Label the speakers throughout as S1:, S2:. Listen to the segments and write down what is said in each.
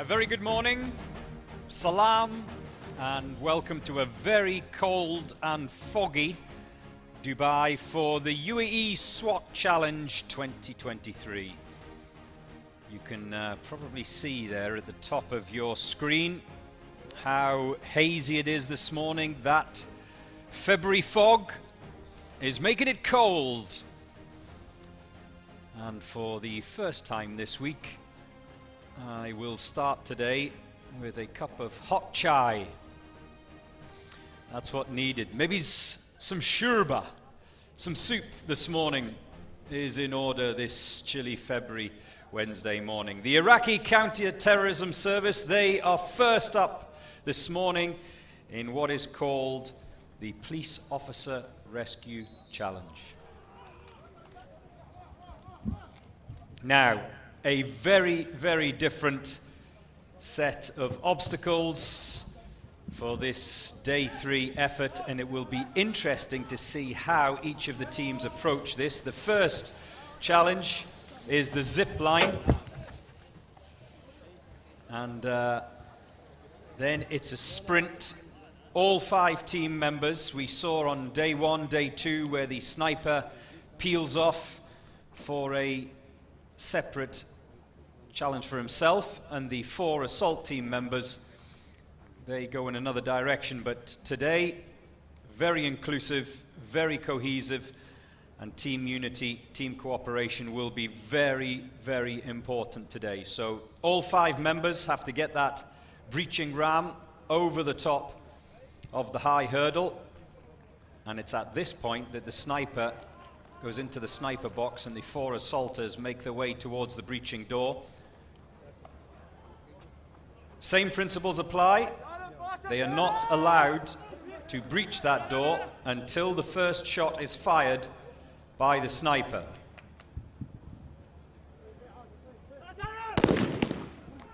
S1: A very good morning, salam, and welcome to a very cold and foggy Dubai for the Uae Swat Challenge 2023. You can probably see there at the top of your screen how hazy it is this morning. That February fog is making it cold. And for the first time this week, I will start today with a cup of hot chai. That's what needed. Maybe some shurba, some soup this morning is in order this chilly February Wednesday morning. The Iraqi Counter-Terrorism Service, they are first up this morning in what is called the Police Officer Rescue Challenge. Now, a very, very different set of obstacles for this day 3 effort, and it will be interesting to see how each of the teams approach this. The first challenge is the zip line, and then it's a sprint. All 5 team members we saw on day 1, day 2, where the sniper peels off for a separate challenge for himself, and the 4 assault team members, they go in another direction. But today, very inclusive, very cohesive, and team unity, team cooperation will be very, very important today. So all 5 members have to get that breaching ram over the top of the high hurdle, and it's at this point that the sniper goes into the sniper box and the 4 assaulters make their way towards the breaching door. Same principles apply. They are not allowed to breach that door until the first shot is fired by the sniper.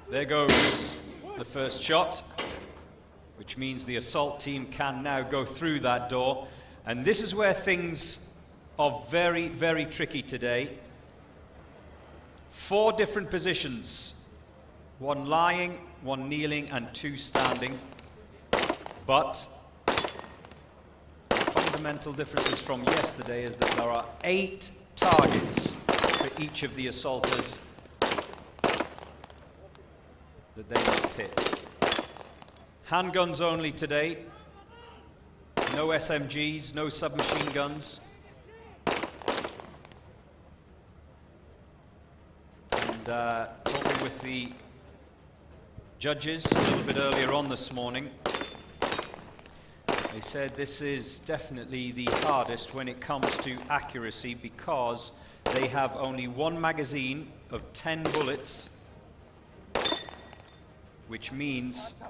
S1: There goes the first shot, which means the assault team can now go through that door. And this is where things are very, very tricky today. 4 different positions. 1 lying, 1 kneeling, and 2 standing. But the fundamental differences from yesterday is that there are 8 targets for each of the assaulters that they must hit. Handguns only today. No SMGs, no submachine guns. And talking with the judges a little bit earlier on this morning, they said this is definitely the hardest when it comes to accuracy, because they have only 1 magazine of 10 bullets, which means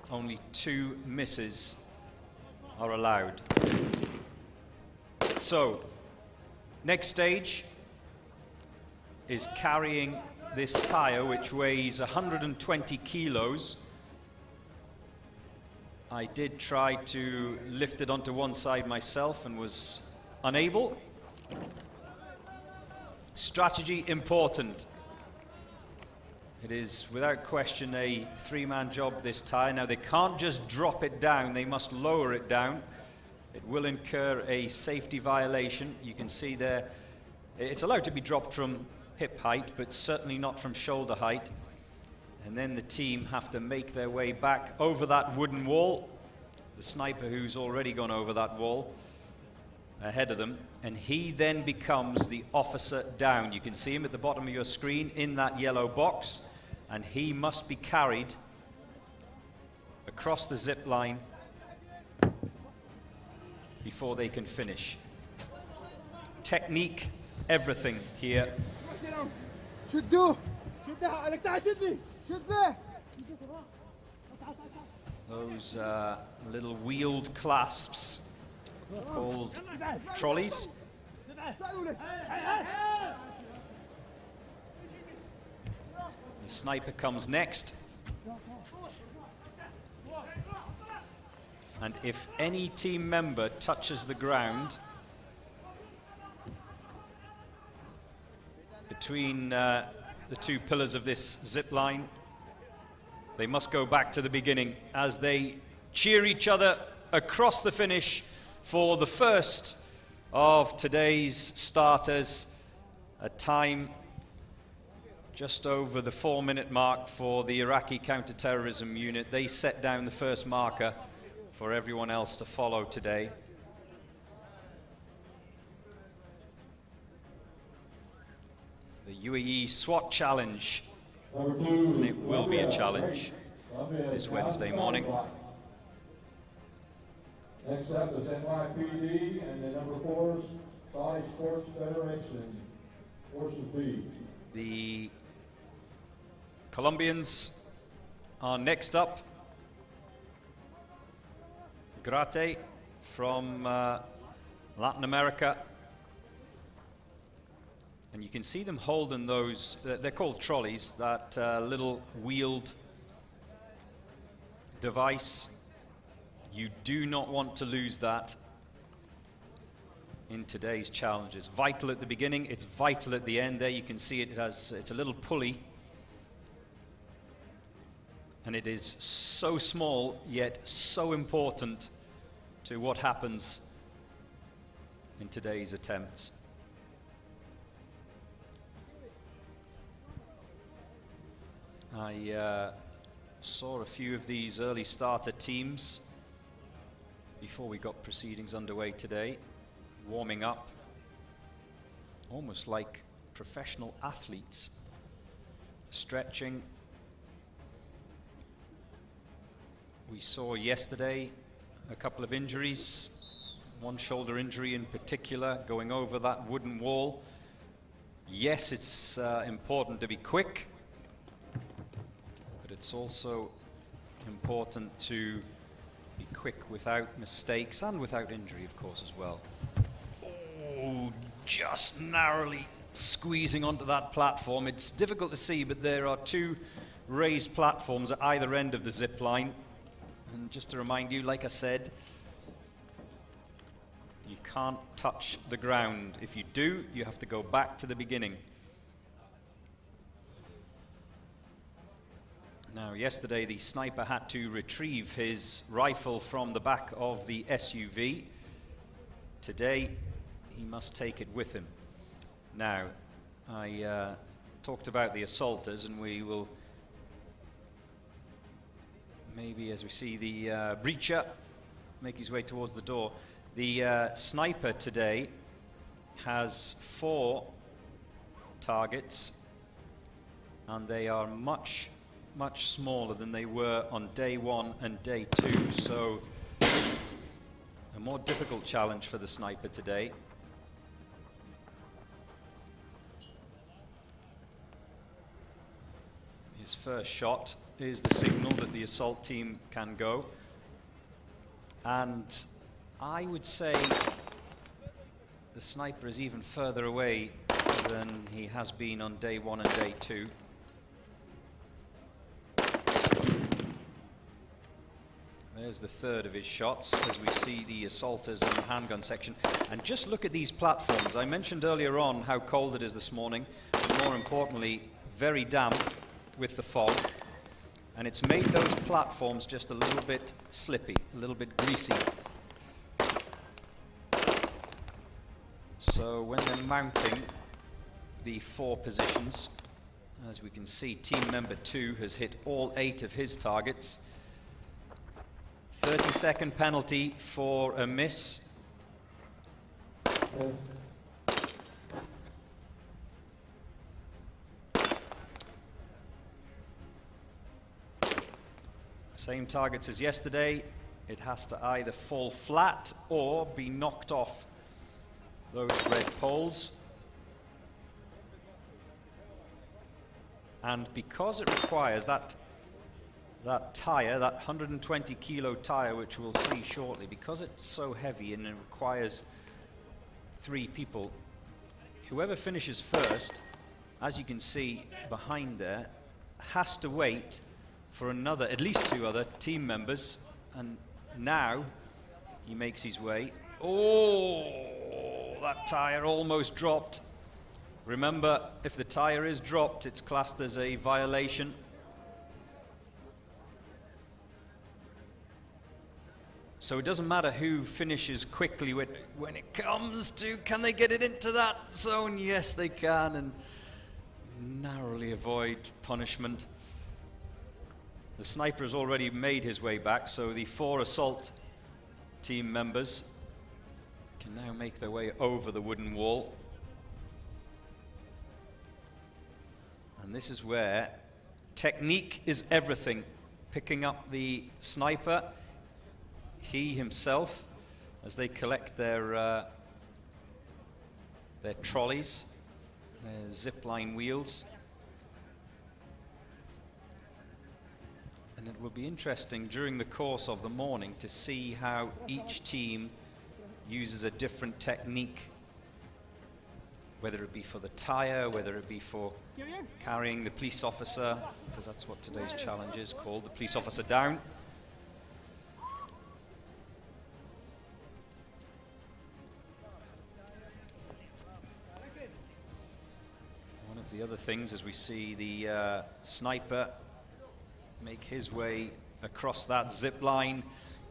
S1: only 2 misses are allowed. So, next stage is carrying this tire, which weighs 120 kilos. I did try to lift it onto one side myself and was unable. Strategy important. It is without question a 3-man job, this tire. Now they can't just drop it down, they must lower it down. It will incur a safety violation. You can see there, it's allowed to be dropped from hip height, but certainly not from shoulder height. And then the team have to make their way back over that wooden wall. The sniper, who's already gone over that wall ahead of them, and he then becomes the officer down. You can see him at the bottom of your screen in that yellow box, and he must be carried across the zip line before they can finish. Technique, everything here. Those little wheeled clasps called trolleys. The sniper comes next. And if any team member touches the ground between the 2 pillars of this zip line, They must go back to the beginning as they cheer each other across the finish for the first of today's starters. A time just over the 4-minute mark for the Iraqi counter-terrorism unit. They set down the first marker for everyone else to follow today. The Uae Swat challenge, and it will be a challenge this Wednesday morning.
S2: Next up is NYPD and the number 4 Saudi Sports Federation, Forces B.
S1: The Colombians are next up. Grate from Latin America. And you can see them holding those, they're called trolleys, that little wheeled device. You do not want to lose that in today's challenges. Vital at the beginning, it's vital at the end. There you can see it has, it's a little pulley. And it is so small, yet so important to what happens in today's attempts. I saw a few of these early starter teams before we got proceedings underway today, warming up, almost like professional athletes, stretching. We saw yesterday a couple of injuries, one shoulder injury in particular, going over that wooden wall. Yes, it's important to be quick, but it's also important to be quick without mistakes and without injury, of course, as well. Oh, just narrowly squeezing onto that platform. It's difficult to see, but there are 2 raised platforms at either end of the zip line. And just to remind you, like I said, you can't touch the ground. If you do, you have to go back to the beginning. Now, yesterday the sniper had to retrieve his rifle from the back of the SUV. Today, he must take it with him. Now, I talked about the assaulters, and we will maybe, as we see the breacher make his way towards the door. The sniper today has 4 targets, and they are much smaller than they were on day 1 and day 2. So a more difficult challenge for the sniper today. His first shot is the signal that the assault team can go. And I would say the sniper is even further away than he has been on day 1 and day 2. There's the third of his shots as we see the assaulters in the handgun section. And just look at these platforms. I mentioned earlier on how cold it is this morning, but more importantly, very damp with the fog. And it's made those platforms just a little bit slippy, a little bit greasy. So when they're mounting the 4 positions, as we can see, team member 2 has hit all 8 of his targets. 30-second penalty for a miss. Same targets as yesterday. It has to either fall flat or be knocked off those red poles. And because it requires that tire, that 120 kilo tire, which we'll see shortly, because it's so heavy and it requires 3 people, whoever finishes first, as you can see behind there, has to wait for another, at least 2 other team members. And now he makes his way. Oh, that tire almost dropped. Remember, if the tire is dropped, it's classed as a violation. So it doesn't matter who finishes quickly when it comes to, can they get it into that zone? Yes, they can, and narrowly avoid punishment. The sniper has already made his way back, so the 4 assault team members can now make their way over the wooden wall. And this is where technique is everything. Picking up the sniper, he himself, as they collect their trolleys, their zipline wheels. And it will be interesting during the course of the morning to see how each team uses a different technique, whether it be for the tire, whether it be for carrying the police officer, because that's what today's challenge is called, the police officer down. One of the other things is we see the sniper make his way across that zip line,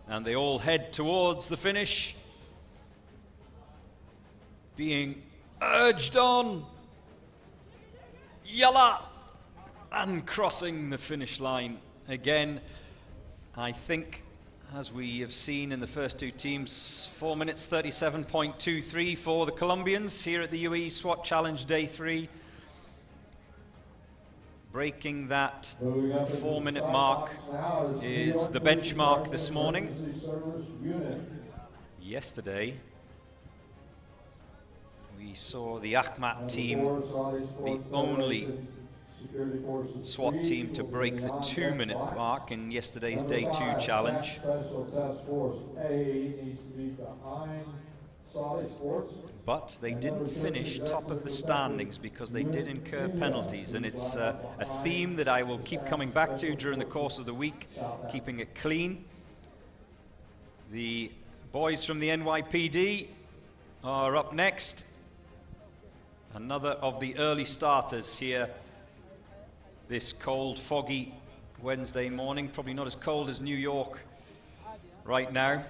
S1: and they all head towards the finish, being urged on, yalla, and crossing the finish line again. I think, as we have seen in the first 2 teams, 4 minutes 37.23 for the Colombians here at the Uae Swat Challenge Day 3. Breaking that 4-minute mark is the benchmark this morning. Yesterday, we saw the Ahmat team, the only SWAT team to break the 2-minute mark in yesterday's Day 2 challenge. But they didn't finish top of the standings because they did incur penalties, and it's a theme that I will keep coming back to during the course of the week, keeping it clean. The boys from the NYPD are up next. Another of the early starters here this cold, foggy Wednesday morning. Probably not as cold as New York right now.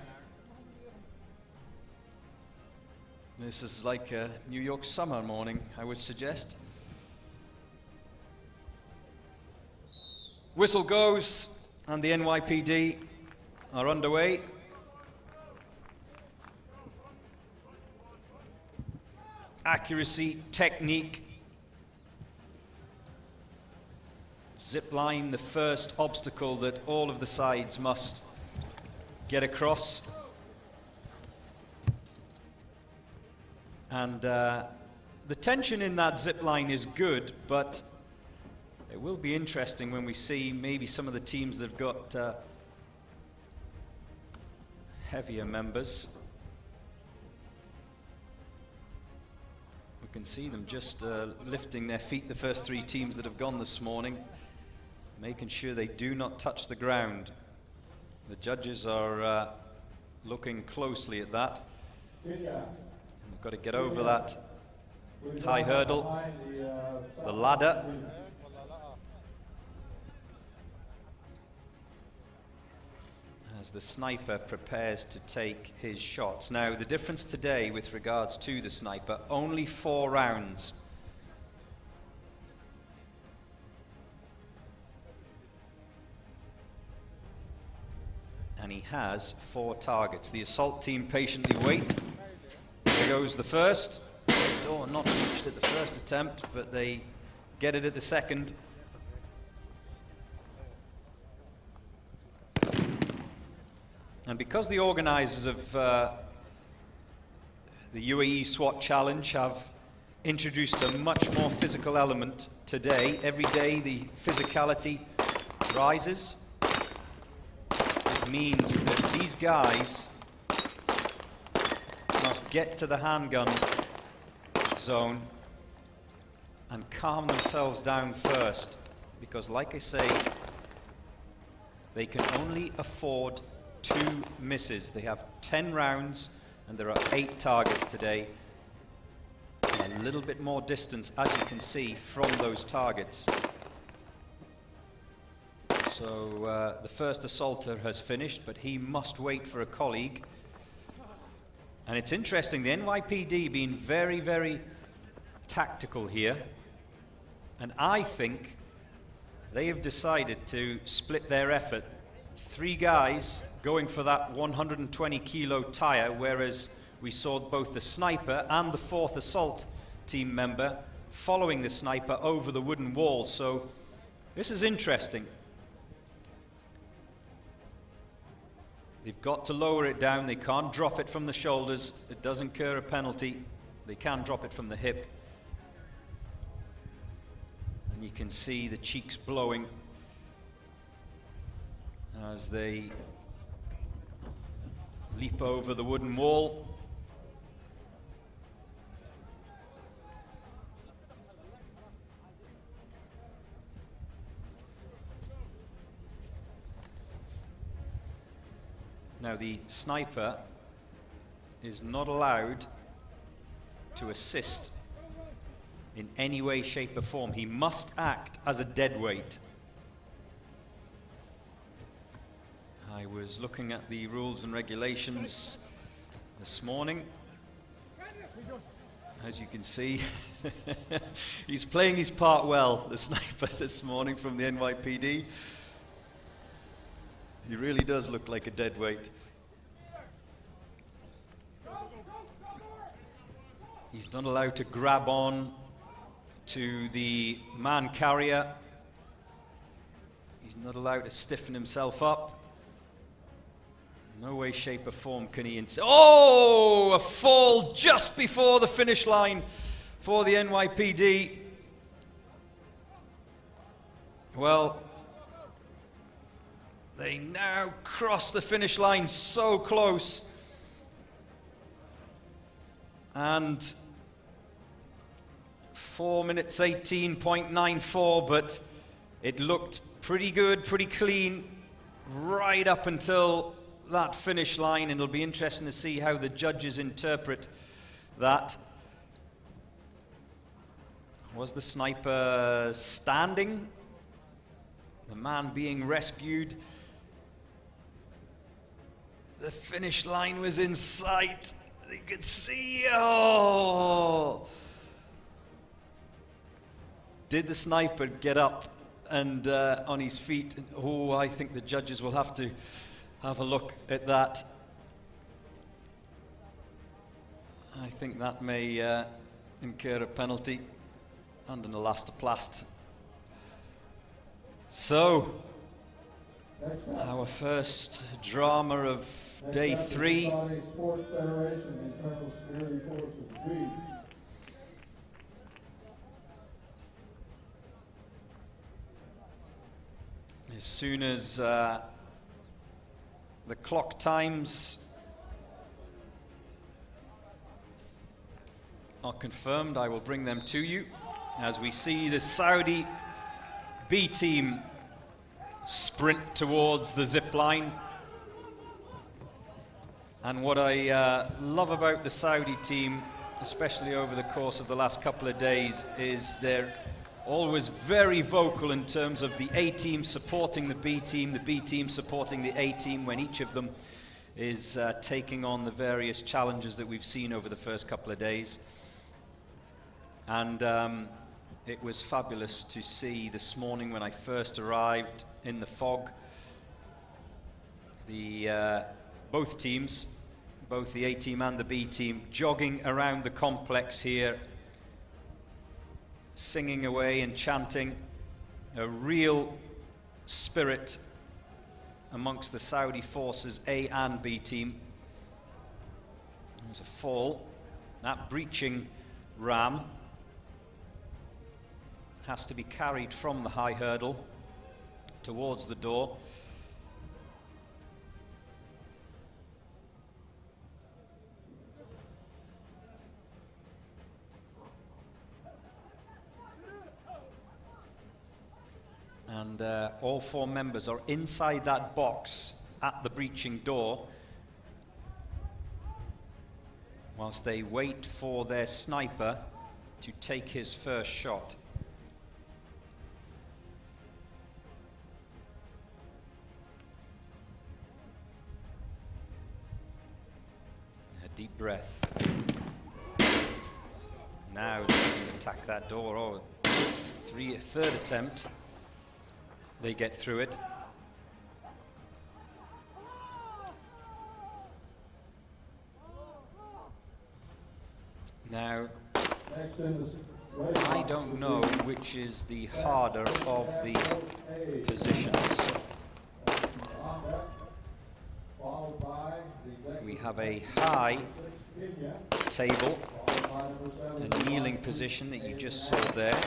S1: This is like a New York summer morning, I would suggest. Whistle goes, and the NYPD are underway. Accuracy, technique. Zip line, the first obstacle that all of the sides must get across. And the tension in that zip line is good, but it will be interesting when we see maybe some of the teams that have got heavier members. We can see them just lifting their feet, the first 3 teams that have gone this morning, making sure they do not touch the ground. The judges are looking closely at that. We've got to get over that high hurdle, the ladder. As the sniper prepares to take his shots. Now, the difference today with regards to the sniper, only 4 rounds. And he has 4 targets. The assault team patiently wait. There goes the first. Oh, not reached at the first attempt, but they get it at the second. And because the organizers of the UAE SWAT Challenge have introduced a much more physical element today, every day the physicality rises. It means that these guys must get to the handgun zone and calm themselves down first, because like I say, they can only afford 2 misses. They have 10 rounds and there are 8 targets today, and a little bit more distance, as you can see, from those targets. So the first assaulter has finished, but he must wait for a colleague. And it's interesting, the NYPD being very, very tactical here. And I think they have decided to split their effort. 3 guys going for that 120 kilo tire, whereas we saw both the sniper and the 4th assault team member following the sniper over the wooden wall. So this is interesting. They've got to lower it down. They can't drop it from the shoulders. It does incur a penalty. They can drop it from the hip. And you can see the cheeks blowing as they leap over the wooden wall. Now the sniper is not allowed to assist in any way, shape or form. He must act as a deadweight. I was looking at the rules and regulations this morning. As you can see, he's playing his part well, the sniper, this morning from the NYPD. He really does look like a deadweight. He's not allowed to grab on to the man carrier. He's not allowed to stiffen himself up. No way, shape or form can he Oh, a fall just before the finish line for the NYPD. Well, they now cross the finish line so close. And 4 minutes 18.94, but it looked pretty good, pretty clean, right up until that finish line, and it'll be interesting to see how the judges interpret that. Was the sniper standing? The man being rescued? The finish line was in sight. You could see, oh! Did the sniper get up and on his feet? Oh, I think the judges will have to have a look at that. I think that may incur a penalty and an elastoplast. So, our first drama of day 3. As soon as the clock times are confirmed, I will bring them to you as we see the Saudi B team sprint towards the zip line. And what I love about the Saudi team, especially over the course of the last couple of days, is they're always very vocal in terms of the A team supporting the B team supporting the A team when each of them is taking on the various challenges that we've seen over the first couple of days. And it was fabulous to see this morning when I first arrived in the fog, both teams, both the A team and the B team, jogging around the complex here, singing away and chanting, a real spirit amongst the Saudi forces, A and B team. There's a fall. That breaching ram has to be carried from the high hurdle towards the door. And all 4 members are inside that box at the breaching door whilst they wait for their sniper to take his first shot. deep breath. Now they can attack that door. Oh, third attempt. They get through it. Now, I don't know which is the harder of the positions. We have a high table, a kneeling position that you just saw there.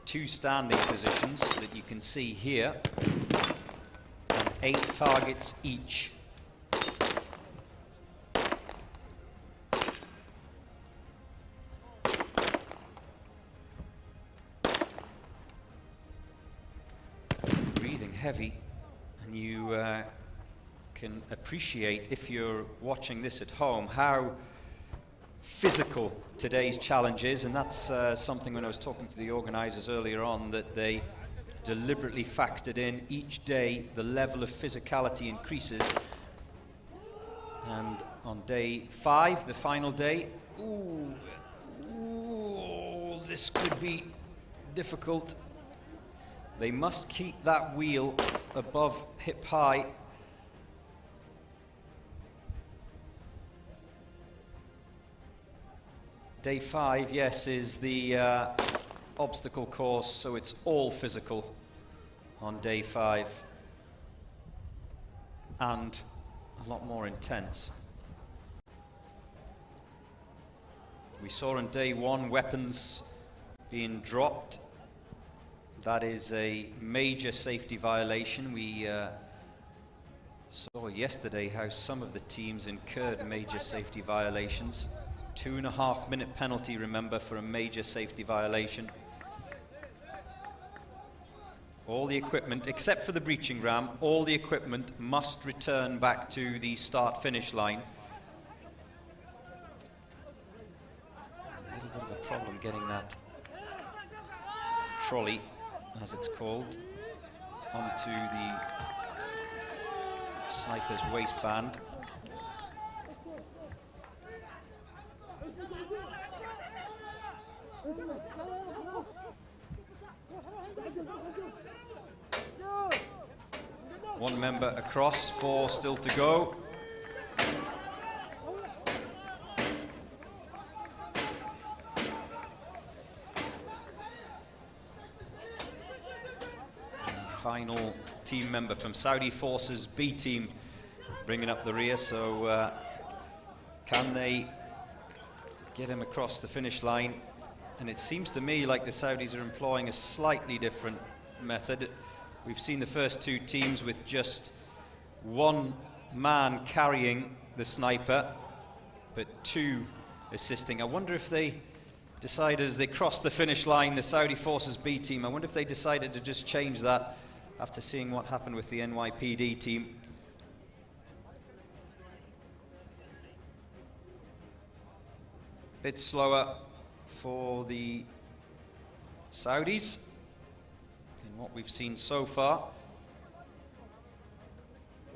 S1: Two standing positions that you can see here, and 8 targets each. Breathing heavy, and you can appreciate, if you're watching this at home, how physical today's challenge is, and that's something when I was talking to the organizers earlier on, that they deliberately factored in each day the level of physicality increases. And on day 5, the final day, this could be difficult. They must keep that wheel above hip high. Day 5, yes, is the obstacle course, so it's all physical on day 5, and a lot more intense. We saw on day 1 weapons being dropped. That is a major safety violation. We saw yesterday how some of the teams incurred major safety violations. 2.5-minute penalty, remember, for a major safety violation. All the equipment, except for the breaching ram, all the equipment must return back to the start-finish line. A little bit of a problem getting that trolley, as it's called, onto the sniper's waistband. One member across, 4 still to go. Final team member from Saudi Forces B team bringing up the rear, so can they get him across the finish line? And it seems to me like the Saudis are employing a slightly different method. We've seen the first 2 teams with just 1 man carrying the sniper, but 2 assisting. I wonder if they decided, as they crossed the finish line, the Saudi Forces B team, I wonder if they decided to just change that after seeing what happened with the NYPD team. Bit slower for the Saudis than what we've seen so far.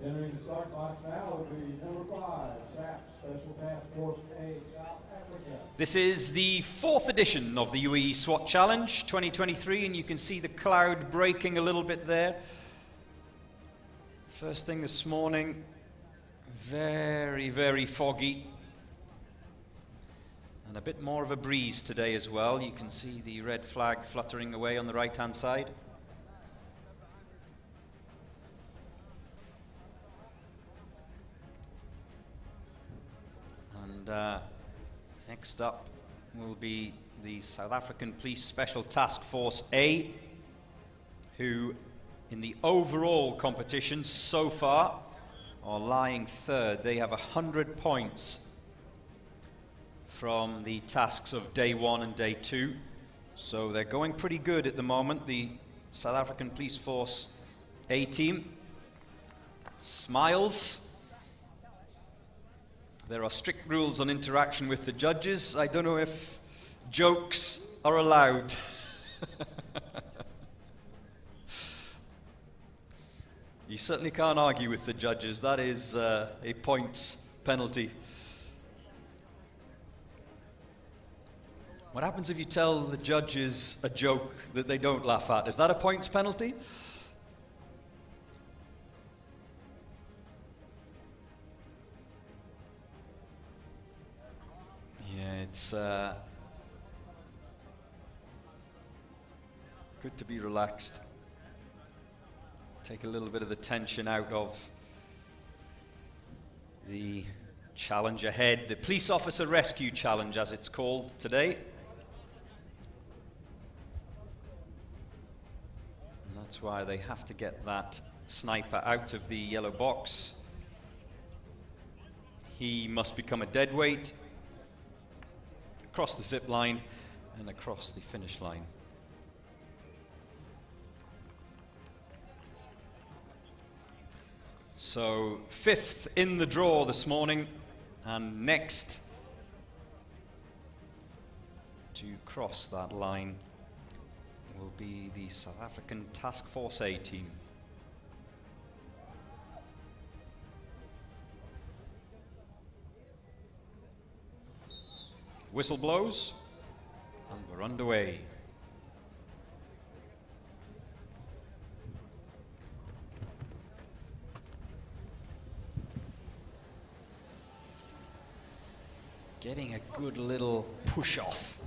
S2: Entering the start box now would be number 5, SAP, Special Task Force A, South Africa.
S1: This is the 4th edition of the Uae Swat Challenge 2023, and you can see the cloud breaking a little bit there. First thing this morning, very, very foggy. And a bit more of a breeze today as well. You can see the red flag fluttering away on the right-hand side. And next up will be the South African Police Special Task Force A, who in the overall competition so far are lying 3rd. They have 100 points from the tasks of day 1 and day 2. So they're going pretty good at the moment, the South African Police Force A team. Smiles. There are strict rules on interaction with the judges. I don't know if jokes are allowed.
S3: You certainly can't argue with the judges. That is a points penalty. What happens if you tell the judges a joke that they don't laugh at? Is that a points penalty? Yeah, it's good to be relaxed. Take a little bit of the tension out of the challenge ahead. The police officer rescue challenge, as it's called today. And that's why they have to get that sniper out of the yellow box. He must become a deadweight, across the zip line and across the finish line. So 5th in the draw this morning, and next to cross that line will be the South African Task Force A team. Whistle blows, and we're underway. Getting a good little push off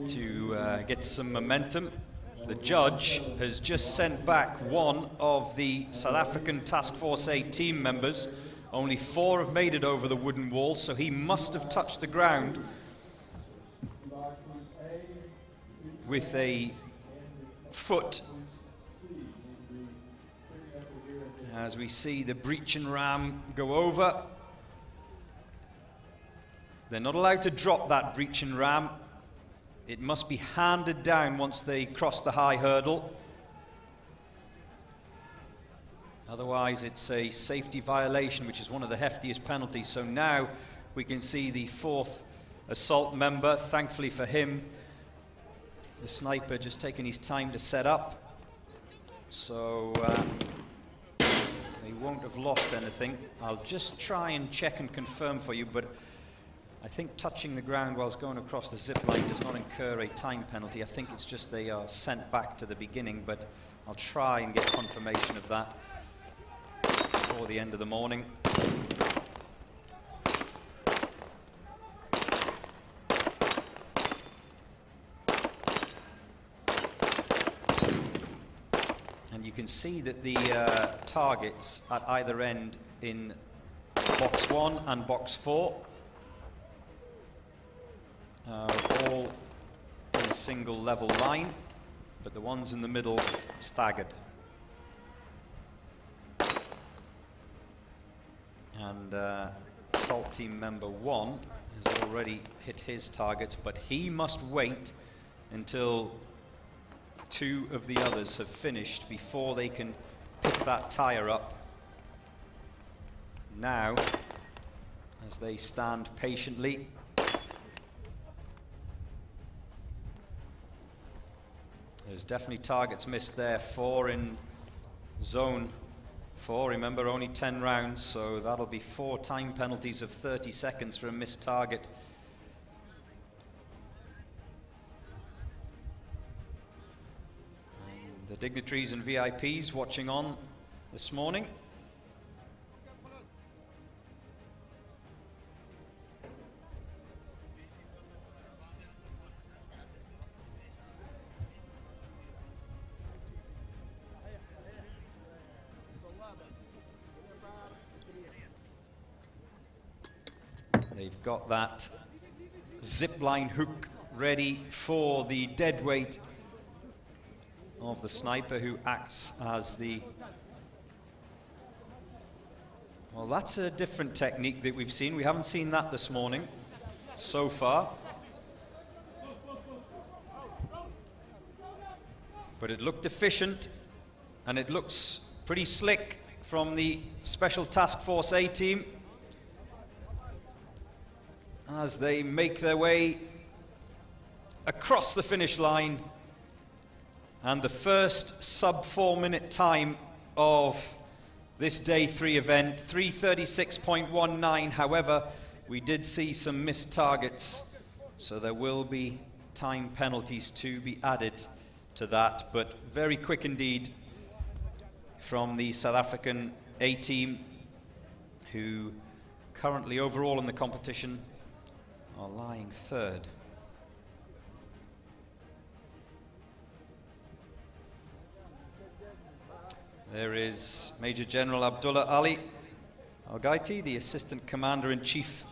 S3: to get some momentum. The judge has just sent back one of the South African Task Force A team members. Only 4 have made it over the wooden wall, so he must have touched the ground with a foot. As we see the breach and ram go over. They're not allowed to drop that breach and ram. It must be handed down once they cross the high hurdle. Otherwise, it's a safety violation, which is one of the heftiest penalties. So now we can see the 4th assault member. Thankfully for him, the sniper just taking his time to set up. So they won't have lost anything. I'll just try and check and confirm for you, but I think touching the ground whilst going across the zip line does not incur a time penalty. I think it's just they are sent back to the beginning, but I'll try and get confirmation of that before the end of the morning. And you can see that the targets at either end in box 1 and box 4 are all in a single level line, but the ones in the middle staggered. And assault team member 1 has already hit his targets, but he must wait until 2 of the others have finished before they can pick that tire up. Now, as they stand patiently, there's definitely targets missed there. 4 in zone 4, remember, only 10 rounds, so that'll be 4 time penalties of 30 seconds for a missed target. And the dignitaries and VIPs watching on this morning. They've got that zip line hook ready for the dead weight of the sniper, who acts as the... Well, that's a different technique that we've seen. We haven't seen that this morning so far. But it looked efficient, and it looks pretty slick from the Special Task Force A team as they make their way across the finish line
S1: And the first sub 4-minute time of this day 3 event, 3:36.19. However, we did see some missed targets, so there will be time penalties to be added to that. But very quick indeed from the South African A team, who currently overall in the competition are lying third. There is Major General Abdullah Ali Al-Gaiti, the Assistant Commander-in-Chief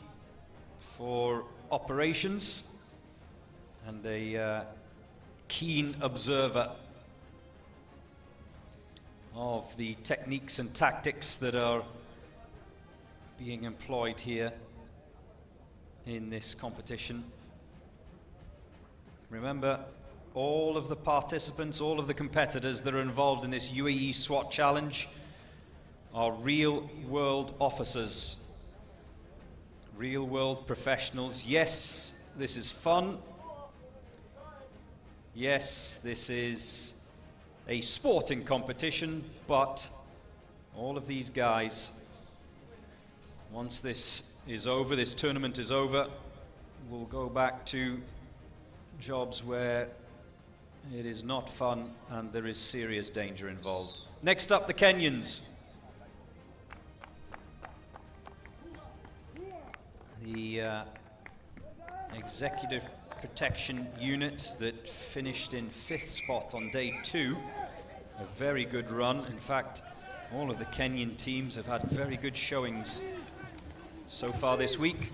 S1: for Operations, and a keen observer of the techniques and tactics that are being employed here in this competition. Remember, all of the participants, all of the competitors that are involved in this UAE SWAT challenge are real-world officers, real-world professionals. Yes, this is fun. Yes, this is a sporting competition, but all of these guys, once this is over, this tournament is over, will go back to jobs where it is not fun and there is serious danger involved. Next up, the Kenyans. The Executive Protection Unit that finished in 5th spot on day 2. A very good run. In fact, all of the Kenyan teams have had very good showings so far this week.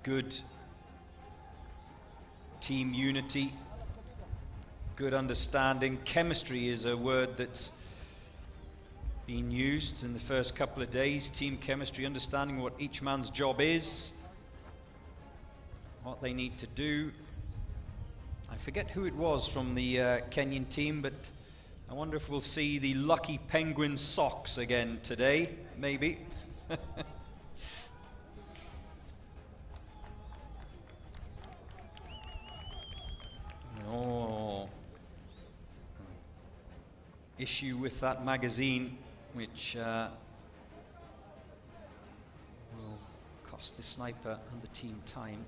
S1: Good team unity, good understanding. Chemistry is a word that's been used in the first couple of days. Team chemistry, understanding what each man's job is, what they need to do. I forget who it was from the Kenyan team, but I wonder if we'll see the lucky penguin socks again today, maybe. Oh, issue with that magazine, which will cost the sniper and the team time.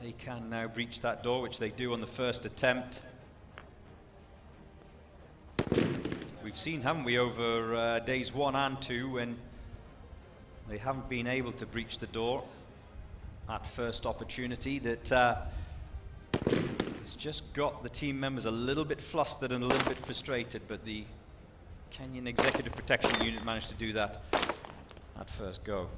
S1: They can now breach that door, which they do on the first attempt. We've seen, haven't we, over days 1 and 2, when they haven't been able to breach the door at first opportunity, that it's just got the team members a little bit flustered and a little bit frustrated, but the Kenyan Executive Protection Unit managed to do that at first go.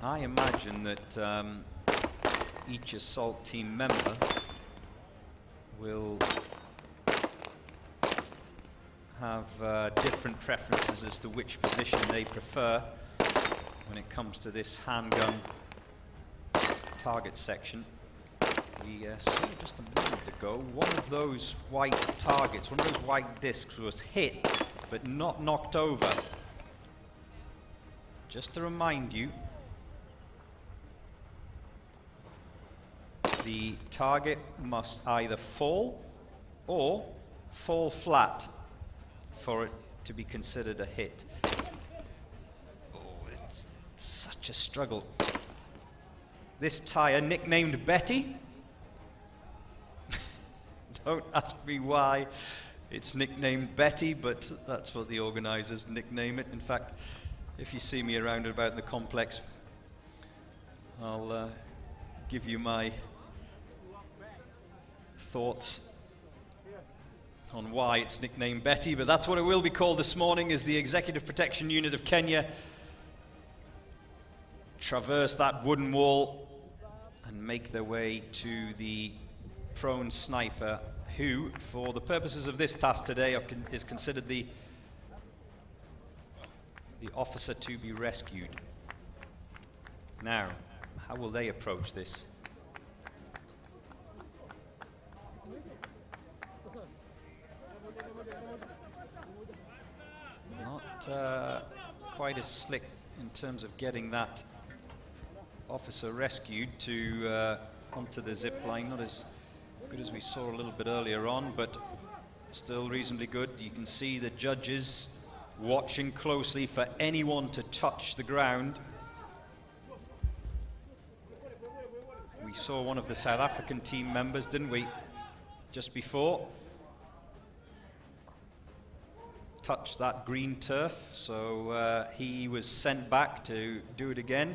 S1: I imagine that each assault team member will have different preferences as to which position they prefer when it comes to this handgun target section. We saw just a moment ago one of those white targets, one of those white discs was hit but not knocked over. Just to remind you, the target must either fall or fall flat for it to be considered a hit. Oh, it's such a struggle. This tire, nicknamed Betty. Don't ask me why it's nicknamed Betty, but that's what the organizers nickname it. In fact, if you see me around and about in the complex, I'll give you my thoughts on why it's nicknamed Betty, but that's what it will be called this morning, as the Executive Protection Unit of Kenya traverse that wooden wall and make their way to the prone sniper, who, for the purposes of this task today, is considered the officer to be rescued. Now, how will they approach this?
S3: Not quite as slick in terms of getting that officer rescued to onto the zip line. Not as good as we saw a little bit earlier on, but still reasonably good. You can see the judges watching closely for anyone to touch the ground. We saw one of the South African team members, didn't we, just before, touch that green turf, so he was sent back to do it again.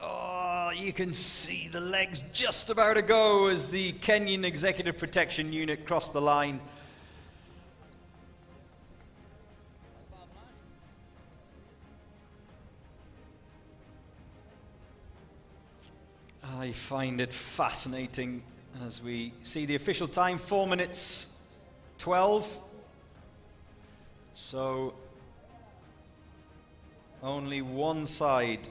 S3: Oh, you can see the legs just about to go as the Kenyan Executive Protection Unit crossed the line. I find it fascinating as we see the official time, 4 minutes 12. So only one side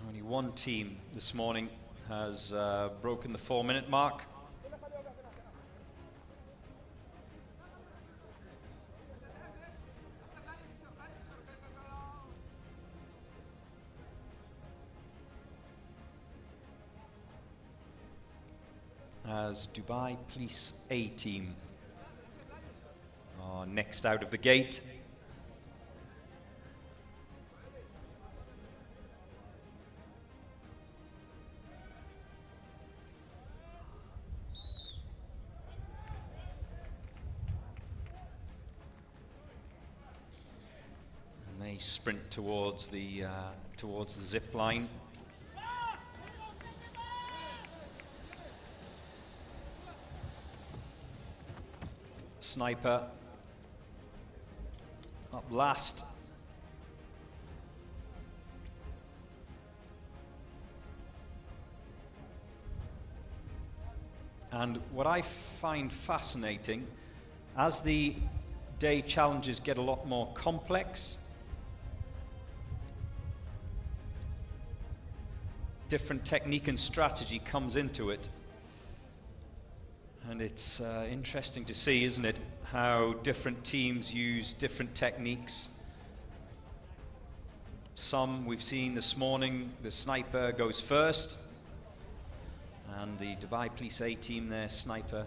S3: only one team this morning has broken the 4-minute mark. As Dubai Police A team are next out of the gate. And they sprint towards the zip line. Sniper up last. And what I find fascinating, as the day challenges get a lot more complex, different technique and strategy comes into it. And it's interesting to see, isn't it, how different teams use different techniques. Some we've seen this morning, the sniper goes first, and the Dubai Police A team, their sniper,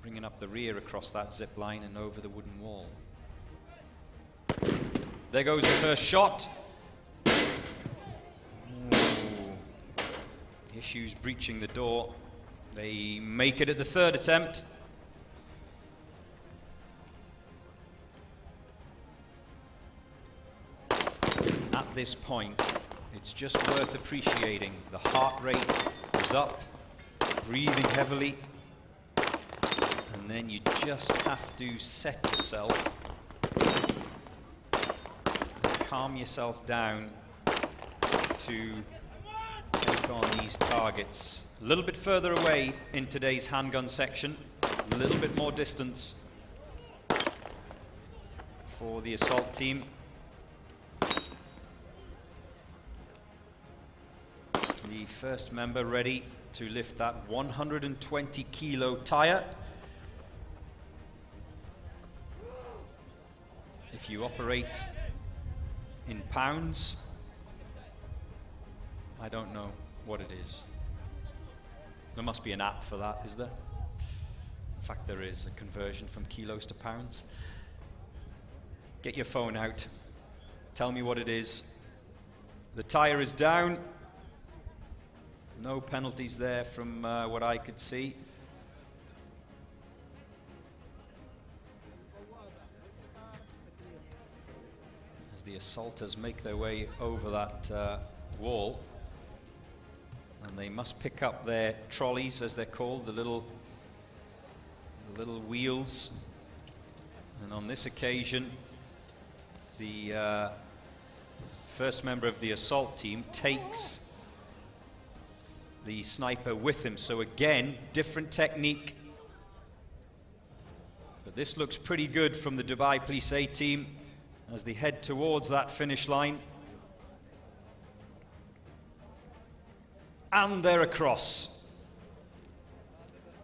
S3: bringing up the rear across that zip line and over the wooden wall. There goes the first shot. Ooh. Issues breaching the door. They make it at the third attempt. At this point, it's just worth appreciating. The heart rate is up, breathing heavily, and then you just have to set yourself and calm yourself down to take on these targets. A little bit further away in today's handgun section, a little bit more distance for the assault team. The first member ready to lift that 120 kilo tire. If you operate in pounds, I don't know what it is. There must be an app for that, is there? In fact, there is a conversion from kilos to pounds. Get your phone out. Tell me what it is. The tire is down. No penalties there from what I could see. As the assaulters make their way over that wall, and they must pick up their trolleys, as they're called, the little wheels. And on this occasion, the first member of the assault team takes the sniper with him. So again, different technique, but
S1: But this looks pretty good from the Dubai Police A team as they head towards that finish line. And they're across.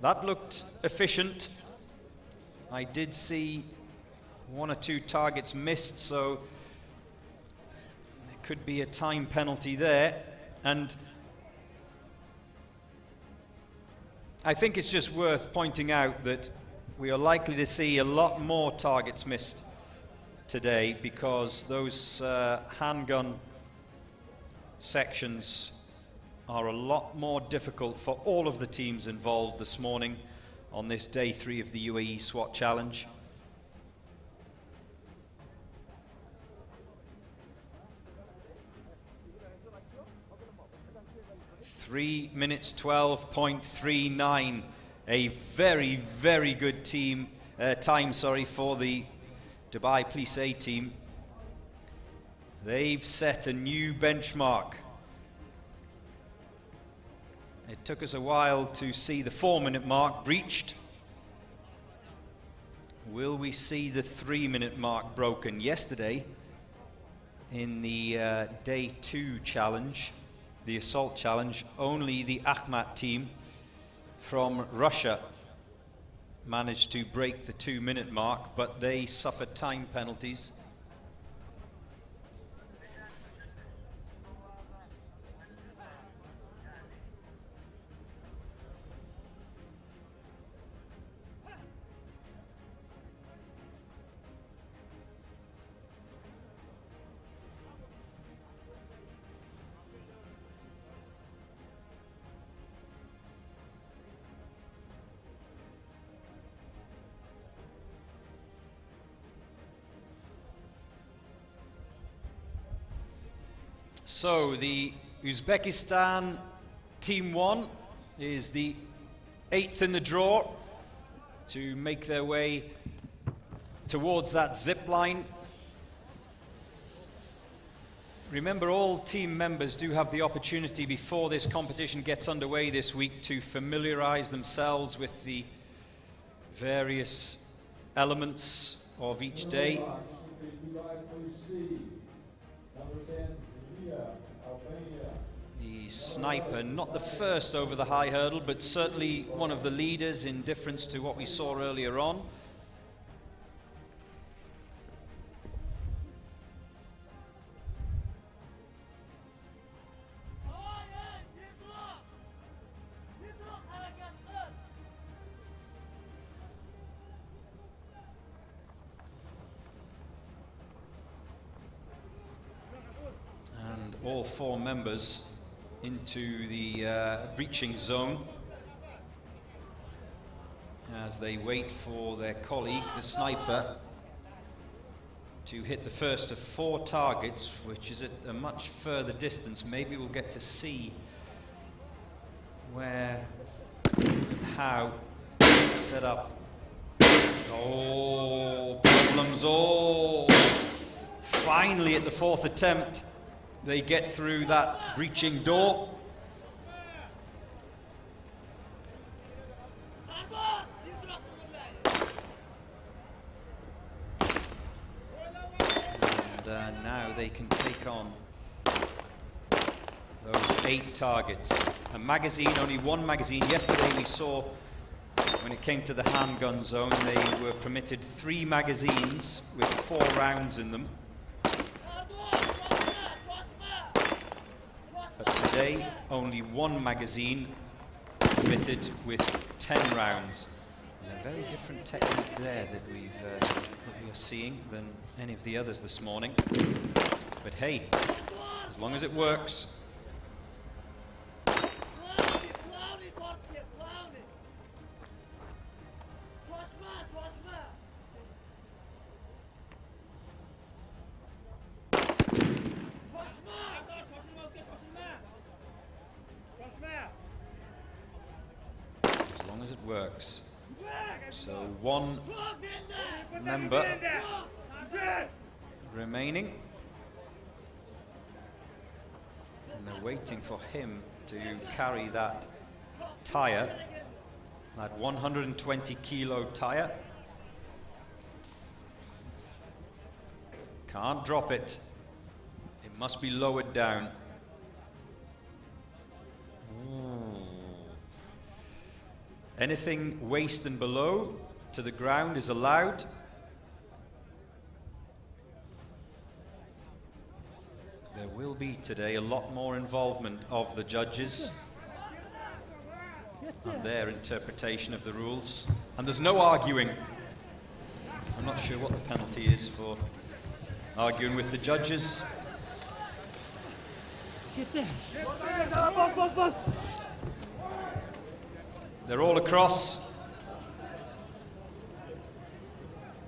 S1: That looked efficient. I did see 1 or 2 targets missed, so there could be a time penalty there. And I think it's just worth pointing out that we are likely to see a lot more targets missed today, because those handgun sections are a lot more difficult for all of the teams involved this morning on this day 3 of the Uae Swat Challenge. Three minutes 12.39, a very, very good time for the Dubai Police A team. They've set a new benchmark. It took us a while to see the 4-minute mark breached. Will we see the 3-minute mark broken? Yesterday, in the day 2 challenge, the assault challenge, only the Ahmat team from Russia managed to break the 2-minute mark, but they suffered time penalties. So the Uzbekistan Team 1 is the 8th in the draw to make their way towards that zip line. Remember, all team members do have the opportunity before this competition gets underway this week to familiarize themselves with the various elements of each day. The sniper, not the first over the high hurdle, but certainly one of the leaders in difference to what we saw earlier on. All 4 members into the breaching zone as they wait for their colleague, the sniper, to hit the first of 4 targets, which is at a much further distance. Maybe we'll get to see where and how set up. Oh, problems. Oh, finally at the 4th attempt they get through that breaching door. And now they can take on those 8 targets. A magazine, only 1 magazine. Yesterday we saw, when it came to the handgun zone, they were permitted 3 magazines with 4 rounds in them. Today, only 1 magazine permitted with 10 rounds. And a very different technique there that we are seeing than any of the others this morning. But hey, as long as it works. As it works. So 1 member remaining, and they're waiting for him to carry that tire, that 120 kilo tire. Can't drop it. It must be lowered down. Anything waist and below to the ground is allowed. There will be today a lot more involvement of the judges and their interpretation of the rules. And there's no arguing. I'm not sure what the penalty is for arguing with the judges. They're all across.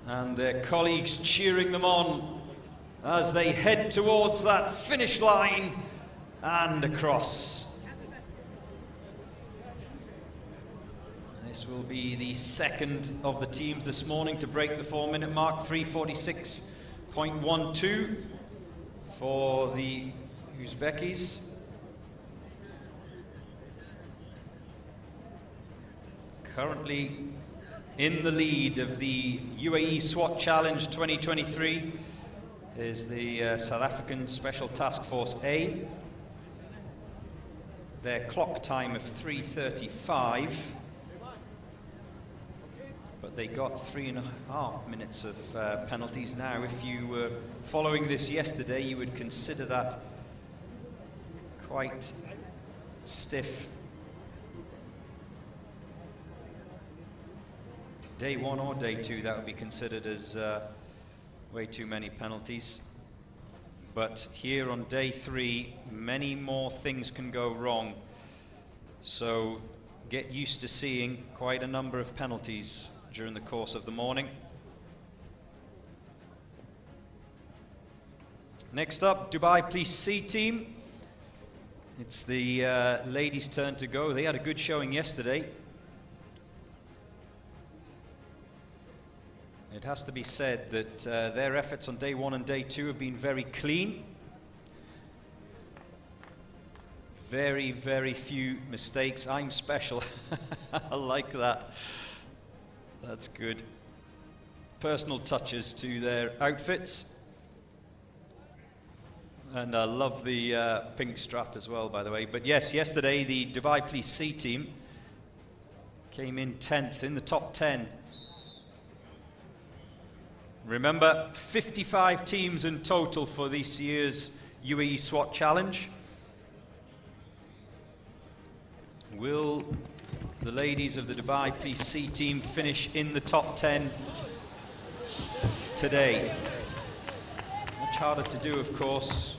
S1: And their colleagues cheering them on as they head towards that finish line and across. This will be the second of the teams this morning to break the 4-minute mark, 3:46.12 for the Uzbekis. Currently in the lead of the Uae Swat Challenge 2023 is the South African Special Task Force A. Their clock time of 3:35, but they got 3.5 minutes of penalties now. If you were following this yesterday, you would consider that quite stiff. Day 1 or day 2, that would be considered as way too many penalties. But here on day 3, many more things can go wrong. So get used to seeing quite a number of penalties during the course of the morning. Next up, Dubai Police C team. It's the ladies' turn to go. They had a good showing yesterday. It has to be said that their efforts on day 1 and day 2 have been very clean. Very, very few mistakes. I'm special. I like that. That's good. Personal touches to their outfits. And I love the pink strap as well, by the way. But yes, yesterday the Dubai Police C team came in 10th in the top 10. Remember, 55 teams in total for this year's Uae Swat Challenge. Will the ladies of the Dubai Police C team finish in the top 10 today? Much harder to do, of course.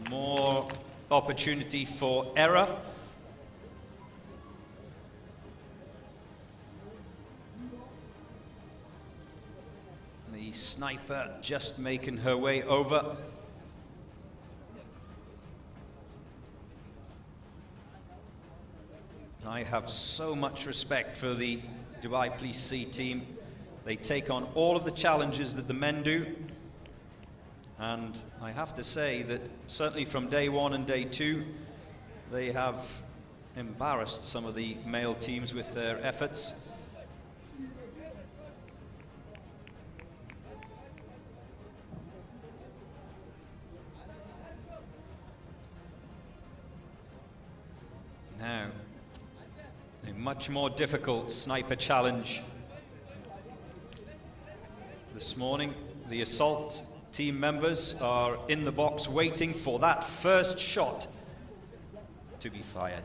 S1: More opportunity for error. The sniper just making her way over. I have so much respect for the Dubai Police C team. They take on all of the challenges that the men do. And I have to say that certainly from day 1 and day 2, they have embarrassed some of the male teams with their efforts. Now, a much more difficult sniper challenge. This morning, the assault team members are in the box waiting for that first shot to be fired.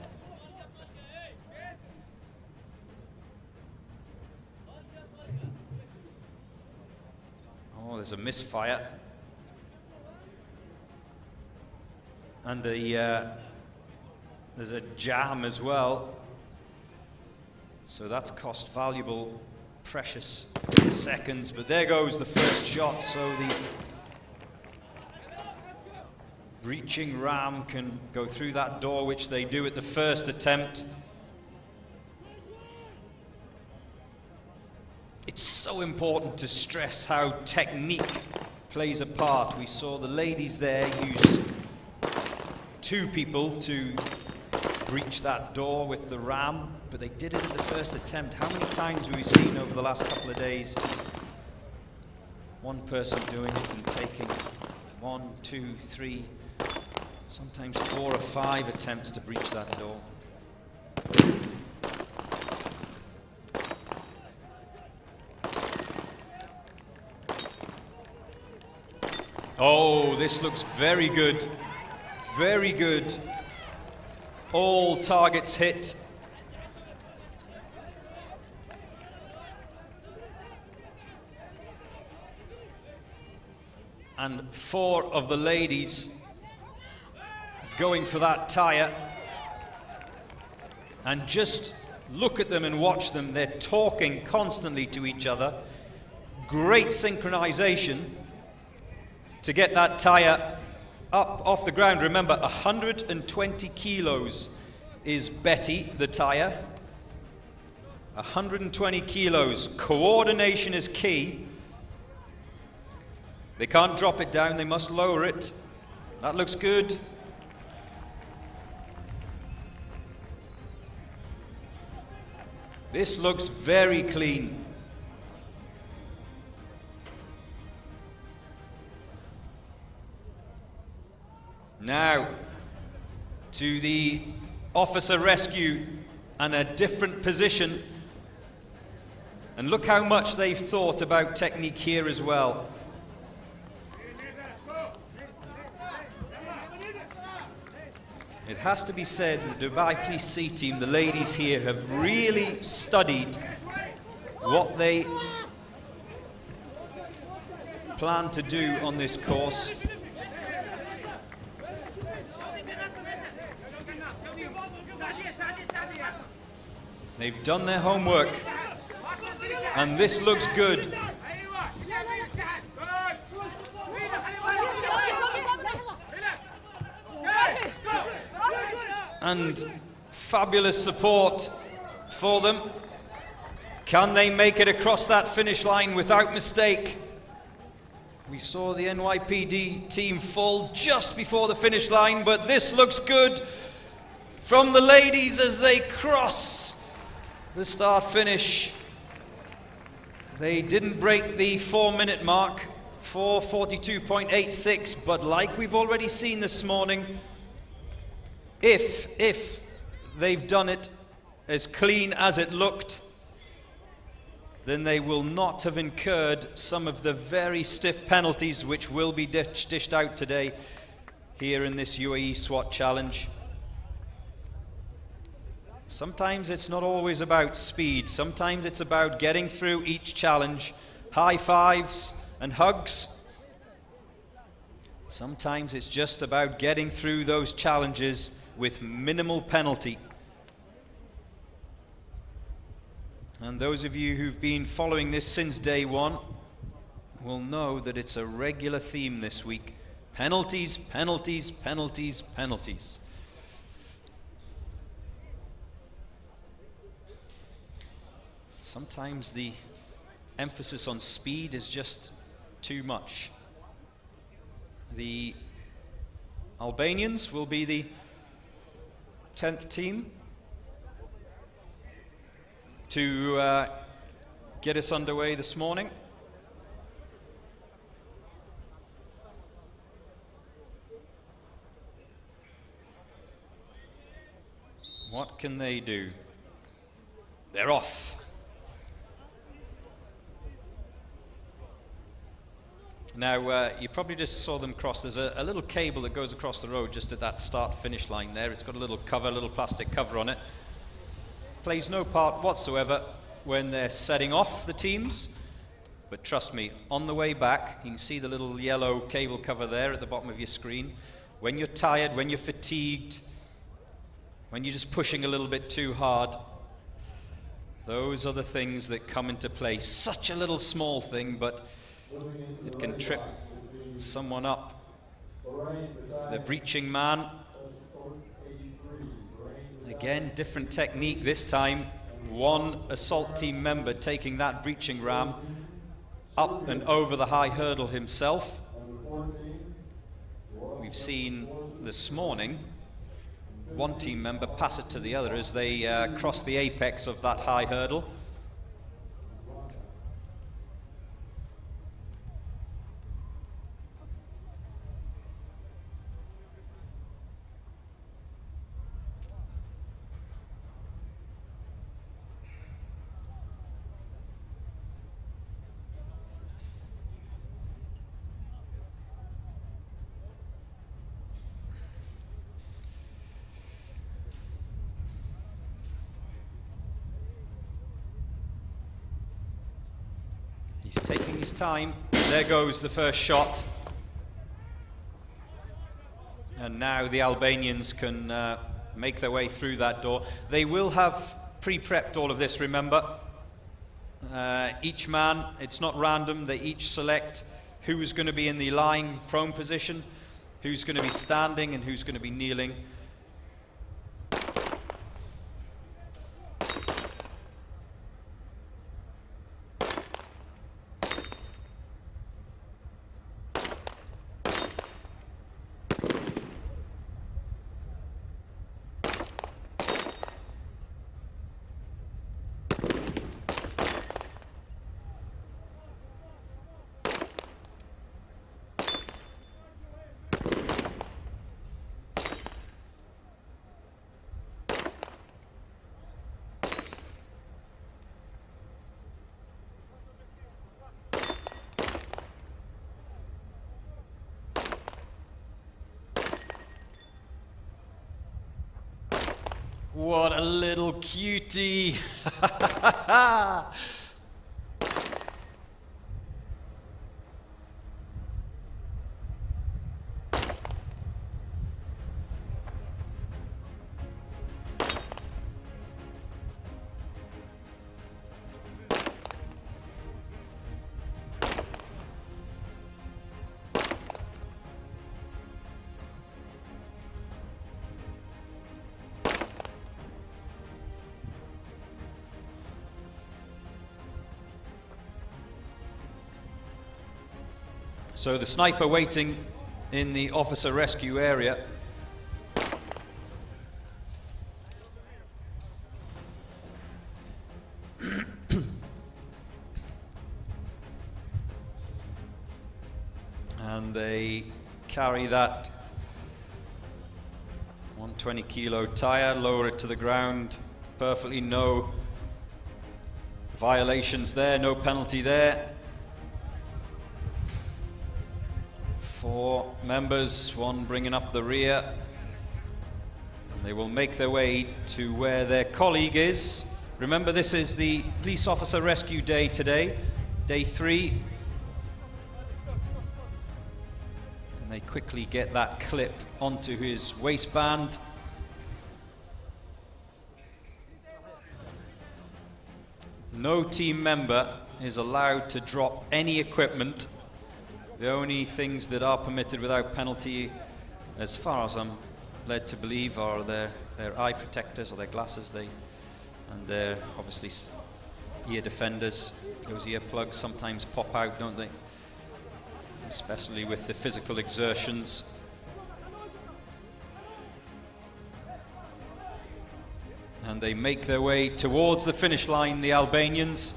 S1: Oh, there's a misfire. And there's a jam as well. So that's cost valuable, precious seconds. But there goes the first shot. So the breaching ram can go through that door, which they do at the first attempt. It's so important to stress how technique plays a part. We saw the ladies there use 2 people to breach that door with the ram, but they did it at the first attempt. How many times have we seen over the last couple of days one person doing it and taking 1, 2, 3, sometimes 4 or 5 attempts to breach that door. Oh, this looks very good. Very good. All targets hit. And 4 of the ladies going for that tire. And just look at them and watch them. They're talking constantly to each other. Great synchronization to get that tire up off the ground. Remember, 120 kilos is Betty, the tire. 120 kilos. Coordination is key. They can't drop it down, they must lower it. That looks good. This looks very clean. Now, to the officer rescue and a different position. And look how much they've thought about technique here as well. It has to be said, the Dubai Police C team, the ladies here, have really studied what they plan to do on this course. They've done their homework, and this looks good. And fabulous support for them. Can they make it across that finish line without mistake? We saw the NYPD team fall just before the finish line, but this looks good from the ladies as they cross the start-finish. They didn't break the 4-minute mark, 4:42.86, but like we've already seen this morning, if they've done it as clean as it looked, then they will not have incurred some of the very stiff penalties which will be dished out today here in this Uae Swat challenge. Sometimes it's not always about speed. Sometimes it's about getting through each challenge. High fives and hugs. Sometimes it's just about getting through those challenges with minimal penalty. And those of you who've been following this since day one will know that it's a regular theme this week. Penalties, penalties, penalties, penalties. Sometimes the emphasis on speed is just too much. The Albanians will be the 10th team to get us underway this morning. What can they do? They're off. Now, you probably just saw them cross. There's a little cable that goes across the road just at that start-finish line there. It's got a little cover, a little plastic cover on it. Plays no part whatsoever when they're setting off the teams. But trust me, on the way back, you can see the little yellow cable cover there at the bottom of your screen. When you're tired, when you're fatigued, when you're just pushing a little bit too hard, those are the things that come into play. Such a little small thing, but it can trip someone up. The breaching man. Again, different technique this time. One assault team member taking that breaching ram up and over the high hurdle himself. We've seen this morning one team member pass it to the other as they cross the apex of that high hurdle. He's taking his time. There goes the first shot. And now the Albanians can make their way through that door. They will have pre-prepped all of this, remember. Each man, it's not random, they each select who's going to be in the lying prone position, who's going to be standing and who's going to be kneeling. What a little cutie! So the sniper waiting in the officer rescue area. And they carry that 120 kilo tire, lower it to the ground, perfectly no violations there, no penalty there. 4 members, one bringing up the rear, and they will make their way to where their colleague is. Remember, this is the police officer rescue day today, day 3. And they quickly get that clip onto his waistband. No team member is allowed to drop any equipment. The only things that are permitted without penalty, as far as I'm led to believe, are their eye protectors or their glasses, and their obviously ear defenders. Those earplugs sometimes pop out, don't they? Especially with the physical exertions. And they make their way towards the finish line, the Albanians.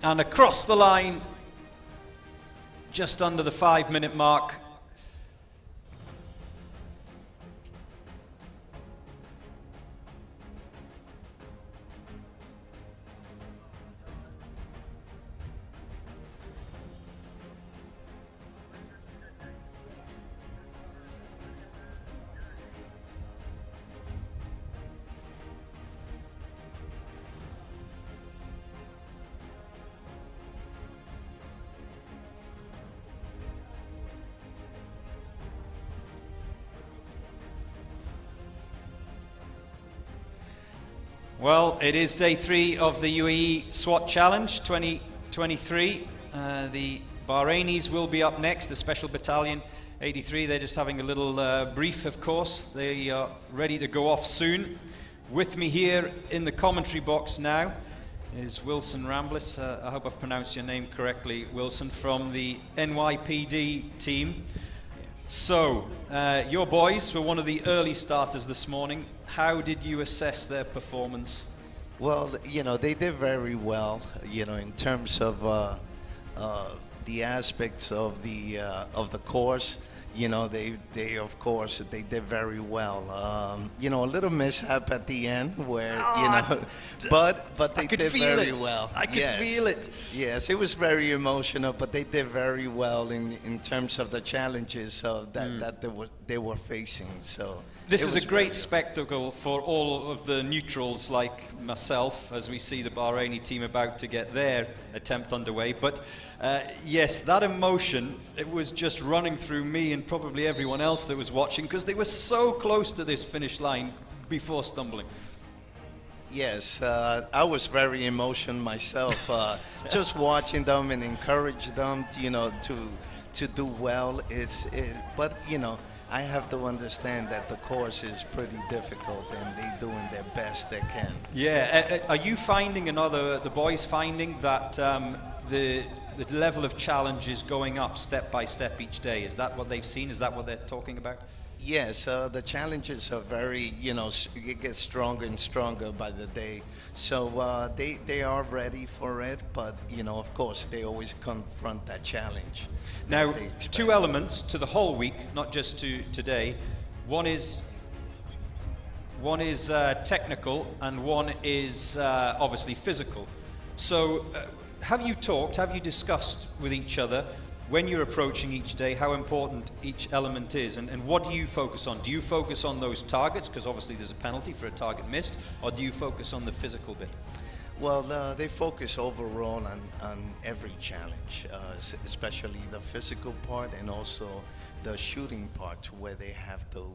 S1: And across the line, just under the 5-minute mark. Well, it is day 3 of the Uae Swat Challenge 2023. The Bahrainis will be up next, the Special Battalion 83. They're just having a little brief, of course. They are ready to go off soon. With me here in the commentary box now is Wilson Ramblis. I hope I've pronounced your name correctly, Wilson, from the NYPD team. So, your boys were one of the early starters this morning. How did you assess their performance?
S4: Well, you know, they did very well, you know, in terms of the aspects of the course. You know, they of course, they did very well. You know, a little mishap at the end where, you know, but they did very well.
S1: I could feel it.
S4: Yes, it was very emotional, but they did very well in terms of the challenges that they were facing. So
S1: This
S4: It
S1: is
S4: was
S1: a great
S4: very-
S1: spectacle for all of the neutrals like myself as we see the Bahraini team about to get their attempt underway. But yes, that emotion, it was just running through me and probably everyone else that was watching because they were so close to this finish line before stumbling.
S4: Yes, I was very emotional myself, just watching them and encourage them, to do well. But I have to understand that the course is pretty difficult, and they're doing their best they can.
S1: Yeah, are you finding, and are the boys finding that the level of challenge is going up step by step each day? Is that what they've seen? Is that what they're talking about?
S4: Yes, the challenges are very, it gets stronger and stronger by the day. So they are ready for it, but, of course, they always confront that challenge.
S1: Now,
S4: that they expect.
S1: two elements to the whole week, not just to today. One is technical, and one is obviously physical. So, have you discussed with each other when you're approaching each day how important each element is, and what do you focus on? Do you focus on those targets, because obviously there's a penalty for a target missed, or do you focus on the physical bit?
S4: Well, they focus overall on every challenge, especially the physical part and also the shooting part, where they have to,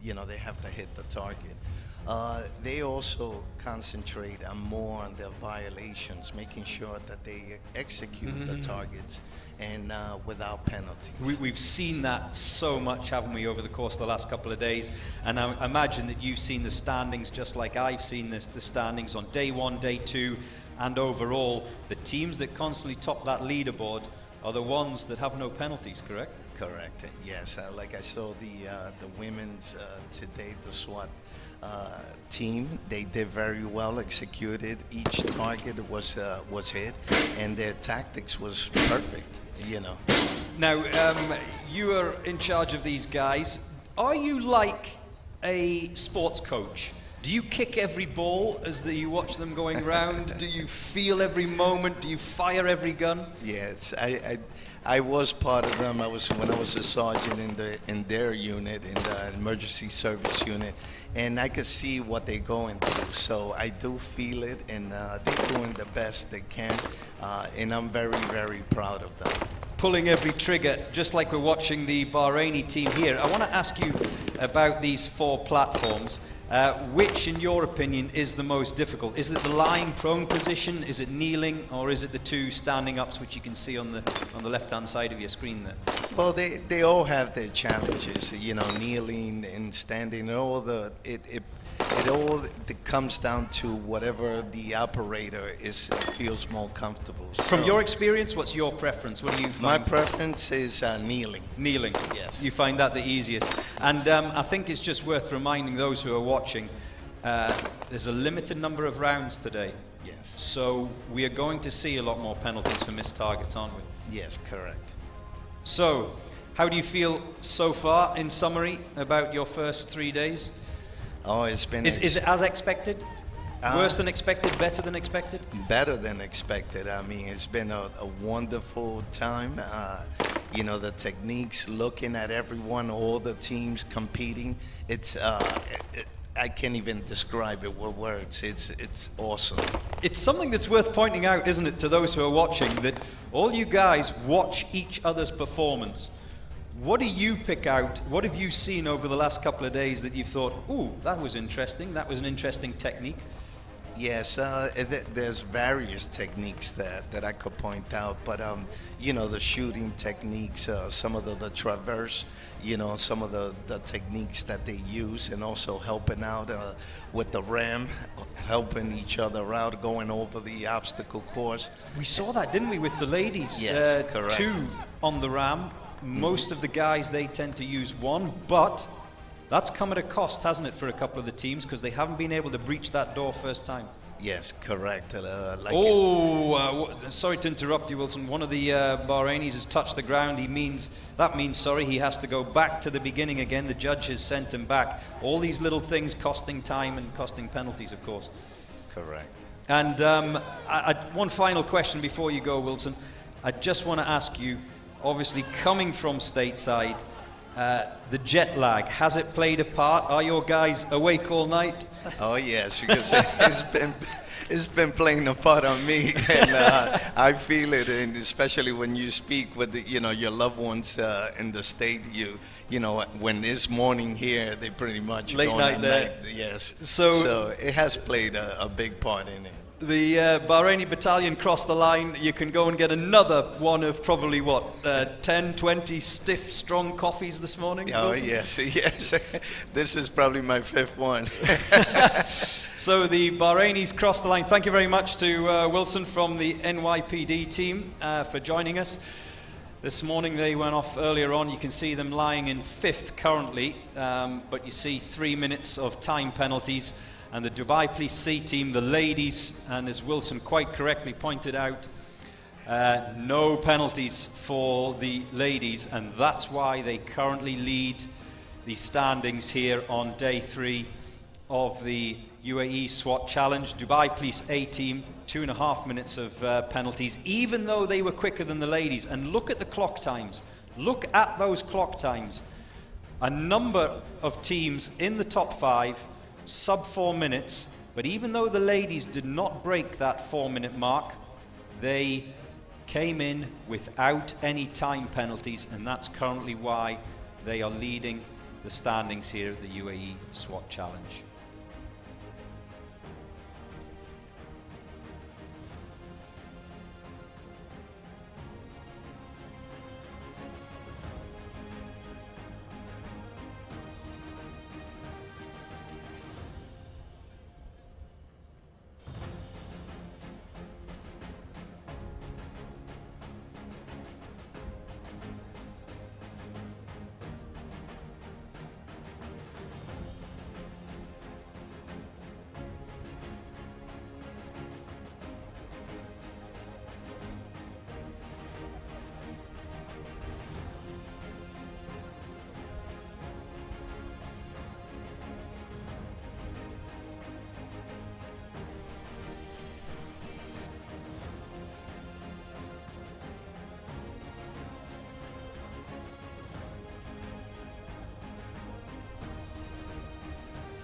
S4: they have to hit the target. They also concentrate more on their violations, making sure that they execute the targets and without penalties.
S1: We've seen that so much, haven't we, over the course of the last couple of days? And I imagine that you've seen the standings just like I've seen the standings on day one, day two, and overall. The teams that constantly top that leaderboard are the ones that have no penalties, correct?
S4: Correct, yes. Like I saw the women's today, the SWAT team, they did very well, executed. Each target was hit, and their tactics was perfect,
S1: Now, you are in charge of these guys. Are you like a sports coach? Do you kick every ball as you watch them going around? Do you feel every moment? Do you fire every gun?
S4: Yes, I was part of them. When I was a sergeant in their unit, in the emergency service unit, and I could see what they're going through. So I do feel it, and they're doing the best they can, and I'm very, very proud of them.
S1: Pulling every trigger, just like we're watching the Bahraini team here. I want to ask you about these four platforms. Which, in your opinion, is the most difficult? Is it the lying prone position? Is it kneeling? Or is it the two standing ups, which you can see on the left-hand side of your screen there?
S4: Well, they all have their challenges, kneeling and standing, and all it comes down to whatever the operator feels more comfortable.
S1: From
S4: So
S1: your experience, what's your preference? What do you find?
S4: my preference is kneeling.
S1: Kneeling.
S4: Yes.
S1: You find that the easiest. And I think it's just worth reminding those who are watching, there's a limited number of rounds today.
S4: Yes.
S1: So we are going to see a lot more penalties for missed targets, aren't we?
S4: Yes, correct.
S1: So, how do you feel so far, in summary, about your first 3 days?
S4: Oh, it's been
S1: Is it as expected? Worse than expected? Better than expected?
S4: better than expected. I mean, it's been a wonderful time. The techniques, looking at everyone, all the teams competing. It's I can't even describe it with words. It's awesome.
S1: It's something that's worth pointing out, isn't it, to those who are watching, that all you guys watch each other's performance. What do you pick out? What have you seen over the last couple of days that you've thought, ooh, that was interesting, that was an interesting technique?
S4: Yes, there's various techniques that I could point out, but the shooting techniques, some of the traverse, some of the techniques that they use, and also helping out with the ram, helping each other out, going over the obstacle course.
S1: We saw that, didn't we, with the ladies?
S4: Yes, correct.
S1: 2 on the ram. Most of the guys, they tend to use 1, but that's come at a cost, hasn't it, for a couple of the teams, because they haven't been able to breach that door first time.
S4: Yes, correct.
S1: Sorry to interrupt you, Wilson. One of the Bahrainis has touched the ground. That means he has to go back to the beginning again. The judge has sent him back. All these little things costing time and costing penalties, of course.
S4: Correct.
S1: And one final question before you go, Wilson. I just want to ask you, obviously coming from stateside, The jet lag, has it played a part? Are your guys awake all night?
S4: Oh yes, because it's been playing a part on me, and I feel it, and especially when you speak with your loved ones in the state. You know, when it's morning here, they pretty much
S1: late
S4: going
S1: night
S4: at
S1: there.
S4: night. Yes.
S1: So
S4: it has played a big part in it.
S1: The Bahraini battalion crossed the line. You can go and get another one of probably, 10, 20 stiff, strong coffees this morning?
S4: Oh,
S1: Wilson?
S4: yes. This is probably my 5th one.
S1: So the Bahrainis crossed the line. Thank you very much to Wilson from the NYPD team for joining us. This morning they went off earlier on. You can see them lying in 5th currently, but you see 3 minutes of time penalties. And the Dubai Police C team, the ladies, and as Wilson quite correctly pointed out, no penalties for the ladies, and that's why they currently lead the standings here on day 3 of the Uae Swat Challenge. Dubai Police A team, 2.5 minutes of penalties, even though they were quicker than the ladies. And look at the clock times. Look at those clock times. A number of teams in the top 5, sub 4 minutes, but even though the ladies did not break that 4-minute mark, they came in without any time penalties, and that's currently why they are leading the standings here at the UAE SWAT Challenge.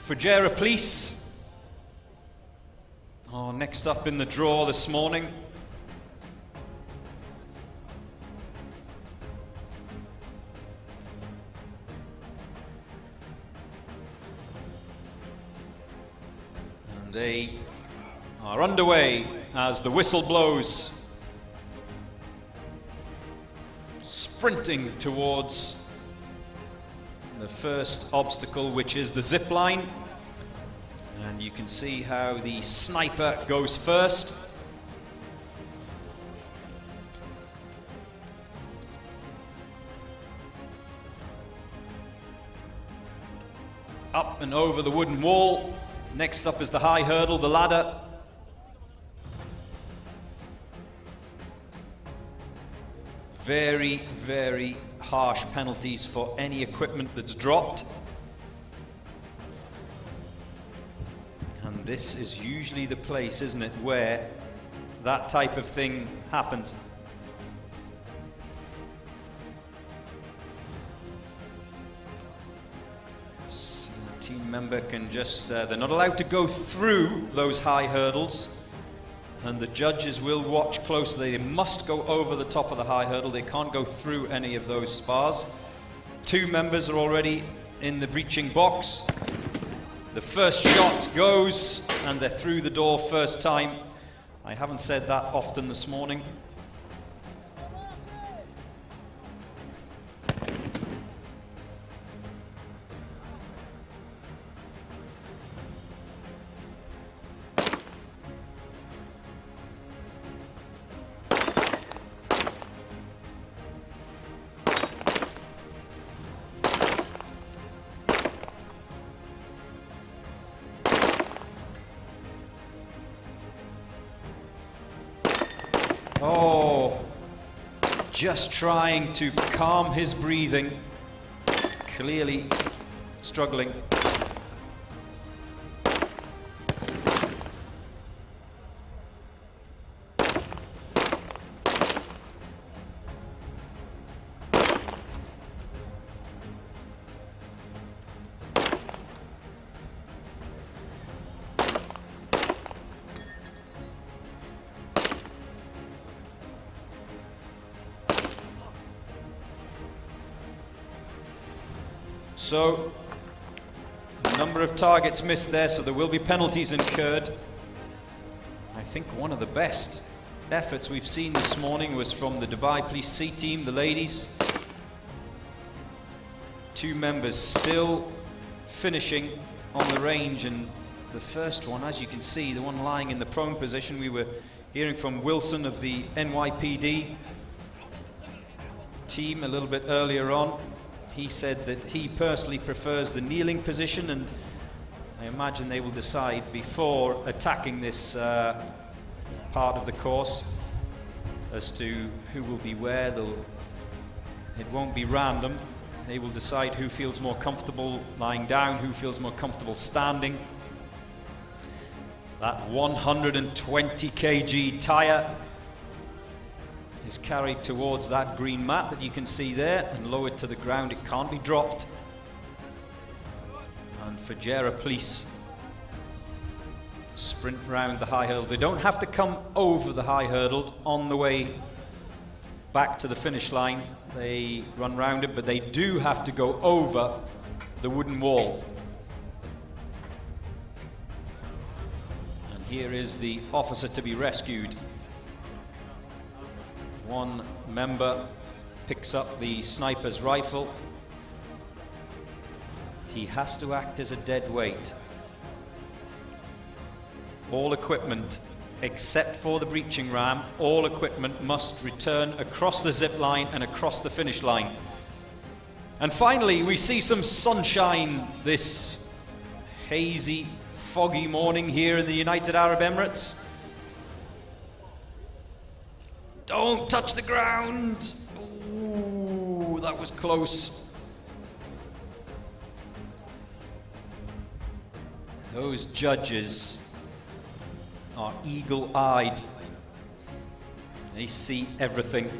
S1: Fera Police are next up in the draw this morning. And they are underway as the whistle blows, sprinting towards the first obstacle, which is the zip line. And you can see how the sniper goes first. Up and over the wooden wall. Next up is the high hurdle, the ladder. Very, very harsh penalties for any equipment that's dropped. And this is usually the place, isn't it, where that type of thing happens. So the team member can just, they're not allowed to go through those high hurdles. And the judges will watch closely. They must go over the top of the high hurdle. They can't go through any of those spars. 2 members are already in the breaching box. The first shot goes, and they're through the door first time. I haven't said that often this morning. Oh, just trying to calm his breathing, clearly struggling. So, a number of targets missed there, so there will be penalties incurred. I think one of the best efforts we've seen this morning was from the Dubai Police C team, the ladies. 2 members still finishing on the range, and the first one, as you can see, the one lying in the prone position, we were hearing from Wilson of the NYPD team a little bit earlier on. He said that he personally prefers the kneeling position, and I imagine they will decide before attacking this part of the course as to who will be where. It won't be random. They will decide who feels more comfortable lying down, who feels more comfortable standing. That 120 kg tire is carried towards that green mat that you can see there and lowered to the ground. It can't be dropped. And Fera Police sprint round the high hurdle. They don't have to come over the high hurdle on the way back to the finish line. They run round it, but they do have to go over the wooden wall. And here is the officer to be rescued. One member picks up the sniper's rifle. He has to act as a dead weight. All equipment, except for the breaching ram, all equipment must return across the zip line and across the finish line. And finally, we see some sunshine this hazy, foggy morning here in the United Arab Emirates. Don't touch the ground! Ooh, that was close. Those judges are eagle-eyed. They see everything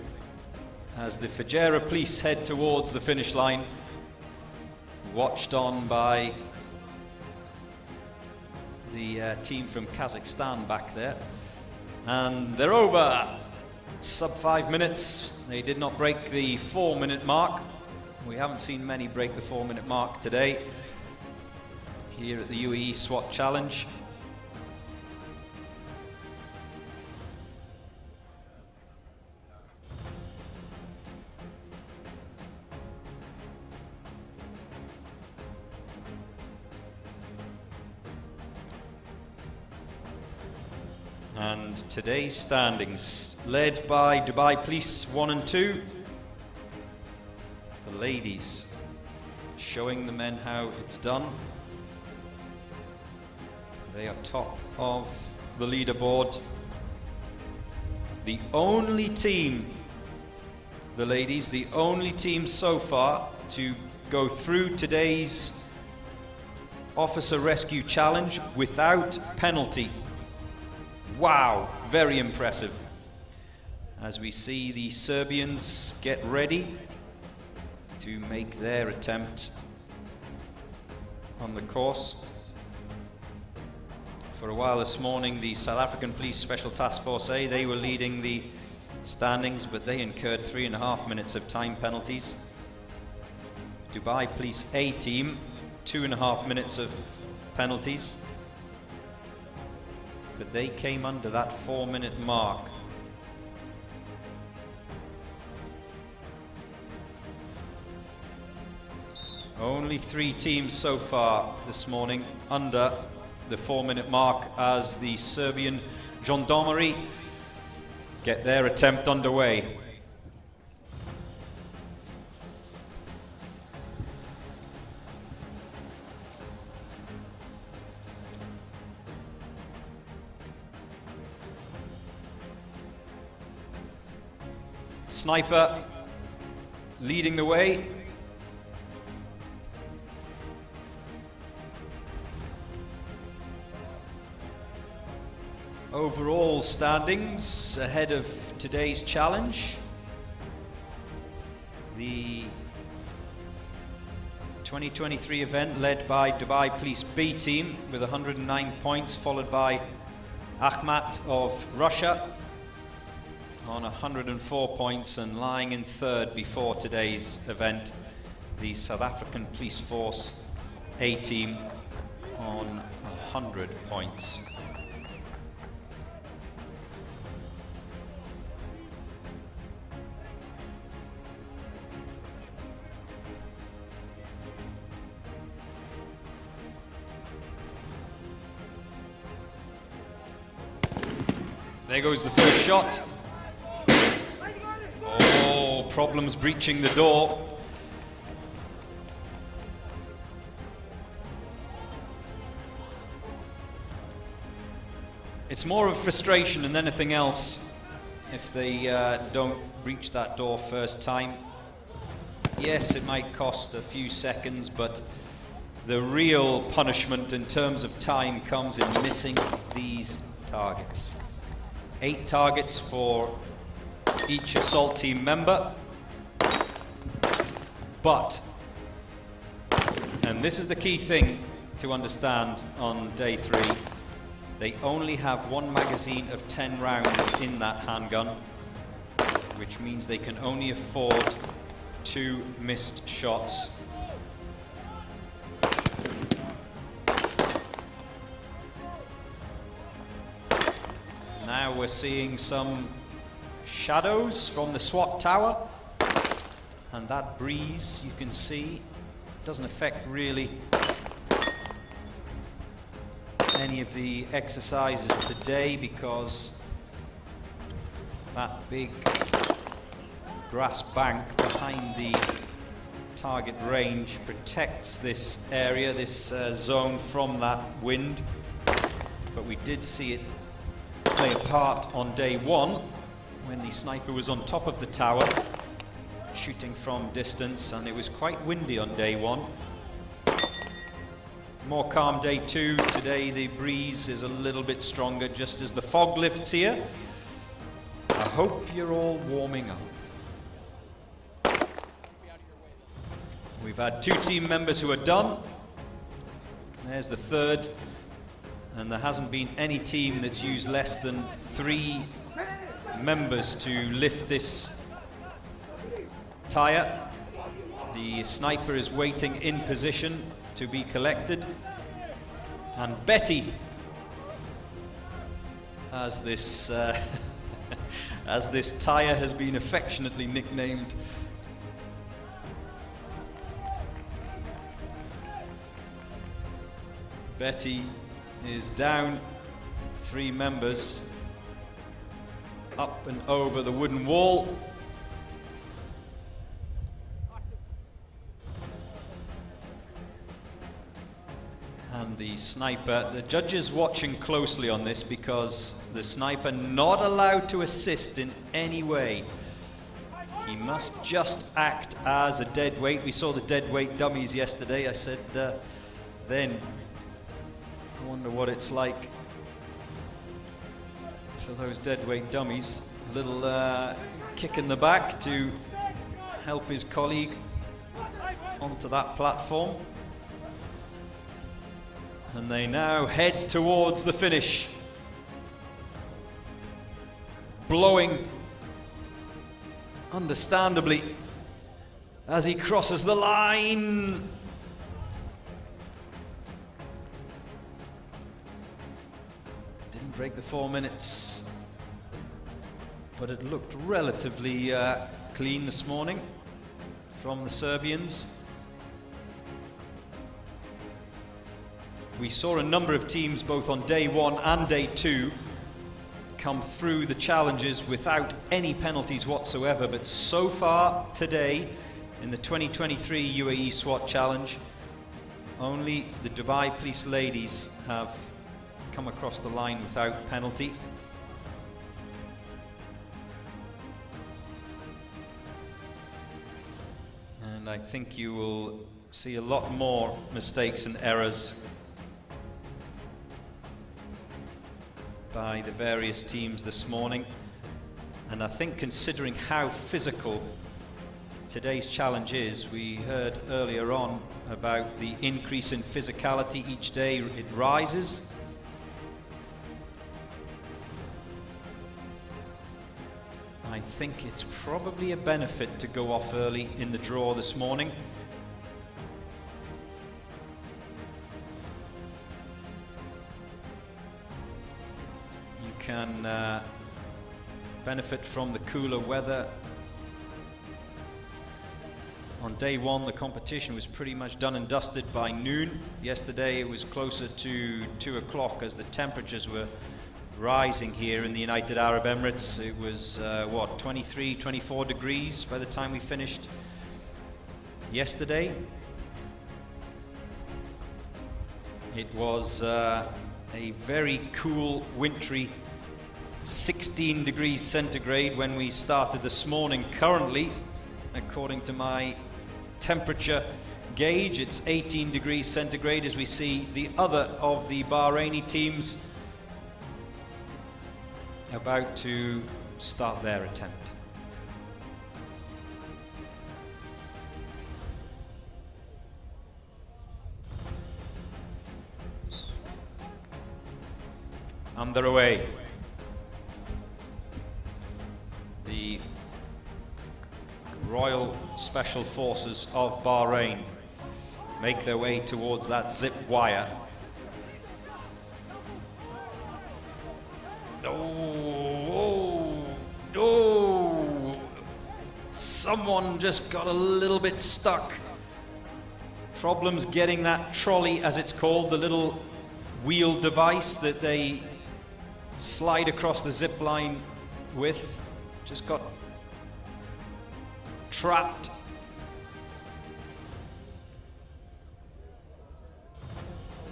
S1: as the Fera Police head towards the finish line, watched on by the team from Kazakhstan back there. And they're over. Sub 5 minutes. They did not break the 4-minute mark. We haven't seen many break the 4-minute mark today here at the Uae Swat Challenge. And today's standings, led by Dubai Police 1 and 2. The ladies showing the men how it's done. They are top of the leaderboard. The only team, the ladies, the only team so far to go through today's Officer Rescue Challenge without penalty. Wow, very impressive. As we see the Serbians get ready to make their attempt on the course. For a while this morning, the South African Police Special Task Force A, they were leading the standings, but they incurred 3.5 minutes of time penalties. Dubai Police A team, 2.5 minutes of penalties. But they came under that 4-minute mark. Only 3 teams so far this morning under the 4-minute mark as the Serbian gendarmerie get their attempt underway. Sniper leading the way. Overall standings ahead of today's challenge. The 2023 event led by Dubai Police B team with 109 points, followed by Akhmat of Russia on 104 points and lying in third before today's event. the South African Police Force A team on 100 points. There goes the first shot. Oh, problems breaching the door. It's more of frustration than anything else if they don't breach that door first time. Yes, it might cost a few seconds, but the real punishment in terms of time comes in missing these targets. 8 targets for each assault team member. But, and this is the key thing to understand on day 3, they only have 1 magazine of 10 rounds in that handgun, which means they can only afford 2 missed shots. Now we're seeing some shadows from the SWAT tower, and that breeze you can see doesn't affect really any of the exercises today, because that big grass bank behind the target range protects this area, this zone from that wind. But we did see it play a part on day 1 when the sniper was on top of the tower shooting from distance, and it was quite windy on day 1. More calm day 2. Today the breeze is a little bit stronger just as the fog lifts here. I hope you're all warming up. We've had 2 team members who are done. There's the 3rd. And there hasn't been any team that's used less than 3 members to lift this tire. The sniper is waiting in position to be collected. And Betty, as this as this tire has been affectionately nicknamed, Betty is down. 3 members up and over the wooden wall. And the sniper, the judges watching closely on this, because the sniper not allowed to assist in any way. He must just act as a dead weight. We saw the dead weight dummies yesterday. I said then, I wonder what it's like for those dead weight dummies. A little kick in the back to help his colleague onto that platform. And they now head towards the finish. Blowing, understandably, as he crosses the line. Didn't break the 4 minutes, but it looked relatively clean this morning from the Serbians. We saw a number of teams both on day 1 and day 2 come through the challenges without any penalties whatsoever, but so far today in the 2023 UAE SWAT Challenge, only the Dubai Police ladies have come across the line without penalty. And I think you will see a lot more mistakes and errors by the various teams this morning. And I think, considering how physical today's challenge is, we heard earlier on about the increase in physicality each day. It rises. I think it's probably a benefit to go off early in the draw this morning, can benefit from the cooler weather. On day one, the competition was pretty much done and dusted by noon. Yesterday, it was closer to 2 o'clock as the temperatures were rising here in the United Arab Emirates. It was, 23, 24 degrees by the time we finished yesterday. It was a very cool, wintry 16 degrees centigrade when we started this morning. Currently, according to my temperature gauge, it's 18 degrees centigrade as we see the other of the Bahraini teams about to start their attempt. Underway. The Royal Special Forces of Bahrain make their way towards that zip wire. Oh, someone just got a little bit stuck. Problems getting that trolley, as it's called, the little wheel device that they slide across the zip line with, just got trapped.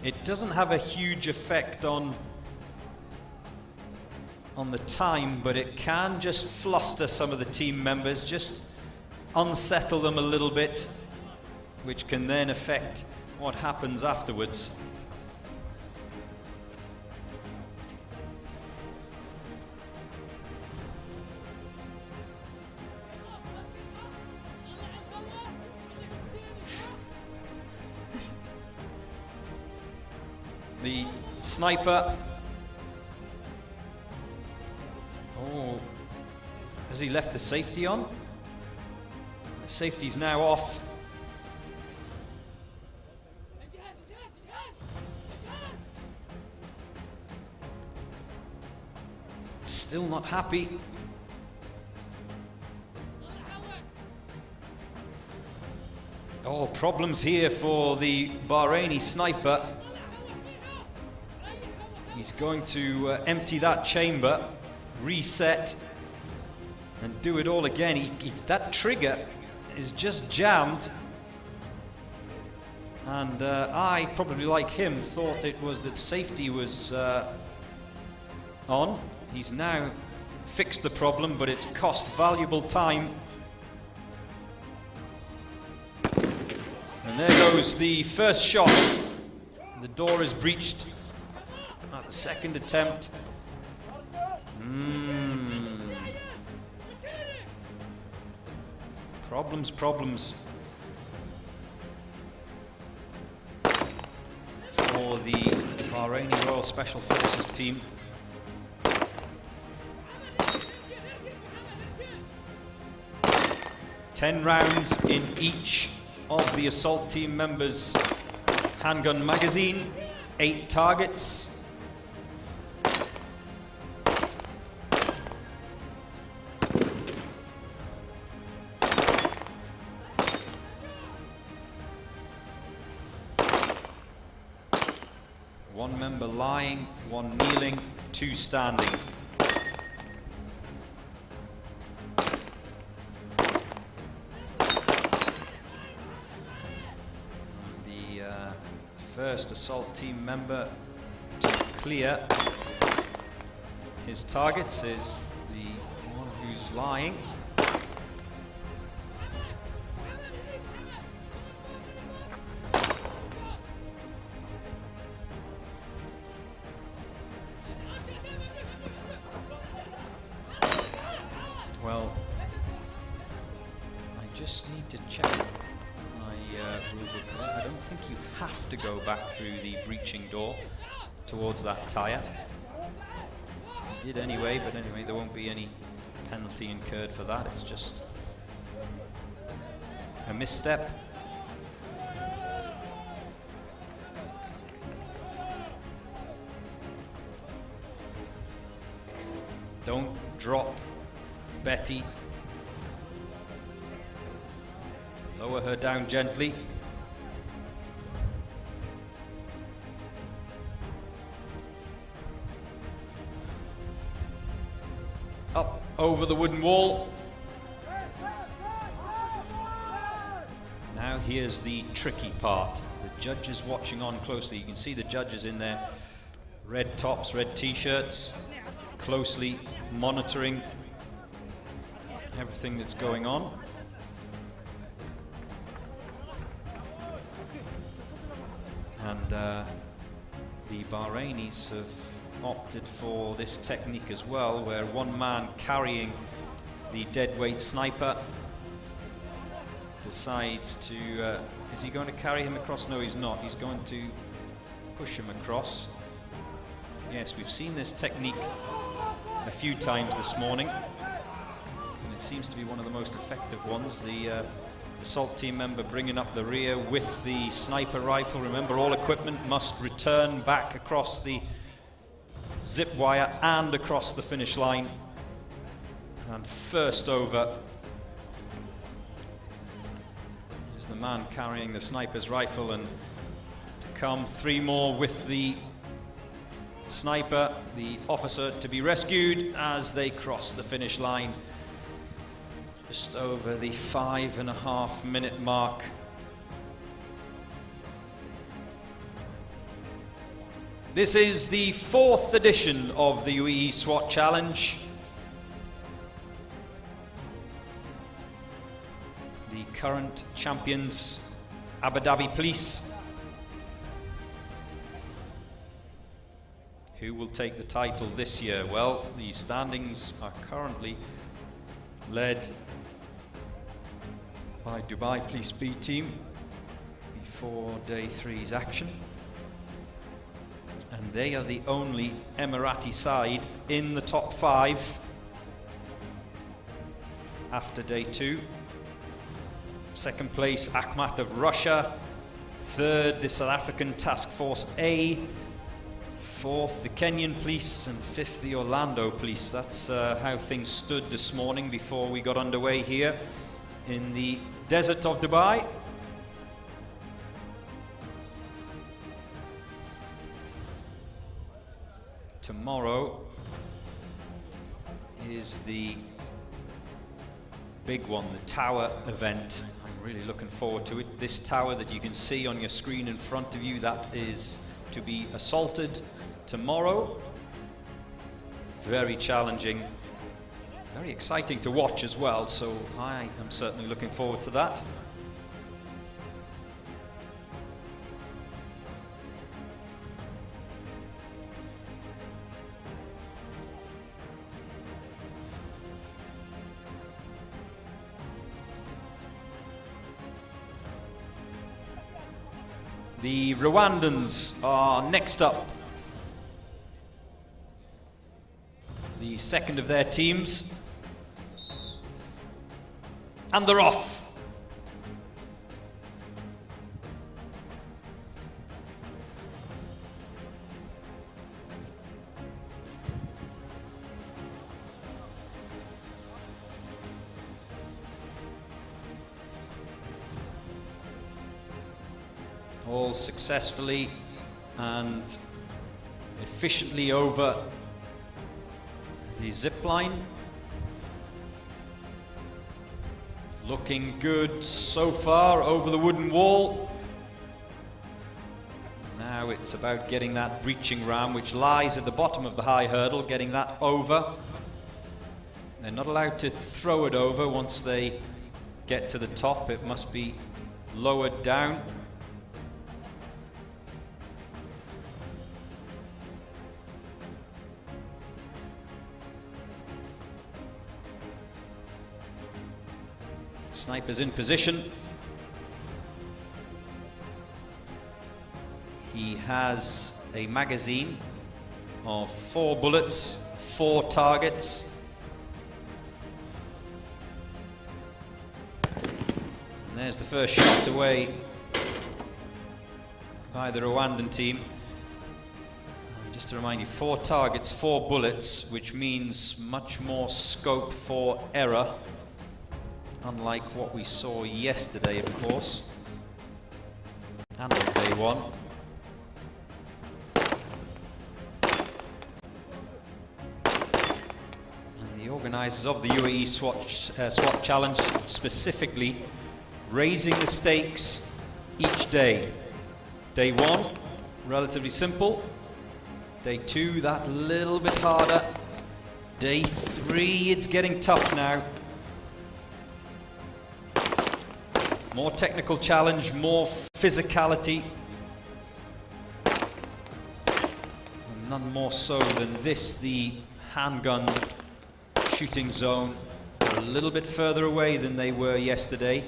S1: It doesn't have a huge effect on the time, but it can just fluster some of the team members, just unsettle them a little bit, which can then affect what happens afterwards. The sniper, has he left the safety on? The safety's now off. Still not happy. Oh, problems here for the Bahraini sniper. He's going to empty that chamber, reset, and do it all again. That trigger is just jammed. And I, probably like him, thought it was that safety was on. He's now fixed the problem, but it's cost valuable time. And there goes the first shot. The door is breached at the second attempt. Problems. For the Bahraini Royal Special Forces team. Ten rounds in each of the assault team members' handgun magazine, 8 targets. One member lying, one kneeling, 2 standing. First assault team member to clear his targets is the one who's lying. Well, I just need to check I don't think you have to go back through the breaching door towards that tyre. You did anyway, but anyway, there won't be any penalty incurred for that. It's just a misstep. Don't drop Betty. Lower her down gently. Up over the wooden wall. Now here's the tricky part. The judges watching on closely. You can see the judges in their red tops, red t-shirts, closely monitoring everything that's going on. And the Bahrainis have opted for this technique as well, where one man carrying the deadweight sniper decides to, is he going to carry him across? No, he's not. He's going to push him across. Yes, we've seen this technique a few times this morning, and it seems to be one of the most effective ones. The assault team member bringing up the rear with the sniper rifle. Remember, all equipment must return back across the zip wire and across the finish line. And first over is the man carrying the sniper's rifle, and to come 3 more with the sniper, the officer to be rescued as they cross the finish line just over the 5.5 minute mark. This is the 4th edition of the Uae Swat Challenge. The current champions, Abu Dhabi Police. Who will take the title this year? Well, the standings are currently led by Dubai Police B team before day 3's action. And they are the only Emirati side in the top 5 after day 2. Second place, Akhmat of Russia. Third, the South African Task Force A. Fourth, the Kenyan police, and fifth, the Orlando police. That's how things stood this morning before we got underway here in the desert of Dubai. Tomorrow is the big one, the tower event. I'm really looking forward to it. This tower that you can see on your screen in front of you, that is to be assaulted tomorrow. Very challenging, very exciting to watch as well, so I am certainly looking forward to that. The Rwandans are next up. The second of their teams. And they're off. All successfully and efficiently over the zip line. Looking good so far over the wooden wall. Now it's about getting that breaching ram, which lies at the bottom of the high hurdle, getting that over. They're not allowed to throw it over once they get to the top. It must be lowered down. Sniper's in position. He has a magazine of 4 bullets, 4 targets. And there's the first shot away by the Rwandan team. And
S3: Just to remind you, 4 targets, 4 bullets, which means much more scope for error, unlike what we saw yesterday, of course, and on day 1. And the organisers of the UAE SWAT Challenge specifically raising the stakes each day. Day 1, relatively simple. Day 2, that little bit harder. Day 3, it's getting tough now. More technical challenge, more physicality. And none more so than this, the handgun shooting zone. They're a little bit further away than they were yesterday.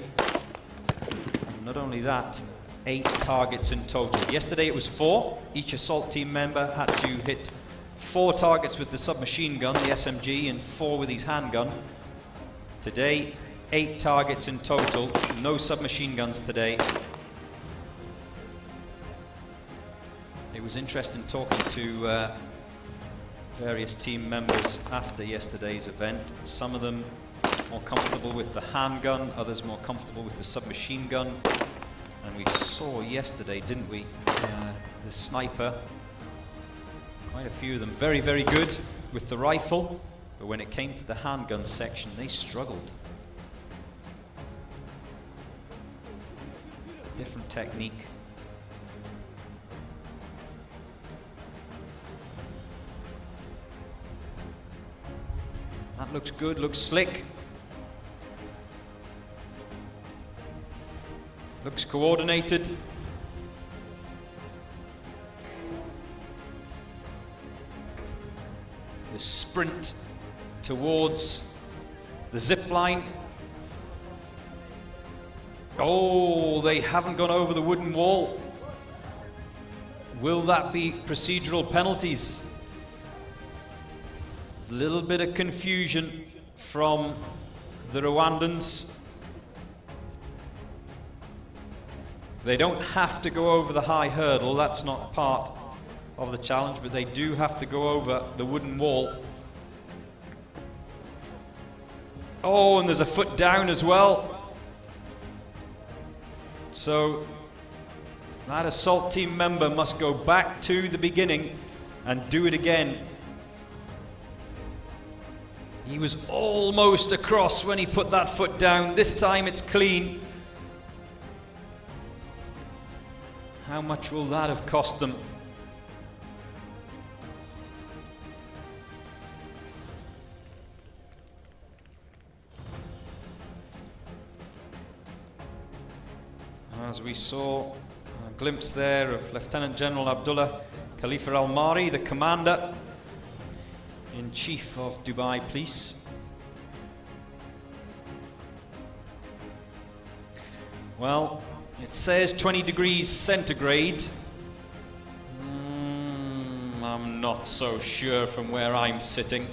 S3: And not only that, 8 targets in total. Yesterday it was 4. Each assault team member had to hit 4 targets with the submachine gun, the SMG, and 4 with his handgun. Today, 8 targets in total. No submachine guns today. It was interesting talking to various team members after yesterday's event. Some of them more comfortable with the handgun, others more comfortable with the submachine gun. And we saw yesterday, didn't we, the sniper, quite a few of them very, very good with the rifle, but when it came to the handgun section, they struggled. Different technique. That looks good, looks slick. Looks coordinated. The sprint towards the zip line. Oh, they haven't gone over the wooden wall. Will that be procedural penalties? Little bit of confusion from the Rwandans. They don't have to go over the high hurdle, that's not part of the challenge, but they do have to go over the wooden wall. Oh, and there's a foot down as well. So that assault team member must go back to the beginning and do it again. He was almost across when he put that foot down. This time it's clean. How much will that have cost them? As we saw a glimpse there of Lieutenant General Abdullah Khalifa Al-Mari, the Commander-in-Chief of Dubai Police. Well, it says 20 degrees centigrade. I'm not so sure from where I'm sitting.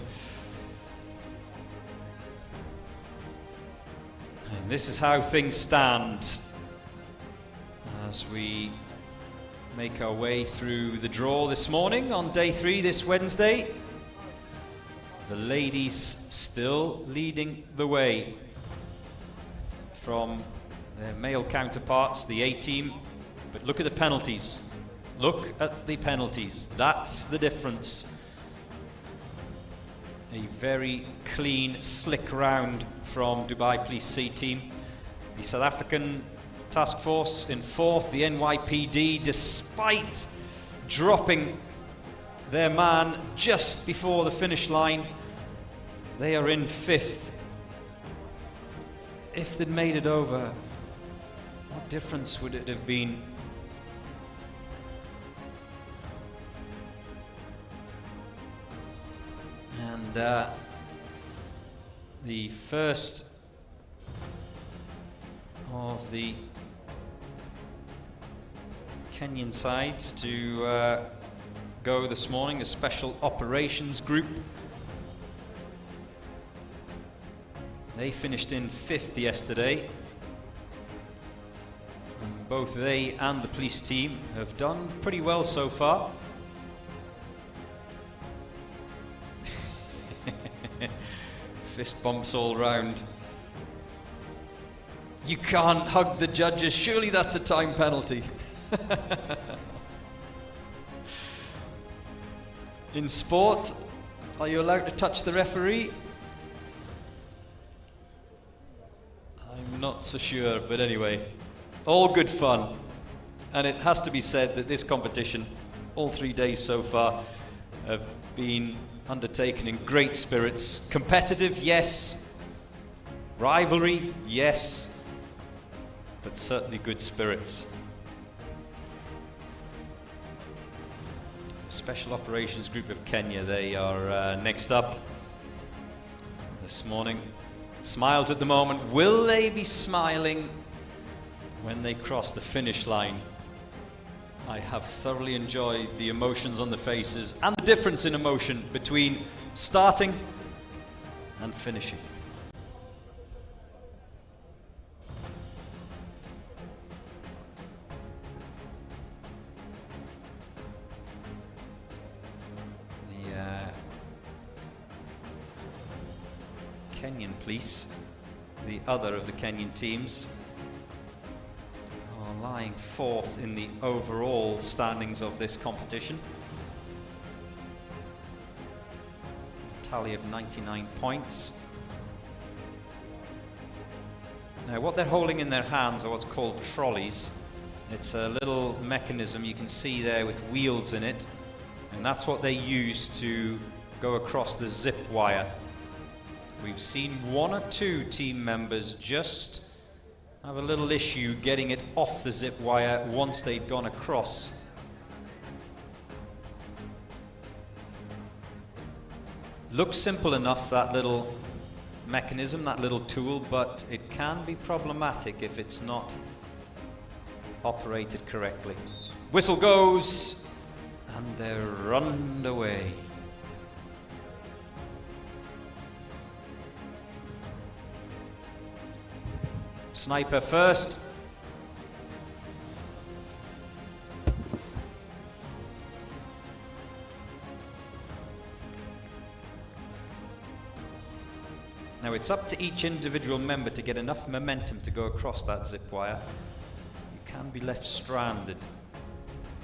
S3: And this is how things stand as we make our way through the draw this morning on day 3 this Wednesday. The ladies still leading the way from their male counterparts, the A team. But look at the penalties. Look at the penalties. That's the difference. A very clean, slick round from Dubai Police C team. The South African task force in 4th, the NYPD, despite dropping their man just before the finish line, they are in 5th. If they'd made it over, what difference would it have been? And the first of the Kenyan sides to go this morning, the Special Operations Group. They finished in 5th yesterday. And both they and the police team have done pretty well so far. Fist bumps all round. You can't hug the judges. Surely that's a time penalty. In sport, are you allowed to touch the referee? I'm not so sure, but anyway, all good fun. And it has to be said that this competition, all 3 days so far, have been undertaken in great spirits. Competitive, yes. Rivalry, yes. But certainly good spirits. The Special Operations Group of Kenya, they are next up this morning. Smiles at the moment. Will they be smiling when they cross the finish line? I have thoroughly enjoyed the emotions on the faces and the difference in emotion between starting and finishing. Kenyan police, the other of the Kenyan teams, are lying fourth in the overall standings of this competition. A tally of 99 points. Now what they're holding in their hands are what's called trolleys. It's a little mechanism you can see there with wheels in it, and that's what they use to go across the zip wire. We've seen 1 or 2 team members just have a little issue getting it off the zip wire once they'd gone across. Looks simple enough, that little mechanism, that little tool, but it can be problematic if it's not operated correctly. Whistle goes, and they're underway. Sniper first. Now it's up to each individual member to get enough momentum to go across that zip wire. You can be left stranded.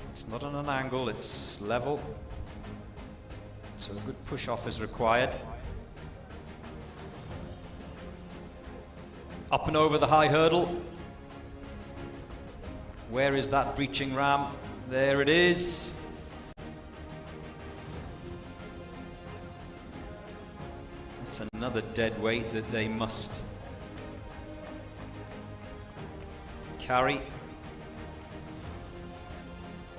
S3: It's not on an angle, it's level. So a good push off is required. Up and over the high hurdle. Where is that breaching ram? There it is. That's another dead weight that they must carry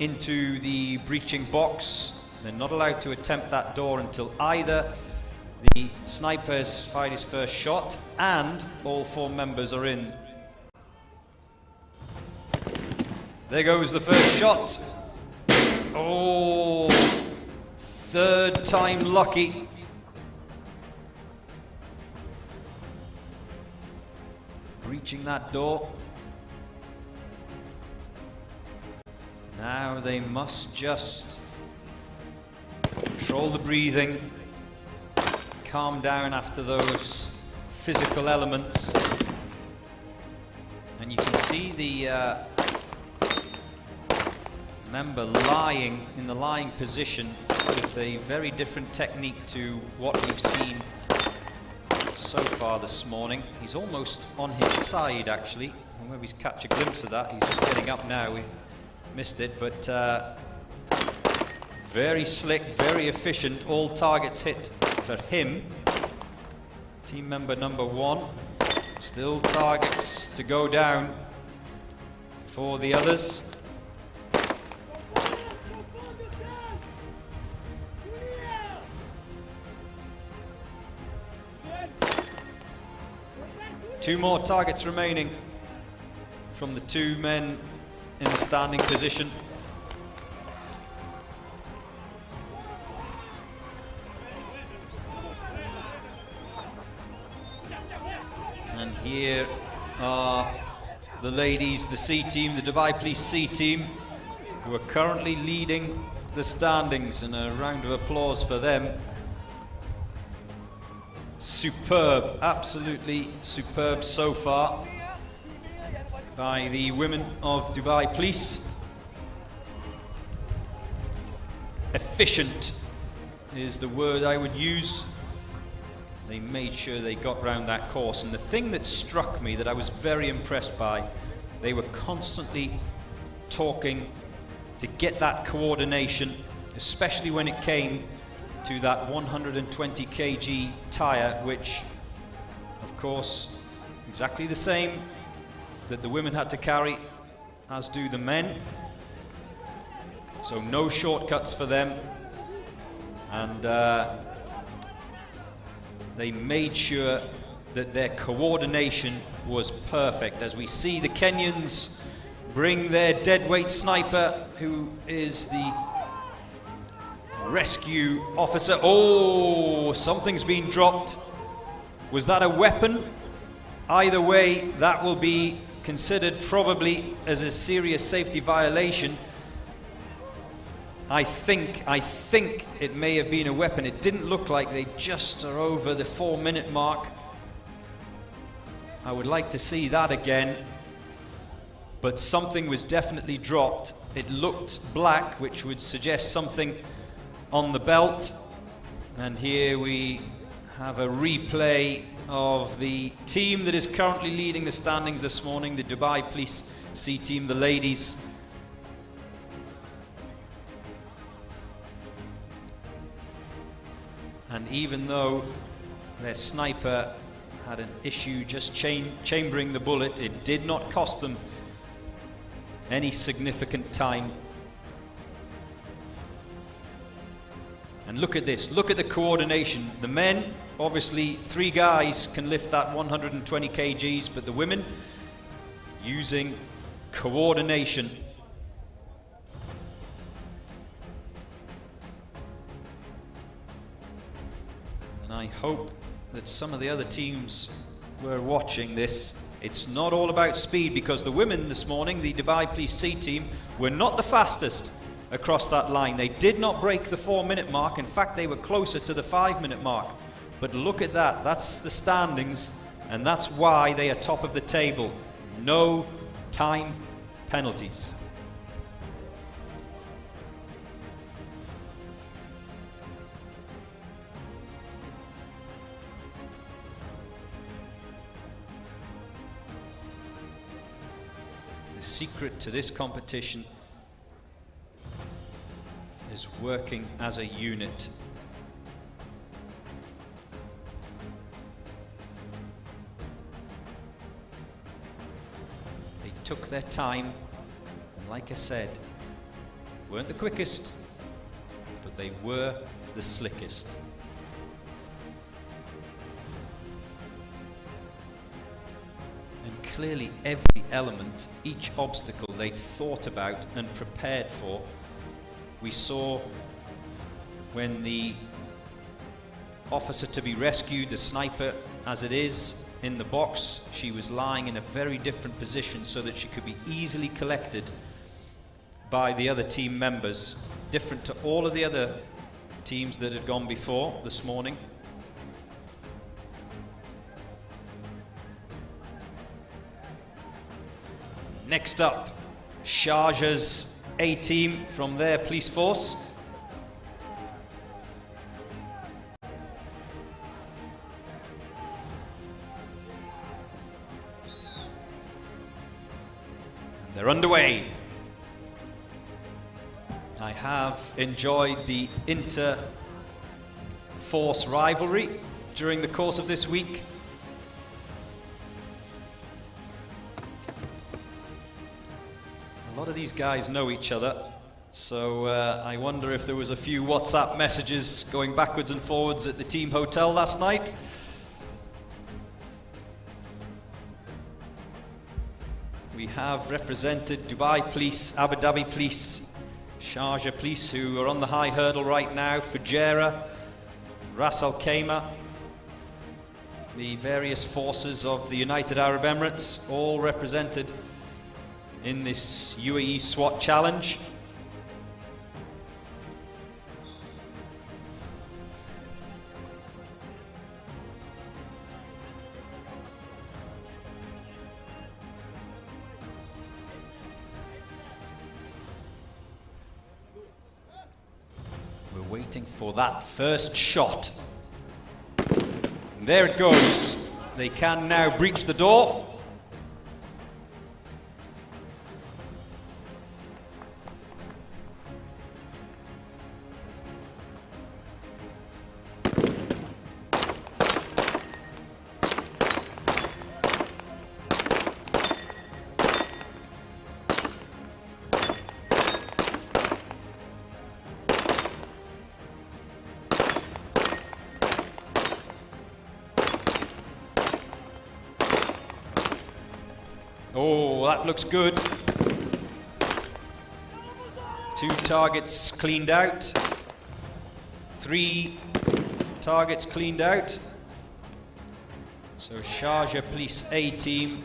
S3: into the breaching box. They're not allowed to attempt that door until either the sniper has fired his first shot and all 4 members are in. There goes the first shot. Oh, 3rd time lucky. Breaching that door. Now they must just control the breathing. Calm down after those physical elements, and you can see the member lying in the lying position with a very different technique to what we've seen so far this morning. He's almost on his side actually, and when we catch a glimpse of that, he's just getting up now. We missed it, but very slick, very efficient, all targets hit for him. Team member number 1, still targets to go down for the others. Two more targets remaining from the 2 men in the standing position. And here are the ladies, the C team, the Dubai Police C team, who are currently leading the standings, and a round of applause for them.
S1: Superb, absolutely superb so far by the women of Dubai Police. Efficient is the word I would use. They made sure they got round that course, and the thing that struck me that I was very impressed by, they were constantly talking to get that coordination, especially when it came to that 120 kg tire, which of course exactly the same that the women had to carry as do the men, so no shortcuts for them. And they made sure that their coordination was perfect, as we see the Kenyans bring their deadweight sniper, who is the rescue officer. Oh, something's been dropped. Was that a weapon? Either way, that will be considered probably as a serious safety violation. I think it may have been a weapon. It didn't look like. They just are over the 4-minute mark. I would like to see that again. But something was definitely dropped. It looked black, which would suggest something on the belt. And here we have a replay of the team that is currently leading the standings this morning, the Dubai Police C team, the ladies. And even though their sniper had an issue just chambering the bullet, it did not cost them any significant time. And look at this, look at the coordination. The men, obviously 3 guys can lift that 120 kgs, but the women using coordination. And I hope that some of the other teams were watching this. It's not all about speed, because the women this morning, the Dubai Police C team, were not the fastest across that line. They did not break the 4-minute mark. In fact, they were closer to the 5-minute mark. But look at that. That's the standings, and that's why they are top of the table. No time penalties. The secret to this competition is working as a unit. They took their time, and like I said, weren't the quickest, but they were the slickest. And clearly every element, each obstacle they'd thought about and prepared for. We saw when the officer to be rescued, the sniper as it is, in the box, she was lying in a very different position so that she could be easily collected by the other team members, different to all of the other teams that had gone before this morning. Next up, Sharjah's A team from their police force. And they're underway. I have enjoyed the inter-force rivalry during the course of this week. A lot of these guys know each other, so I wonder if there was a few WhatsApp messages going backwards and forwards at the team hotel last night. We have represented Dubai Police, Abu Dhabi Police, Sharjah Police, who are on the high hurdle right now, Fujairah, Ras Al Khaimah, the various forces of the United Arab Emirates, all represented in this Uae Swat challenge. Waiting for that first shot. And there it goes. They can now breach the door. Oh, that looks good. 2 targets cleaned out. 3 targets cleaned out. So Sharjah Police A team.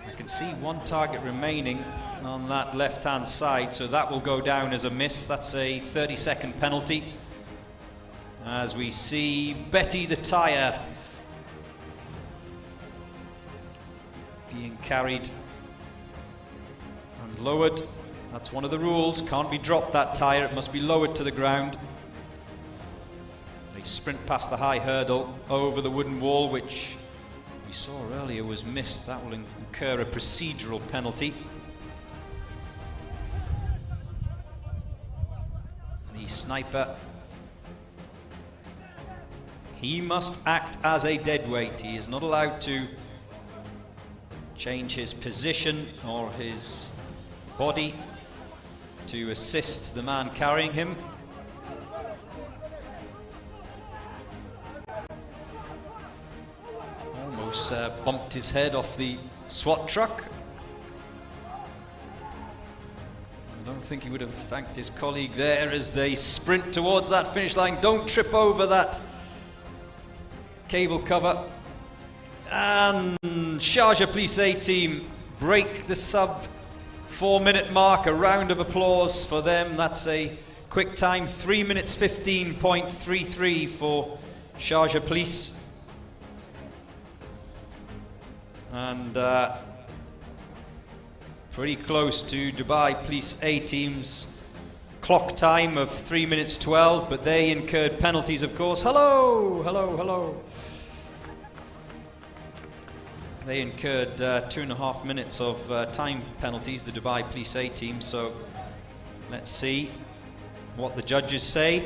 S1: I can see 1 target remaining on that left-hand side, so that will go down as a miss. That's a 30-second penalty. As we see Betty the Tyre being carried and lowered. That's one of the rules. Can't be dropped, that tyre. It must be lowered to the ground. They sprint past the high hurdle over the wooden wall, which we saw earlier was missed. That will incur a procedural penalty. The sniper, he must act as a deadweight. He is not allowed to change his position or his body to assist the man carrying him. Almost bumped his head off the SWAT truck. I don't think he would have thanked his colleague there as they sprint towards that finish line. Don't trip over that cable cover. And Sharjah Police A team break the sub 4-minute mark. A round of applause for them. That's a quick time, 3 minutes 15.33 for Sharjah Police. And pretty close to Dubai Police A team's clock time of 3 minutes 12, but they incurred penalties, of course. Hello, hello, hello. They incurred 2.5 minutes of time penalties, the Dubai Police A team, so let's see what the judges say.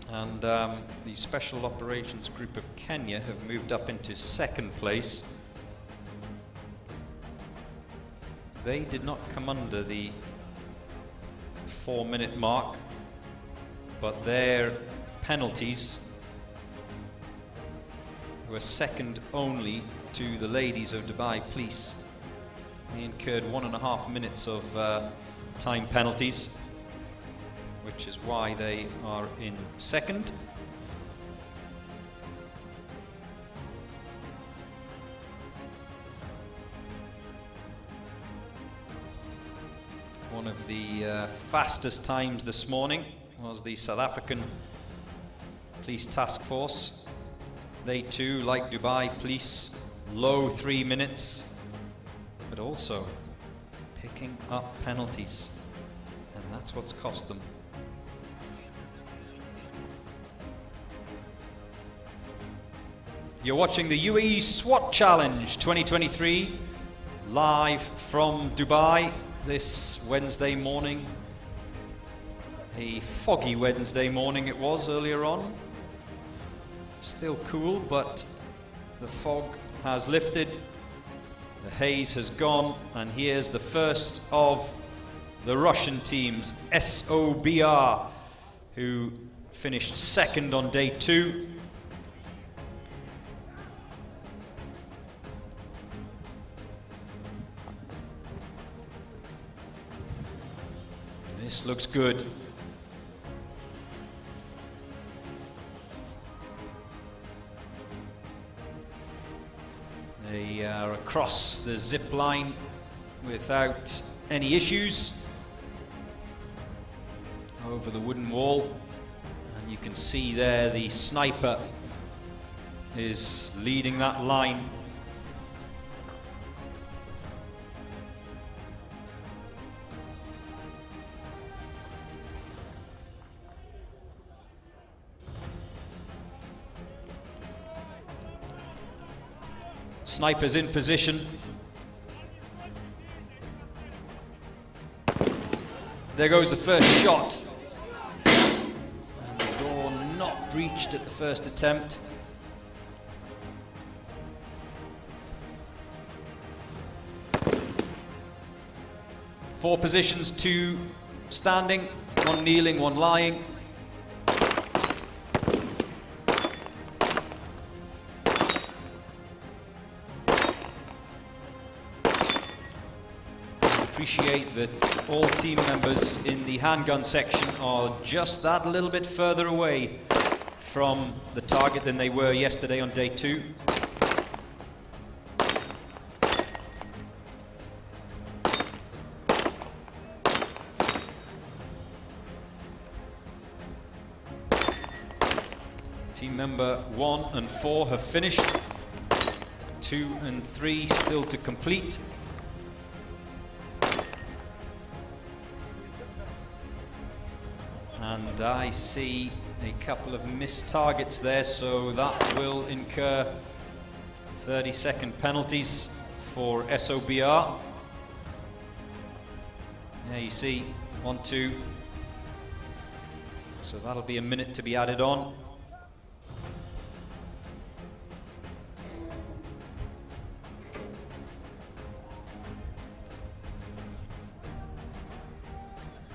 S1: And the Special Operations Group of Kenya have moved up into 2nd place. They did not come under the 4-minute mark, but their penalties were second only to the ladies of Dubai Police. They incurred 1.5 minutes of time penalties, which is why they are in 2nd. One of the fastest times this morning was the South African Police Task Force. They too, like Dubai Police, low 3 minutes, but also picking up penalties, and that's what's cost them. You're watching the Uae Swat Challenge 2023 live from Dubai this Wednesday morning. A foggy Wednesday morning it was earlier on. Still cool, but the fog has lifted, the haze has gone, and here's the first of the Russian teams, SOBR, who finished 2nd on day 2. This looks good. They are across the zip line without any issues. over the wooden wall. And you can see there the sniper is leading that line. Sniper's in position. There goes the first shot. And the door not breached at the first attempt. Four positions, 2 standing, 1 kneeling, 1 lying. Appreciate that all team members in the handgun section are just that little bit further away from the target than they were yesterday on day 2. Team member 1 and 4 have finished. 2 and 3 still to complete. And I see a couple of missed targets there, so that will incur 30-second penalties for SOBR. There you see, 1, 2. So that'll be a minute to be added on.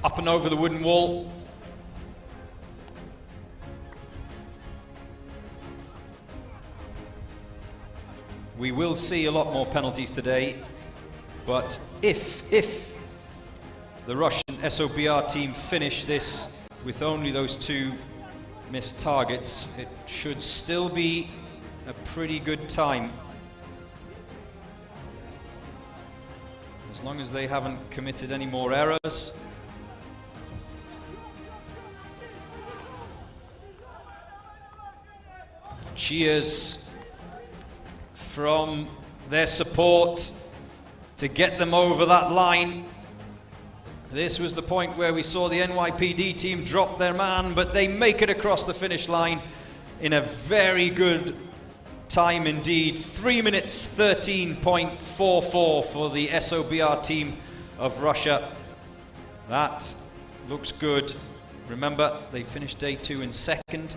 S1: Up and over the wooden wall. We will see a lot more penalties today, but if the Russian SOBR team finish this with only those 2 missed targets, it should still be a pretty good time. As long as they haven't committed any more errors. Cheers from their support to get them over that line. This was the point where we saw the NYPD team drop their man, but they make it across the finish line in a very good time indeed. 3 minutes 13.44 for the SOBR team of Russia. That looks good. Remember, they finished day 2 in 2nd.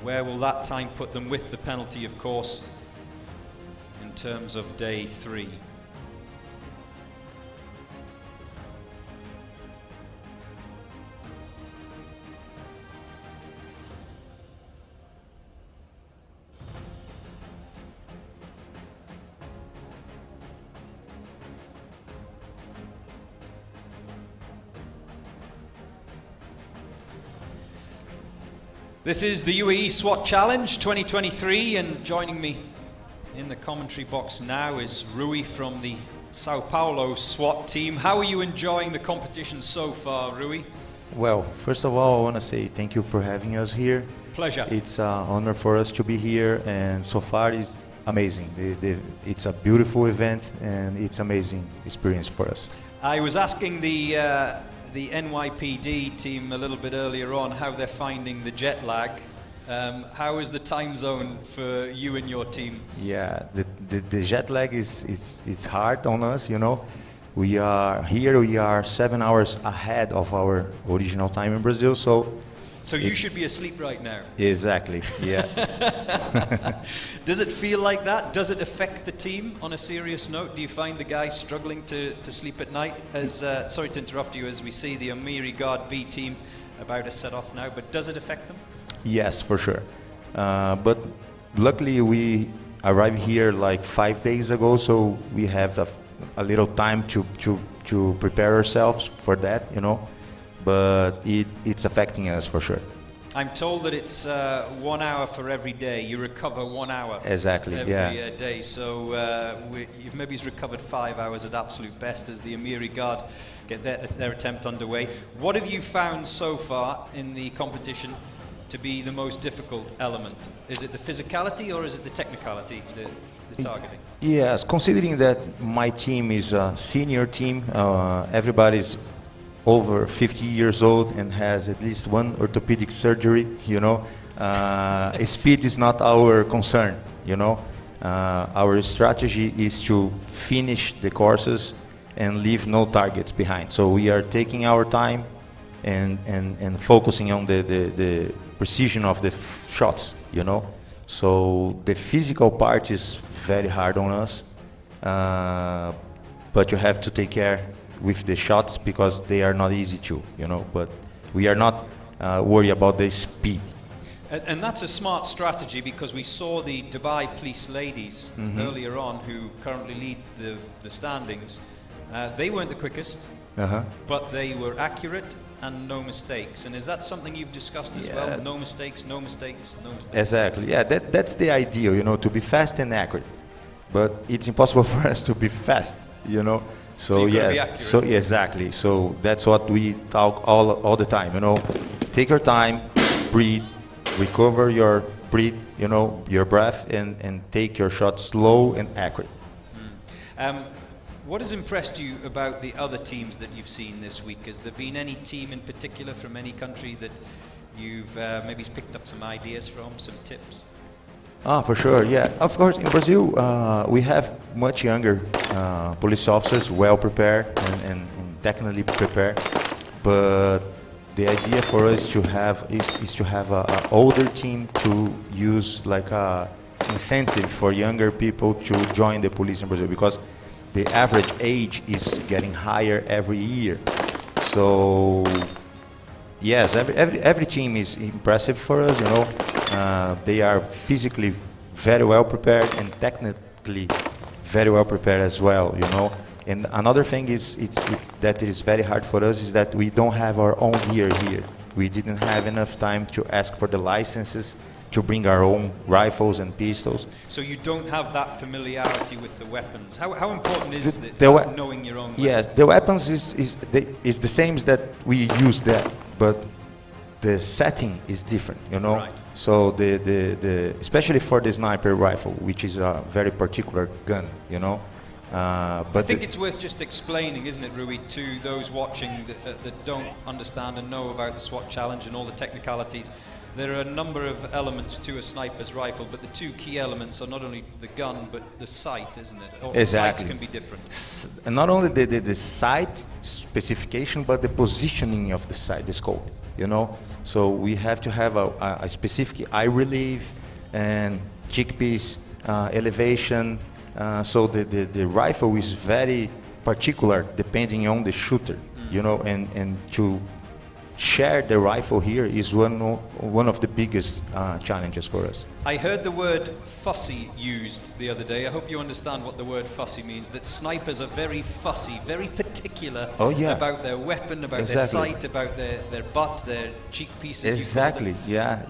S1: Where will that time put them with the penalty, of course, in terms of day 3? This is the Uae Swat Challenge 2023, and joining me in the commentary box now is Rui from the Sao Paulo SWAT team. How are you enjoying the competition so far, Rui?
S5: Well, first of all, I want to say thank you for having us here.
S1: Pleasure.
S5: It's an honor for us to be here, and so far it's amazing. It's a beautiful event, and it's amazing experience for us.
S1: I was asking the NYPD team a little bit earlier on how they're finding the jet lag. How is the time zone for you and your team?
S5: Yeah, the jet lag it's hard on us, you know. We are 7 hours ahead of our original time in Brazil, so
S1: you should be asleep right now.
S5: Exactly, yeah.
S1: Does it feel like that? Does it affect the team on a serious note? Do you find the guys struggling to sleep at night? Sorry to interrupt you, as we see the Amiri Guard B team about to set off now, but does it affect them?
S5: Yes, for sure. But luckily we arrived here like 5 days ago, so we have a little time to prepare ourselves for that, you know. But it's affecting us for sure.
S1: I'm told that it's 1 hour for every day. You recover 1 hour
S5: Exactly,
S1: every day. So you've maybe recovered 5 hours at absolute best as the Amiri Guard get their attempt underway. What have you found so far in the competition to be the most difficult element? Is it the physicality or is it the technicality, the targeting?
S5: Yes, considering that my team is a senior team, everybody's over 50 years old and has at least one orthopedic surgery, you know. Speed is not our concern, you know. Our strategy is to finish the courses and leave no targets behind. So we are taking our time and focusing on the precision of the shots, you know. So the physical part is very hard on us, but you have to take care with the shots because they are not easy to, you know, but we are not worried about the speed.
S1: And that's a smart strategy because we saw the Dubai police ladies earlier on who currently lead the standings. They weren't the quickest, but they were accurate and no mistakes. And is that something you've discussed as well? No mistakes, no mistakes, no mistakes.
S5: Exactly, yeah, that's the ideal, you know, to be fast and accurate. But it's impossible for us to be fast, you know. So yes, so exactly. So that's what we talk all the time. You know, take your time, breathe, recover your breath, you know, your breath, and take your shot slow and accurate.
S1: What has impressed you about the other teams that you've seen this week? Has there been any team in particular from any country that you've maybe picked up some ideas from, some tips?
S5: For sure, yeah. Of course, in Brazil, we have much younger police officers, well prepared and technically prepared. But the idea for us to have is to have an older team to use like a incentive for younger people to join the police in Brazil, because the average age is getting higher every year. So yes, every team is impressive for us, you know. They are physically very well prepared and technically very well prepared as well, you know. And another thing is that it is very hard for us is that we don't have our own gear here. We didn't have enough time to ask for the licenses to bring our own rifles and pistols.
S1: So you don't have that familiarity with the weapons. How important is knowing your own weapons?
S5: Yes, the weapons is the same as that we use that, but the setting is different, you know.
S1: Right.
S5: So the especially for the sniper rifle, which is a very particular gun, you know. But
S1: I think it's worth just explaining, isn't it, Rui, to those watching that don't understand and know about the SWAT challenge and all the technicalities. There are a number of elements to a sniper's rifle, but the two key elements are not only the gun, but the sight, isn't it? Or
S5: exactly.
S1: The sights can be different.
S5: And not only the sight specification, but the positioning of the sight, the scope, you know. So we have to have a specific eye relief and cheekpiece elevation. So the rifle is very particular depending on the shooter, you know, and to share the rifle here is one of the biggest challenges for us.
S1: I heard the word fussy used the other day. I hope you understand what the word fussy means, that snipers are very fussy, very particular about their weapon, about their sight, about their butt, their cheek pieces.
S5: Exactly, yeah.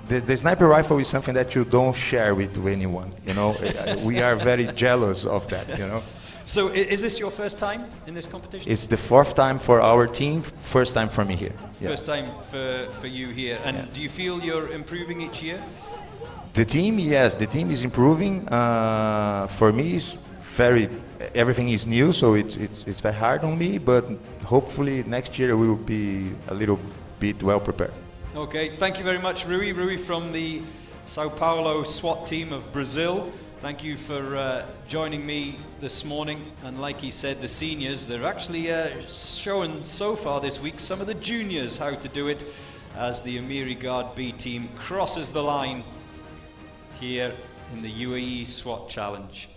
S5: The sniper rifle is something that you don't share with anyone, you know. We are very jealous of that, you know.
S1: So is this your first time in this competition?
S5: It's the fourth time for our team, first time for me here.
S1: First time for you here. And do you feel you're improving each year?
S5: The team, yes, the team is improving. For me, everything is new, so it's very hard on me, but hopefully next year we will be a little bit well prepared.
S1: Okay, thank you very much, Rui. Rui from the Sao Paulo SWAT team of Brazil. Thank you for joining me this morning. And like he said, the seniors, they're actually showing so far this week some of the juniors how to do it as the Amiri Guard B team crosses the line here in the Uae Swat Challenge.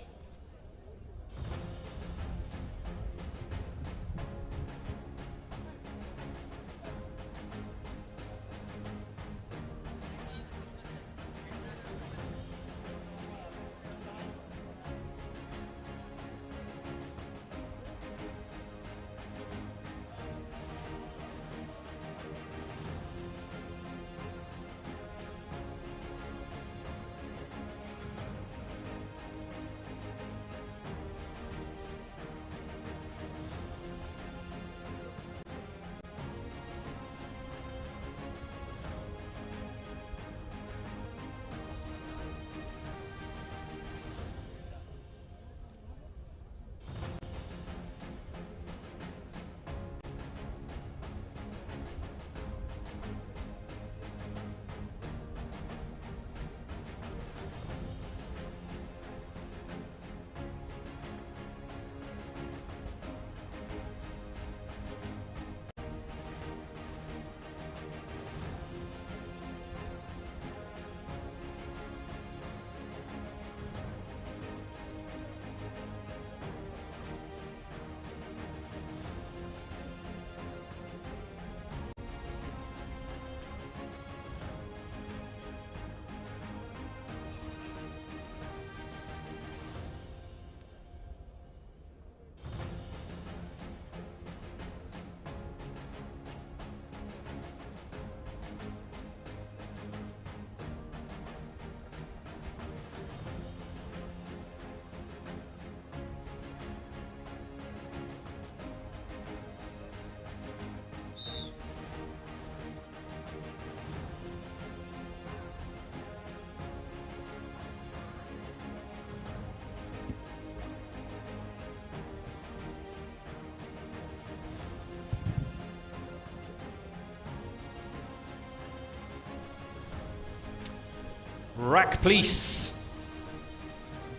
S1: Uae Police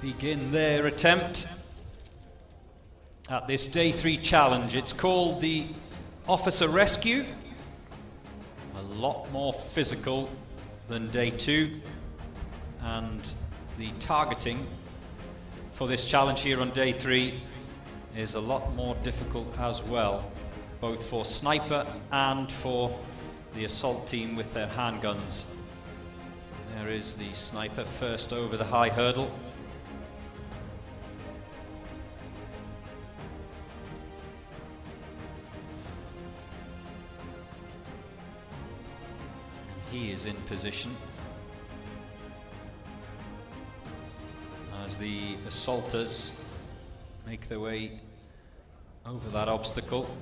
S1: begin their attempt at this day 3 challenge. It's called the Officer Rescue. A lot more physical than day 2, and the targeting for this challenge here on day 3 is a lot more difficult as well, both for sniper and for the assault team with their handguns. There is the sniper first over the high hurdle. He is in position as the assaulters make their way over that obstacle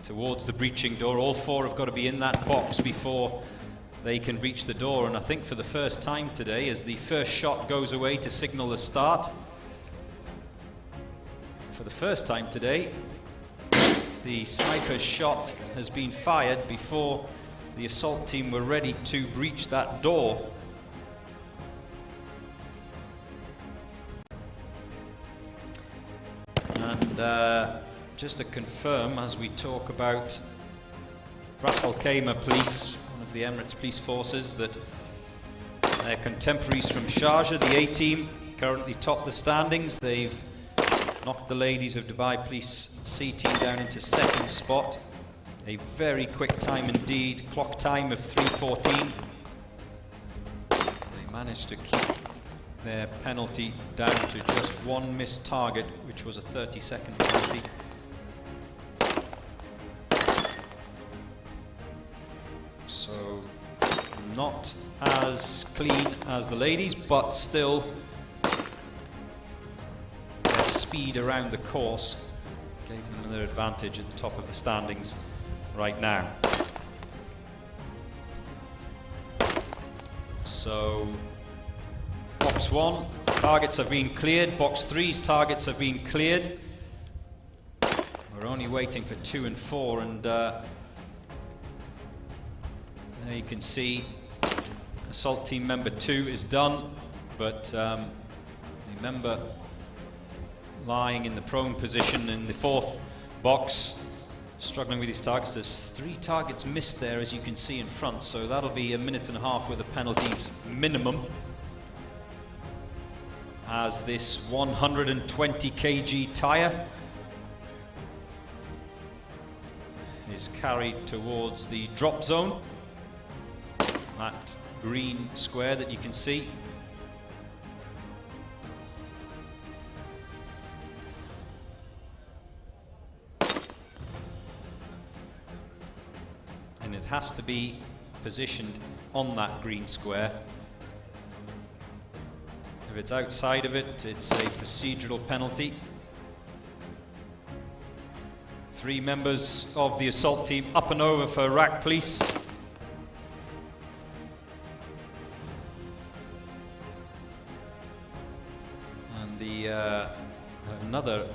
S1: towards the breaching door. All 4 have got to be in that box before they can reach the door, and I think for the first time today, as the first shot goes away to signal the start, for the first time today, the sniper's shot has been fired before the assault team were ready to breach that door. And just to confirm, as we talk about Ras Al Khaimah Police, one of the Emirates Police Forces, that their contemporaries from Sharjah, the A team, currently top the standings. They've knocked the ladies of Dubai Police C team down into 2nd spot. A very quick time indeed, clock time of 3:14. They managed to keep their penalty down to just 1 missed target, which was a 30-second penalty. So not as clean as the ladies, but still their speed around the course gave them another advantage at the top of the standings right now. So box 1, targets have been cleared. Box 3's targets have been cleared. We're only waiting for 2 and 4, and there you can see assault team member 2 is done, but the member lying in the prone position in the 4th box, struggling with his targets. There's 3 targets missed there, as you can see in front, so that'll be 1.5 minutes with the penalties minimum, as this 120 kg tire is carried towards the drop zone, that green square that you can see. And it has to be positioned on that green square. If it's outside of it, it's a procedural penalty. 3 members of the assault team up and over for Uae Police. And another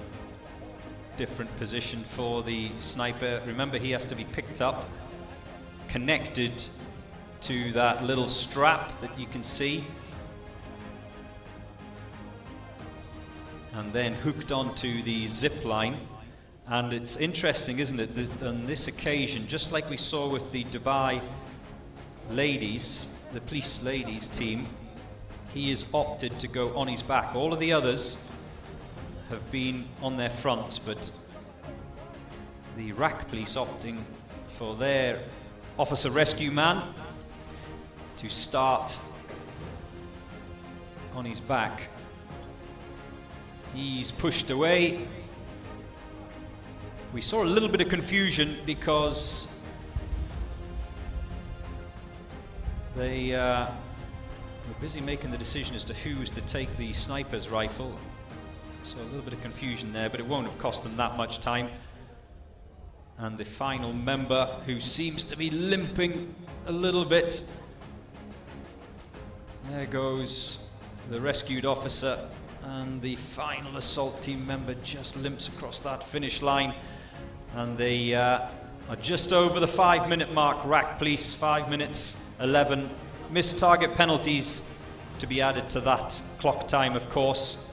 S1: different position for the sniper. Remember, he has to be picked up, connected to that little strap that you can see, and then hooked onto the zip line. And it's interesting, isn't it, that on this occasion, just like we saw with the Dubai ladies, the police ladies team, he has opted to go on his back. All of the others have been on their fronts, but the Uae Police opting for their officer rescue man to start on his back. He's pushed away. We saw a little bit of confusion because they were busy making the decision as to who was to take the sniper's rifle. So a little bit of confusion there, but it won't have cost them that much time. And the final member, who seems to be limping a little bit. There goes the rescued officer, and the final assault team member just limps across that finish line. And they are just over the 5-minute mark. Uae Police, 5 minutes, 11 missed target penalties to be added to that clock time, of course.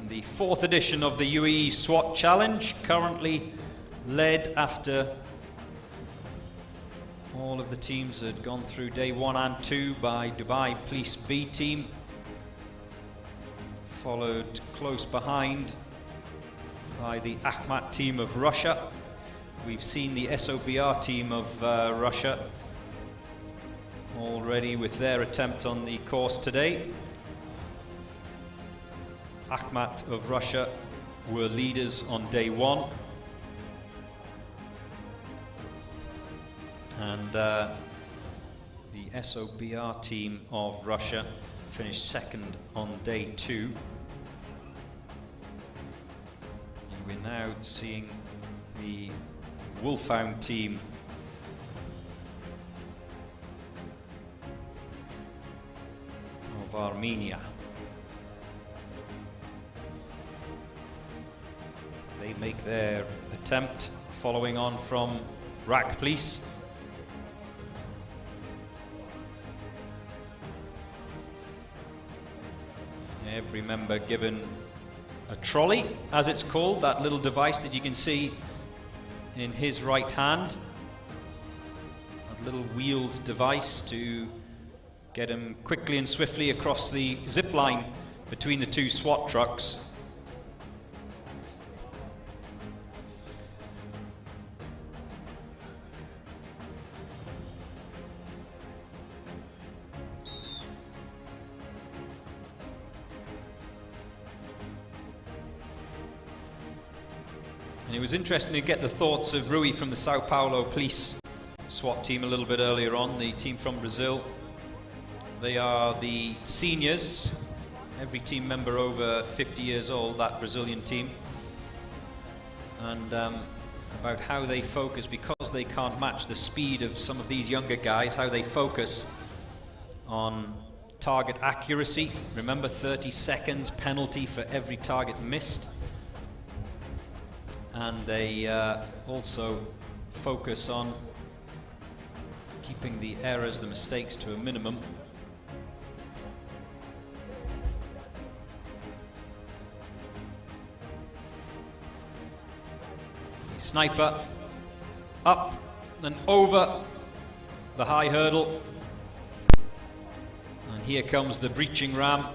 S1: The fourth edition of the Uae Swat Challenge, currently led after all of the teams had gone through day 1 and 2 by Dubai Police B team, followed close behind by the Akhmat team of Russia. We've seen the SOBR team of Russia already with their attempt on the course today. Akhmat of Russia were leaders on day 1. And the SOBR team of Russia finished second on day 2. And we're now seeing the Wolfhound team of Armenia. They make their attempt following on from Raq Police. Every member given a trolley, as it's called, that little device that you can see in his right hand. A little wheeled device to get him quickly and swiftly across the zip line between the 2 SWAT trucks. And it was interesting to get the thoughts of Rui from the Sao Paulo Police SWAT team a little bit earlier on, the team from Brazil. They are the seniors, every team member over 50 years old, that Brazilian team. And about how they focus, because they can't match the speed of some of these younger guys, how they focus on target accuracy. Remember, 30 seconds penalty for every target missed. And they also focus on keeping the errors, the mistakes to a minimum. The sniper up and over the high hurdle. And here comes the breaching ram.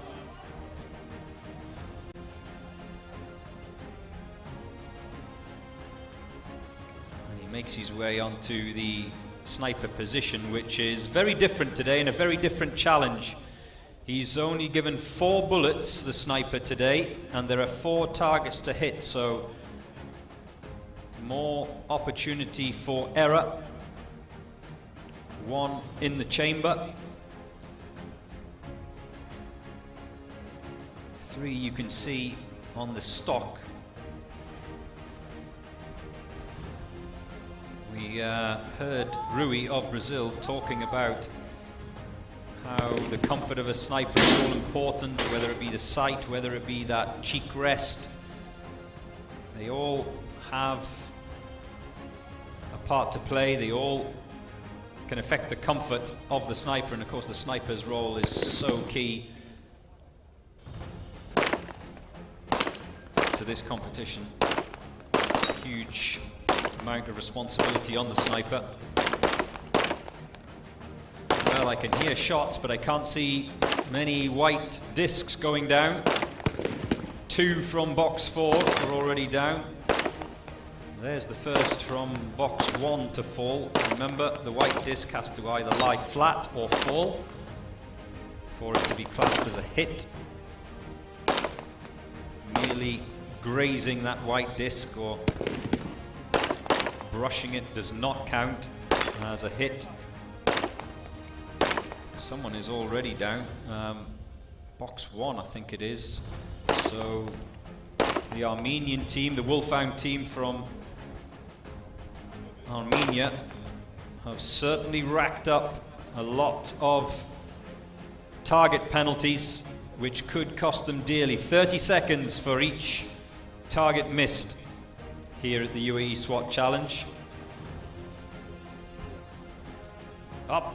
S1: Makes his way onto the sniper position, which is very different today and a very different challenge. He's only given 4 bullets, the sniper, today, and there are 4 targets to hit, so more opportunity for error. 1 in the chamber. 3 you can see on the stock. We heard Rui of Brazil talking about how the comfort of a sniper is all important, whether it be the sight, whether it be that cheek rest. They all have a part to play. They all can affect the comfort of the sniper, and of course the sniper's role is so key to this competition. Huge amount of responsibility on the sniper. Well, I can hear shots, but I can't see many white discs going down. 2 from box 4 are already down. There's the first from box 1 to fall. Remember, the white disc has to either lie flat or fall for it to be classed as a hit. Merely grazing that white disc or brushing it does not count as a hit. Someone is already down. Box 1, I think it is. So the Armenian team, the Wolfhound team from Armenia, have certainly racked up a lot of target penalties, which could cost them dearly. 30 seconds for each target missed here at the UAE SWAT Challenge. Up.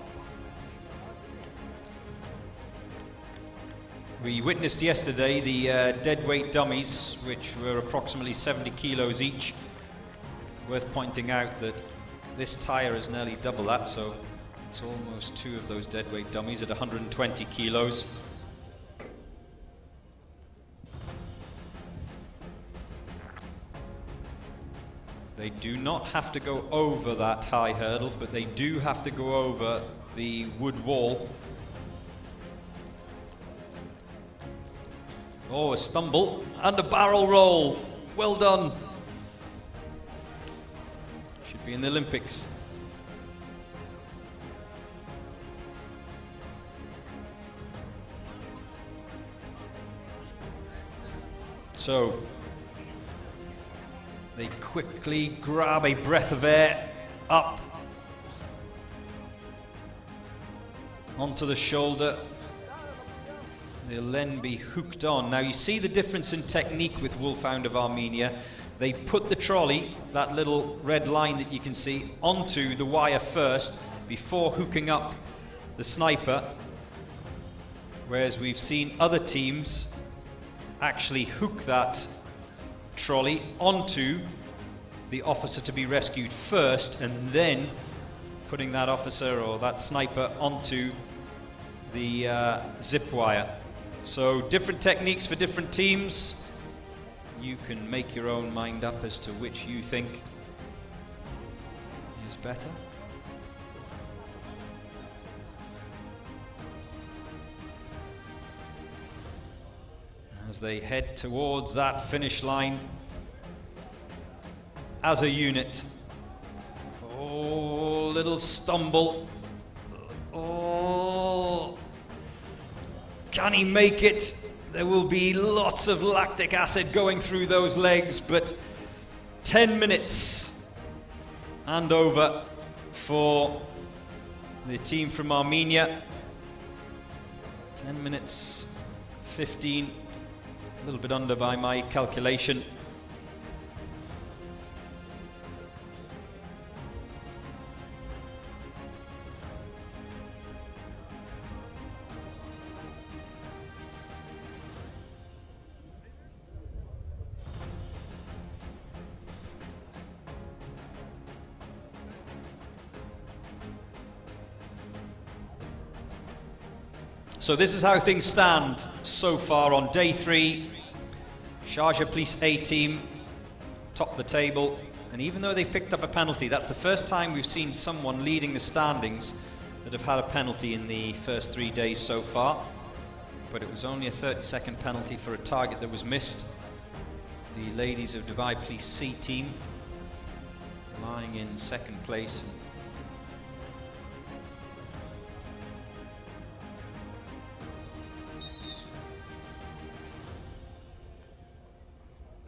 S1: We witnessed yesterday the deadweight dummies, which were approximately 70 kilos each. Worth pointing out that this tire is nearly double that, so it's almost 2 of those deadweight dummies at 120 kilos. They do not have to go over that high hurdle, but they do have to go over the wood wall. Oh, a stumble and a barrel roll. Well done. Should be in the Olympics. So they quickly grab a breath of air up onto the shoulder. They'll then be hooked on. Now you see the difference in technique with Wolfhound of Armenia. They put the trolley, that little red line that you can see, onto the wire first before hooking up the sniper, whereas we've seen other teams actually hook that trolley onto the officer to be rescued first, and then putting that officer or that sniper onto the zip wire. So different techniques for different teams. You can make your own mind up as to which you think is better. As they head towards that finish line as a unit. Oh, little stumble. Oh, can he make it? There will be lots of lactic acid going through those legs, but 10 minutes and over for the team from Armenia. 10 minutes 15, a little bit under by my calculation. So this is how things stand so far on day 3. Sharjah Police A team top the table, and even though they picked up a penalty, that's the first time we've seen someone leading the standings that have had a penalty in the first 3 days so far. But it was only a 30-second penalty for a target that was missed. The ladies of Dubai Police C team lying in second place.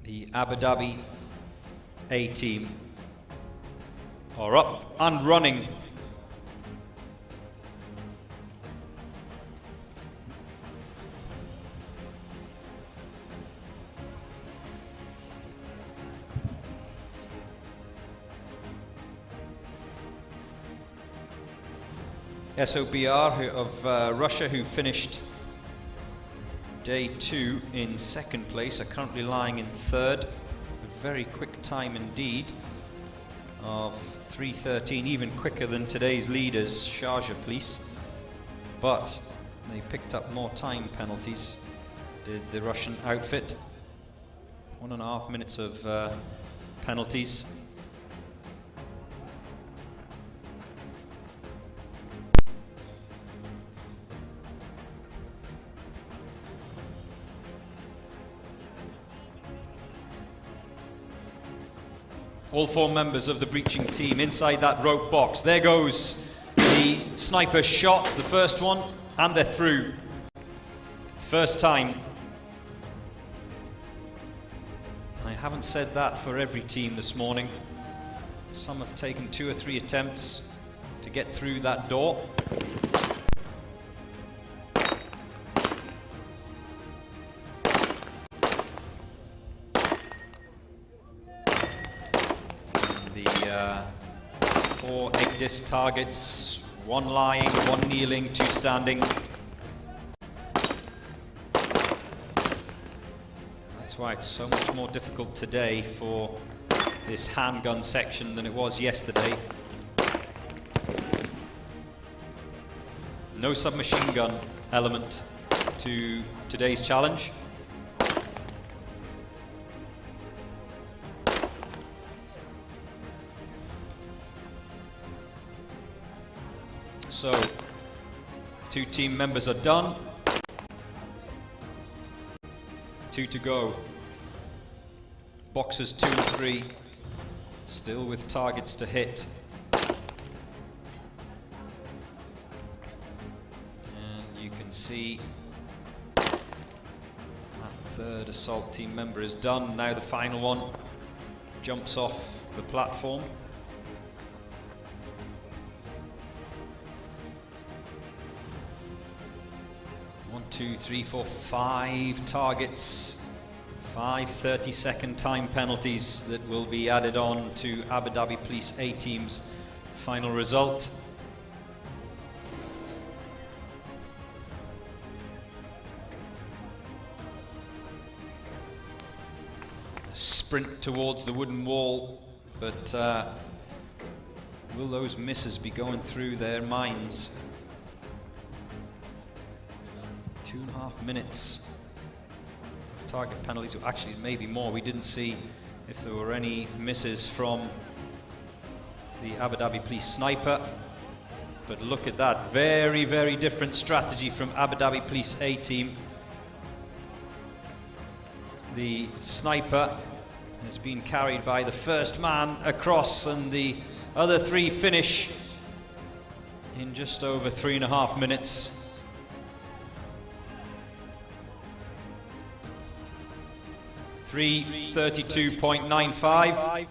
S1: The Abu Dhabi A team are up and running. SOBR of Russia, who finished day 2 in second place, are currently lying in third. A very quick time indeed of 3:13, even quicker than today's leaders, Sharjah Police. But they picked up more time penalties, did the Russian outfit. 1.5 minutes of penalties. All 4 members of the breaching team inside that rope box. There goes the sniper shot, the first one, and they're through. First time I haven't said that for every team this morning. Some have taken 2 or 3 attempts to get through that door. The 4 egg disc targets, 1 lying, 1 kneeling, 2 standing. That's why it's so much more difficult today for this handgun section than it was yesterday. No submachine gun element to today's challenge. So, 2 team members are done. 2 to go. Boxes 2 and 3, still with targets to hit. And you can see that 3rd assault team member is done. Now the final one jumps off the platform. 1, 2, 3, 4, 5 targets. 5 30-second time penalties that will be added on to Abu Dhabi Police A team's final result. A sprint towards the wooden wall, but will those misses be going through their minds? 2.5 minutes. Target penalties, actually maybe more. We didn't see if there were any misses from the Abu Dhabi Police sniper, but look at that, very, very different strategy from Abu Dhabi Police A team. The sniper has been carried by the first man across, and the other 3 finish in just over 3.5 minutes. 3:32.95.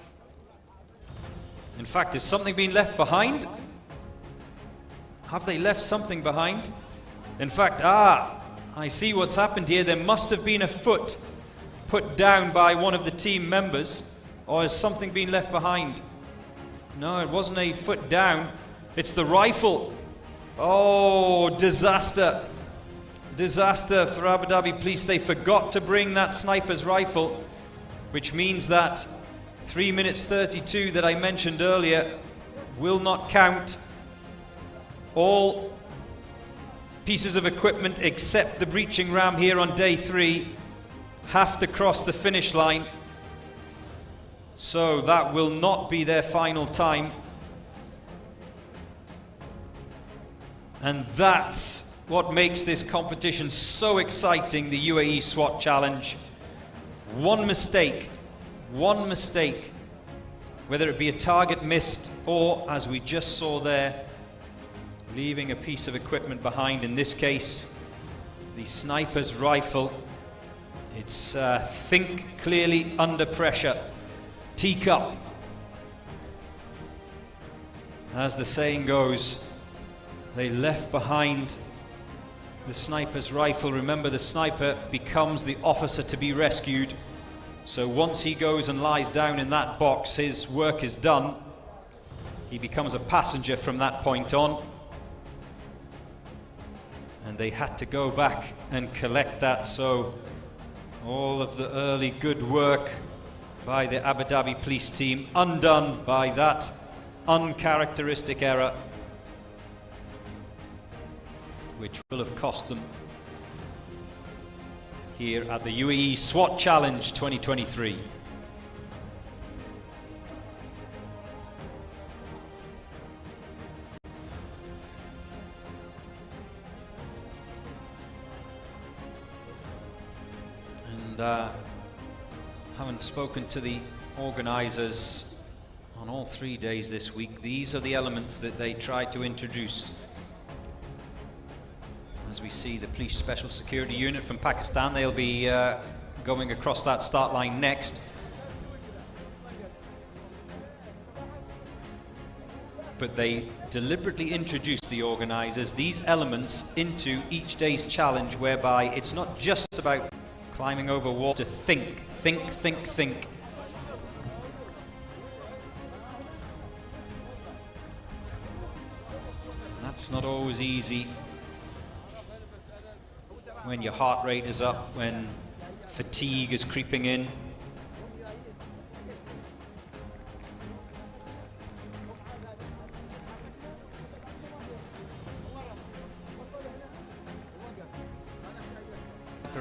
S1: In fact, has something been left behind? Have they left something behind? In fact, I see what's happened here. There must have been a foot put down by one of the team members, or has something been left behind? No, it wasn't a foot down. It's the rifle. Oh, disaster. Disaster for Abu Dhabi Police. They forgot to bring that sniper's rifle, which means that 3 minutes 32 that I mentioned earlier will not count. All pieces of equipment except the breaching ram here on day 3 have to cross the finish line. So that will not be their final time. And that's what makes this competition so exciting, the UAE SWAT Challenge. One mistake, whether it be a target missed or, as we just saw there, leaving a piece of equipment behind, in this case, the sniper's rifle. It's think clearly under pressure. Teacup. As the saying goes, they left behind the sniper's rifle. Remember, the sniper becomes the officer to be rescued. So once he goes and lies down in that box, his work is done. He becomes a passenger from that point on. And they had to go back and collect that. So all of the early good work by the Abu Dhabi Police team undone by that uncharacteristic error, which will have cost them here at the UAE SWAT Challenge 2023. And haven't spoken to the organizers on all 3 days this week. These are the elements that they tried to introduce. As we see the Police Special Security Unit from Pakistan, they'll be going across that start line next. but they deliberately introduced, the organisers, these elements into each day's challenge, whereby it's not just about climbing over walls, to think. That's not always easy when your heart rate is up, when fatigue is creeping in.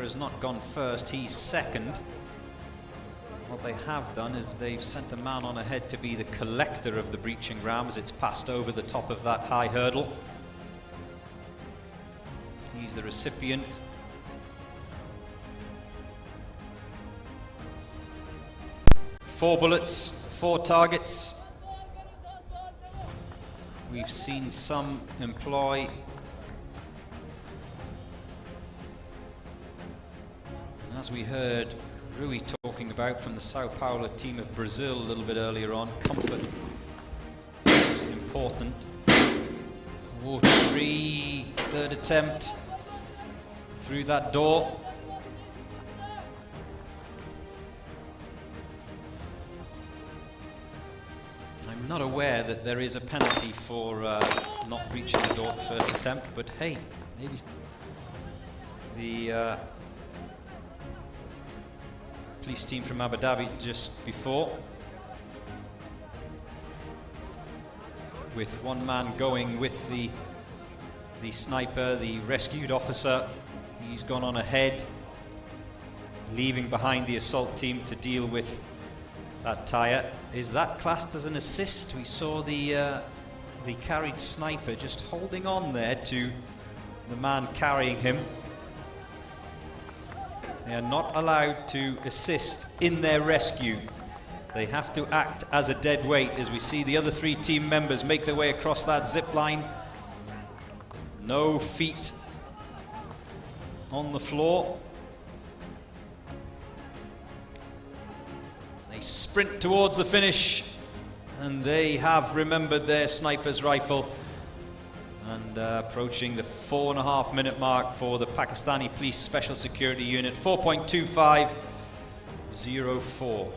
S1: Has not gone first, he's second. What they have done is they've sent a man on ahead to be the collector of the breaching ram as it's passed over the top of that high hurdle. He's the recipient. Four bullets, 4 targets. We've seen some employ as we heard Rui talking about from the Sao Paulo team of Brazil a little bit earlier on, comfort is important. Water 3, third attempt through that door. I'm not aware that there is a penalty for not reaching the door at the first attempt, but hey, maybe the police team from Abu Dhabi just before, with one man going with the sniper, the rescued officer. He's gone on ahead, leaving behind the assault team to deal with that tire. Is that classed as an assist? We saw the carried sniper just holding on there to the man carrying him. They are not allowed to assist in their rescue. They have to act as a dead weight, as we see the other 3 team members make their way across that zip line. No feet on the floor. They sprint towards the finish, and they have remembered their sniper's rifle. And approaching the 4.5-minute mark for the Pakistani Police Special Security Unit, 4.2504.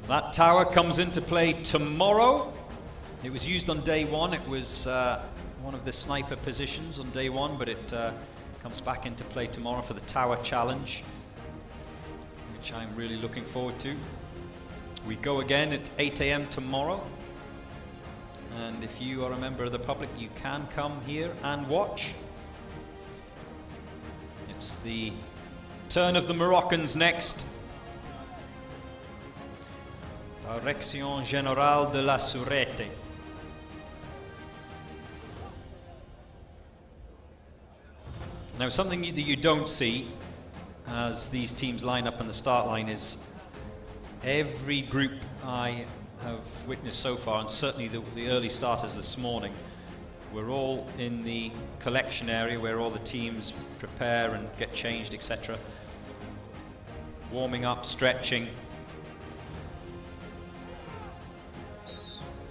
S1: That tower comes into play tomorrow. It was used on day 1. It was one of the sniper positions on day 1, but it comes back into play tomorrow for the tower challenge, which I'm really looking forward to. We go again at 8 AM tomorrow, and if you are a member of the public, you can come here and watch. It's the turn of the Moroccans next. Direction Générale de la Sûreté. Now, something that you don't see as these teams line up on the start line is every group I have witnessed so far, and certainly the early starters this morning, we're all in the collection area where all the teams prepare and get changed, etc. Warming up, stretching.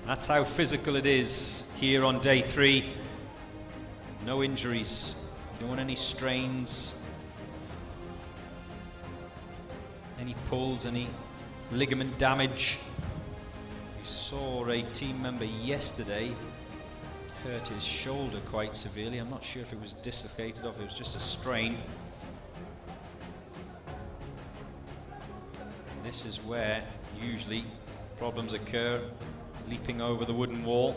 S1: That's how physical it is here on day 3. No injuries, don't want any strains, any pulls, any ligament damage. We saw a team member yesterday hurt his shoulder quite severely. I'm not sure if it was dislocated or if it was just a strain. This is where usually problems occur. Leaping over the wooden wall.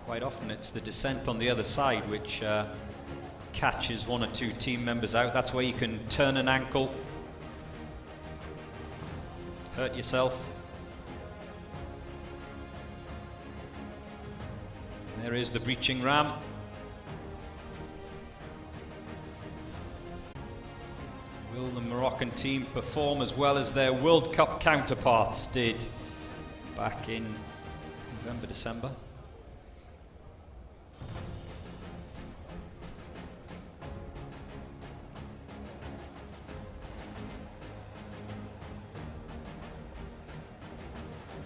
S1: Quite often it's the descent on the other side which catches 1 or 2 team members out. That's where you can turn an ankle, hurt yourself. There is the breaching ram. Will the Moroccan team perform as well as their World Cup counterparts did back in November, December?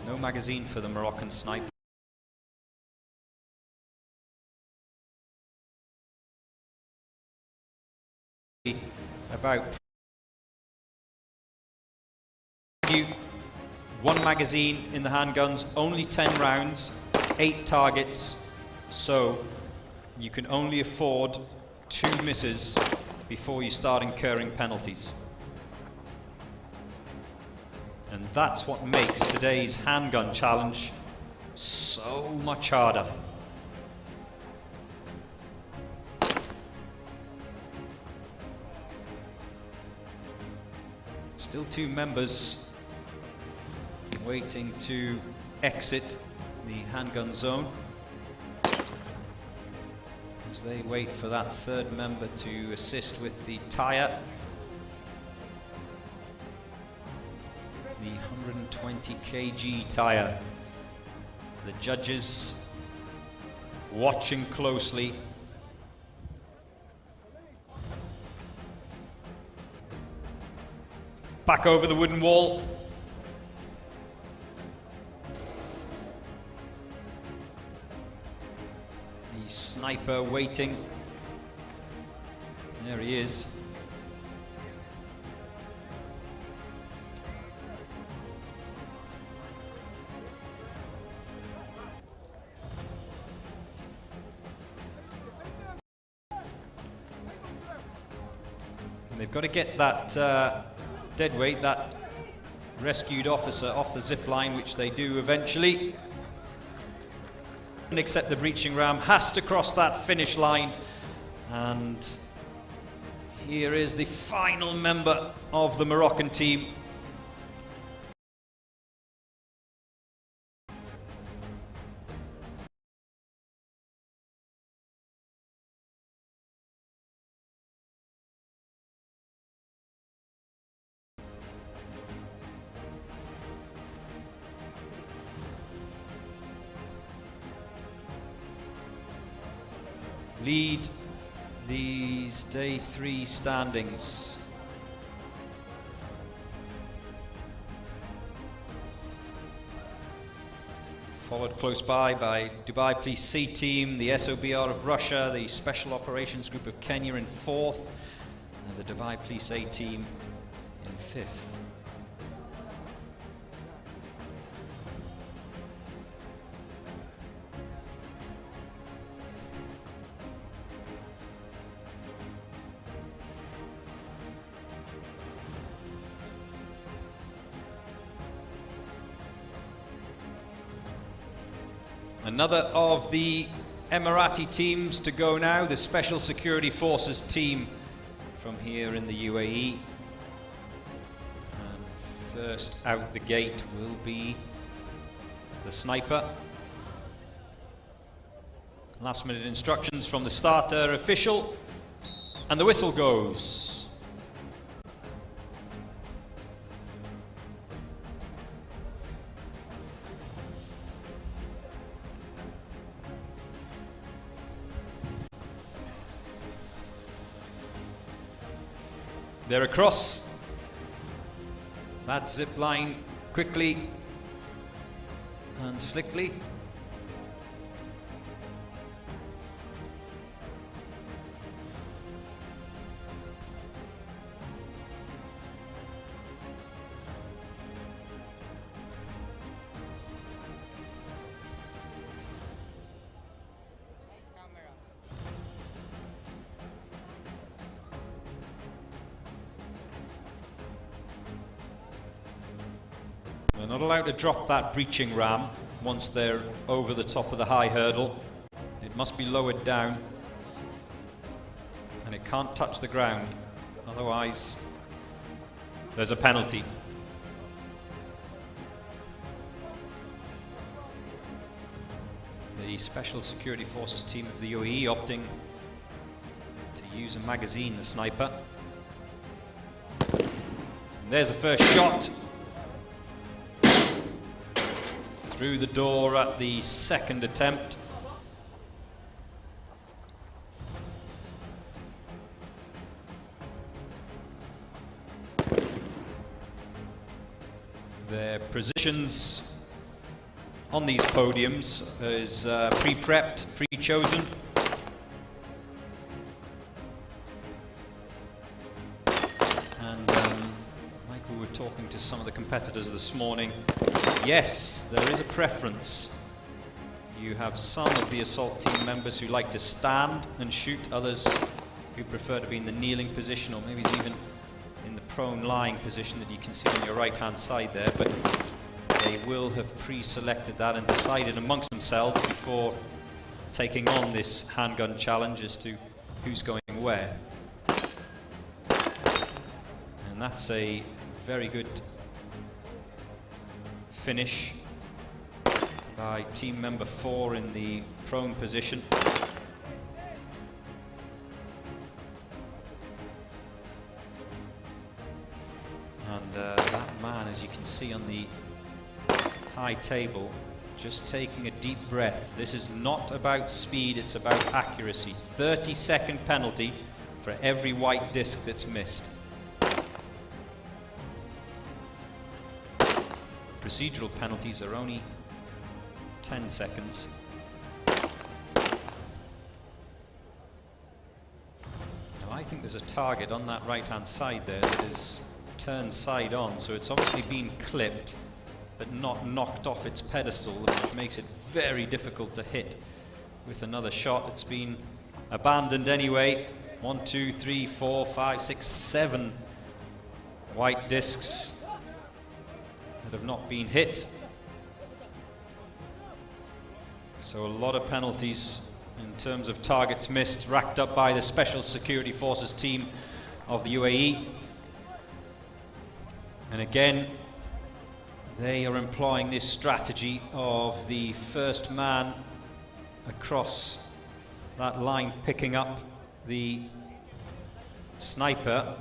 S1: No magazine for the Moroccan sniper. About one magazine in the handguns, only 10 rounds, 8 targets, so you can only afford 2 misses before you start incurring penalties. And that's what makes today's handgun challenge so much harder. Still 2 members waiting to exit the handgun zone as they wait for that 3rd member to assist with the tire. The 120 kg tire. The judges watching closely. Back over the wooden wall. The sniper waiting. There he is. And they've got to get that dead weight, that rescued officer, off the zip line, which they do eventually. And except the breaching ram has to cross that finish line. And here is the final member of the Moroccan team. Lead these day 3 standings. Followed close by Dubai Police C team, the SOBR of Russia, the Special Operations Group of Kenya in 4th, and the Dubai Police A team in 5th. Another of the Emirati teams to go now, the Special Security Forces team from here in the UAE. And first out the gate will be the sniper. Last minute instructions from the starter official, and the whistle goes. They're across that zip line quickly and slickly. They're not allowed to drop that breaching ram once they're over the top of the high hurdle. It must be lowered down and it can't touch the ground, otherwise there's a penalty. The Special Security Forces team of the UAE opting to use a magazine, the sniper. There's the first shot. Through the door at the second attempt. Their positions on these podiums is pre-prepped, pre-chosen. And Michael, we're talking to some of the competitors this morning. Yes, there is a preference. You have some of the assault team members who like to stand and shoot, others who prefer to be in the kneeling position, or maybe even in the prone lying position that you can see on your right hand side there, but they will have pre-selected that and decided amongst themselves before taking on this handgun challenge as to who's going where. And that's a very good finish by team member 4 in the prone position. And that man, as you can see on the high table, just taking a deep breath. This is not about speed, it's about accuracy. 30-second penalty for every white disc that's missed. Procedural penalties are only 10 seconds. Now I think there's a target on that right-hand side there that is turned side on, so it's obviously been clipped but not knocked off its pedestal, which makes it very difficult to hit with another shot. It's been abandoned anyway. 1, 2, 3, 4, 5, 6, 7 white discs that have not been hit. So a lot of penalties in terms of targets missed racked up by the Special Security Forces team of the UAE. And again, they are employing this strategy of the first man across that line picking up the sniper.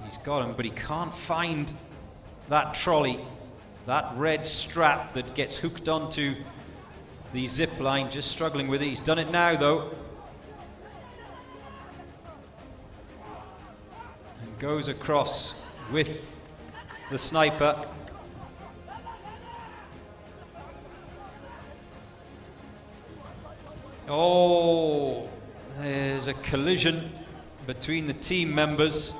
S1: He's got him, but he can't find that trolley, that red strap that gets hooked onto the zip line, just struggling with it. He's done it now though. And goes across with the sniper. Oh, there's a collision between the team members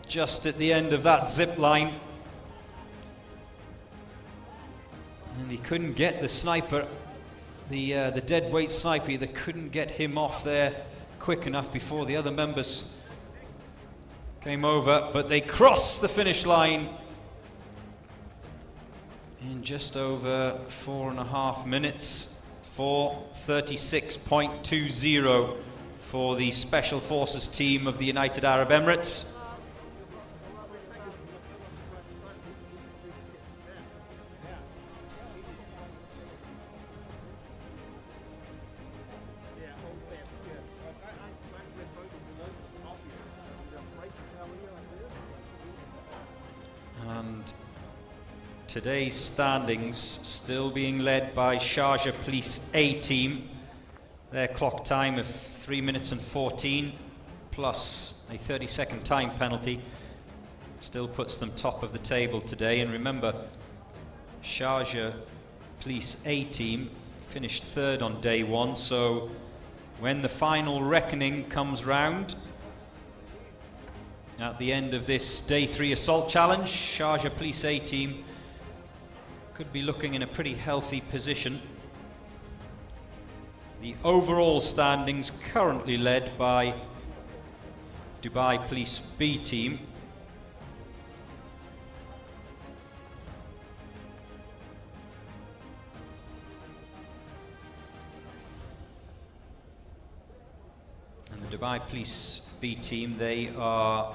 S1: just at the end of that zip line. And he couldn't get the sniper, the dead weight sniper, they couldn't get him off there quick enough before the other members came over, but they crossed the finish line in just over 4.5 minutes. 4:36.20 for the Special Forces team of the United Arab Emirates. And today's standings still being led by Sharjah Police A team. Their clock time of 3 minutes and 14 plus a 30-second time penalty still puts them top of the table today. And remember, Sharjah Police A team finished third on day 1, so when the final reckoning comes round at the end of this day 3 assault challenge, Sharjah Police A team could be looking in a pretty healthy position. The overall standings currently led by Dubai Police B team. And the Dubai Police B team, they are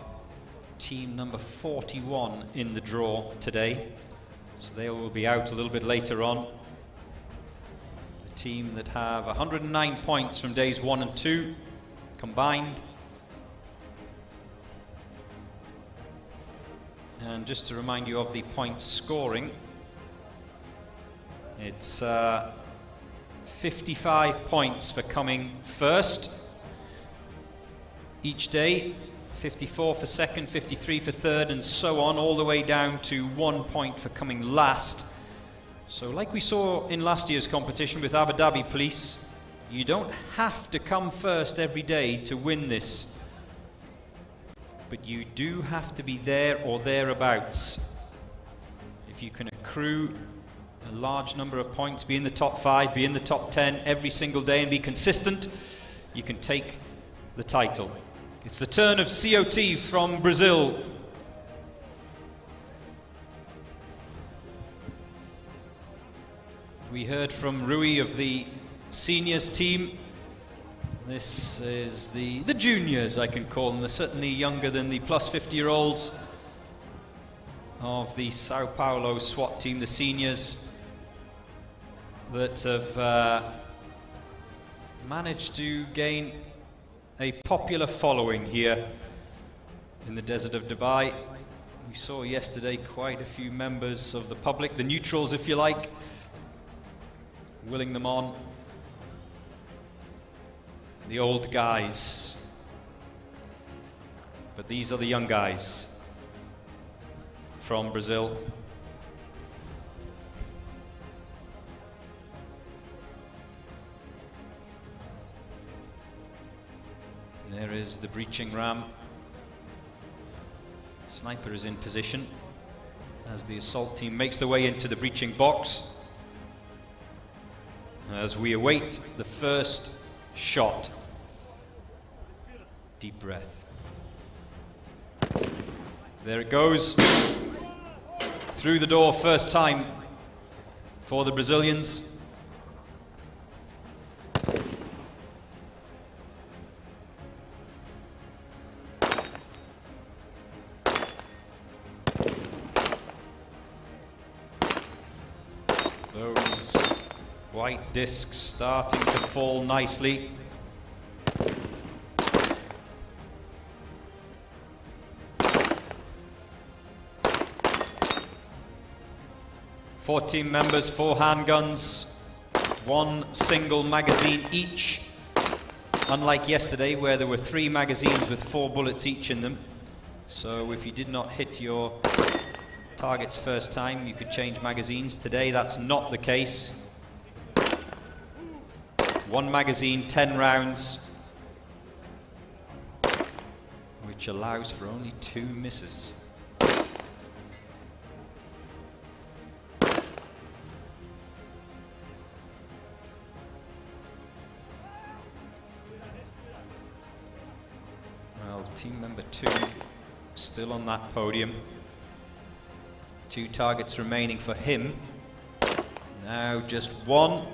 S1: team number 41 in the draw today, so they will be out a little bit later on. The team that have 109 points from days 1 and 2 combined. And just to remind you of the point scoring, it's 55 points for coming first each day, 54 for second, 53 for third, and so on, all the way down to 1 point for coming last. So like we saw in last year's competition with Abu Dhabi Police, you don't have to come first every day to win this, but you do have to be there or thereabouts. If you can accrue a large number of points, be in the top 5, be in the top 10 every single day and be consistent, you can take the title. It's the turn of COT from Brazil. We heard from Rui of the seniors team. This is the juniors, I can call them. They're certainly younger than the plus 50-year-olds of the Sao Paulo SWAT team, the seniors that have managed to gain a popular following here in the desert of Dubai. We saw yesterday quite a few members of the public, the neutrals if you like, willing them on. The old guys. But these are the young guys from Brazil. There is the breaching ram. Sniper is in position as the assault team makes their way into the breaching box. As we await the first shot. Deep breath. There it goes. Through the door, first time for the Brazilians. Those white discs starting to fall nicely. Four team members, 4 handguns, 1 single magazine each. Unlike yesterday where there were 3 magazines with 4 bullets each in them. So if you did not hit your targets first time, you could change magazines. Today that's not the case. 1 magazine, 10 rounds, which allows for only 2 misses. Well, team member 2 still on that podium. 2 targets remaining for him. Now just 1.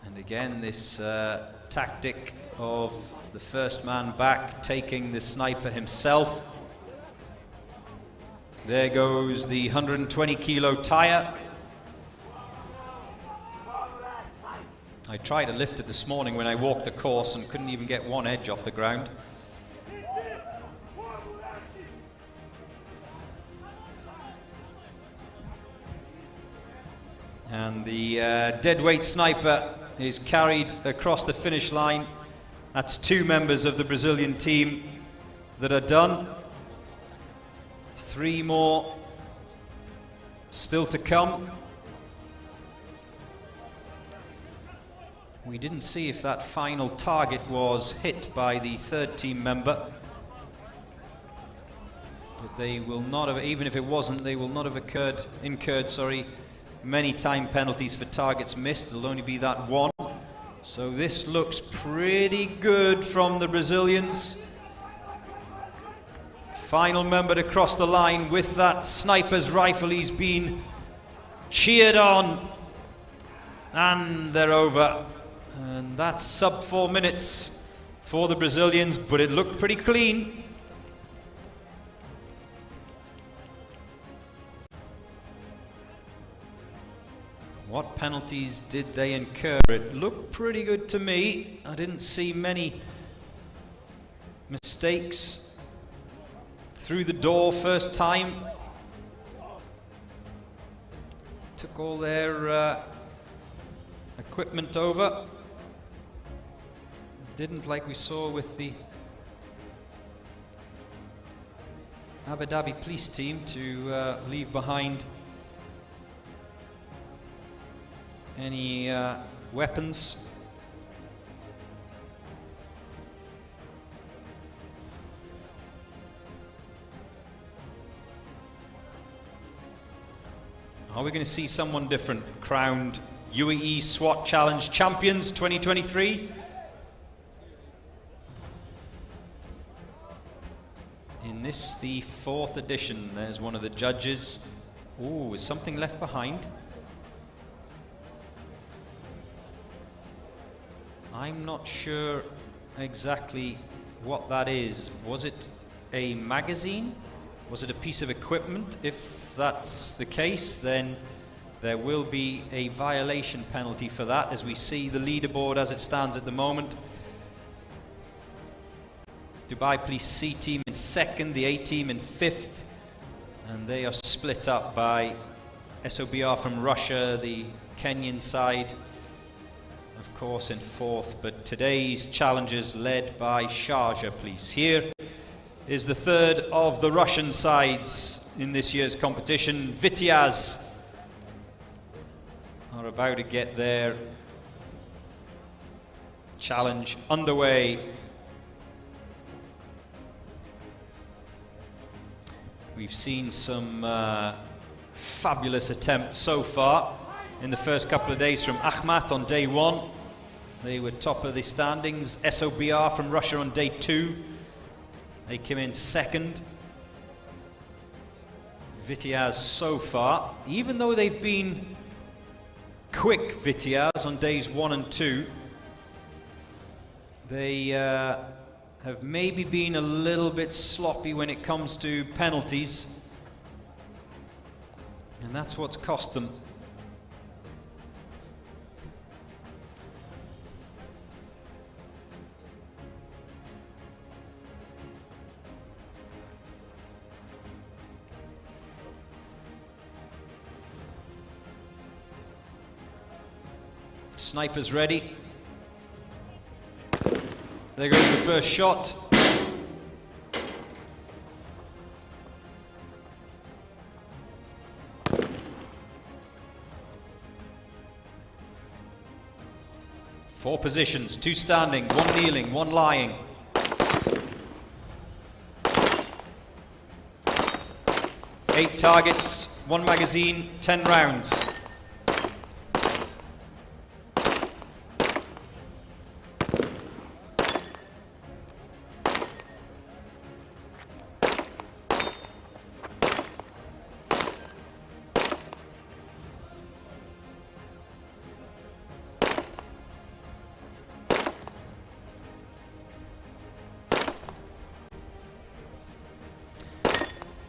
S1: And again, this tactic of the first man back, taking the sniper himself. There goes the 120 kilo tire. I tried to lift it this morning when I walked the course and couldn't even get 1 edge off the ground. And the deadweight sniper is carried across the finish line. That's 2 members of the Brazilian team that are done. 3 more still to come. We didn't see if that final target was hit by the 3rd team member. But they will not have, even if it wasn't, they will not have incurred many time penalties for targets missed. It'll only be that 1. So this looks pretty good from the Brazilians. Final member to cross the line with that sniper's rifle. He's been cheered on. And they're over. And that's sub 4 minutes for the Brazilians, but it looked pretty clean. What penalties did they incur? It looked pretty good to me. I didn't see many mistakes through the door first time. Took all their equipment over. Didn't, like we saw with the Abu Dhabi police team, to leave behind any weapons. Are we going to see someone different crowned Uae Swat Challenge Champions 2023? In this, the 4th edition, there's one of the judges. Ooh, is something left behind? I'm not sure exactly what that is. Was it a magazine? Was it a piece of equipment? If that's the case, then there will be a violation penalty for that, as we see the leaderboard as it stands at the moment. Dubai Police C team in 2nd, the A team in 5th, and they are split up by SOBR from Russia, the Kenyan side, of course, in 4th, but today's challengers led by Sharjah Police. Here is the 3rd of the Russian sides in this year's competition. Vitiaz are about to get their challenge underway. We've seen some fabulous attempts so far in the first couple of days from Akhmat on day 1. They were top of the standings. SOBR from Russia on day 2. They came in 2nd. Vitiaz so far, even though they've been quick, Vitiaz, on days 1 and 2, they have maybe been a little bit sloppy when it comes to penalties, and that's what's cost them. Snipers ready. There goes the first shot. Four positions, 2 standing, 1 kneeling, 1 lying. Eight targets, 1 magazine, 10 rounds.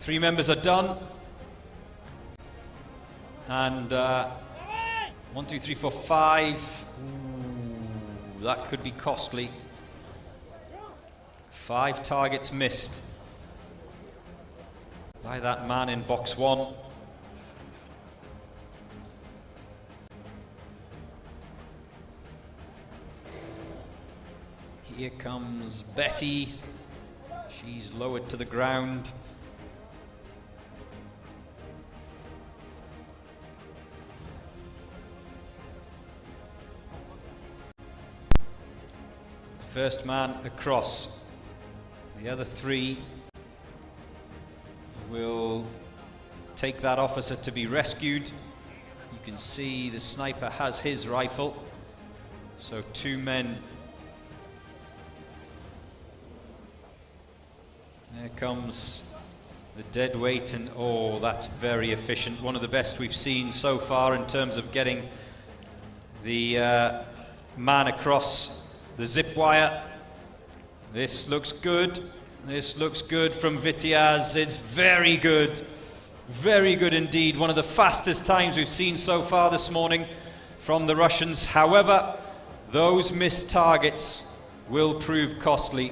S1: Three members are done, and 1, 2, 3, 4, 5. Ooh, that could be costly. 5 targets missed by that man in box 1. Here comes Betty. She's lowered to the ground. First man across. The other 3 will take that officer to be rescued. You can see the sniper has his rifle. So 2 men. There comes the dead weight, and oh, that's very efficient. One of the best we've seen so far in terms of getting the man across the zip wire. This looks good. This looks good from Vitiaz. It's very good. Very good indeed. One of the fastest times we've seen so far this morning from the Russians. However, those missed targets will prove costly.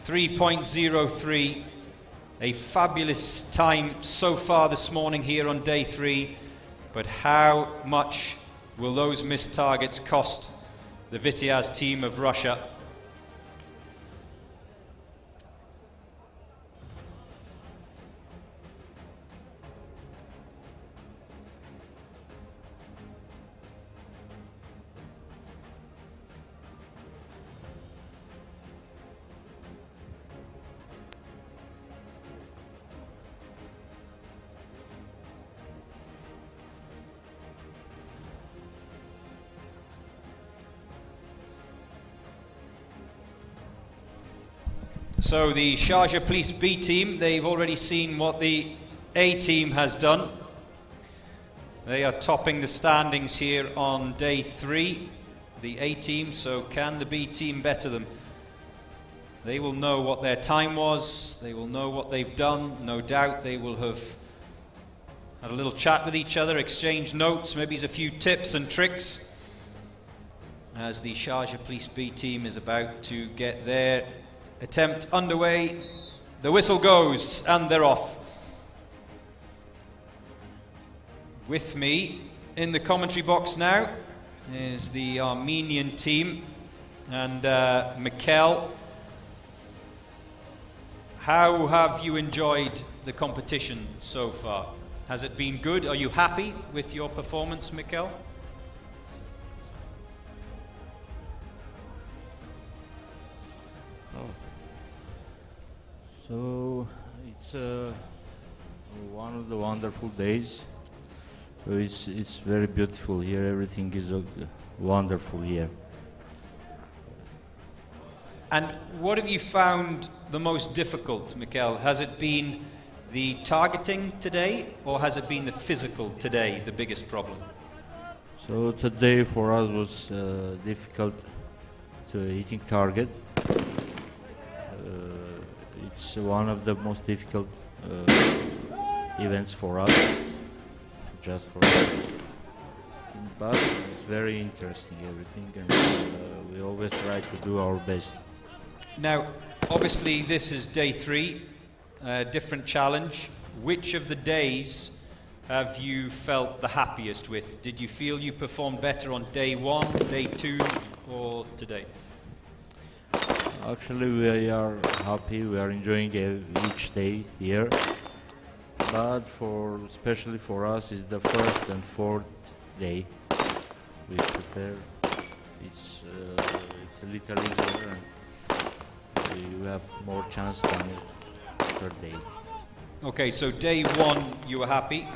S1: 3.03. A fabulous time so far this morning here on day 3. But how much will those missed targets cost the Vitiaz team of Russia? So the Sharjah Police B team, they've already seen what the A team has done. They are topping the standings here on day 3, the A team, so can the B team better them? They will know what their time was, they will know what they've done, no doubt they will have had a little chat with each other, exchanged notes, maybe a few tips and tricks, as the Sharjah Police B team is about to get their attempt underway. The whistle goes and they're off. With me in the commentary box now is the Armenian team and Mikel. How have you enjoyed the competition so far? Has it been good? Are you happy with your performance, Mikel?
S6: So it's one of the wonderful days. So it's very beautiful here. Everything is wonderful here.
S1: And what have you found the most difficult, Mikel? Has it been the targeting today, or has it been the physical today, the biggest problem?
S6: So today for us was difficult to hitting target. It's one of the most difficult events for us, just for us. But it's very interesting, everything, and we always try to do our best.
S1: Now, obviously this is day 3, different challenge. Which of the days have you felt the happiest with? Did you feel you performed better on day 1, day 2, or today?
S6: Actually, we are happy. We are enjoying each day here. But especially for us, it's the 1st and 4th day. We prefer. It's a little easier, and you have more chance than per day.
S1: Okay, so day 1 you were happy,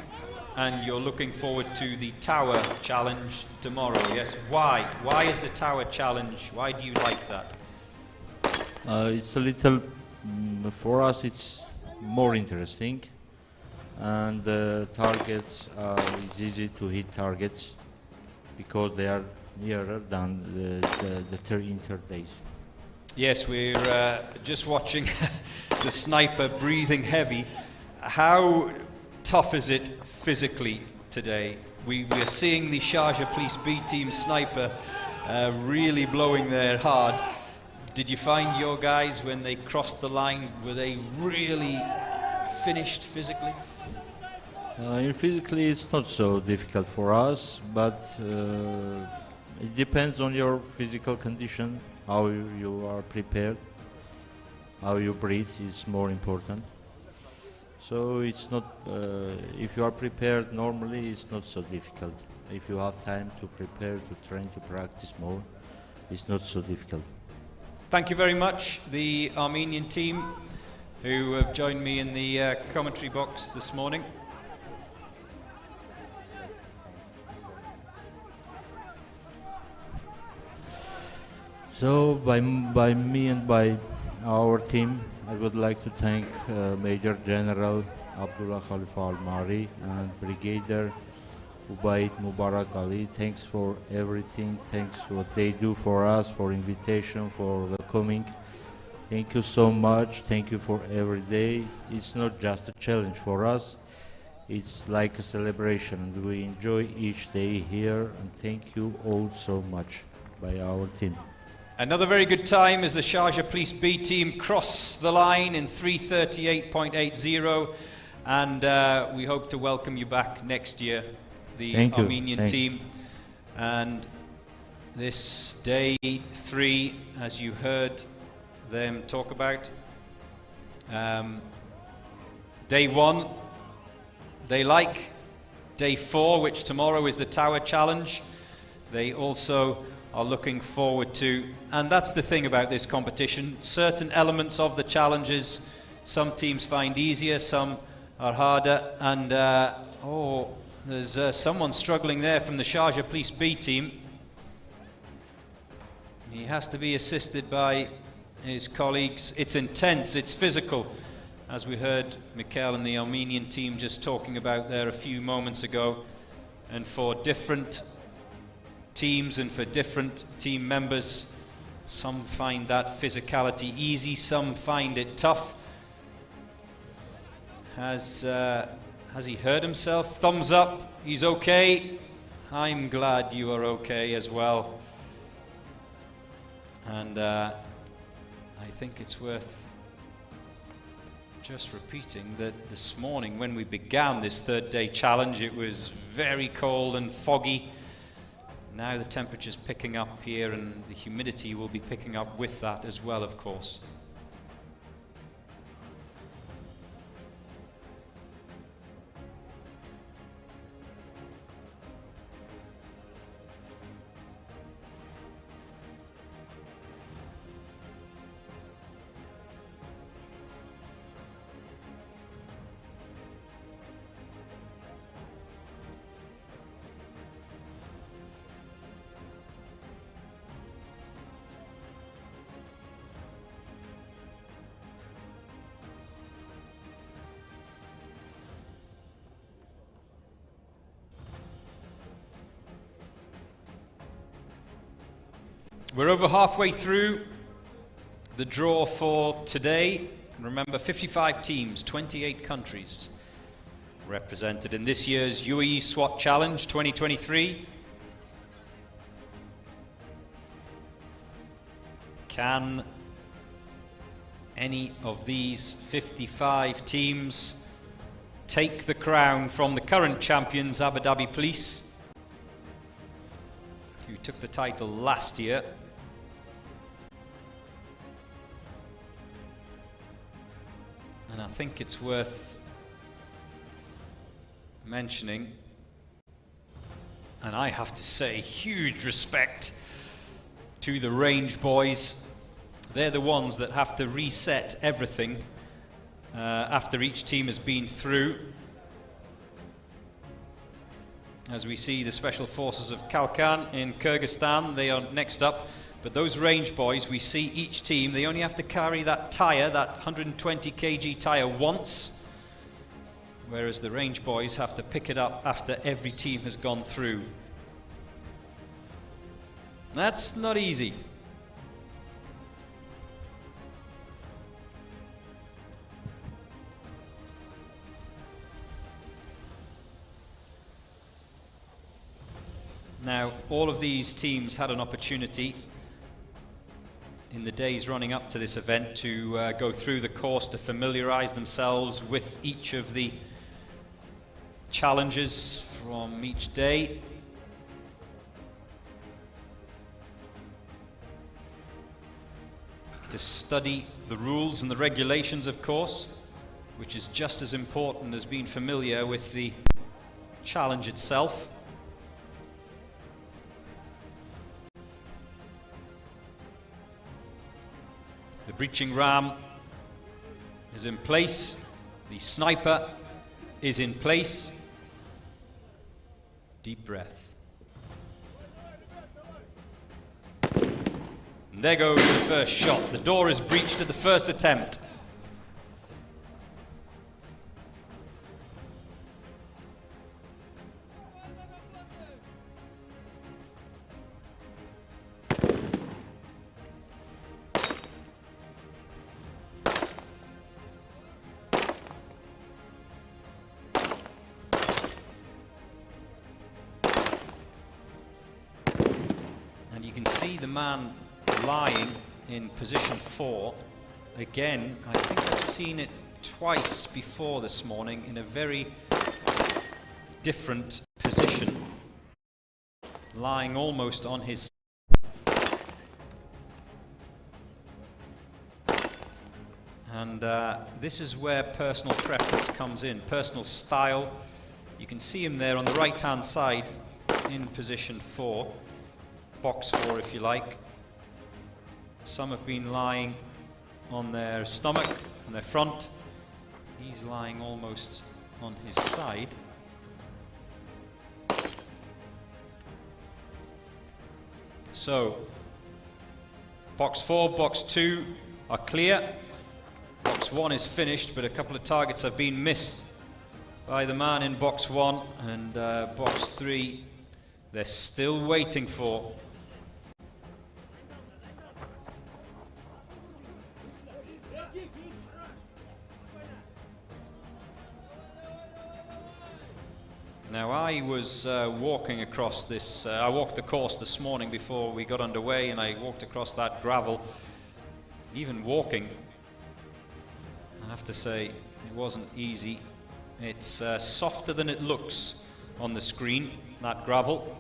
S1: and you're looking forward to the Tower Challenge tomorrow. Yes. Why? Why is the Tower Challenge? Why do you like that?
S6: It's a little, for us it's more interesting, and the targets it's easy to hit targets because they are nearer than the third days.
S1: Yes, we're just watching the sniper breathing heavy. How tough is it physically today? We're seeing the Sharjah Police B team sniper really blowing their hard. Did you find your guys, when they crossed the line, were they really finished physically?
S6: Physically it's not so difficult for us, but it depends on your physical condition, how you are prepared, how you breathe is more important. So it's not, if you are prepared normally, it's not so difficult. If you have time to prepare, to train, to practice more, it's not so difficult.
S1: Thank you very much, the Armenian team who have joined me in the commentary box this morning.
S6: So by me and by our team, I would like to thank Major General Abdullah Khalifa Al-Mari and Brigadier Ubaid Mubarak Ali. Thanks for everything. Thanks what they do for us, for invitation, for welcoming. Thank you so much. Thank you for every day. It's not just a challenge for us. It's like a celebration, and we enjoy each day here. And thank you all so much by our team.
S1: Another very good time as the Sharjah Police B team cross the line in 3:38.80, and we hope to welcome you back next year, the Armenian team. And this day 3, as you heard them talk about, day 1 they like, day 4, which tomorrow is the Tower Challenge, they also are looking forward to. And that's the thing about this competition, certain elements of the challenges some teams find easier, some are harder, and oh, there's someone struggling there from the Sharjah Police B team. He has to be assisted by his colleagues. It's intense, it's physical, as we heard Mikhail and the Armenian team just talking about there a few moments ago. And for different teams and for different team members, some find that physicality easy, some find it tough. Has he hurt himself? Thumbs up, he's okay. I'm glad you are okay as well. And I think it's worth just repeating that this morning when we began this 3rd day challenge, it was very cold and foggy. Now the temperature's picking up here, and the humidity will be picking up with that as well, of course. We're over halfway through the draw for today. Remember, 55 teams, 28 countries represented in this year's Uae Swat Challenge 2023. Can any of these 55 teams take the crown from the current champions, Abu Dhabi Police, who took the title last year? And I think it's worth mentioning, and I have to say, huge respect to the range boys. They're the ones that have to reset everything after each team has been through. As we see the Special Forces of Kalkan in Kyrgyzstan, they are next up. But those range boys, we see each team, they only have to carry that tyre, that 120 kg tyre once, whereas the range boys have to pick it up after every team has gone through. That's not easy. Now, all of these teams had an opportunity in the days running up to this event to go through the course, to familiarize themselves with each of the challenges from each day. To study the rules and the regulations, of course, which is just as important as being familiar with the challenge itself. The breaching ram is in place, the sniper is in place. Deep breath. And there goes the first shot. The door is breached at the first attempt. The man lying in position 4. Again, I think I've seen it twice before this morning in a very different position, lying almost on his. And this is where personal preference comes in, personal style. You can see him there on the right-hand side in position 4, box 4 if you like. Some have been lying on their stomach, on their front. He's lying almost on his side. So, box 4, box 2 are clear. Box 1 is finished, but a couple of targets have been missed by the man in box 1, and box 3 they're still waiting for. Now I was walking across this, I walked the course this morning before we got underway, and I walked across that gravel. Even walking, I have to say, it wasn't easy. It's softer than it looks on the screen, that gravel,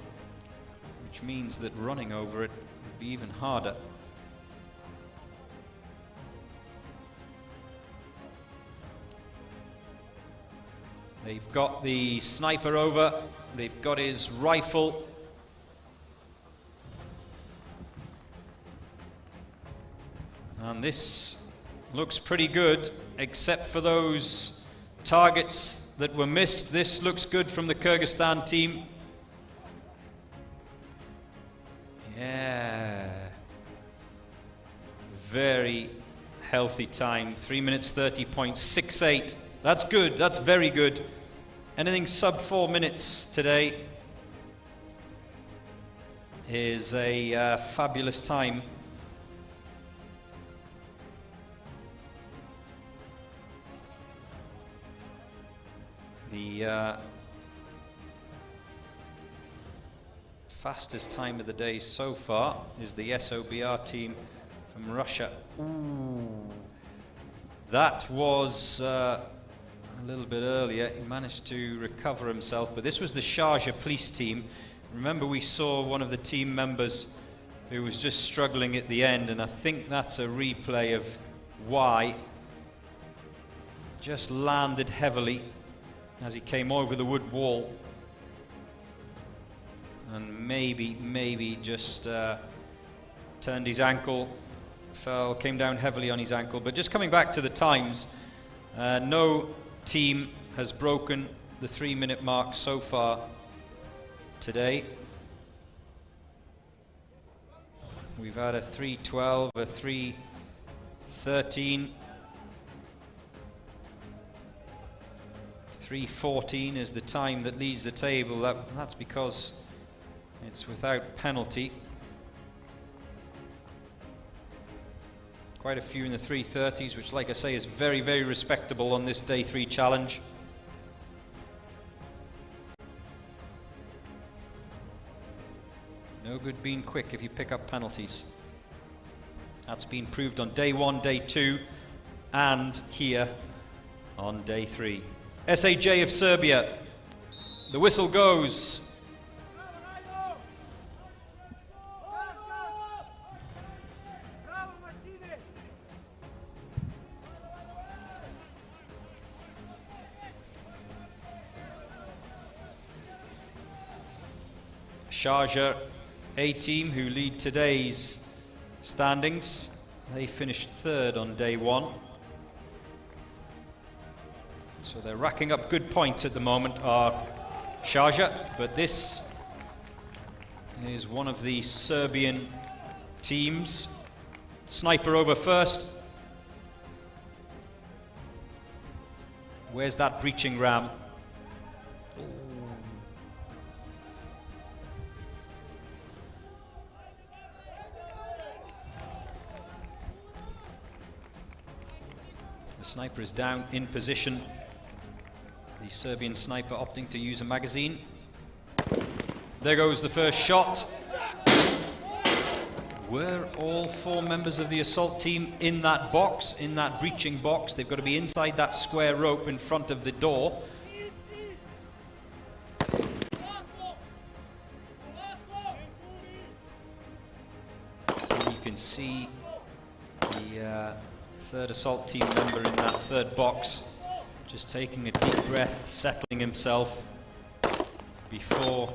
S1: which means that running over it would be even harder. They've got the sniper over, they've got his rifle. And this looks pretty good, except for those targets that were missed. This looks good from the Kyrgyzstan team. Yeah. Very healthy time, 3 minutes 30.68. That's good, that's very good. Anything sub 4 minutes today is a fabulous time. The fastest time of the day so far is the SOBR team from Russia. Ooh. That was a little bit earlier. He managed to recover himself, but this was the Sharjah police team. Remember, we saw one of the team members who was just struggling at the end, and I think that's a replay of why. Just landed heavily as he came over the wood wall, and maybe just turned his ankle, came down heavily on his ankle. But just coming back to the times, no team has broken the 3-minute mark so far today. We've had a 3:12, a 3:13, 3:14 is the time that leads the table. That's because it's without penalty. Quite a few in the 3:30s, which, like I say, is very, very respectable on this day 3 challenge. No good being quick if you pick up penalties. That's been proved on day 1, day 2, and here on day 3. SAJ of Serbia. The whistle goes. Sharjah A team, who lead today's standings, they finished 3rd on day 1. So they're racking up good points at the moment, are Sharjah, but this is one of the Serbian teams. Sniper over first. Where's that breaching ram? The sniper is down in position. The Serbian sniper opting to use a magazine. There goes the first shot. Were all 4 members of the assault team in that box, in that breaching box? They've got to be inside that square rope in front of the door. And you can see the 3rd assault team member in that 3rd box just taking a deep breath, settling himself before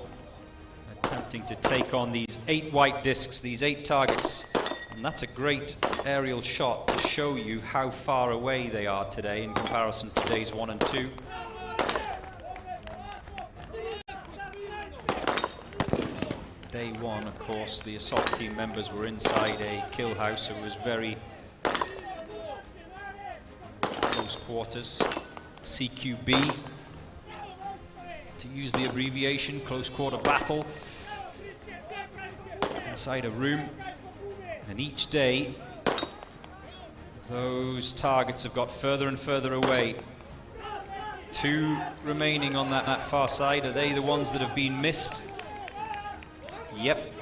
S1: attempting to take on these 8 white discs, these 8 targets. And that's a great aerial shot to show you how far away they are today in comparison to days 1 and 2. Day 1, of course, the assault team members were inside a kill house, so it was very close quarters. CQB, to use the abbreviation, close quarter battle inside a room. And each day those targets have got further and further away. 2 remaining on that far side. Are they the ones that have been missed? Yep.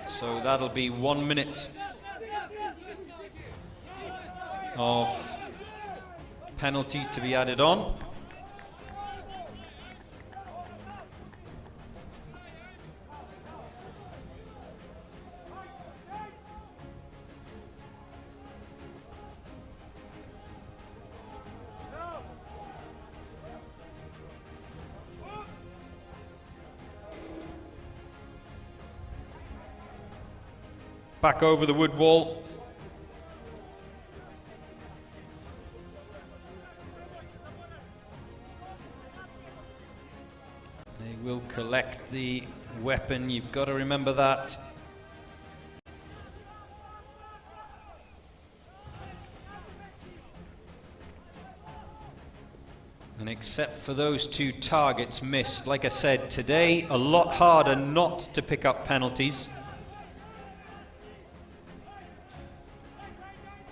S1: So that'll be 1 minute of penalty to be added on. Back over the wood wall. They will collect the weapon, you've got to remember that. And except for those 2 targets missed, like I said, today a lot harder not to pick up penalties,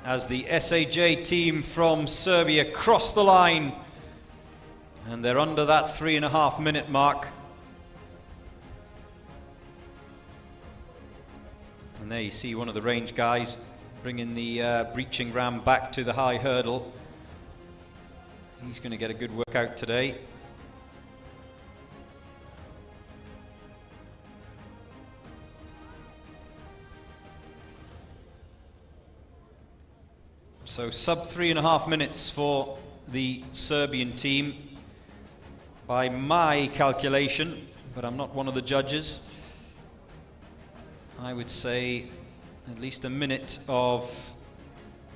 S1: as the SAJ team from Serbia cross the line, and they're under that 3.5 minute mark. And there you see one of the range guys bringing the breaching ram back to the high hurdle. He's going to get a good workout today. So sub 3.5 minutes for the Serbian team by my calculation, but I'm not one of the judges. I would say at least a minute of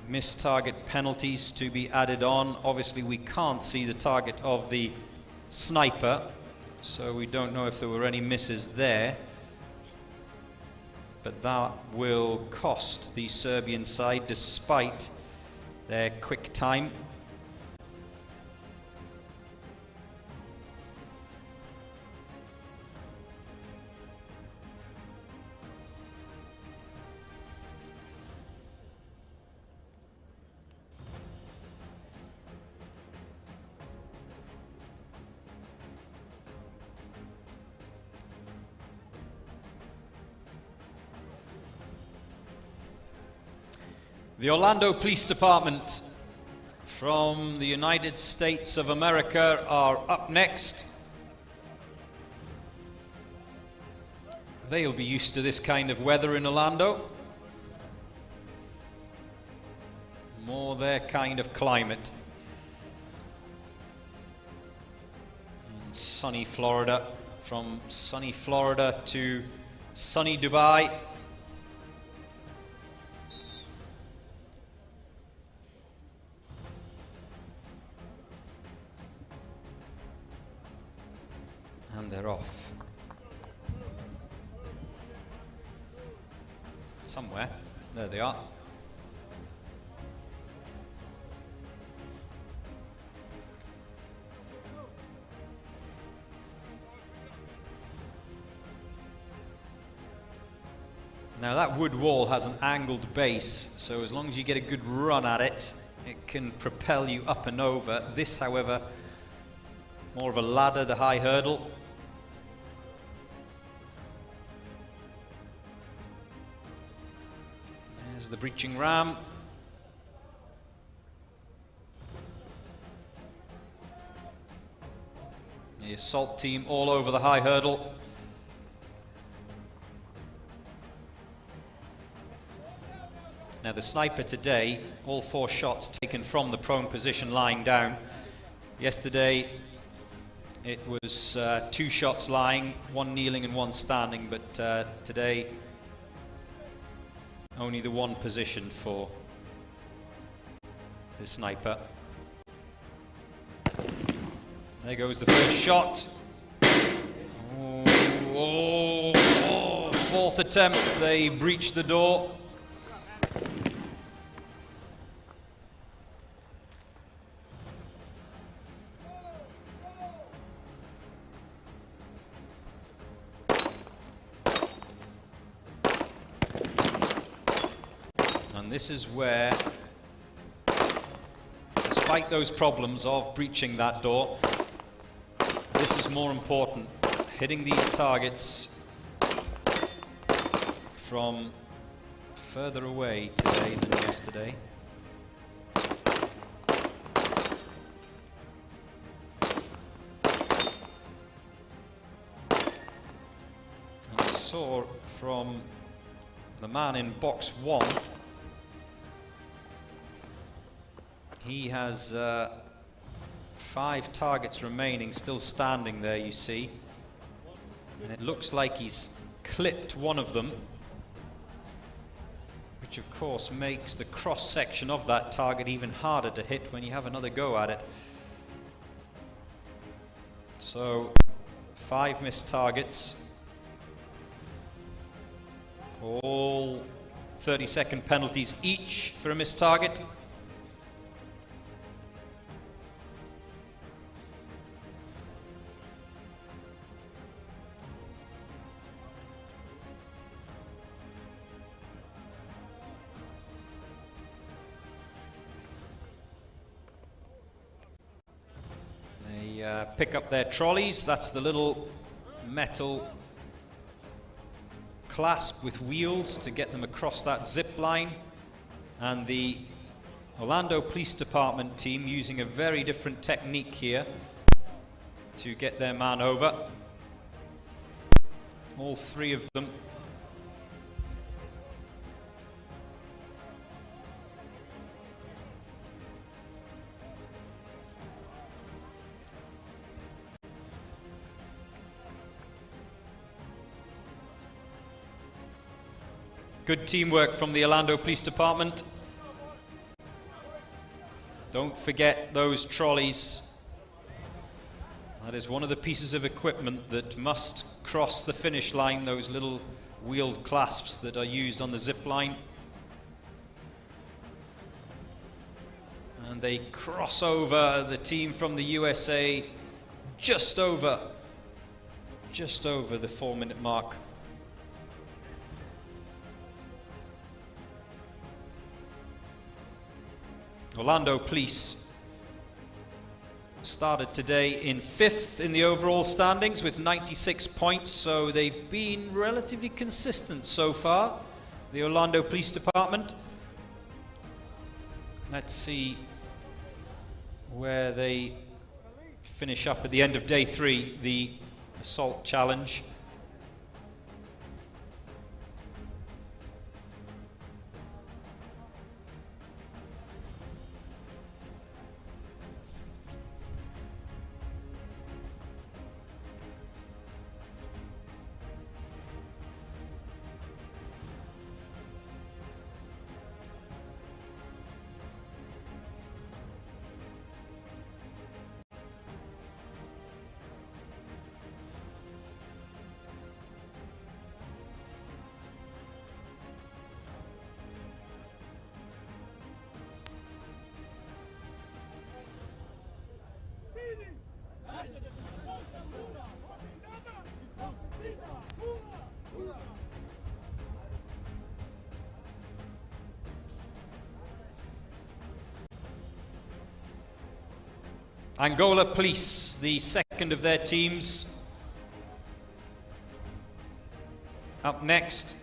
S1: missed target penalties to be added on. Obviously we can't see the target of the sniper, so we don't know if there were any misses there. But that will cost the Serbian side despite their quick time. The Orlando Police Department from the United States of America are up next. They'll be used to this kind of weather in Orlando. More their kind of climate. And sunny Florida, from sunny Florida to sunny Dubai. And they're off. Somewhere. There they are. Now that wood wall has an angled base, so as long as you get a good run at it, it can propel you up and over. This, however, more of a ladder, the high hurdle. There's the breaching ram. The assault team all over the high hurdle. Now the sniper today, all 4 shots taken from the prone position lying down. Yesterday it was 2 shots lying, 1 kneeling and 1 standing, but today only the 1 position for the sniper. There goes the first shot. Oh, 4th attempt, they breach the door. And this is where, despite those problems of breaching that door, this is more important, hitting these targets from further away today than yesterday. And I saw from the man in box 1, he has 5 targets remaining, still standing there, you see. And it looks like he's clipped one of them, which of course makes the cross-section of that target even harder to hit when you have another go at it. So 5 missed targets, all 30-second penalties each for a missed target. Pick up their trolleys. That's the little metal clasp with wheels to get them across that zip line. And the Orlando Police Department team using a very different technique here to get their man over. All 3 of them. Good teamwork from the Orlando Police Department. Don't forget those trolleys. That is one of the pieces of equipment that must cross the finish line, those little wheeled clasps that are used on the zip line. And they cross over the team from the USA just over the 4-minute mark. Orlando Police started today in 5th in the overall standings with 96 points, so they've been relatively consistent so far, the Orlando Police Department. Let's see where they finish up at the end of day 3, the assault challenge. Angola Police, the second of their teams. Up next.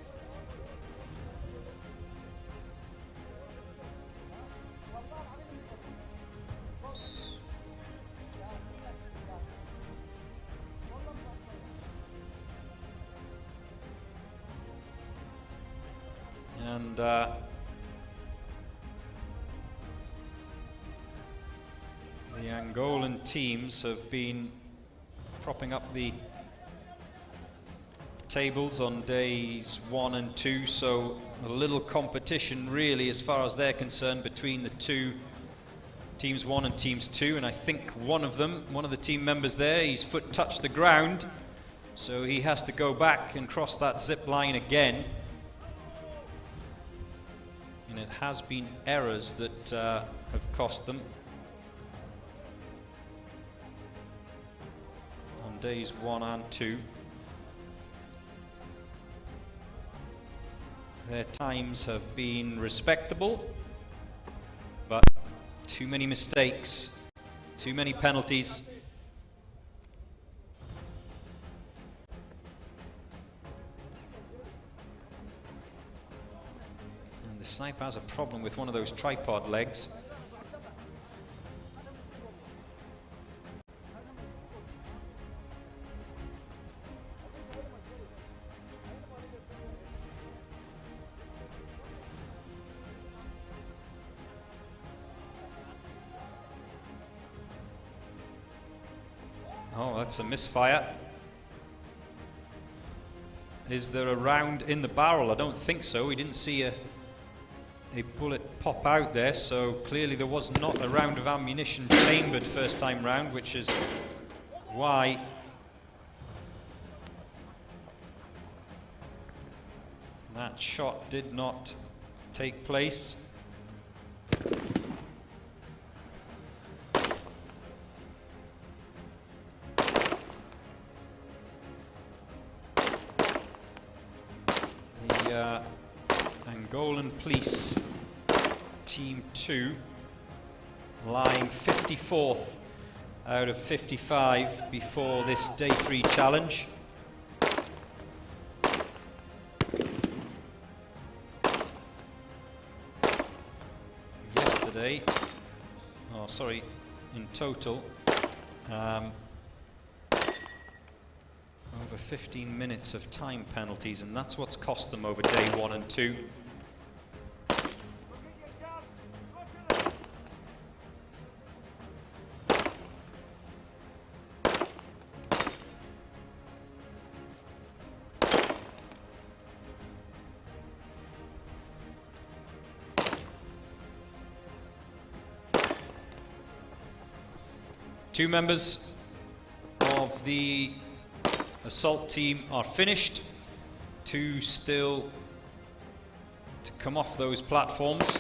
S1: And the Angolan teams have been propping up the tables on days 1 and 2, so a little competition really as far as they're concerned between the two teams 1 and teams 2, and I think one of the team members there, his foot touched the ground, so he has to go back and cross that zip line again. And it has been errors that have cost them on days 1 and 2. Their times have been respectable, but too many mistakes, too many penalties. And the sniper has a problem with one of those tripod legs. Oh, that's a misfire. Is there a round in the barrel? I don't think so. We didn't see a bullet pop out there, so clearly there was not a round of ammunition chambered first time round, which is why that shot did not take place. Angolan Police Team 2 lying 54th out of 55 before this Day 3 challenge. Yesterday, oh sorry, in total, over 15 minutes of time penalties, and that's what's cost them over day 1 and 2. Two members of the assault team are finished. Two still to come off those platforms.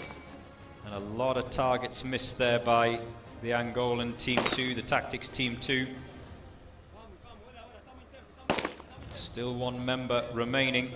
S1: And a lot of targets missed there by the Angolan Team 2, the Tactics Team 2. Still one member remaining.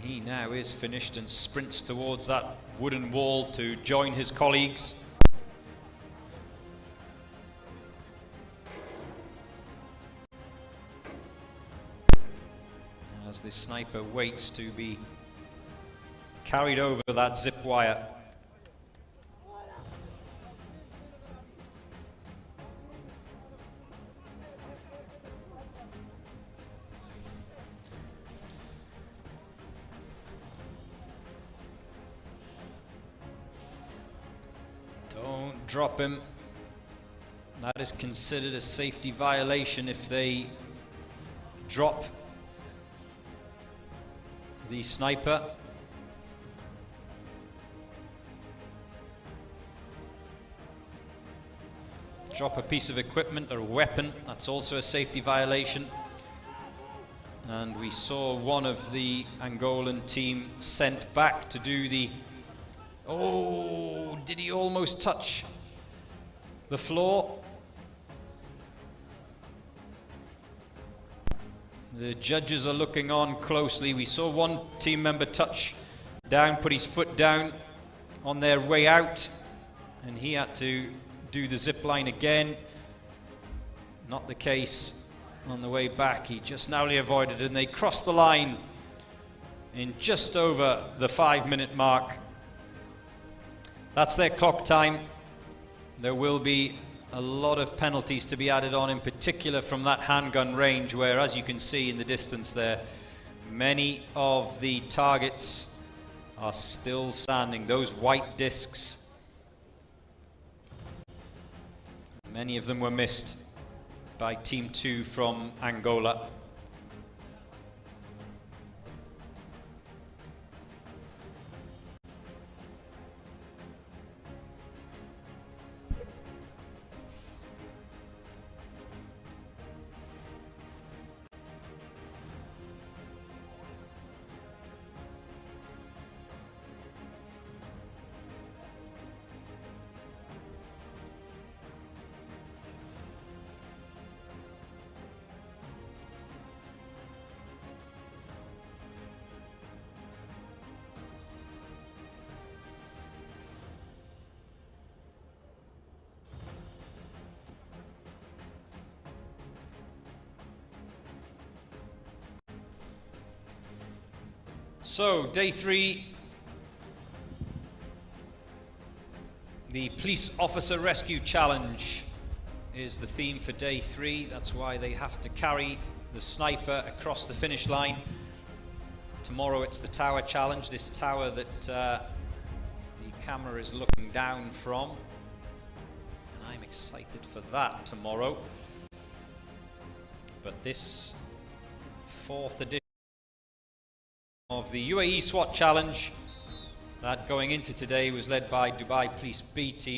S1: He now is finished and sprints towards that wooden wall to join his colleagues. As the sniper waits to be carried over that zip wire. Don't drop him. That is considered a safety violation if they drop the sniper. Drop a piece of equipment or a weapon, that's also a safety violation. And we saw one of the Angolan team sent back to do the... Oh, did he almost touch the floor? The judges are looking on closely. We saw one team member touch down, put his foot down on their way out, and he had to do the zip line again. Not the case on the way back. He just narrowly avoided it, and they crossed the line in just over the 5-minute mark. That's their clock time. There will be a lot of penalties to be added on, in particular from that handgun range, where, as you can see in the distance there, many of the targets are still standing. Those white discs, many of them were missed by Team 2 from Angola. So, day 3, the Police Officer Rescue Challenge is the theme for day 3. That's why they have to carry the sniper across the finish line. Tomorrow it's the Tower Challenge, this tower that the camera is looking down from. And I'm excited for that tomorrow. But this 4th edition of the UAE SWAT Challenge, that going into today was led by Dubai Police B team.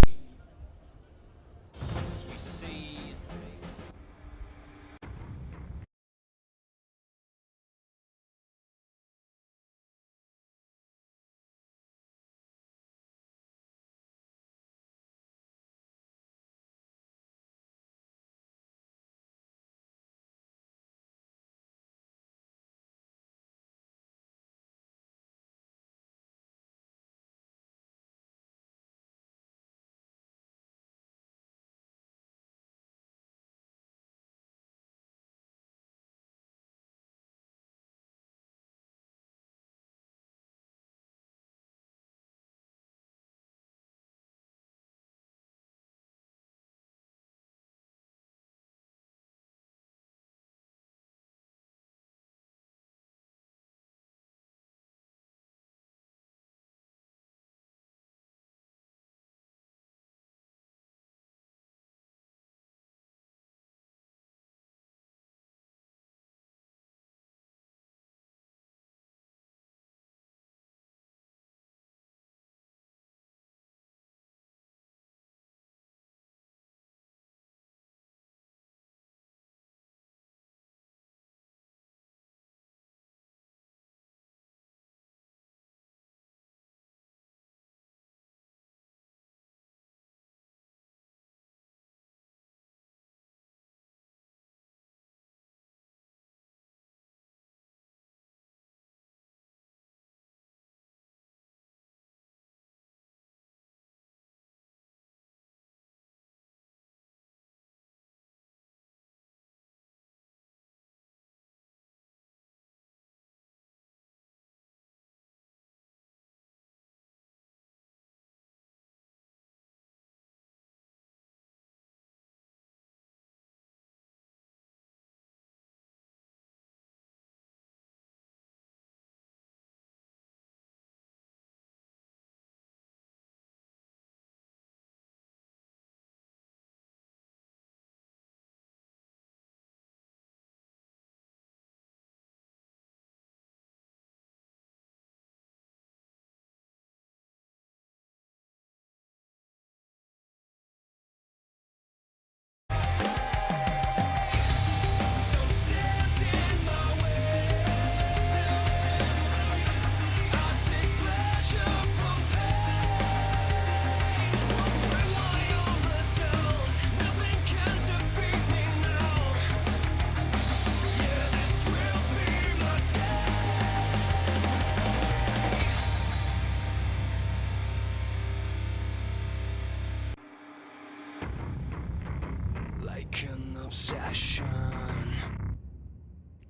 S7: obsession.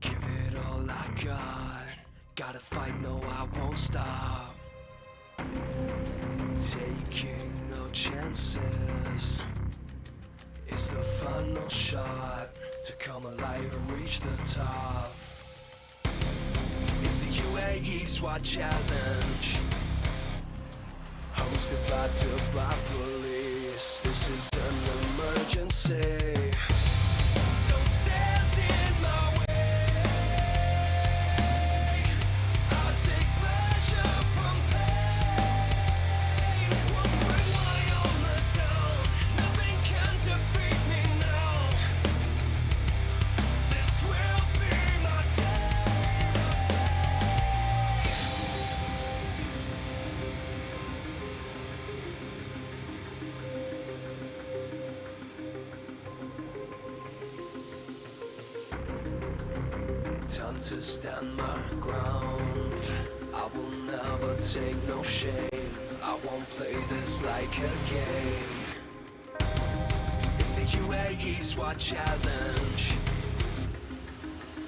S7: Give it all I got. Gotta fight, no, I won't stop. Taking no chances. It's the final shot to come alive and reach the top. It's the Uae Swat challenge, hosted by Fera Police. This is an emergency. Don't stand in my way. I'll take pleasure from pain. Won't bring my armor down. Nothing can defeat me now. This will be my day. Time to stand my ground. I will never take no shame. I won't play this like a game. It's the Uae Swat challenge,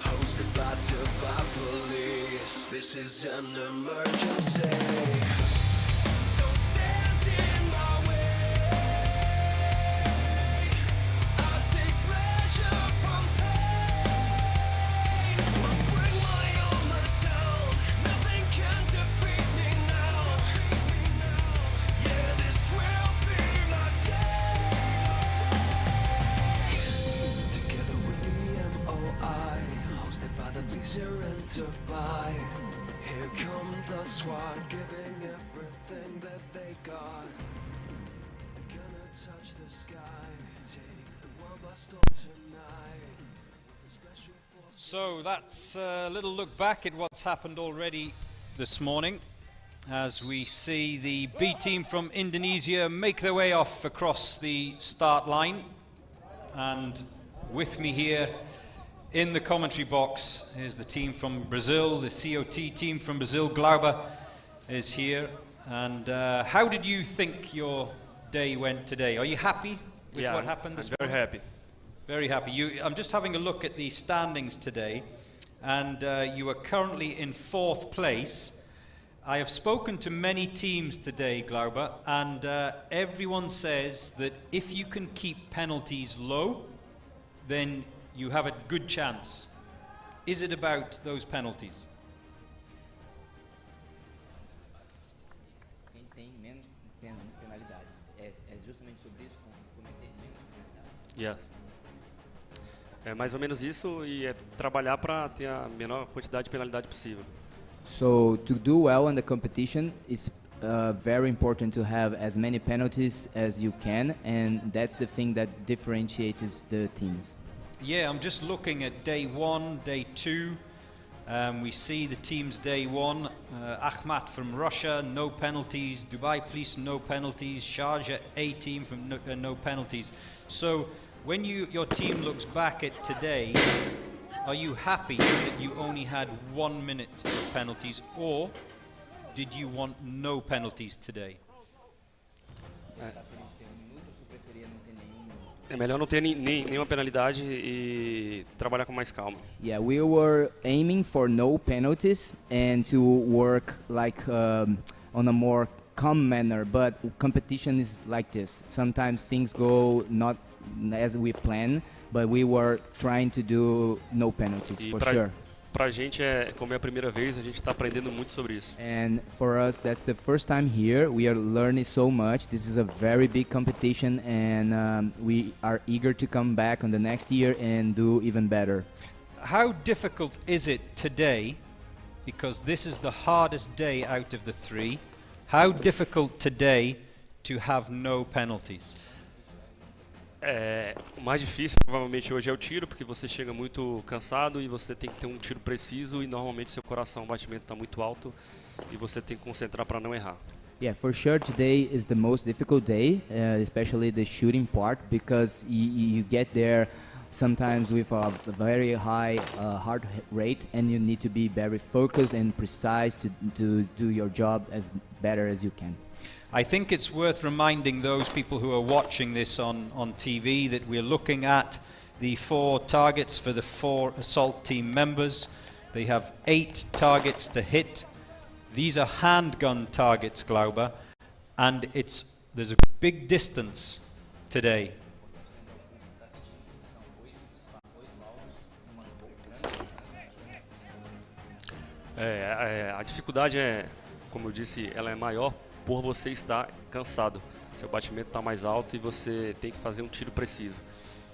S7: hosted by Fera Police. This is an emergency. Don't stand in my way. I'll take pleasure from pain. Won't bring my armor down. Nothing can defeat me now. Yeah, this will be my day. Together with the MOI, hosted by the police here in Dubai. Here come the SWAT, giving everything that they got. Gonna touch the sky, take the world by storm tonight. The special forces.
S1: So that's a little look back at what's happened already this morning, as we see the B team from Indonesia make their way off across the start line. And with me here in the commentary box is the team from Brazil, the COT team from Brazil. Glauber is here. And how did you think your day went today? Are you happy with what happened this morning?
S8: Very happy.
S1: Very happy. I'm just having a look at the standings today, and you are currently in 4th place. I have spoken to many teams today, Glauber, and everyone says that if you can keep penalties low, then you have a good chance. Is it about those penalties?
S9: Quem tem menos penalidades. É justamente sobre isso, cometer menos penalidades.
S8: Yeah. É mais ou menos isso, e é trabalhar para ter a menor quantidade de penalidade possível.
S9: So to do well in the competition, it's very important to have as many penalties as you can, and that's the thing that differentiates the teams.
S1: Yeah, I'm just looking at day 1, day 2. We see the teams day 1. Ahmad from Russia, no penalties. Dubai Police, no penalties. Sharjah A team from no penalties. So when your team looks back at today, are you happy that you only had 1 minute of penalties, or did you want no penalties today?
S8: É melhor não ter nenhuma penalidade e trabalhar com mais calma.
S9: Yeah, we were aiming for no penalties and to work like on a more calm manner, but competition is like this. Sometimes things go not as we plan, but we were trying to do no penalties for sure.
S8: Pra gente como é a primeira vez, a gente está aprendendo muito sobre isso.
S9: And for us, that's the first time here. We are learning so much. This is a very big competition, and we are eager to come back on the next year and do even better.
S1: How difficult is it today, because this is the hardest day out of the 3, how difficult today to have no penalties?
S8: O mais difícil provavelmente hoje é o tiro, porque você chega muito cansado e você tem que ter um tiro preciso, e normalmente seu coração, o batimento está muito alto e você tem que concentrar para não errar.
S9: Yeah, for sure today is the most difficult day, especially the shooting part, because you get there sometimes with a very high heart rate, and you need to be very focused and precise to do your job as better as you can.
S1: I think it's worth reminding those people who are watching this on TV that we're looking at the 4 targets for the 4 assault team members. They have 8 targets to hit. These are handgun targets, Glauber, and there's a big distance today.
S8: A dificuldade como eu disse, ela é maior por você estar cansado. Seu batimento está mais alto e você tem que fazer um tiro preciso.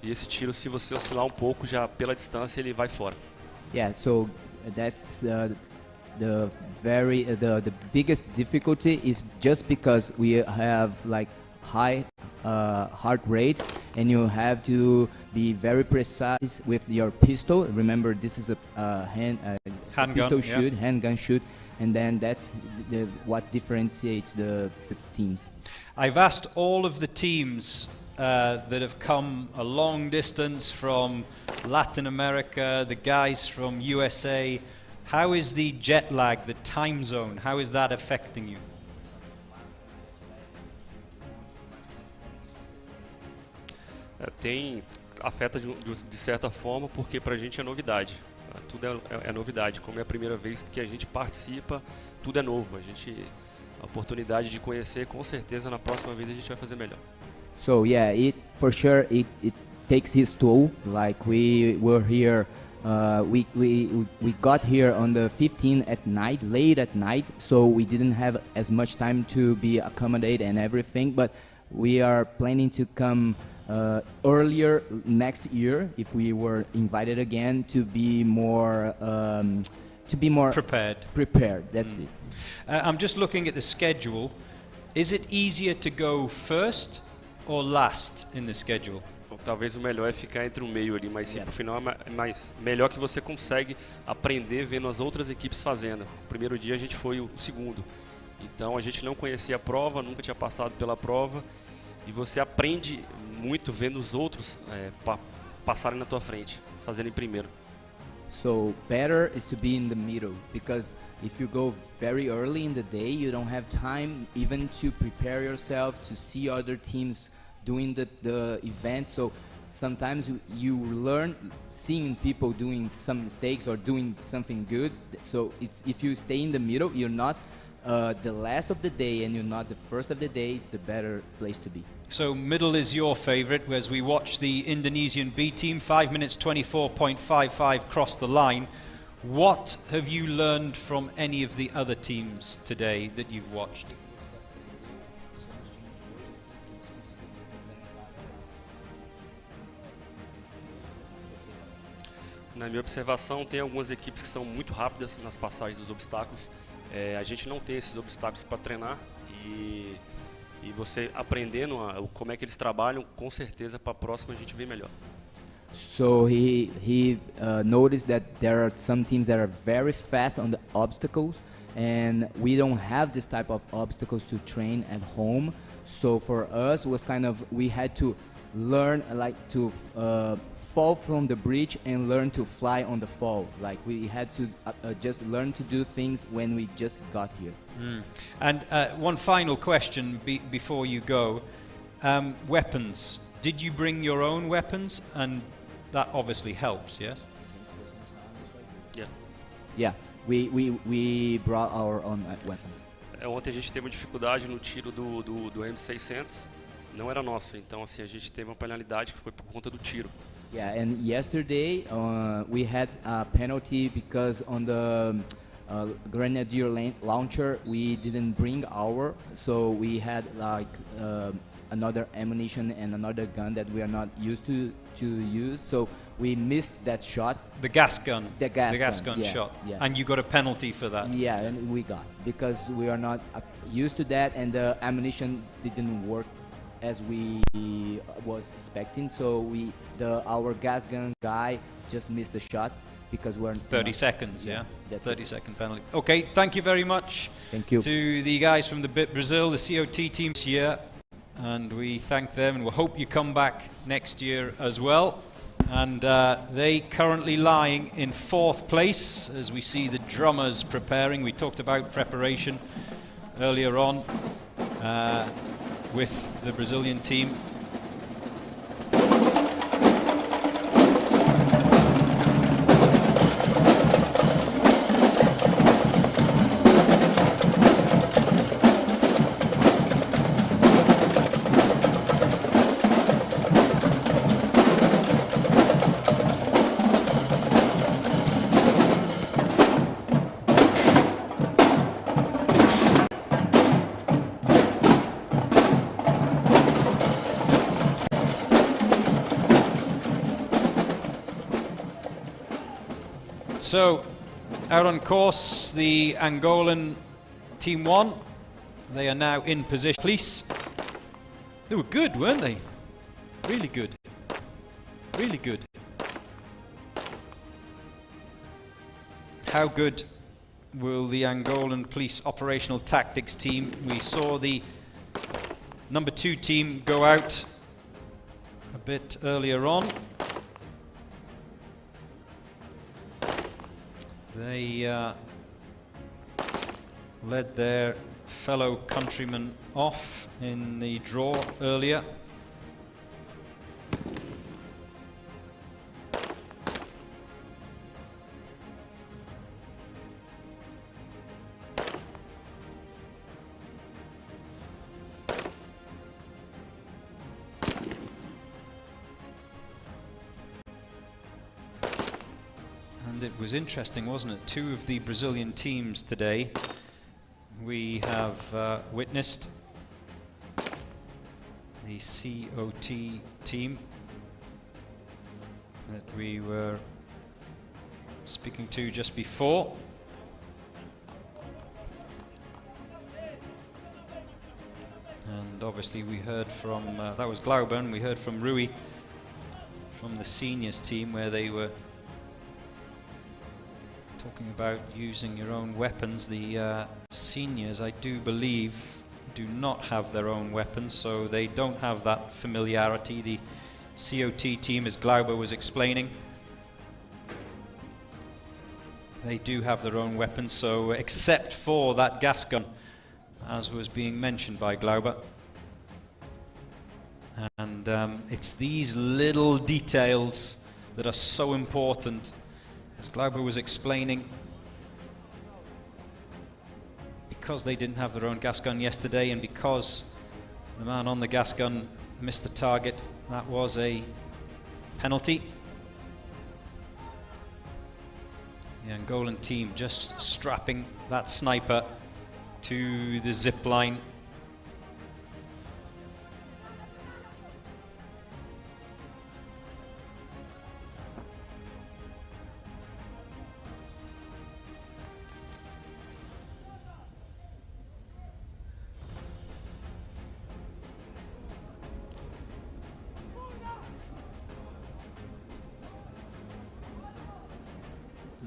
S8: E esse tiro, se você oscilar um pouco, já pela distância, ele vai fora.
S9: Yeah, so that's the biggest difficulty is just because we have like high heart rates, and you have to be very precise with your pistol. Remember, this is a pistol shoot, handgun shoot, and then that's what differentiates the teams.
S1: I've asked all of the teams that have come a long distance from Latin America, the guys from USA, how is the jet lag, the time zone, how is that affecting you?
S8: Afeta de certa forma, porque pra gente é novidade. Tudo é novidade. Como é a primeira vez que a gente participa, tudo é novo. A oportunidade de conhecer, com certeza na próxima vez a gente vai fazer melhor.
S9: So yeah, for sure it takes his toll. Like we were here, we got here on the 15th at night, late at night. So we didn't have as much time to be accommodated and everything. But we are planning to come earlier next year if we were invited again to be more prepared. That's it.
S1: I'm just looking at the schedule. Is it easier to go first or last in the schedule?
S8: Então, talvez o melhor é ficar entre o meio ali, mas sim, pro final é melhor que você consegue aprender vendo as outras equipes fazendo. O primeiro dia a gente foi o segundo. Então a gente não conhecia a prova, nunca tinha passado pela prova, e você aprende muito vendo os outros passarem na tua frente, fazendo em primeiro.
S9: So better is to be in the middle, because if you go very early in the day, you don't have time even to prepare yourself to see other teams doing the event. So sometimes you learn seeing people doing some mistakes or doing something good. So if you stay in the middle, you're not the last of the day and you're not the first of the day. It's the better place to be.
S1: So middle is your favorite, as we watch the Indonesian B team, 5 minutes 24.55 cross the line. What have you learned from any of the other teams today that you've watched?
S8: Na minha observação, tem algumas equipes que são muito rápidas nas passagens dos obstáculos. A gente não tem esses obstáculos para treinar e você aprendendo como é que eles trabalham, com certeza para a próxima a gente vê melhor.
S9: So he noticed that there are some teams that are very fast on the obstacles, and we don't have this type of obstacles to train at home. So for us, it was kind of, we had to learn like to fall from the bridge and learn to fly on the fall. Like we had to just learn to do things when we just got here.
S1: And one final question before you go. Weapons. Did you bring your own weapons? And that obviously helps, yes?
S9: Yeah, we brought our own weapons.
S8: Ontem a gente teve uma dificuldade no tiro do M600. Não era nossa, então assim a gente teve uma penalidade que foi por conta do tiro.
S9: Yeah, and yesterday we had a penalty because on the Grenadier launcher we didn't bring our, so we had like another ammunition and another gun that we are not used to use, so we missed that shot.
S1: The gas gun.
S9: The gas
S1: gun
S9: yeah,
S1: shot.
S9: Yeah.
S1: And you got a penalty for that.
S9: Yeah, and we got, because we are not used to that, and the ammunition didn't work as we was expecting, so our gas gun guy just missed the shot because we're
S1: 30 seconds, yeah. 30-second penalty. Okay, thank you very much.
S9: Thank you
S1: to the guys from the Brazil, the COT team here, and we thank them, and we hope you come back next year as well. And they currently lying in 4th place as we see the drummers preparing. We talked about preparation earlier on with the Brazilian team. So, out on course, the Angolan team 1. They are now in position. Police. They were good, weren't they? Really good. Really good. How good will the Angolan police operational tactics team? We saw the number 2 team go out a bit earlier on. They led their fellow countrymen off in the draw earlier. And it was interesting, wasn't it? 2 of the Brazilian teams today we have witnessed. The COT team that we were speaking to just before. And obviously we heard from, that was Glauber, and we heard from Rui from the seniors team, where they were talking about using your own weapons. The seniors, I do believe, do not have their own weapons, so they don't have that familiarity. The COT team, as Glauber was explaining, they do have their own weapons, so except for that gas gun, as was being mentioned by Glauber. And it's these little details that are so important. As Glauber was explaining, because they didn't have their own gas gun yesterday, and because the man on the gas gun missed the target, that was a penalty. The Angolan team just strapping that sniper to the zip line.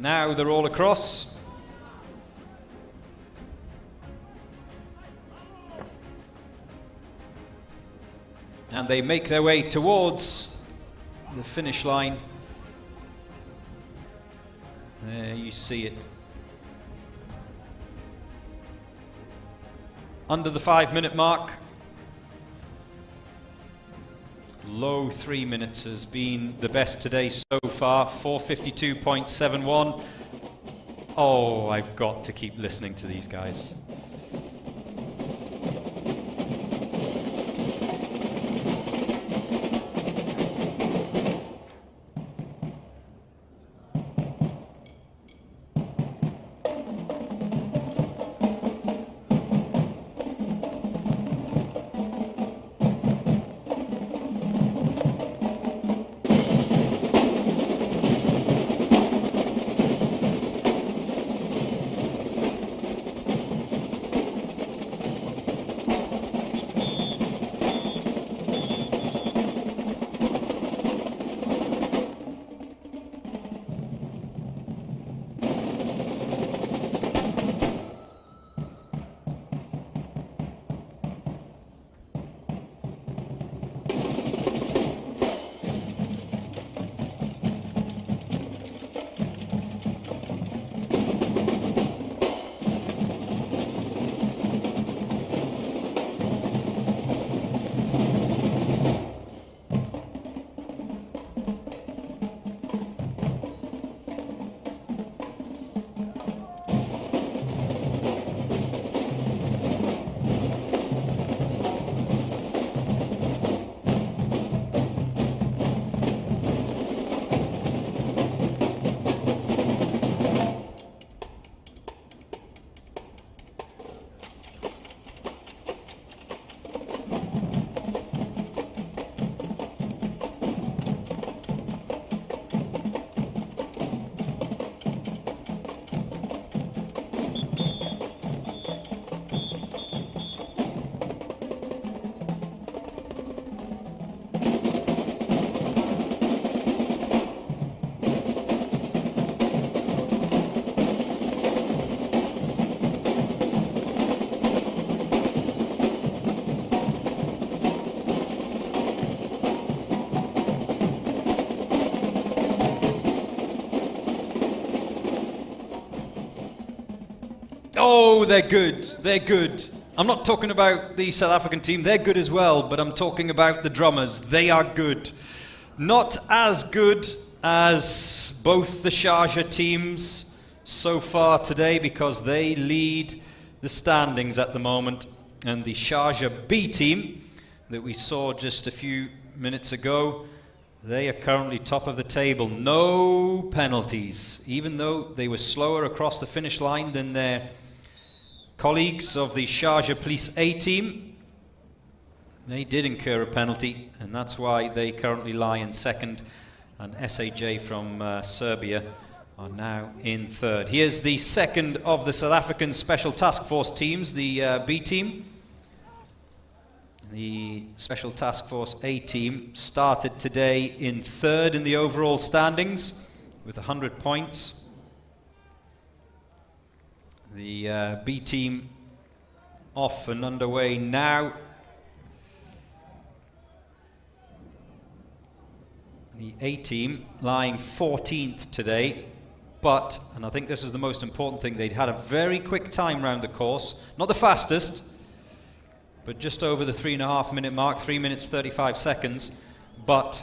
S1: Now they're all across. And they make their way towards the finish line. There you see it. Under the 5-minute mark. Low 3 minutes has been the best today so far, 4:52.71. Oh, I've got to keep listening to these guys. Oh, they're good. They're good. I'm not talking about the South African team. They're good as well, but I'm talking about the drummers. They are good. Not as good as both the Sharjah teams so far today, because they lead the standings at the moment. And the Sharjah B team that we saw just a few minutes ago, they are currently top of the table. No penalties, even though they were slower across the finish line than their colleagues of the Sharjah Police A team. They did incur a penalty, and that's why they currently lie in second, and SAJ from Serbia are now in third. Here's the second of the South African Special Task Force teams, the B team. The Special Task Force A team started today in third in the overall standings with 100 points. The B team off and underway now. The A team lying 14th today, but, and I think this is the most important thing, they'd had a very quick time round the course, not the fastest, but just over the 3.5 minute mark, 3 minutes 35 seconds, but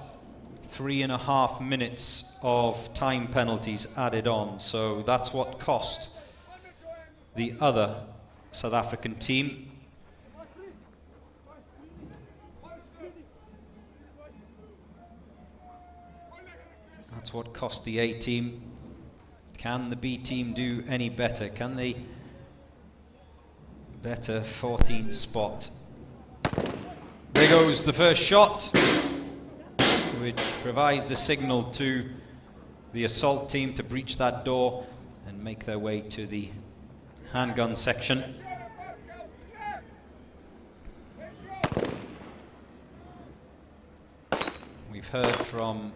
S1: 3.5 minutes of time penalties added on. So that's what cost the other South African team. That's what cost the A team. Can the B team do any better? Can they better 14th spot? There goes the first shot, which provides the signal to the assault team to breach that door and make their way to the handgun section. We've heard from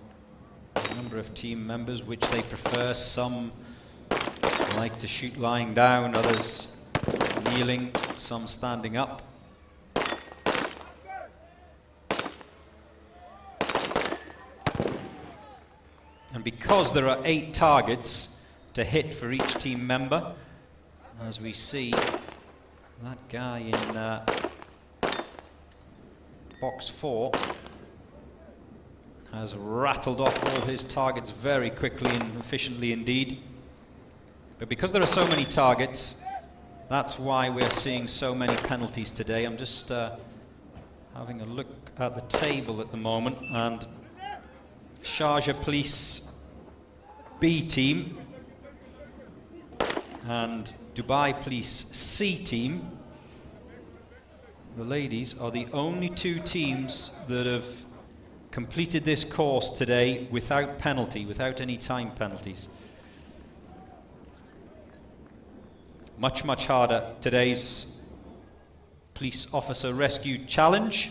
S1: a number of team members which they prefer. Some like to shoot lying down, others kneeling, some standing up. And because there are 8 targets to hit for each team member, as we see that guy in box 4 has rattled off all his targets very quickly and efficiently indeed. But because there are so many targets, that's why we're seeing so many penalties today. I'm just having a look at the table at the moment, and Sharjah Police B team and Dubai Police C team, the ladies, are the only 2 teams that have completed this course today without penalty, without any time penalties. Much, much harder today's police officer rescue challenge.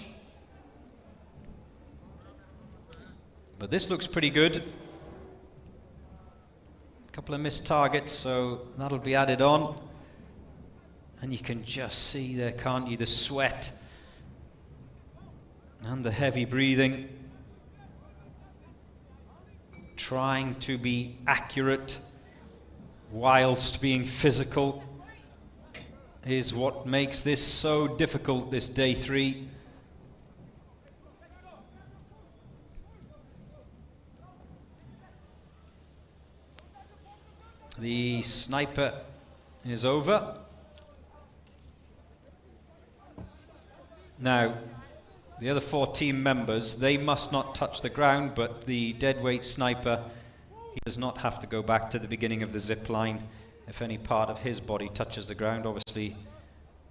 S1: But this looks pretty good. A couple of missed targets, so that'll be added on. And you can just see there, can't you, the sweat and the heavy breathing. Trying to be accurate whilst being physical is what makes this so difficult, this day 3. The sniper is over. Now, the other 4 team members, they must not touch the ground, but the deadweight sniper, he does not have to go back to the beginning of the zip line if any part of his body touches the ground, obviously.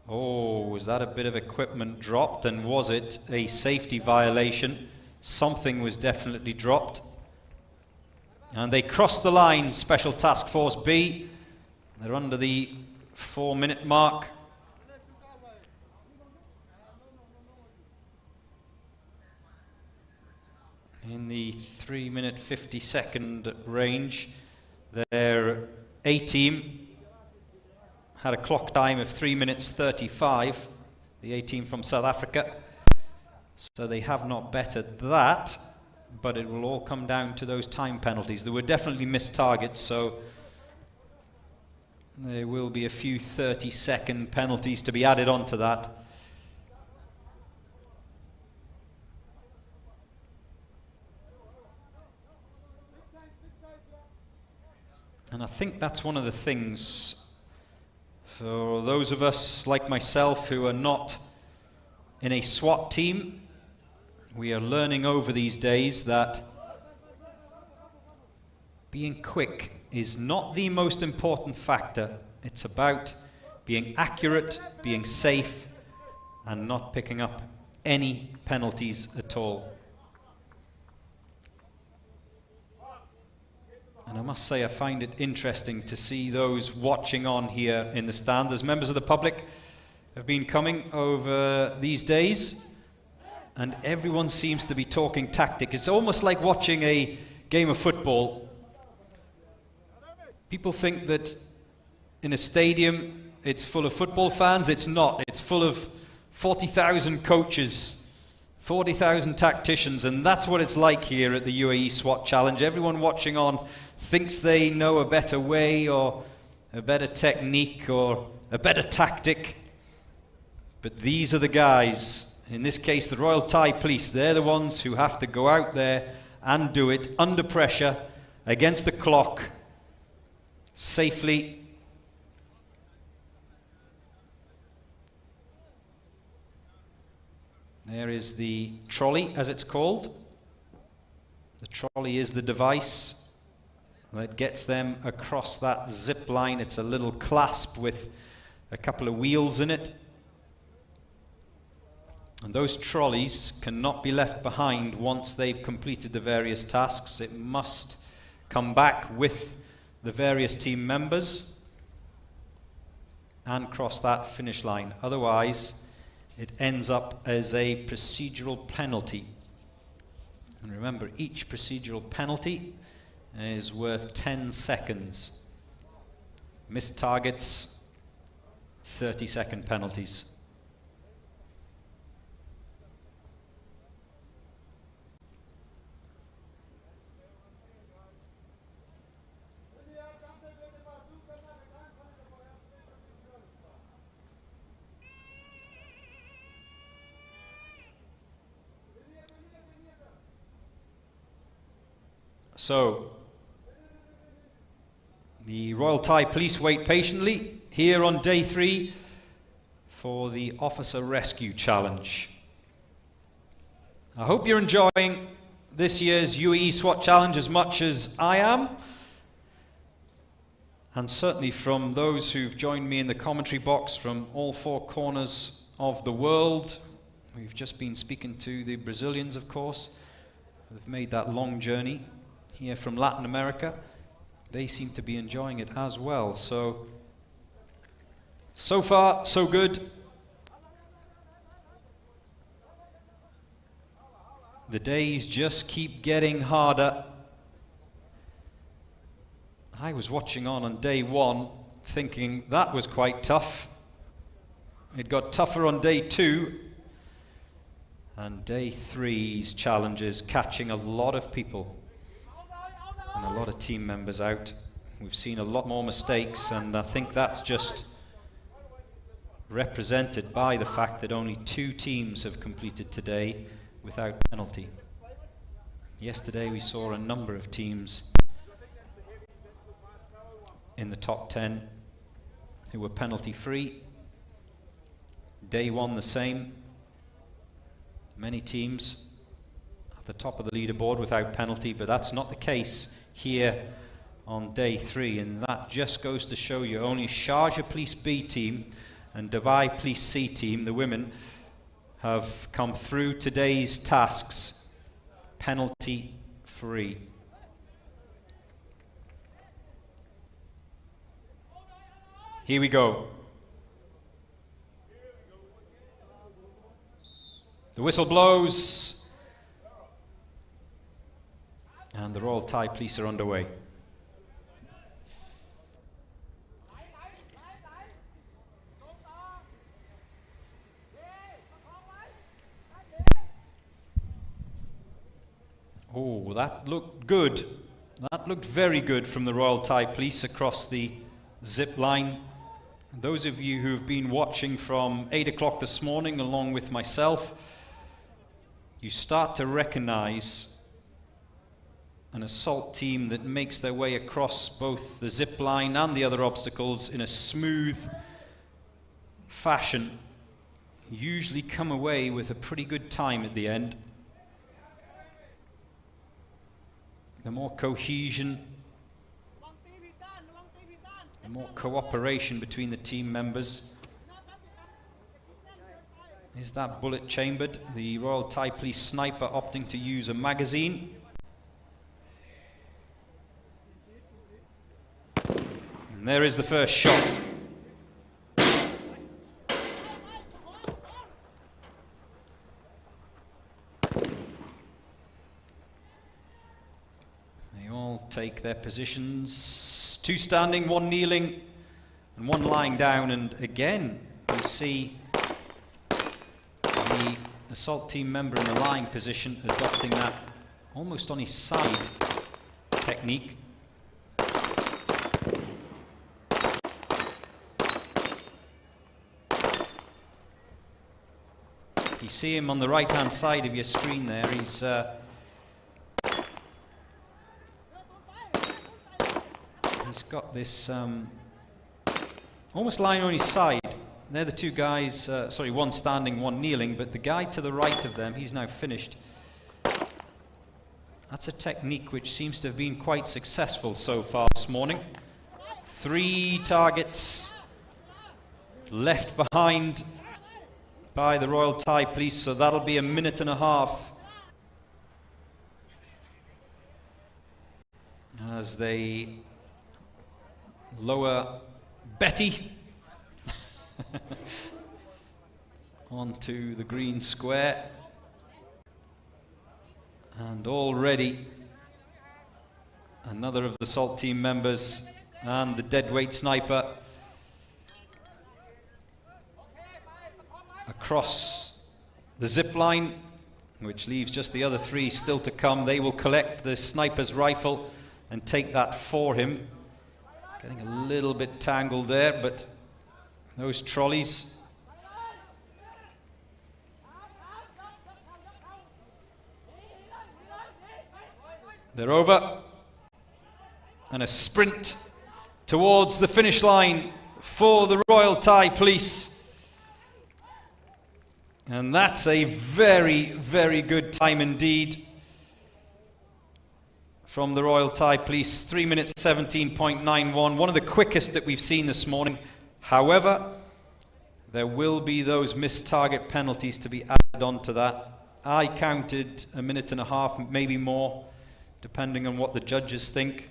S1: Oh, was that a bit of equipment dropped, and was it a safety violation? Something was definitely dropped. And they crossed the line, Special Task Force B. They're under the 4-minute mark. In the 3-minute 50-second range, their A team had a clock time of 3 minutes 35, the A team from South Africa. So they have not bettered that, but it will all come down to those time penalties. There were definitely missed targets, so There will be a few 30-second penalties to be added onto that. And I think that's one of the things for those of us like myself who are not in a SWAT team. We are learning over these days that being quick is not the most important factor. It's about being accurate, being safe, and not picking up any penalties at all. And I must say, I find it interesting to see those watching on here in the stand. As members of the public have been coming over these days, and everyone seems to be talking tactic. It's almost like watching a game of football. People think that in a stadium it's full of football fans. It's not. It's full of 40,000 coaches, 40,000 tacticians, and that's what it's like here at the UAE SWAT Challenge. Everyone watching on thinks they know a better way or a better technique or a better tactic. But these are the guys, in this case the Royal Thai Police, they're the ones who have to go out there and do it under pressure, against the clock, safely. There is the trolley, as it's called. The trolley is the device that gets them across that zip line. It's a little clasp with a couple of wheels in it. And those trolleys cannot be left behind once they've completed the various tasks. It must come back with the various team members and cross that finish line. Otherwise, it ends up as a procedural penalty. And remember, each procedural penalty is worth 10 seconds. Missed targets, 30-second penalties. So, the Royal Thai Police wait patiently here on day 3 for the Officer Rescue Challenge. I hope you're enjoying this year's UAE SWAT Challenge as much as I am. And certainly from those who've joined me in the commentary box from all 4 corners of the world. We've just been speaking to the Brazilians, of course. They've made that long journey here from Latin America. They seem to be enjoying it as well. So far, so good. The days just keep getting harder. I was watching on day 1 thinking that was quite tough. It got tougher on day 2. And day 3's challenges catching a lot of people and a lot of team members out. We've seen a lot more mistakes, and I think that's just represented by the fact that only 2 teams have completed today without penalty. Yesterday we saw a number of teams in the top 10 who were penalty free. Day 1 the same. Many teams at the top of the leaderboard without penalty, but that's not the case here on day 3, and that just goes to show you only Sharjah Police B team and Dubai Police C team, the women, have come through today's tasks penalty free. Here we go. The whistle blows, and the Royal Thai Police are underway. Oh, that looked good. That looked very good from the Royal Thai Police across the zip line. Those of you who have been watching from 8 o'clock this morning along with myself, you start to recognize an assault team that makes their way across both the zip line and the other obstacles in a smooth fashion, usually come away with a pretty good time at the end. The more cohesion, the more cooperation between the team members. Is that bullet chambered? The Royal Thai Police sniper opting to use a magazine. And there is the first shot. They all take their positions. 2 standing, 1 kneeling, and 1 lying down. And again, we see the assault team member in the lying position adopting that almost on his side technique. You see him on the right hand side of your screen there. He's got this almost lying on his side. They're the 2 guys, sorry, 1 standing, 1 kneeling, but the guy to the right of them, he's now finished. That's a technique which seems to have been quite successful so far this morning. 3 targets left behind by the Royal Thai Police, so that'll be a minute and a half as they lower Betty onto the green square. And already another of the assault team members and the deadweight sniper across the zip line, which leaves just the other 3 still to come. They will collect the sniper's rifle and take that for him. Getting a little bit tangled there, but those trolleys. They're over. And a sprint towards the finish line for the Royal Thai Police. And that's a very, very good time indeed from the Royal Thai Police. 3 minutes 17.91, one of the quickest that we've seen this morning. However, there will be those missed target penalties to be added on to that. I counted a minute and a half, maybe more, depending on what the judges think.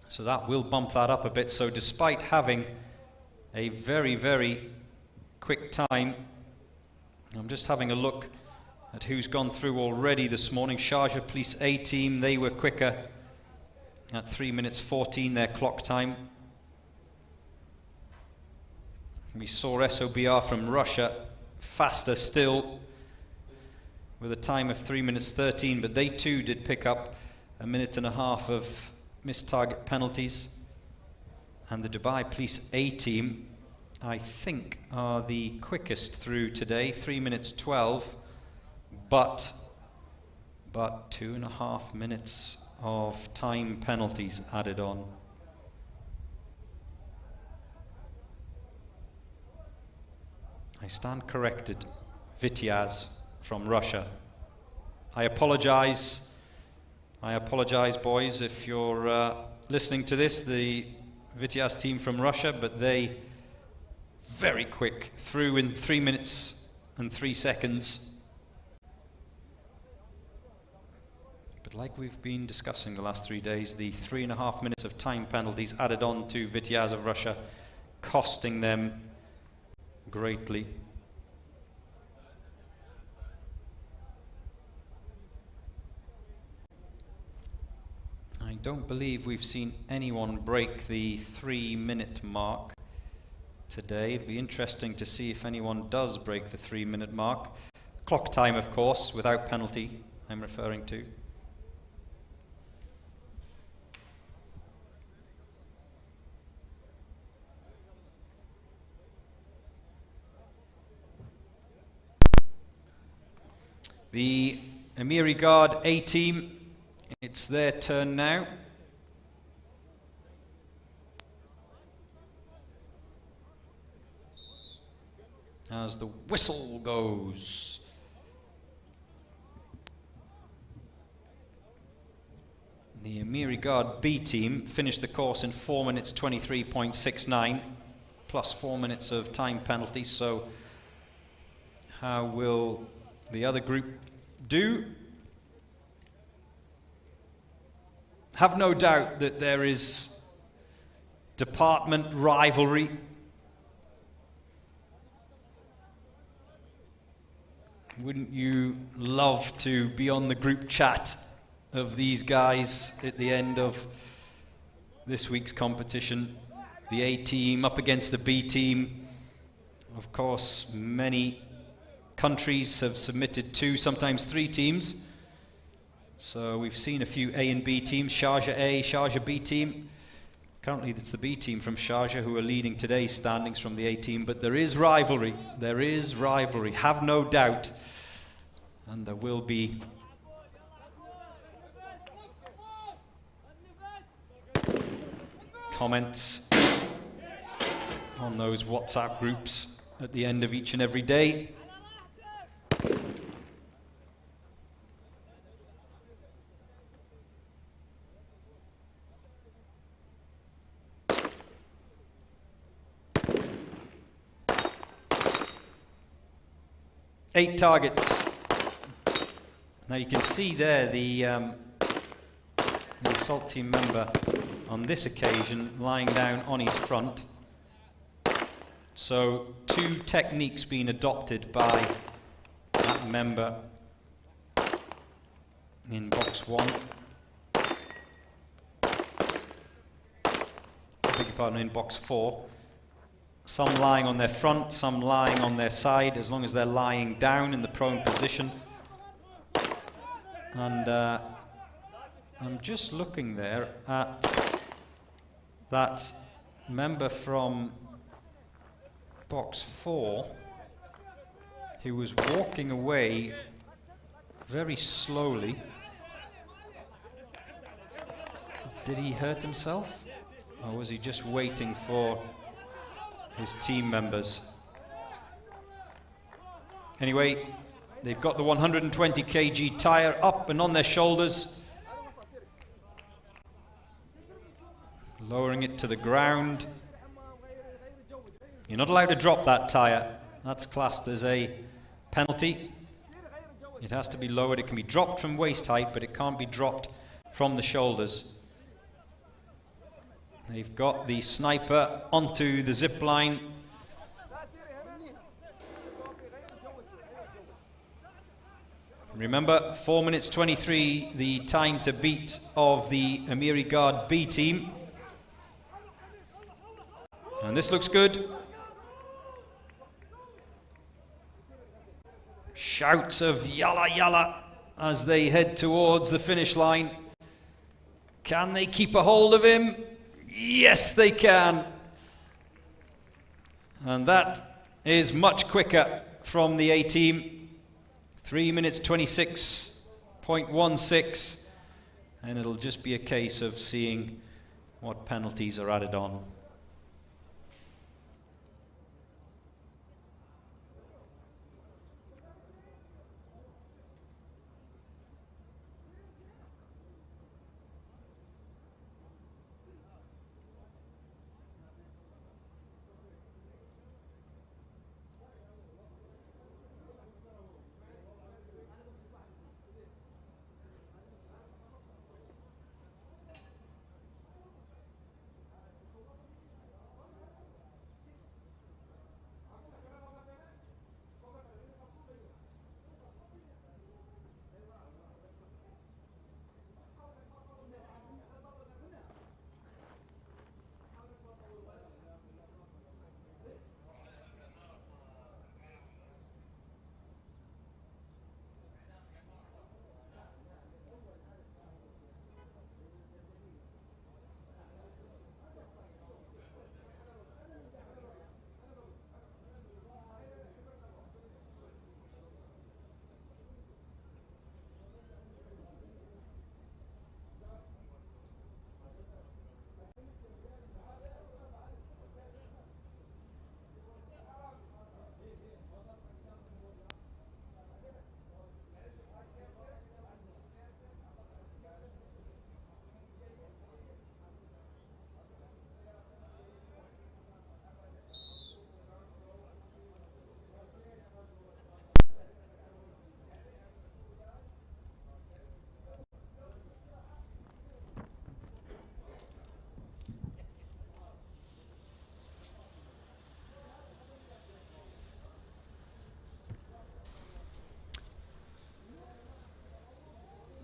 S1: So that will bump that up a bit. So despite having a very, very quick time, I'm just having a look at who's gone through already this morning. Sharjah Police A team, they were quicker at 3 minutes 14 their clock time. We saw SOBR from Russia faster still with a time of 3 minutes 13, but they too did pick up a minute and a half of missed target penalties. And the Dubai Police A team, I think, are the quickest through today, 3 minutes 12, but 2.5 minutes of time penalties added on. I stand corrected. Vityaz from Russia. I apologize, boys, if you're listening to this, the Vityaz team from Russia, but they very quick through in 3 minutes and 3 seconds. But like we've been discussing the last 3 days, the 3.5 minutes of time penalties added on to Vityaz of Russia, costing them greatly. I don't believe we've seen anyone break the 3-minute mark today. It'd be interesting to see if anyone does break the 3-minute mark. Clock time, of course, without penalty, I'm referring to. The Amiri Guard A team, it's their turn now. As the whistle goes. The Amiri Guard B team finished the course in 4 minutes 23.69, plus 4 minutes of time penalty. So how will the other group do? Have no doubt that there is department rivalry. Wouldn't you love to be on the group chat of these guys at the end of this week's competition? The A team up against the B team. Of course, many countries have submitted 2, sometimes 3 teams. So we've seen a few A and B teams, Sharjah A, Sharjah B team. Currently it's the B team from Sharjah who are leading today's standings from the A team, but there is rivalry, have no doubt. And there will be comments on those WhatsApp groups at the end of each and every day. Eight targets. Now you can see there the assault team member on this occasion lying down on his front. So 2 techniques being adopted by that member in box 1. Beg your pardon, in box 4. Some lying on their front, some lying on their side, as long as they're lying down in the prone position. And I'm just looking there at that member from box 4 who was walking away very slowly. Did he hurt himself? Or was he just waiting for his team members? Anyway, they've got the 120 kg tire up and on their shoulders, lowering it to the ground. You're not allowed to drop that tire. That's classed as a penalty. It has to be lowered. It can be dropped from waist height, but it can't be dropped from the shoulders. They've got the sniper onto the zip line. Remember, 4 minutes 23, the time to beat of the Amiri Guard B team. And this looks good. Shouts of yalla yalla as they head towards the finish line. Can they keep a hold of him? Yes, they can. And that is much quicker from the A team. 3 minutes 26.16. And it'll just be a case of seeing what penalties are added on.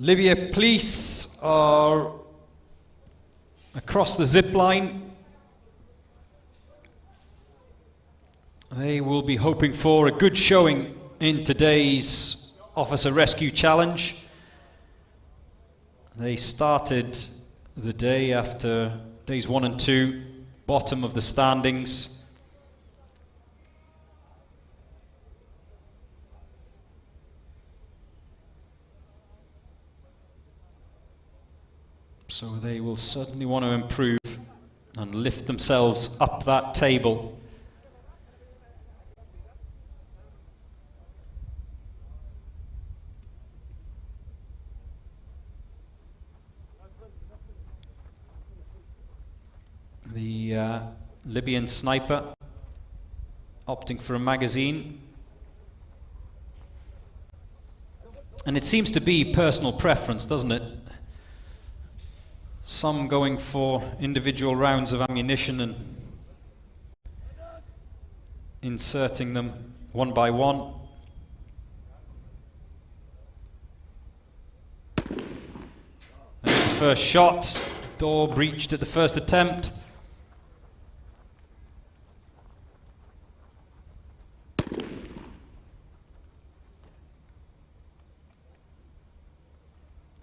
S1: Libya police are across the zip line. They will be hoping for a good showing in today's Officer Rescue Challenge. They started the day after days 1 and 2, bottom of the standings. So they will certainly want to improve and lift themselves up that table. The Libyan sniper opting for a magazine. And it seems to be personal preference, doesn't it? Some going for individual rounds of ammunition and inserting them one by one. There's the first shot. Door breached at the first attempt.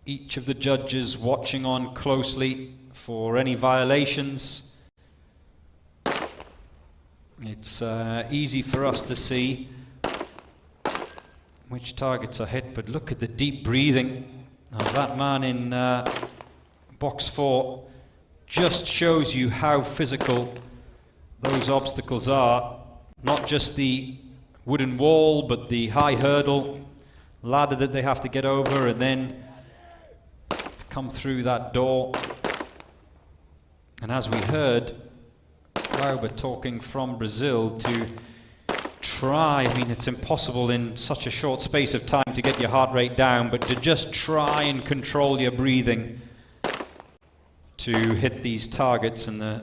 S1: Each of the judges watching on closely for any violations. It's easy for us to see which targets are hit, but look at the deep breathing of that man in box 4. Just shows you how physical those obstacles are. Not just the wooden wall, but the high hurdle, ladder that they have to get over, and then come through that door. And as we heard Glauber talking from Brazil, to try, I mean, it's impossible in such a short space of time to get your heart rate down, but to just try and control your breathing to hit these targets, and there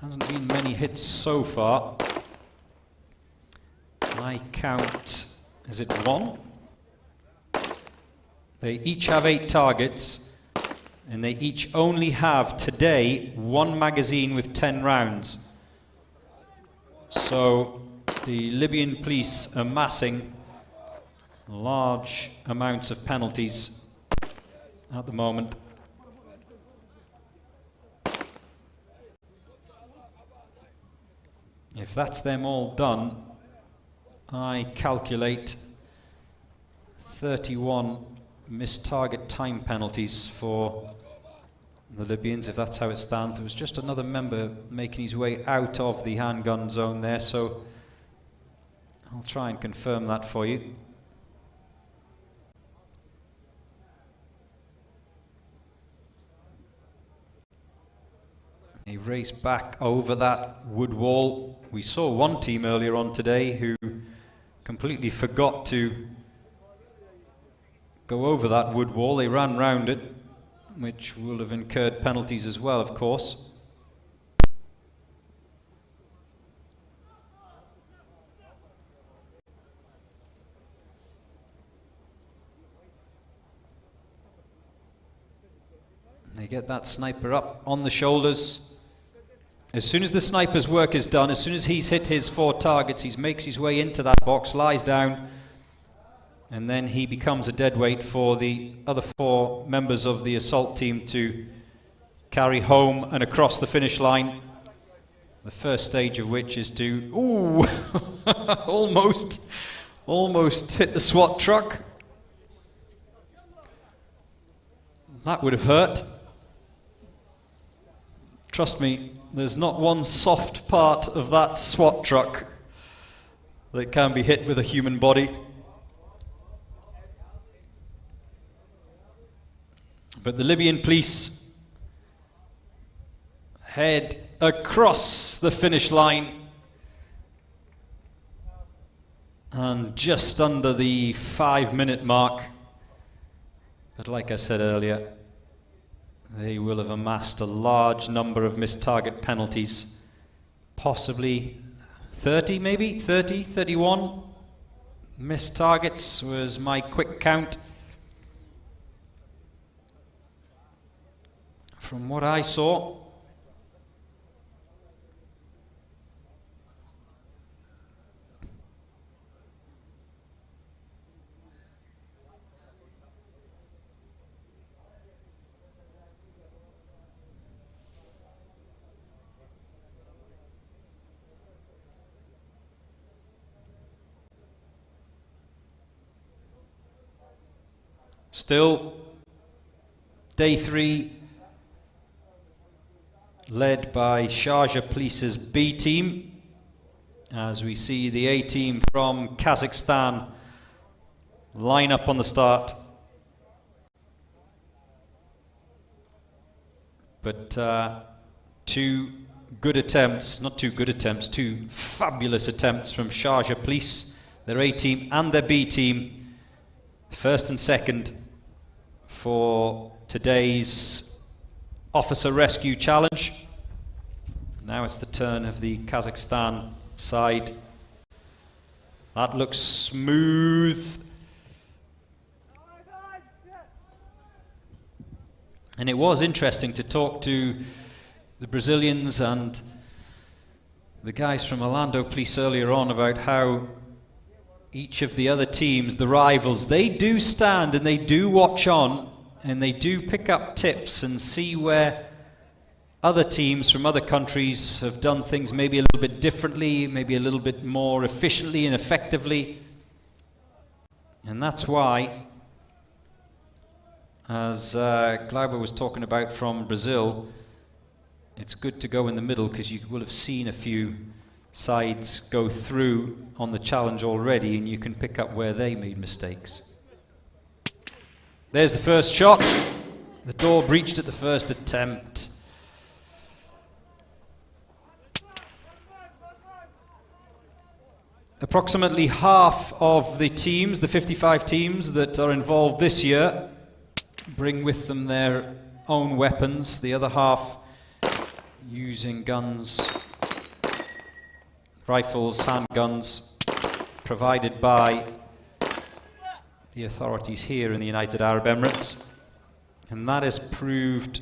S1: hasn't been many hits so far. I count, is it 1? They each have 8 targets, and they each only have today 1 magazine with 10 rounds. So the Libyan police amassing large amounts of penalties at the moment. If that's them all done, I calculate 31 missed target time penalties for the Libyans, if that's how it stands. There was just another member making his way out of the handgun zone there, so I'll try and confirm that for you. They race back over that wood wall. We saw one team earlier on today who completely forgot to go over that wood wall. They ran round it, which will have incurred penalties as well, of course. They get that sniper up on the shoulders. As soon as the sniper's work is done, as soon as he's hit his 4 targets, he makes his way into that box, lies down, and then he becomes a dead weight for the other 4 members of the assault team to carry home and across the finish line. The first stage of which is to, ooh, almost hit the SWAT truck. That would have hurt. Trust me, there's not one soft part of that SWAT truck that can be hit with a human body. But the Libyan police head across the finish line, and just under the 5-minute mark. But like I said earlier, they will have amassed a large number of missed target penalties, possibly 30 maybe, 30, 31 missed targets was my quick count. from what I saw. Still, day 3, led by Sharjah Police's B team, as we see the A team from Kazakhstan line up on the start. But two fabulous attempts from Sharjah Police, their A team and their B team. First and second for today's Officer Rescue Challenge. Now it's the turn of the Kazakhstan side. That looks smooth. And it was interesting to talk to the Brazilians and the guys from Orlando Police earlier on about how each of the other teams, the rivals, they do stand and they do watch on and they do pick up tips and see where other teams from other countries have done things maybe a little bit differently, maybe a little bit more efficiently and effectively. And that's why, as Glauber was talking about from Brazil, it's good to go in the middle, because you will have seen a few sides go through on the challenge already and you can pick up where they made mistakes. There's the first shot. The door breached at the first attempt. Approximately half of the teams, the 55 teams that are involved this year, bring with them their own weapons. The other half using guns, rifles, handguns, provided by the authorities here in the United Arab Emirates. And that has proved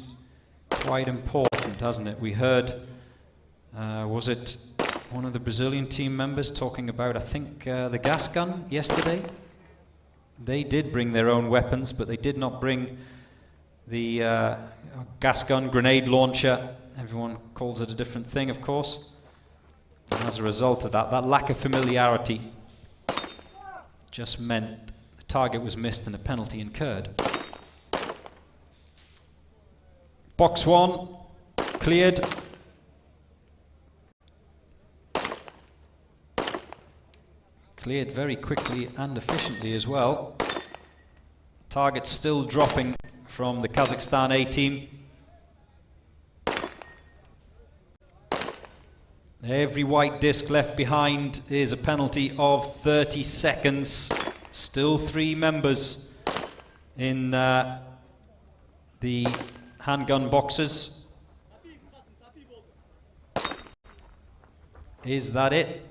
S1: quite important, hasn't it? We heard, was it one of the Brazilian team members talking about, I think, the gas gun yesterday? They did bring their own weapons, but they did not bring the gas gun, grenade launcher. Everyone calls it a different thing, of course. And as a result of that, that lack of familiarity just meant the target was missed and a penalty incurred. Box 1, cleared. Cleared very quickly and efficiently as well. Target still dropping from the Kazakhstan A team. Every white disc left behind is a penalty of 30 seconds. Still 3 members in the handgun boxes. Is that it?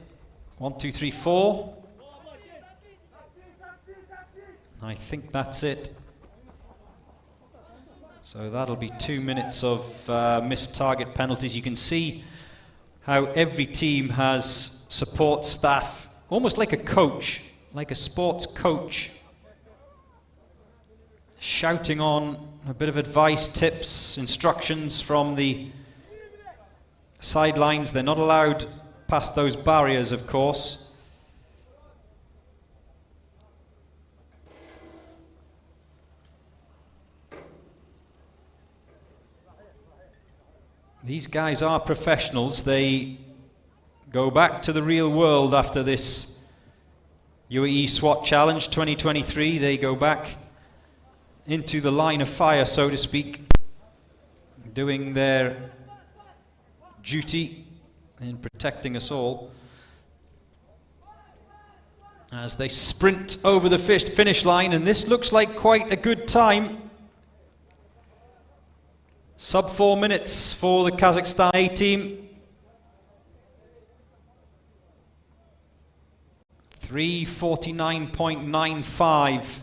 S1: 1, 2, 3, 4. I think that's it. So that'll be 2 minutes of missed target penalties. You can see how every team has support staff, almost like a coach, like a sports coach, shouting on a bit of advice, tips, instructions from the sidelines. They're not allowed past those barriers, of course. These guys are professionals. They go back to the real world after this Uae Swat Challenge 2023. They go back into the line of fire, so to speak, doing their duty in protecting us all, as they sprint over the finish line. And this looks like quite a good time. Sub 4 minutes for the Kazakhstan A team. 3:49.95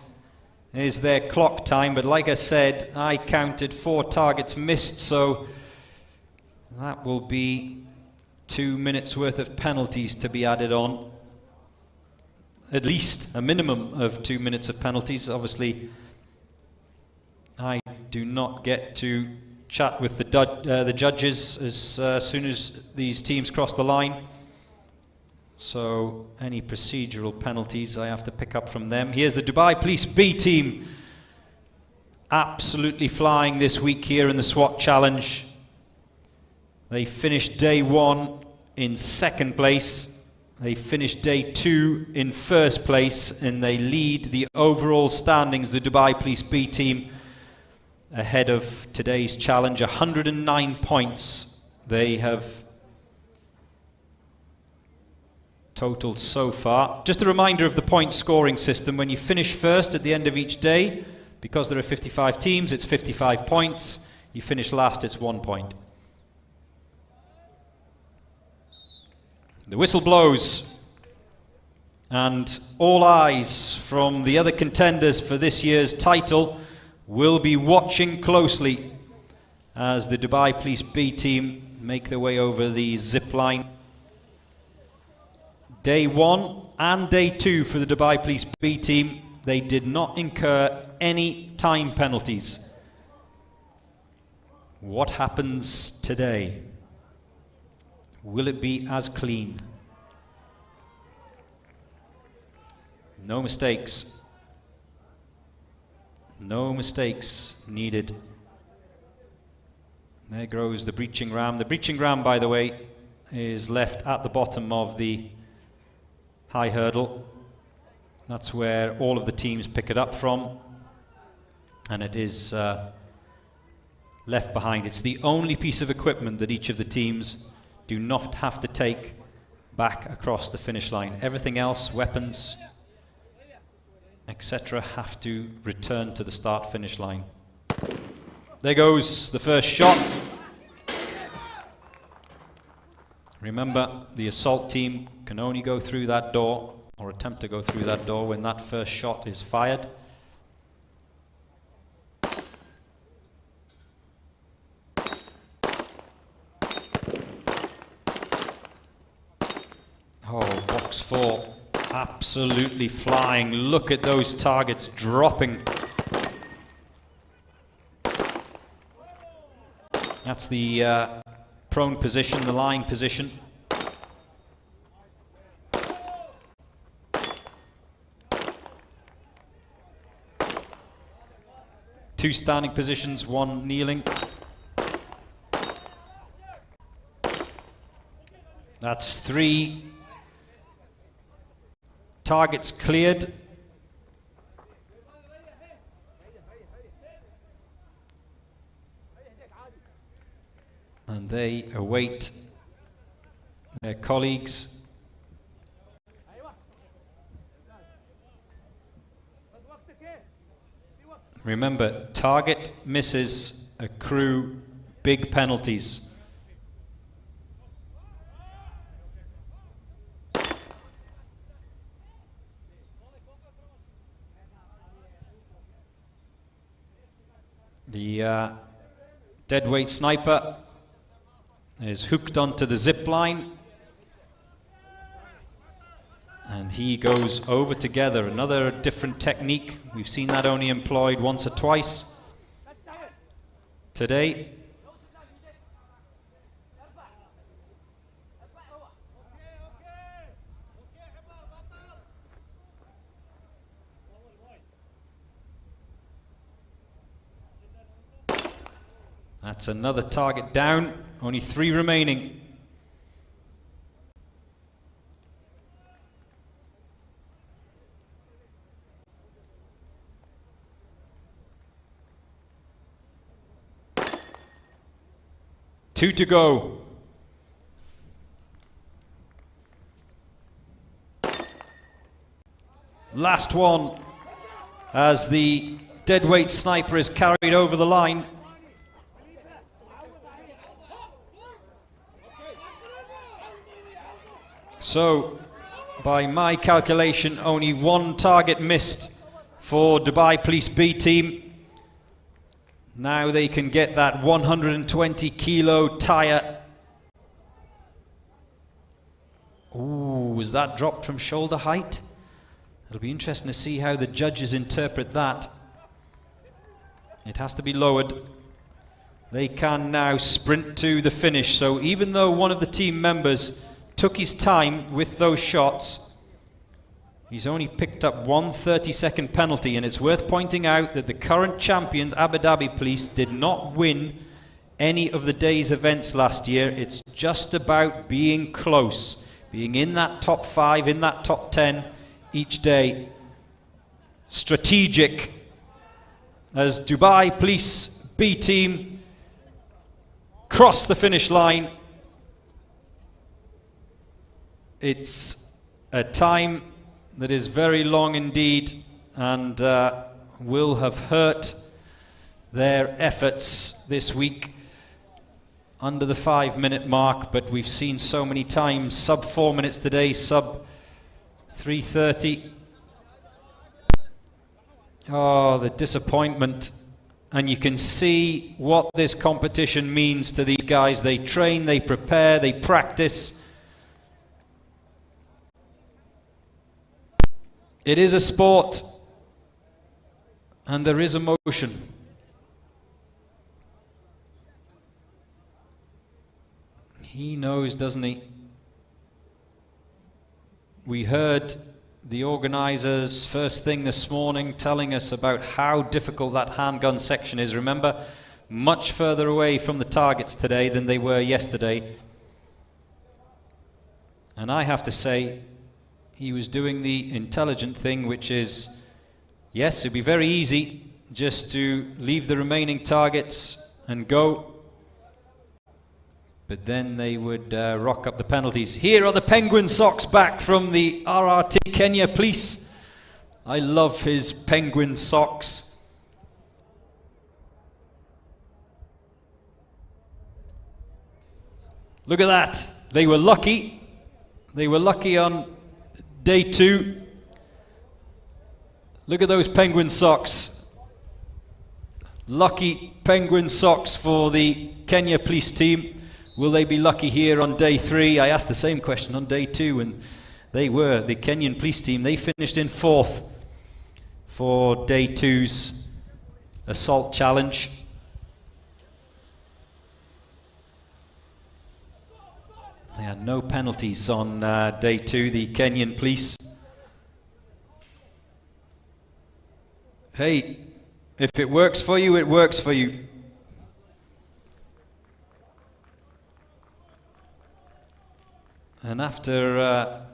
S1: is their clock time, but like I said, I counted 4 targets missed, so that will be 2 minutes worth of penalties to be added on. At least a minimum of 2 minutes of penalties. Obviously, I do not get to chat with the judges as soon as these teams cross the line. So any procedural penalties I have to pick up from them. Here's the Dubai Police B team, absolutely flying this week here in the SWAT Challenge. They finished day 1 in 2nd place. They finished day 2 in 1st place, and they lead the overall standings, the Dubai Police B team, ahead of today's challenge. 109 points they have totaled so far. Just a reminder of the point scoring system. When you finish first at the end of each day, because there are 55 teams, it's 55 points. You finish last, it's 1 point. The whistle blows, and all eyes from the other contenders for this year's title will be watching closely as the Dubai Police B team make their way over the zip line. Day 1 and day 2 for the Dubai Police B team, they did not incur any time penalties. What happens today? Will it be as clean? No mistakes. No mistakes needed. There goes the breaching ram. The breaching ram, by the way, is left at the bottom of the high hurdle. That's where all of the teams pick it up from, and it is left behind. It's the only piece of equipment that each of the teams do not have to take back across the finish line. Everything else, weapons, etc., have to return to the start-finish line. There goes the first shot. Remember, the assault team can only go through that door, or attempt to go through that door, when that first shot is fired. Oh, box 4, absolutely flying. Look at those targets dropping. That's the prone position, the lying position. Two standing positions, one kneeling. That's 3 targets cleared. And they await their colleagues. Remember, target misses accrue big penalties. The deadweight sniper is hooked onto the zip line, and he goes over together. Another different technique. We've seen that only employed once or twice today. That's another target down, only 3 remaining. Two to go. Last one, as the deadweight sniper is carried over the line. So, by my calculation, only 1 target missed for Dubai Police B team. Now they can get that 120 kilo tire. Ooh, was that dropped from shoulder height? It'll be interesting to see how the judges interpret that. It has to be lowered. They can now sprint to the finish. So even though one of the team members took his time with those shots, he's only picked up one 30-second penalty, and it's worth pointing out that the current champions, Abu Dhabi Police, did not win any of the day's events last year. It's just about being close, being in that top 5, in that top 10 each day. Strategic as Dubai Police B team cross the finish line. It's a time that is very long indeed, and will have hurt their efforts this week under the 5-minute mark, but we've seen so many times sub 4 minutes today, sub 3:30. Oh, the disappointment. And you can see what this competition means to these guys. They train, they prepare, they practice. It is a sport, and there is emotion. He knows, doesn't he? We heard the organizers first thing this morning telling us about how difficult that handgun section is. Remember, much further away from the targets today than they were yesterday. And I have to say, he was doing the intelligent thing, which is, yes, it'd be very easy just to leave the remaining targets and go. But then they would rock up the penalties. Here are the penguin socks back from the RRT Kenya Police. I love his penguin socks. Look at that. They were lucky. They were lucky on day 2. Look at those penguin socks. Lucky penguin socks for the Kenya Police team. Will they be lucky here on day 3? I asked the same question on day 2, and they were. The Kenyan police team, they finished in 4th for day 2's assault challenge. They had no penalties on day 2, the Kenyan police. Hey, if it works for you, it works for you. And after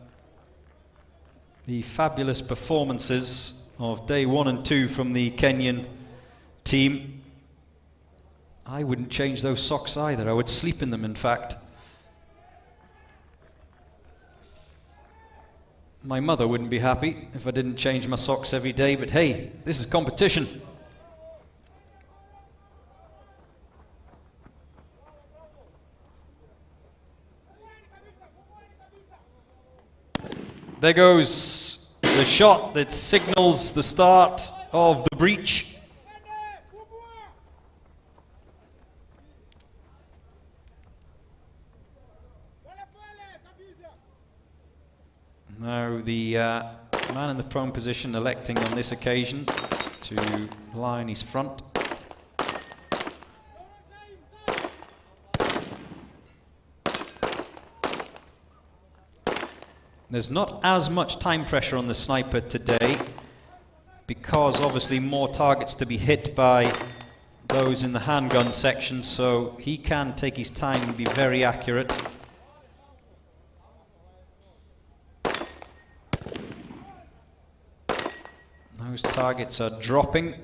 S1: the fabulous performances of day 1 and 2 from the Kenyan team, I wouldn't change those socks either. I would sleep in them, in fact. My mother wouldn't be happy if I didn't change my socks every day, but hey, this is competition. There goes the shot that signals the start of the breach. Now the man in the prone position electing on this occasion to lie in his front. There's not as much time pressure on the sniper today because obviously more targets to be hit by those in the handgun section, so he can take his time and be very accurate. Those targets are dropping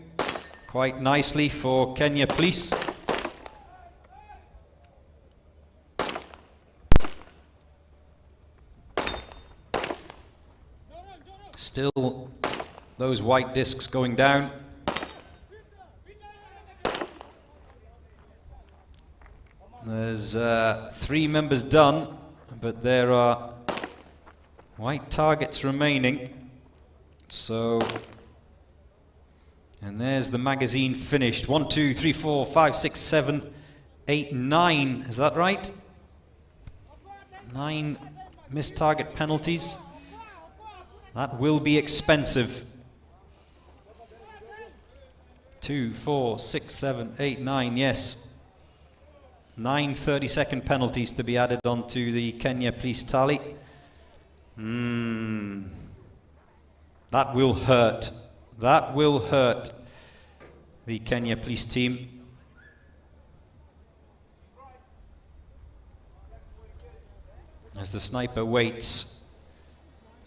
S1: quite nicely for Kenya Police. Still those white discs going down. There's 3 members done, but there are white targets remaining. So And there's the magazine finished. 1, 2, 3, 4, 5, 6, 7, 8, 9. Is that right? 9 missed target penalties. That will be expensive. 2, 4, 6, 7, 8, 9. Yes. 9 30-second penalties to be added onto the Kenya police tally. That will hurt. That will hurt the Kenya police team. As the sniper waits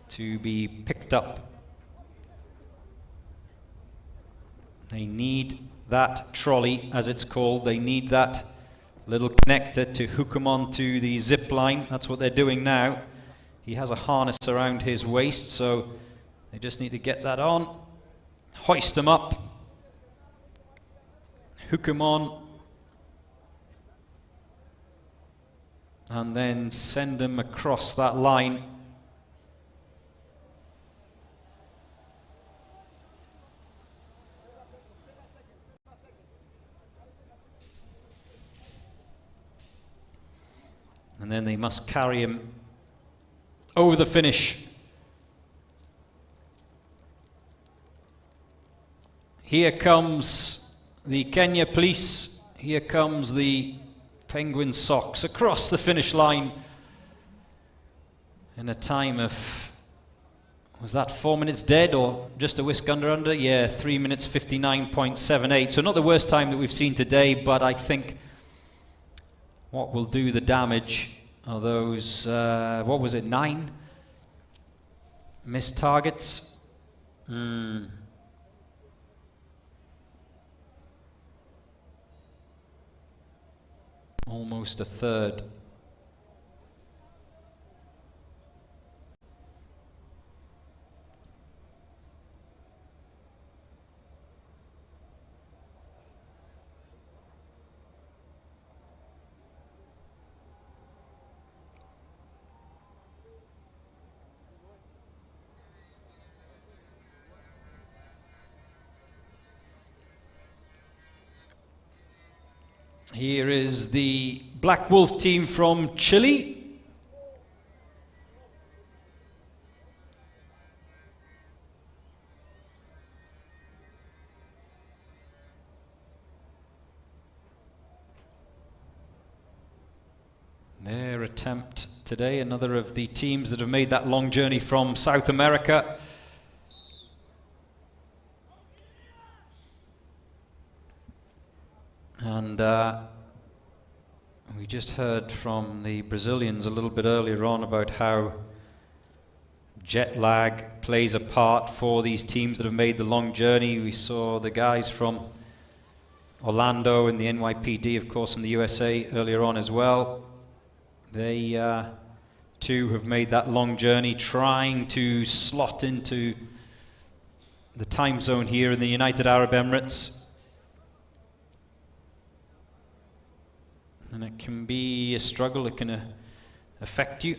S1: to be picked up. They need that trolley, as it's called. They need that little connector to hook him onto the zip line. That's what they're doing now. He has a harness around his waist, so they just need to get that on, hoist him up, hook him on, and then send him across that line. And then they must carry him over the finish. Here comes the Kenya police. Here comes the Penguin Sox across the finish line in a time of, was that 4 minutes dead or just a whisk under? Yeah, 3 minutes 59.78. So not the worst time that we've seen today, but I think what will do the damage are those, what was it, 9 missed targets? Almost a third. Here is the Black Wolf team from Chile. Their attempt today, another of the teams that have made that long journey from South America. And we just heard from the Brazilians a little bit earlier on about how jet lag plays a part for these teams that have made the long journey. We saw the guys from Orlando and the NYPD, of course, from the USA earlier on as well. They too have made that long journey, trying to slot into the time zone here in the United Arab Emirates. And it can be a struggle, it can affect you.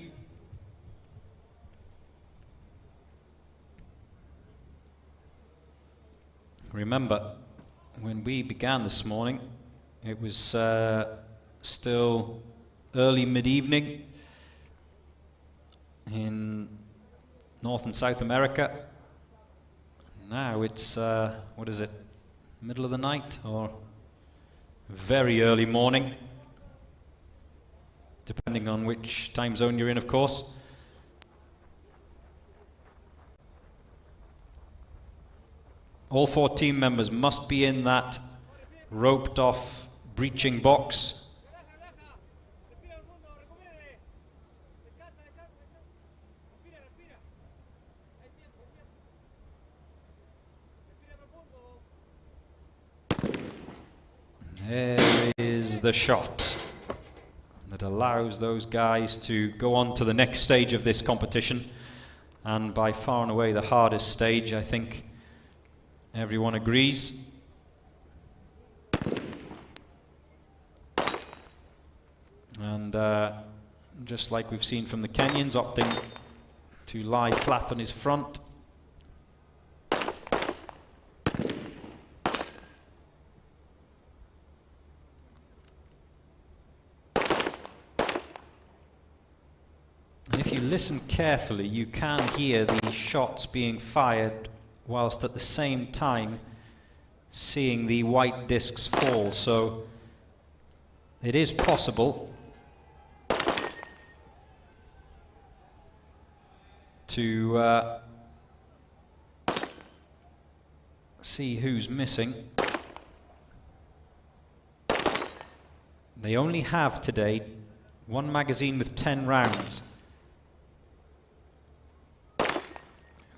S1: Remember, when we began this morning, it was still early mid-evening in North and South America. Now it's, what is it, middle of the night or very early morning, depending on which time zone you're in, of course. All 4 team members must be in that roped off breaching box. There is the shot that allows those guys to go on to the next stage of this competition, and by far and away the hardest stage, I think everyone agrees. And just like we've seen from the Kenyans, opting to lie flat on his front. listen carefully, you can hear the shots being fired whilst at the same time seeing the white discs fall. So it is possible to see who's missing. They only have today one magazine with 10 rounds,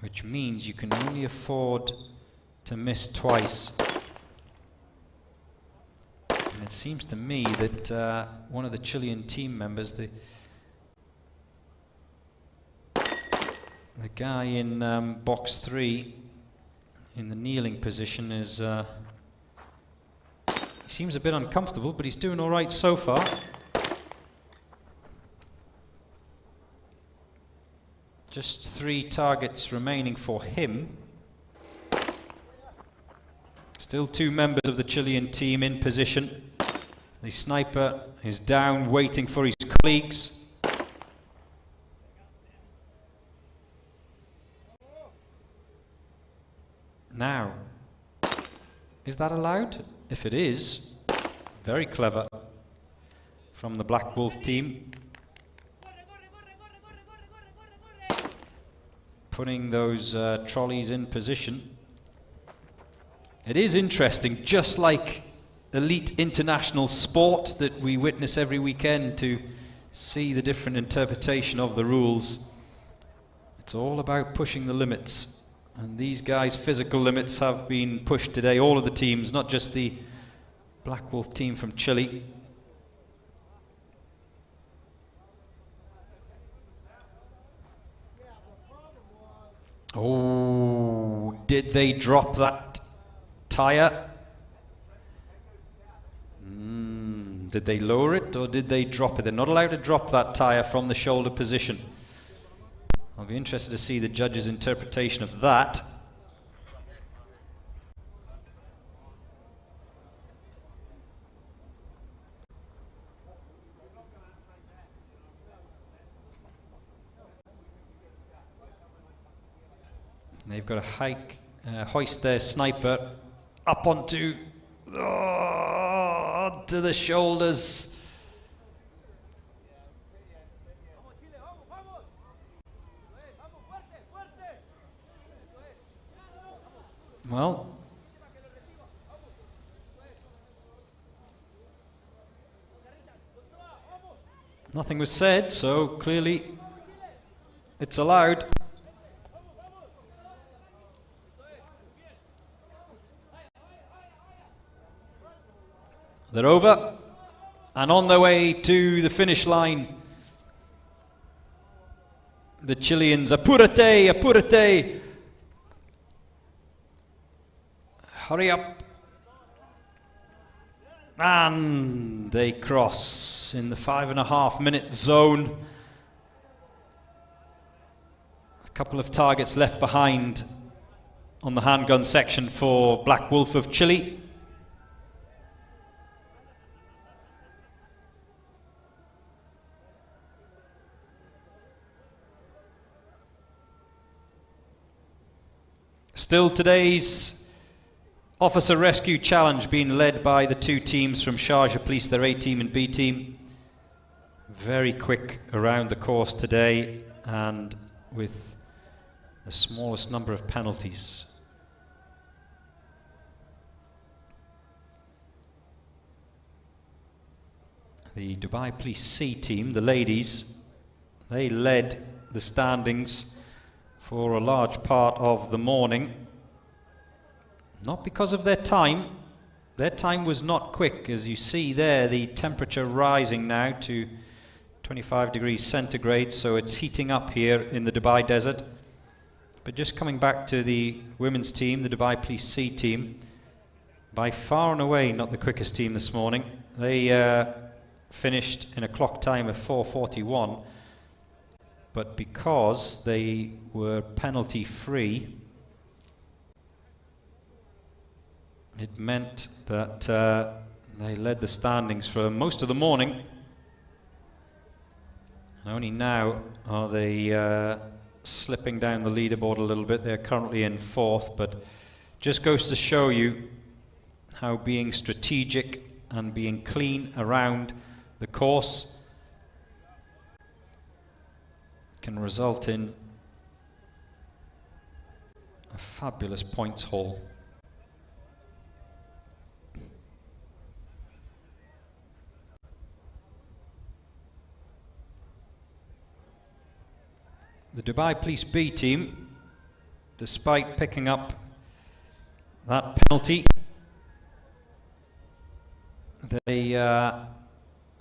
S1: which means you can only afford to miss twice. And it seems to me that one of the Chilean team members, the guy in box 3 in the kneeling position, is he seems a bit uncomfortable, but he's doing all right so far. Just 3 targets remaining for him. Still 2 members of the Chilean team in position. The sniper is down, waiting for his colleagues. Now, is that allowed? If it is, very clever from the Black Wolf team. Putting those trolleys in position. It is interesting, just like elite international sport that we witness every weekend, to see the different interpretation of the rules. It's all about pushing the limits. And these guys' physical limits have been pushed today, all of the teams, not just the Black Wolf team from Chile. Oh, did they drop that tire? Did they lower it or did they drop it? They're not allowed to drop that tire from the shoulder position. I'll be interested to see the judge's interpretation of that. They've got to hoist their sniper up onto the shoulders. Well, nothing was said, so clearly it's allowed. They're over and on their way to the finish line. The Chileans, apúrate, apúrate. Hurry up. And they cross in the 5.5-minute zone. A couple of targets left behind on the handgun section for Black Wolf of Chile. Still today's Officer Rescue Challenge being led by the 2 teams from Sharjah Police, their A team and B team. Very quick around the course today and with the smallest number of penalties. The Dubai Police C team, the ladies, they led the standings for a large part of the morning. Not because of their time. Their time was not quick. As you see there, the temperature rising now to 25 degrees centigrade, so it's heating up here in the Dubai desert. But just coming back to the women's team, the Dubai Police C team, by far and away not the quickest team this morning. They finished in a clock time of 4:41, but because they were penalty free, it meant that they led the standings for most of the morning. And only now are they slipping down the leaderboard a little bit. They're currently in 4th, but just goes to show you how being strategic and being clean around the course can result in a fabulous points haul. The Dubai Police B team, despite picking up that penalty, they are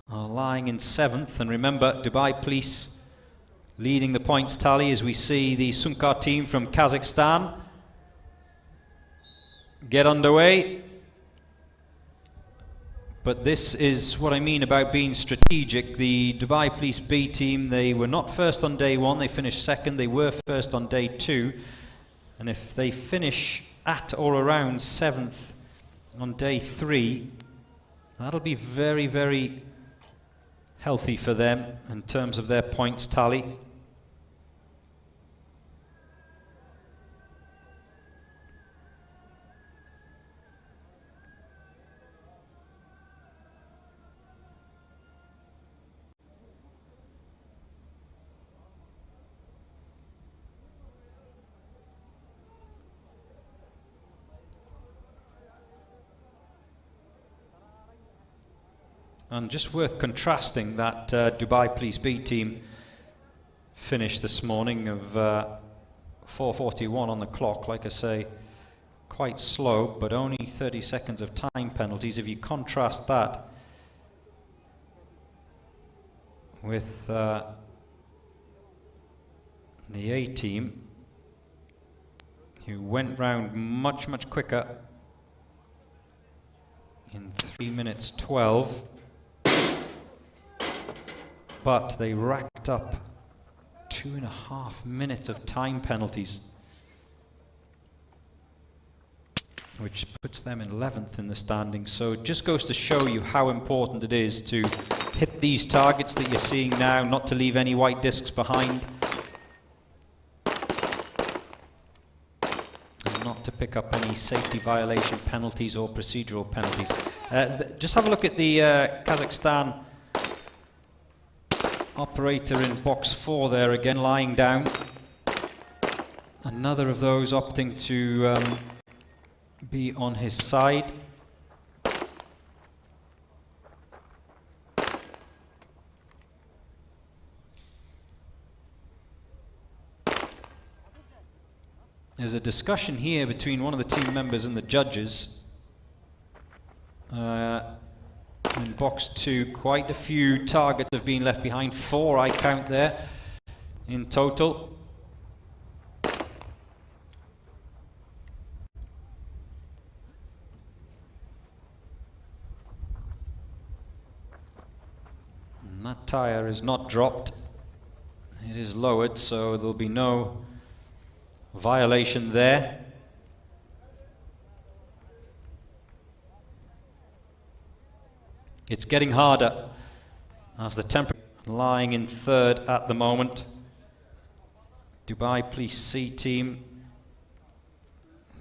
S1: lying in 7th. And remember, Dubai Police leading the points tally as we see the Sunkar team from Kazakhstan get underway. But this is what I mean about being strategic. The Dubai Police B team, they were not first on day 1, they finished 2nd, they were first on day 2. And if they finish at or around 7th on day 3, that'll be very, very healthy for them in terms of their points tally. And just worth contrasting that Dubai Police B team finish this morning of 4:41 on the clock. Like I say, quite slow, but only 30 seconds of time penalties. If you contrast that with the A team, who went round much, much quicker in 3 minutes 12. But they racked up 2.5 minutes of time penalties, which puts them in 11th in the standings. So it just goes to show you how important it is to hit these targets that you're seeing now, not to leave any white discs behind, and not to pick up any safety violation penalties or procedural penalties. Just have a look at the Kazakhstan operator in box 4 there again, lying down. Another of those opting to be on his side. There's a discussion here between one of the team members and the judges. In box 2, quite a few targets have been left behind. 4 I count there in total. And that tyre is not dropped. It is lowered, so there'll be no violation there. It's getting harder as the temperature lying in 3rd at the moment. Dubai Police C team,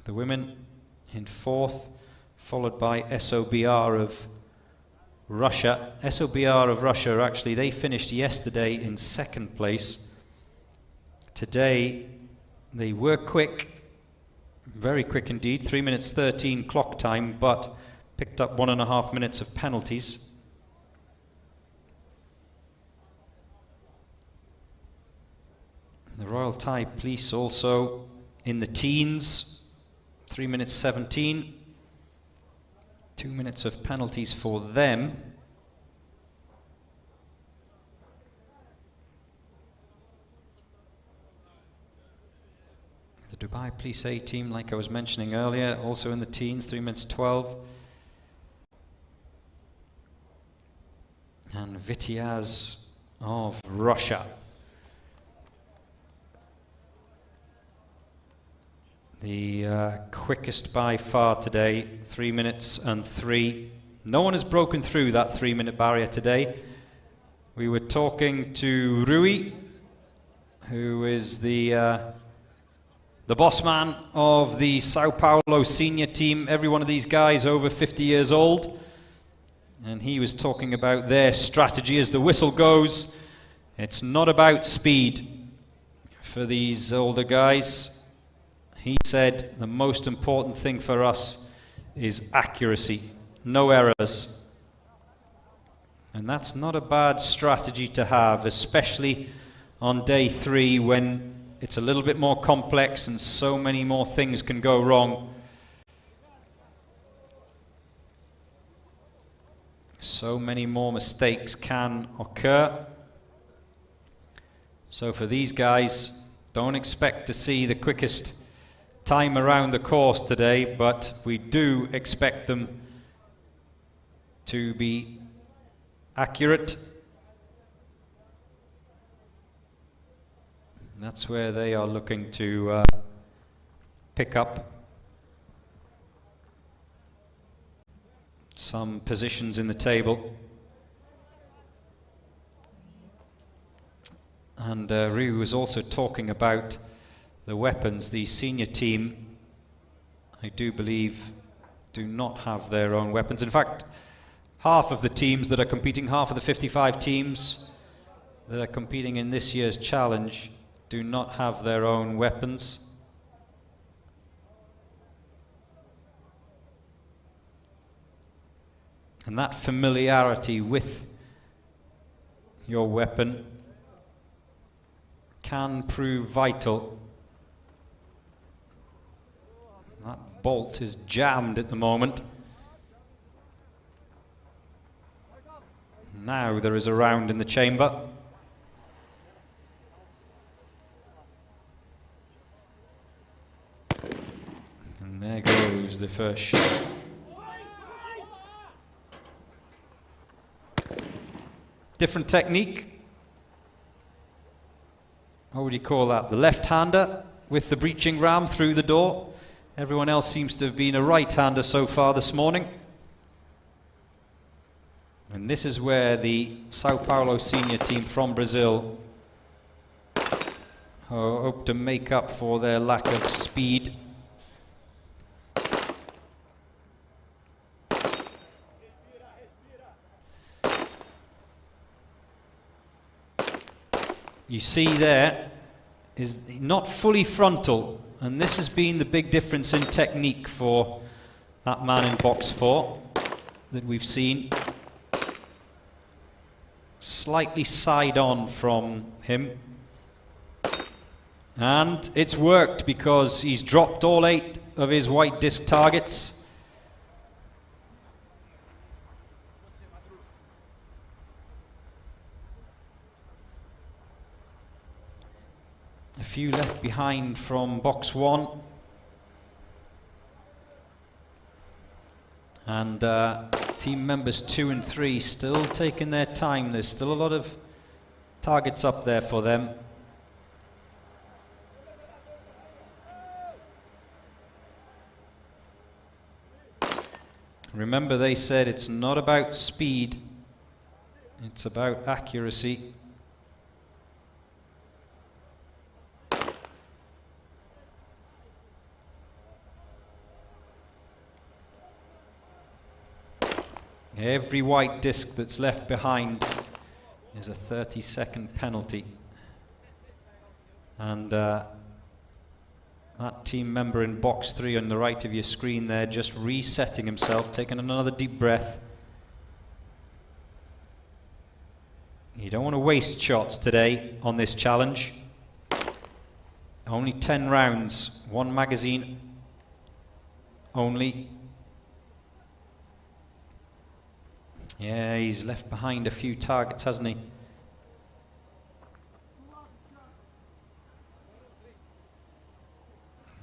S1: the women in 4th, followed by SOBR of Russia. SOBR of Russia, actually, they finished yesterday in 2nd place. Today, they were quick, very quick indeed, 3 minutes 13 clock time, but picked up 1.5 minutes of penalties. The Royal Thai Police also in the teens, 3 minutes 17. 2 minutes of penalties for them. The Dubai Police A team, like I was mentioning earlier, also in the teens, 3 minutes 12. And Vitiaz of Russia. The quickest by far today, 3 minutes and 3. No one has broken through that 3 minute barrier today.
S3: We were talking to Rui, who is the boss man of the Sao Paulo senior team. Every one of these guys over 50 years old. And he was talking about their strategy as the whistle goes. It's not about speed for these older guys. He said the most important thing for us is accuracy, no errors. And that's not a bad strategy to have, especially on day 3 when it's a little bit more complex and so many more things can go wrong. So many more mistakes can occur. So for these guys, don't expect to see the quickest time around the course today, but we do expect them to be accurate. That's where they are looking to pick up some positions in the table. And Ryu was also talking about the weapons. The senior team, I do believe, do not have their own weapons. In fact, half of the teams that are competing, half of the 55 teams that are competing in this year's challenge do not have their own weapons. And that familiarity with your weapon can prove vital. That bolt is jammed at the moment. Now there is a round in the chamber. And there goes the first shot. Different technique. What would you call that? The left-hander with the breaching ram through the door. Everyone else seems to have been a right-hander so far this morning. And this is where the Sao Paulo senior team from Brazil hope to make up for their lack of speed. You see there is not fully frontal, and this has been the big difference in technique for that man in box 4 that we've seen. Slightly side on from him. And it's worked because he's dropped all 8 of his white disc targets. A few left behind from box 1. And team members 2 and 3 still taking their time. There's still a lot of targets up there for them. Remember, they said it's not about speed, it's about accuracy. Every white disc that's left behind is a 30-second penalty. And that team member in box 3 on the right of your screen there, just resetting himself, taking another deep breath. You don't want to waste shots today on this challenge. Only 10 rounds, 1 magazine only. Yeah, he's left behind a few targets, hasn't he?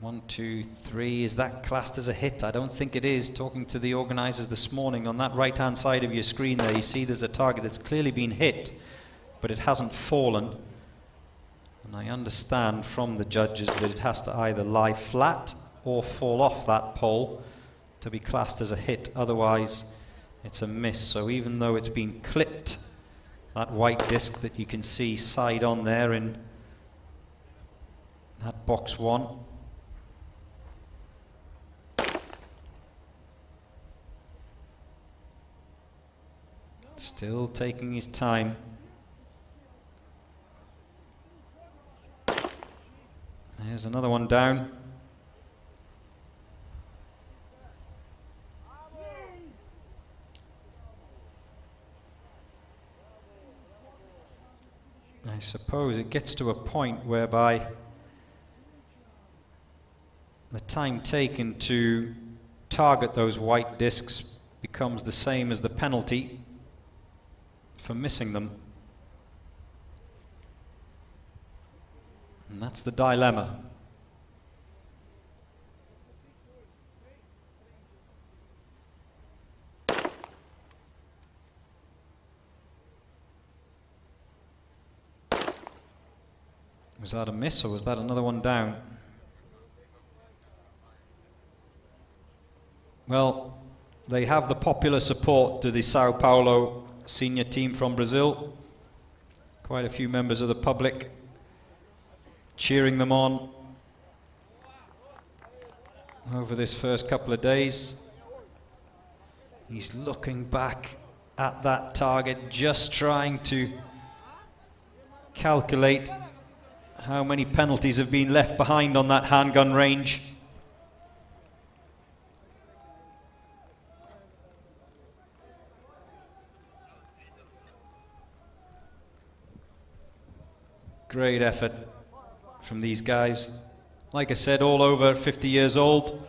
S3: One, two, three. Is that classed as a hit? I don't think it is. Talking to the organisers this morning, on that right-hand side of your screen there, you see there's a target that's clearly been hit, but it hasn't fallen. And I understand from the judges that it has to either lie flat or fall off that pole to be classed as a hit. Otherwise, it's a miss. So even though it's been clipped
S1: that white disc that you can see side on there in that box 1. Still taking his time. There's another one down. I suppose it gets to a point whereby the time taken to target those white discs becomes the same as the penalty for missing them. And that's the dilemma. Was that a miss, or was that another one down? Well, they have the popular support to the Sao Paulo senior team from Brazil. Quite a few members of the public cheering them on over this first couple of days. He's looking back at that target, just trying to calculate how many penalties have been left behind on that handgun range. Great effort from these guys. Like I said, all over 50 years old.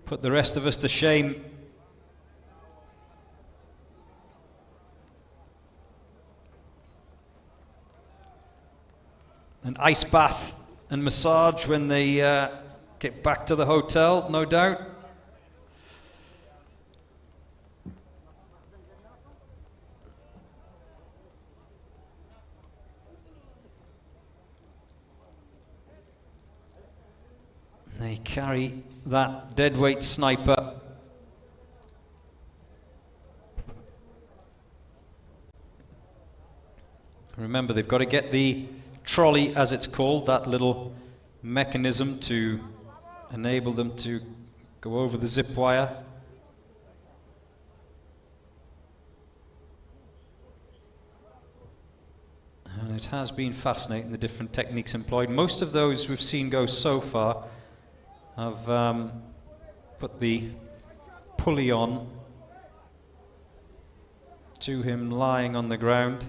S1: Put the rest of us to shame. An ice bath and massage when they get back to the hotel, no doubt. They carry that deadweight sniper. Remember, they've got to get the trolley, as it's called, that little mechanism to enable them to go over the zip wire. And it has been fascinating, the different techniques employed. Most of those we've seen go so far have put the pulley on to him lying on the ground.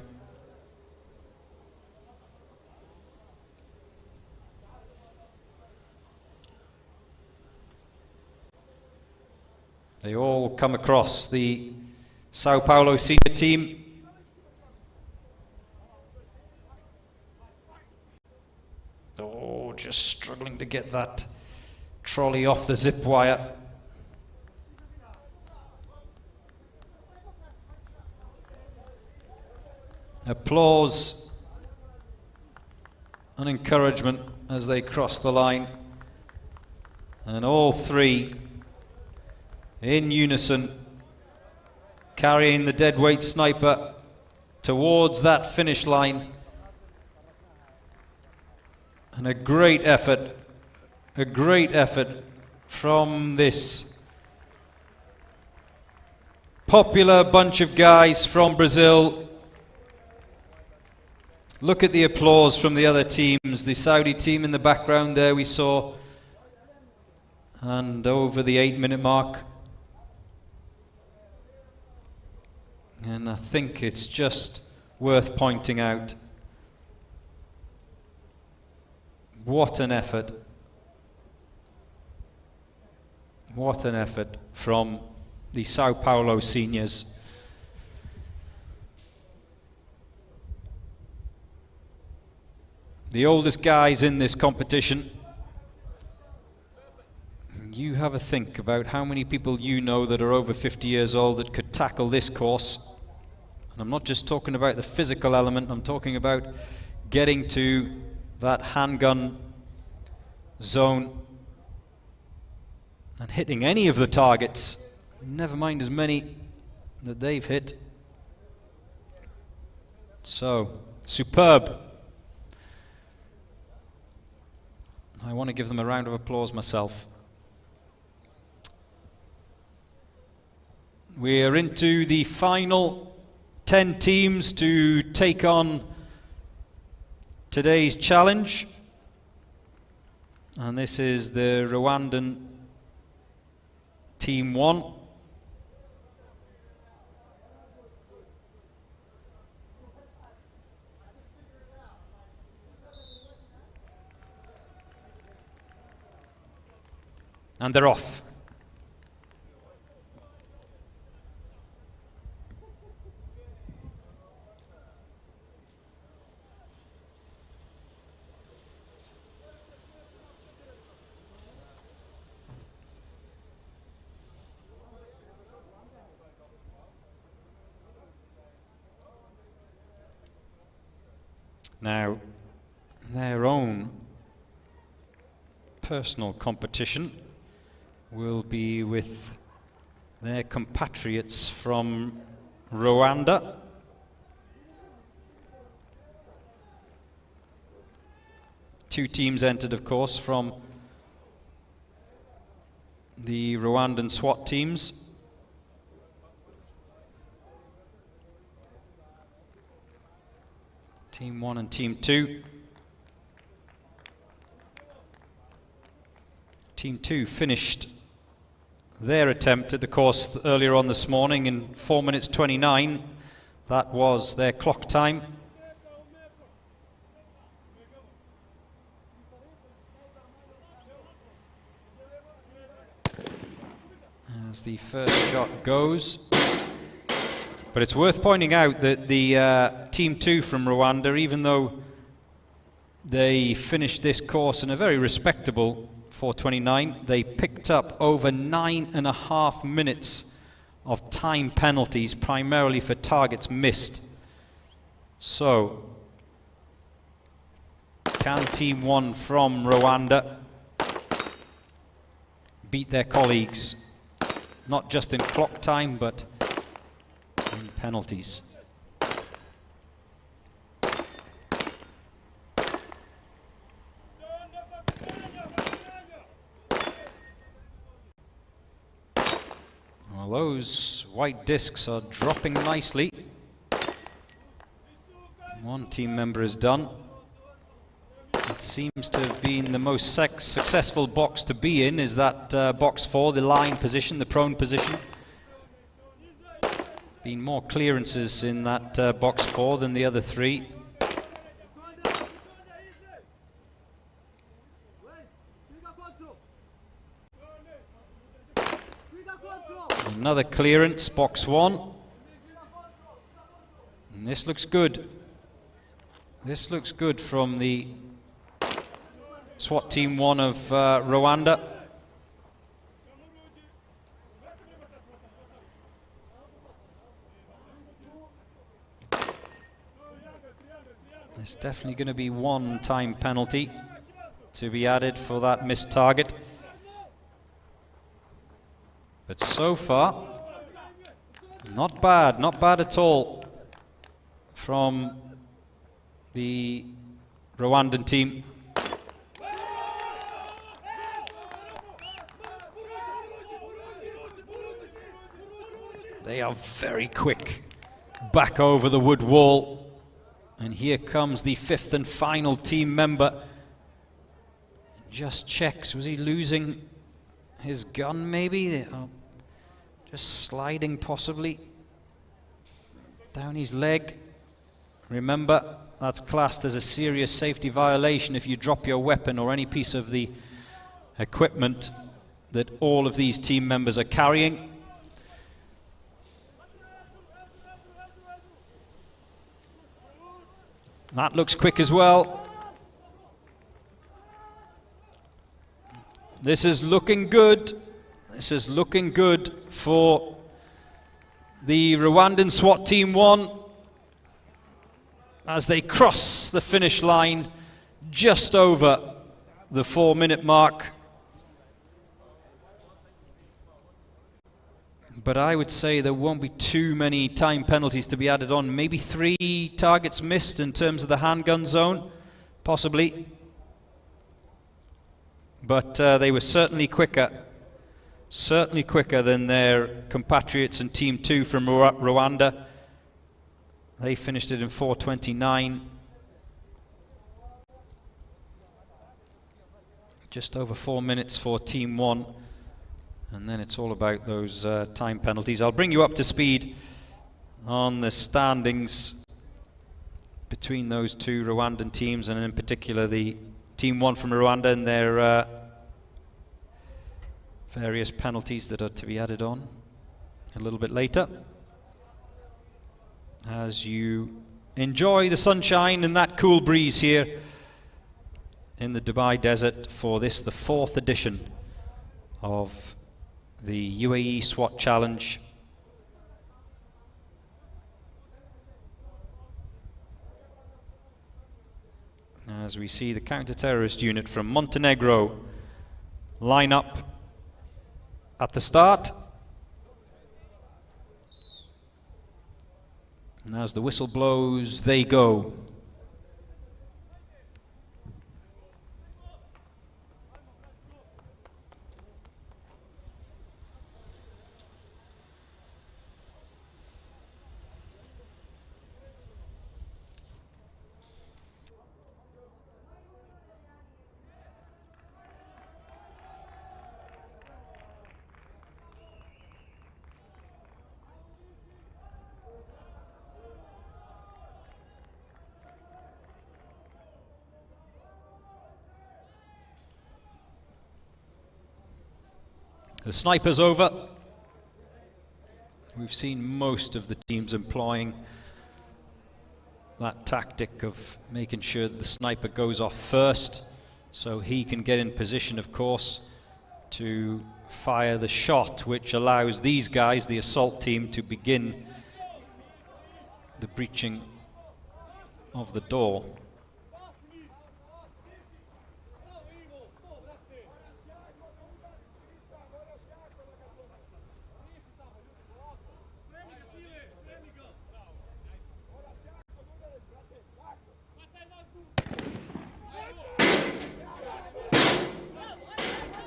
S1: They all come across the Sao Paulo senior team. Oh, just struggling to get that trolley off the zip wire. Applause and encouragement as they cross the line. And all three in unison, carrying the deadweight sniper towards that finish line. And a great effort from this popular bunch of guys from Brazil. Look at the applause from the other teams. The Saudi team in the background there we saw, and over the 8-minute mark. And I think it's just worth pointing out what an effort. What an effort from the Sao Paulo seniors. The oldest guys in this competition. You have a think about how many people you know that are over 50 years old that could tackle this course. And I'm not just talking about the physical element, I'm talking about getting to that handgun zone and hitting any of the targets, never mind as many that they've hit. So, superb. I want to give them a round of applause myself. We're into the final 10 teams to take on today's challenge. And this is the Rwandan Team 1. And they're off. Now, their own personal competition will be with their compatriots from Rwanda. Two teams entered, of course, from the Rwandan SWAT teams. Team 1 and Team 2. Team 2 finished their attempt at the course earlier on this morning in 4 minutes 29. That was their clock time. As the first shot goes. But it's worth pointing out that the Team 2 from Rwanda, even though they finished this course in a very respectable 4:29, they picked up over 9.5 minutes of time penalties, primarily for targets missed. So, can Team 1 from Rwanda beat their colleagues, not just in clock time, but in penalties? Well, those white discs are dropping nicely. One team member is done. It seems to have been the most successful box to be in, is that box 4, the lying position, the prone position. Been more clearances in that box 4 than the other 3. Another clearance, box 1. And this looks good. This looks good from the SWAT Team 1 of Rwanda. There's definitely going to be one time penalty to be added for that missed target. But so far, not bad at all from the Rwandan team. They are very quick back over the wood wall. And here comes the 5th and final team member. Just checks, was he losing his gun maybe? Just sliding possibly down his leg. Remember, that's classed as a serious safety violation if you drop your weapon or any piece of the equipment that all of these team members are carrying. That looks quick as well. This is looking good. This is looking good for the Rwandan SWAT Team 1 as they cross the finish line just over the 4-minute mark. but I would say there won't be too many time penalties to be added on. Maybe 3 targets missed in terms of the handgun zone, possibly. But they were certainly quicker than their compatriots in Team 2 from Rwanda. They finished it in 4:29. Just over 4 minutes for Team 1. And then it's all about those time penalties. I'll bring you up to speed on the standings between those two Rwandan teams, and in particular the Team 1 from Rwanda and their various penalties that are to be added on a little bit later. As you enjoy the sunshine and that cool breeze here in the Dubai desert for this, the 4th edition of the UAE SWAT Challenge. As we see the counter-terrorist unit from Montenegro line up at the start. And as the whistle blows, they go. The sniper's over. We've seen most of the teams employing that tactic of making sure that the sniper goes off first, so he can get in position, of course, to fire the shot which allows these guys, the assault team, to begin the breaching of the door.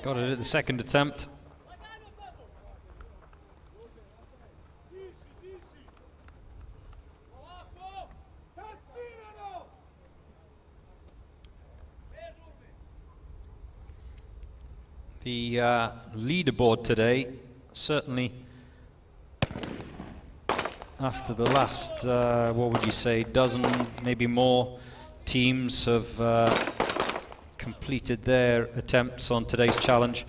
S1: Got it at the second attempt. The leaderboard today, certainly after the last, what would you say, dozen, maybe more teams have completed their attempts on today's challenge,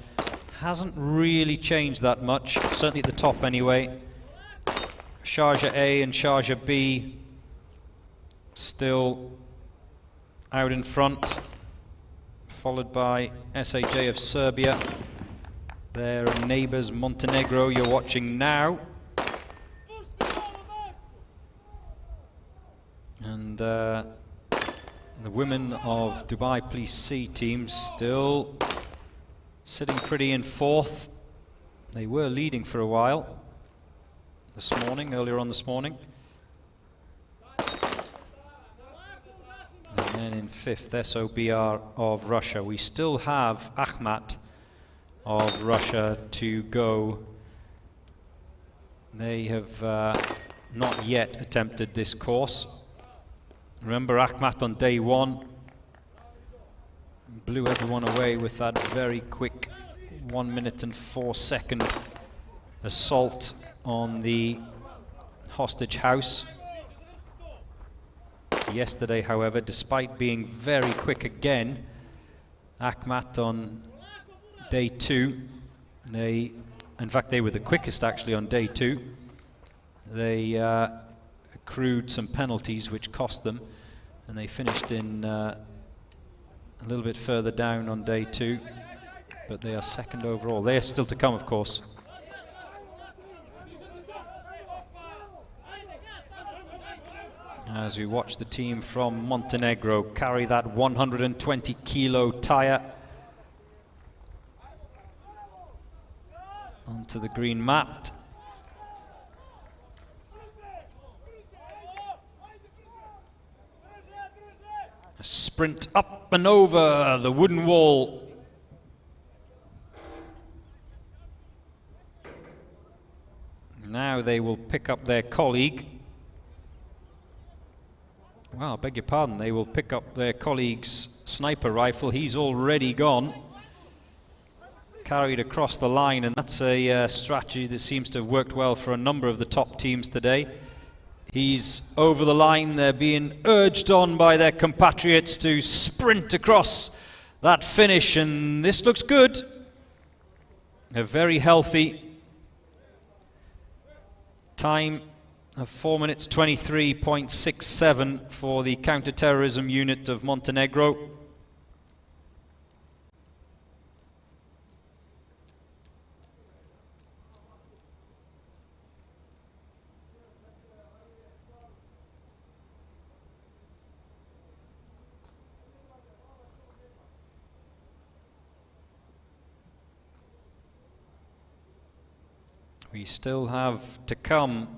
S1: hasn't really changed that much, certainly at the top anyway. Sharjah A and Sharjah B still out in front, followed by SAJ of Serbia. Their neighbours Montenegro you're watching now. And the women of Dubai Police C team still sitting pretty in 4th. They were leading for a while this morning, earlier on this morning. And then in 5th, SOBR of Russia. We still have Ahmat of Russia to go. They have not yet attempted this course. Remember, Ahmat on day 1 blew everyone away with that very quick 1 minute and 4 second assault on the hostage house. Yesterday, however, despite being very quick again, Ahmat on day 2, in fact they were the quickest actually on day 2. They accrued some penalties which cost them, and they finished in a little bit further down on day 2, but they are second overall. They are still to come, of course. As we watch the team from Montenegro carry that 120 kilo tire onto the green mat. sprint up and over the wooden wall. Now they will pick up their colleague. Well, I beg your pardon, they will pick up their colleague's sniper rifle. He's already gone, carried across the line, and that's a strategy that seems to have worked well for a number of the top teams today. He's over the line. They're being urged on by their compatriots to sprint across that finish, and this looks good. A very healthy time of 4 minutes 23.67 for the counter-terrorism unit of Montenegro. We still have to come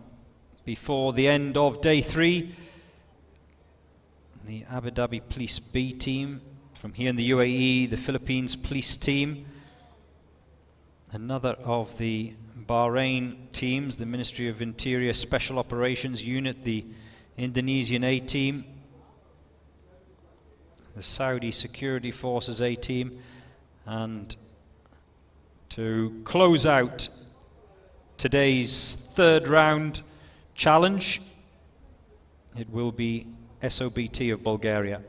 S1: before the end of day 3. The Abu Dhabi Police B team from here in the UAE, the Philippines Police team, another of the Bahrain teams, the Ministry of Interior Special Operations Unit, the Indonesian A team, the Saudi Security Forces A team, and to close out today's third round challenge, it will be SOBT of Bulgaria.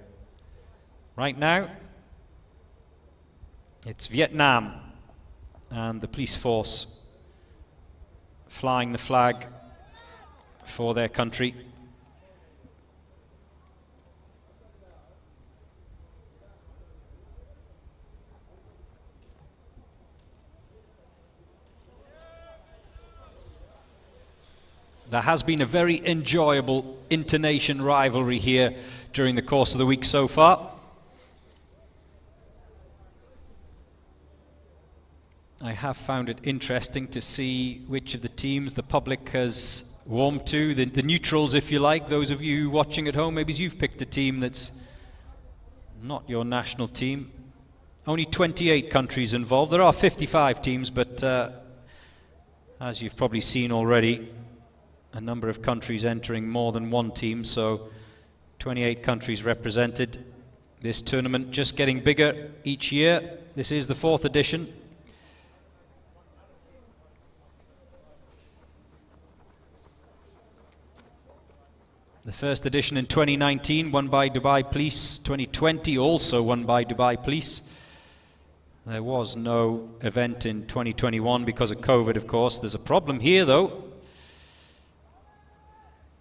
S1: Right now, it's Vietnam and the police force flying the flag for their country. There has been a very enjoyable inter-nation rivalry here during the course of the week so far. I have found it interesting to see which of the teams the public has warmed to, the neutrals if you like. Those of you watching at home, maybe you've picked a team that's not your national team. Only 28 countries involved. There are 55 teams, but as you've probably seen already, a number of countries entering more than one team, so 28 countries represented. This tournament just getting bigger each year. This is the 4th edition. The first edition in 2019, won by Dubai Police. 2020 also won by Dubai Police. There was no event in 2021 because of COVID, of course. There's a problem here, though.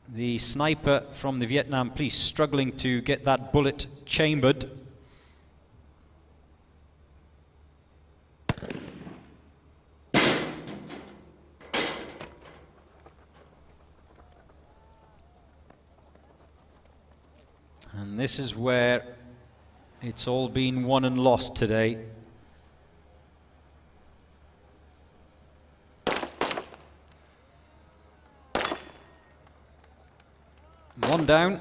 S1: The sniper from the Vietnam Police struggling to get that bullet chambered. And this is where it's all been won and lost today. One down.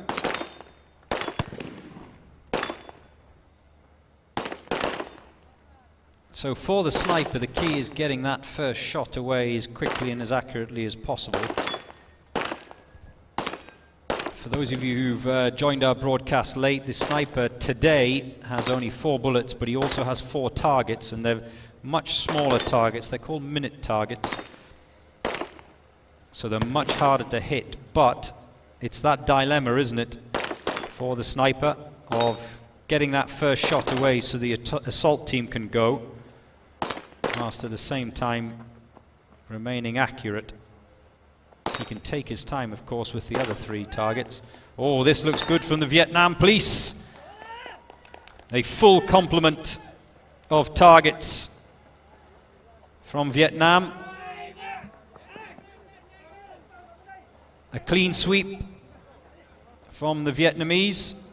S1: So for the sniper, the key is getting that first shot away as quickly and as accurately as possible. For those of you who've joined our broadcast late, the sniper today has only 4 bullets, but he also has 4 targets, and they're much smaller targets. They're called minute targets. So they're much harder to hit, but it's that dilemma, isn't it, for the sniper, of getting that first shot away so the assault team can go, whilst at the same time remaining accurate. He can take his time, of course, with the other 3 targets. Oh, this looks good from the Vietnam Police. A full complement of targets from Vietnam. A clean sweep from the Vietnamese.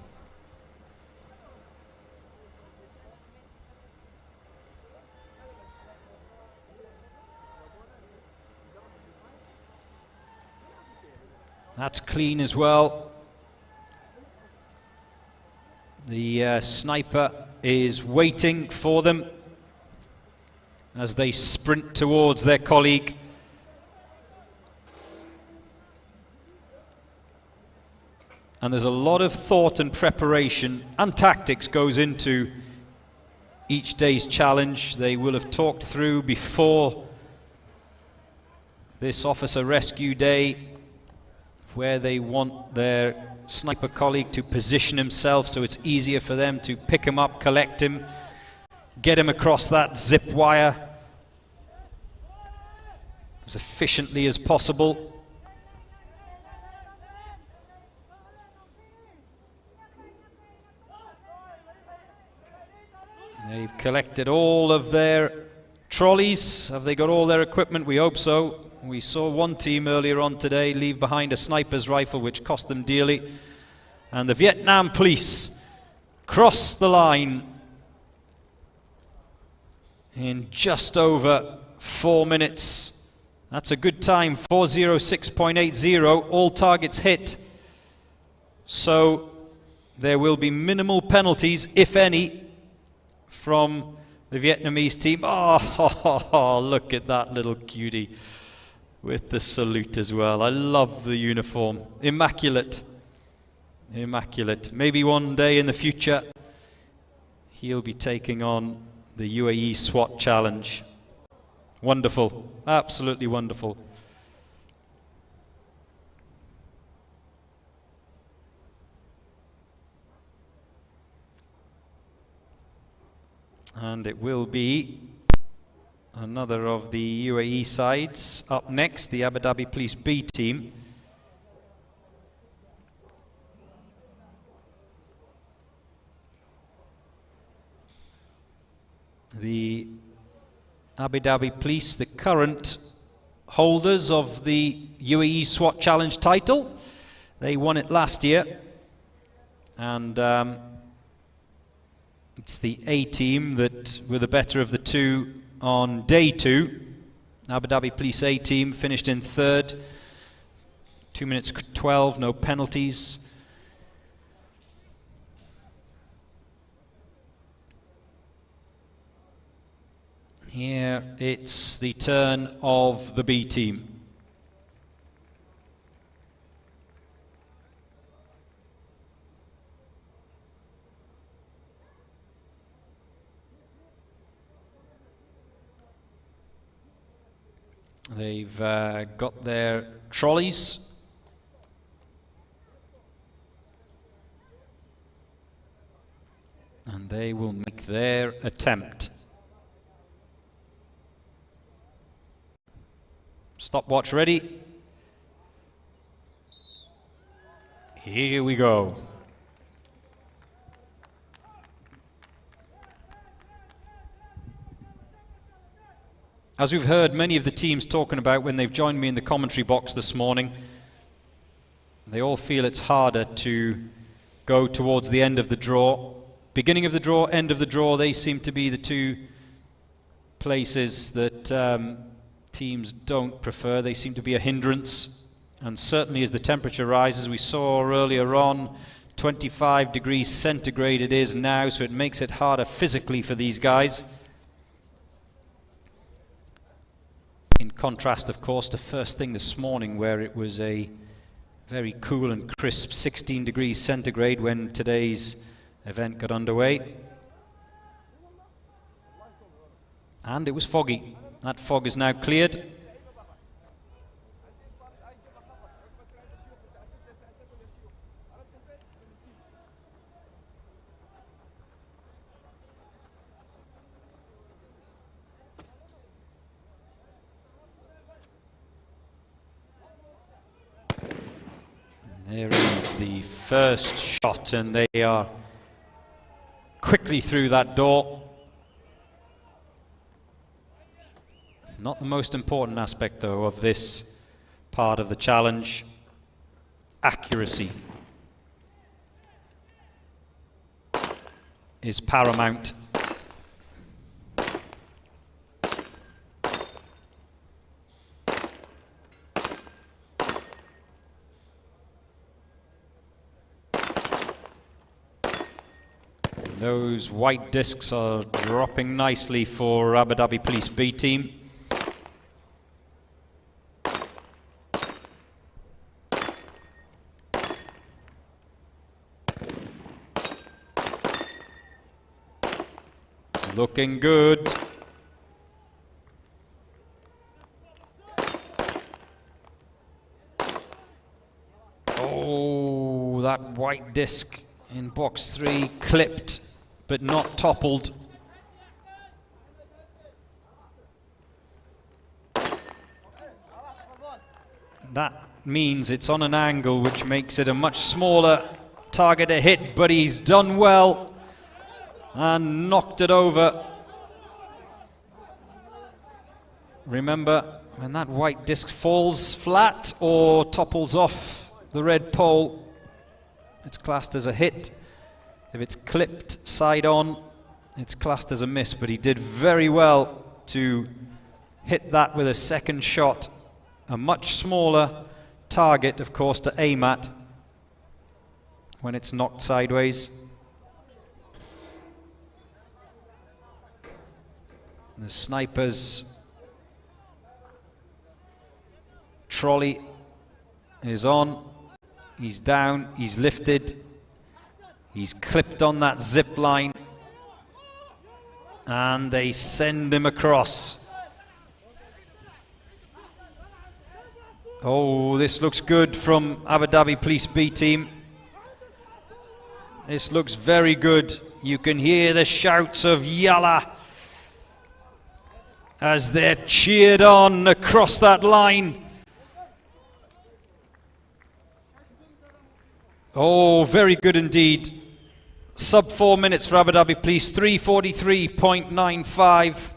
S1: That's clean as well. The sniper is waiting for them as they sprint towards their colleague. And there's a lot of thought and preparation and tactics goes into each day's challenge. They will have talked through before this officer rescue day where they want their sniper colleague to position himself so it's easier for them to pick him up, collect him, get him across that zip wire as efficiently as possible. They've collected all of their trolleys. Have they got all their equipment? We hope so. We saw one team earlier on today leave behind a sniper's rifle, which cost them dearly. And the Vietnam police cross the line in just over 4 minutes. That's a good time, 4:06.80. All targets hit. So there will be minimal penalties, if any, from the Vietnamese team. Oh, look at that little cutie with the salute as well. I love the uniform. Immaculate. Immaculate. Maybe one day in the future he'll be taking on the UAE SWAT challenge. Wonderful. Absolutely wonderful. And it will be another of the UAE sides up next, the Abu Dhabi Police B team. The Abu Dhabi Police, the current holders of the UAE SWAT Challenge title. They won it last year. And it's the A team that were the better of the two on day 2. Abu Dhabi Police A team finished in 3rd. 2 minutes 12, no penalties. Here it's the turn of the B team. They've got their trolleys. And they will make their attempt. Stopwatch ready. Here we go. As we've heard many of the teams talking about when they've joined me in the commentary box this morning, they all feel it's harder to go towards the end of the draw. Beginning of the draw, end of the draw, they seem to be the two places that teams don't prefer. They seem to be a hindrance. And certainly as the temperature rises, we saw earlier on, 25 degrees centigrade it is now, so it makes it harder physically for these guys. In contrast, of course, to first thing this morning where it was a very cool and crisp 16 degrees centigrade when today's event got underway. And it was foggy. That fog is now cleared. There is the first shot, and they are quickly through that door. Not the most important aspect, though, of this part of the challenge. Accuracy is paramount. Those white discs are dropping nicely for Abu Dhabi Police B team. Looking good. Oh, that white disc in box 3 clipped but not toppled. That means it's on an angle which makes it a much smaller target to hit, but he's done well and knocked it over. Remember, when that white disc falls flat or topples off the red pole, it's classed as a hit. If it's clipped side on, it's classed as a miss, but he did very well to hit that with a second shot. A much smaller target, of course, to aim at when it's knocked sideways. The sniper's trolley is on. He's down, he's lifted, he's clipped on that zip line, and they send him across. Oh, this looks good from Abu Dhabi Police B team. This looks very good. You can hear the shouts of Yalla as they're cheered on across that line. Oh, very good indeed. Sub 4 minutes for Abu Dhabi Police, 3:43.95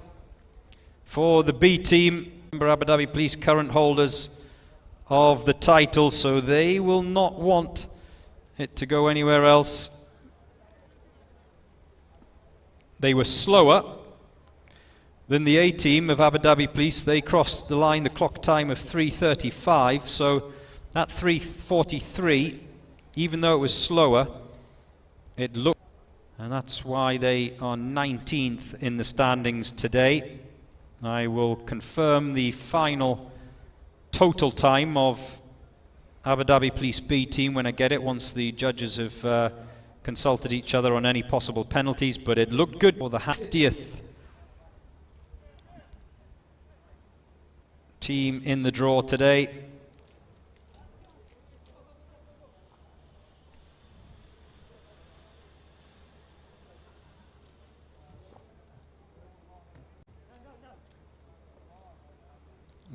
S1: for the B team. Remember, Abu Dhabi Police current holders of the title, so they will not want it to go anywhere else. They were slower than the A team of Abu Dhabi Police. They crossed the line, the clock time of 3:35, so at 3:43, even though it was slower, it looked, and that's why they are 19th in the standings today. I will confirm the final total time of Abu Dhabi Police B team when I get it, once the judges have consulted each other on any possible penalties, but it looked good for the 50th team in the draw today.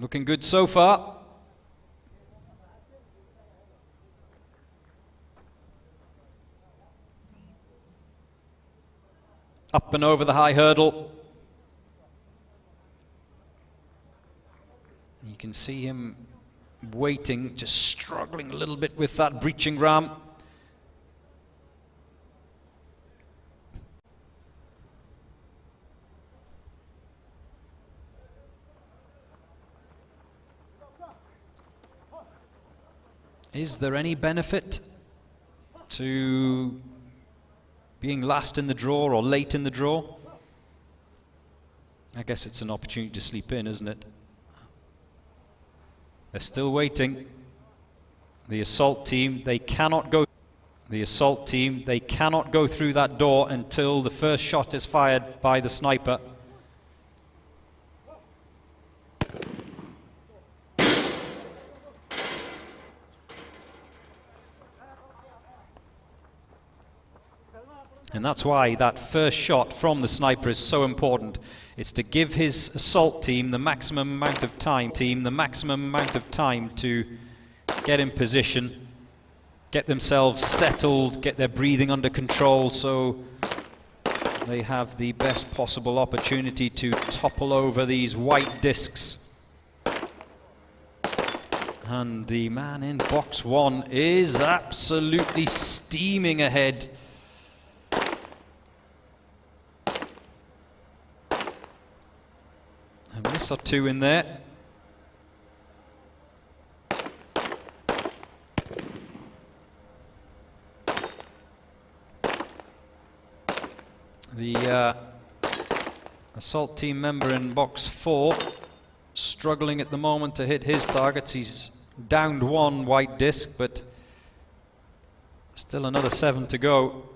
S1: Looking good so far. Up and over the high hurdle. You can see him waiting, just struggling a little bit with that breaching ram. Is there any benefit to being last in the draw or late in the draw? I guess it's an opportunity to sleep in, isn't it? They're still waiting. The assault team, they cannot go. The assault team, they cannot go through that door until the first shot is fired by the sniper. And that's why that first shot from the sniper is so important. It's to give his assault team the maximum amount of time, to get in position, get themselves settled, get their breathing under control, so they have the best possible opportunity to topple over these white discs. And the man in box 1 is absolutely steaming ahead. A miss or two in there.
S3: The assault team member in box 4 struggling at the moment to hit his targets. He's downed 1 white disc, but still another 7 to go.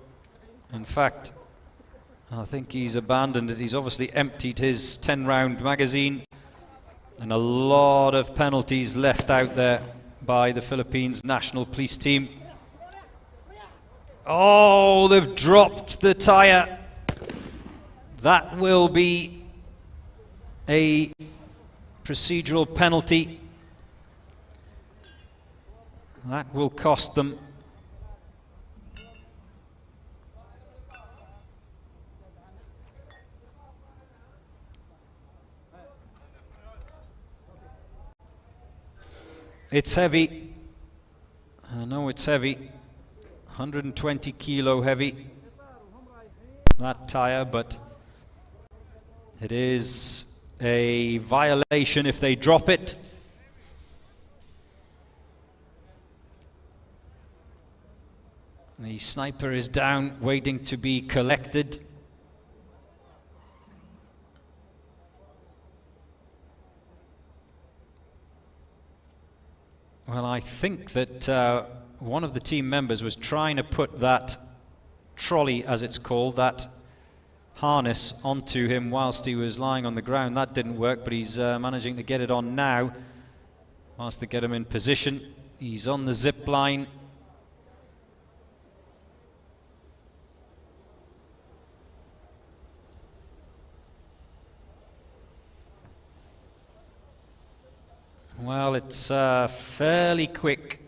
S3: In fact, I think he's abandoned it. He's obviously emptied his 10-round magazine, and a lot of penalties left out there by the Philippines National Police team. Oh, they've dropped the tire. That will be a procedural penalty. That will cost them. It's heavy. I know it's heavy. 120 kilo heavy, that tire, but it is a violation if they drop it. The sniper is down, waiting to be collected. Well, I think that one of the team members was trying to put that trolley, as it's called, that harness onto him whilst he was lying on the ground. That didn't work, but he's managing to get it on now. Whilst they get him in position, he's on the zip line. Well, it's fairly quick.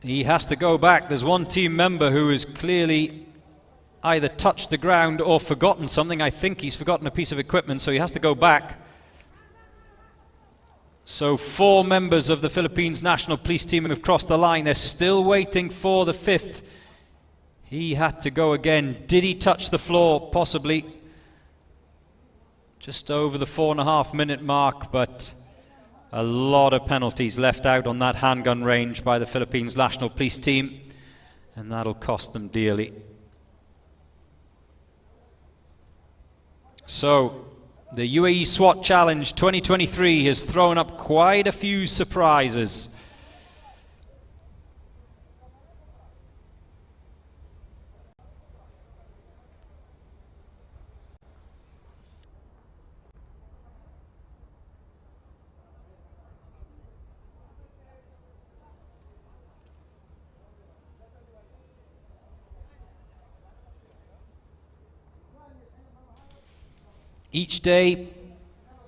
S3: He has to go back. There's one team member who has clearly either touched the ground or forgotten something. I think he's forgotten a piece of equipment, so he has to go back. So 4 members of the Philippines National Police team have crossed the line. They're still waiting for the 5th. He had to go again. Did he touch the floor? Possibly. Just over the 4.5-minute mark, but a lot of penalties left out on that handgun range by the Philippines National Police team, and that'll cost them dearly. So, the Uae Swat Challenge 2023 has thrown up quite a few surprises. Each day,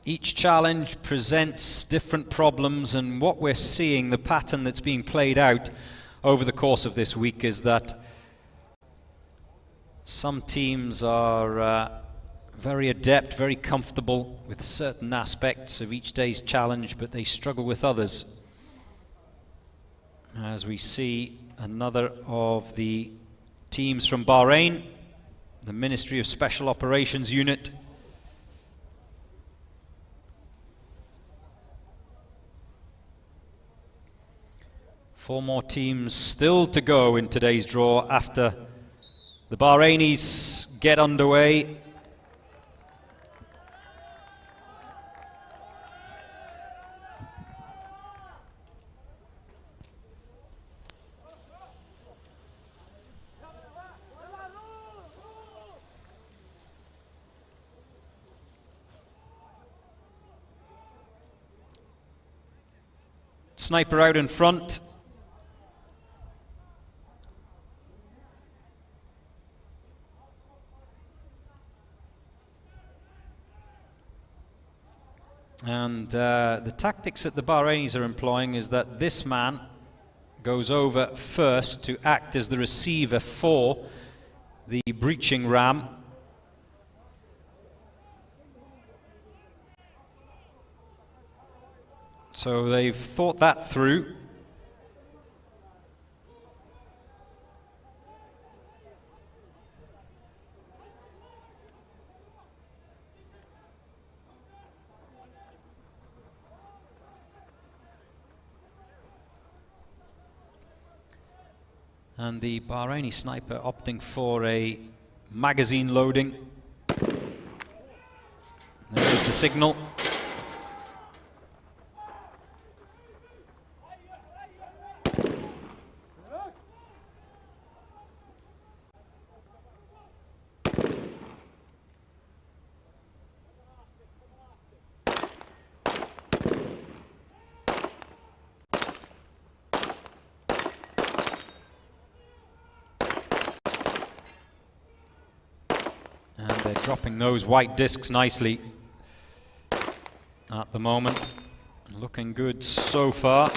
S3: each challenge presents different problems, and what we're seeing, the pattern that's being played out over the course of this week, is that some teams are very adept, very comfortable with certain aspects of each day's challenge, but they struggle with others. As we see another of the teams from Bahrain, the Ministry of Special Operations Unit, four more teams still to go in today's draw after the Bahrainis get underway. Sniper out in front. And the tactics that the Bahrainis are employing is that this man goes over first to act as the receiver for the breaching ram. So they've thought that through.
S1: And the Bahraini sniper opting for a magazine loading. There's the signal. And they're dropping those white discs nicely at the moment. Looking good so far.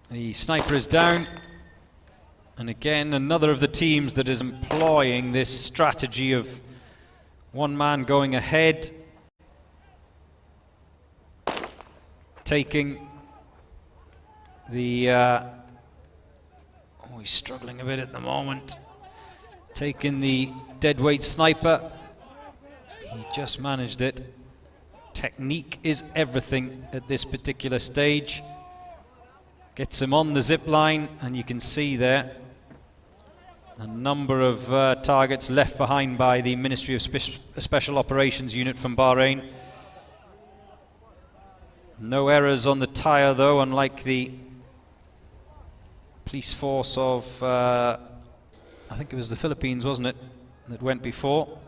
S1: The sniper is down, and again another of the teams that is employing this strategy of one man going ahead, taking the he's struggling a bit at the moment, taking the deadweight sniper. He just managed it. Technique is everything at this particular stage. Gets him on the zip line, and you can see there a number of targets left behind by the Ministry of Special Operations unit from Bahrain. No errors on the tyre though, unlike the police force of, I think it was the Philippines, wasn't it, that went before.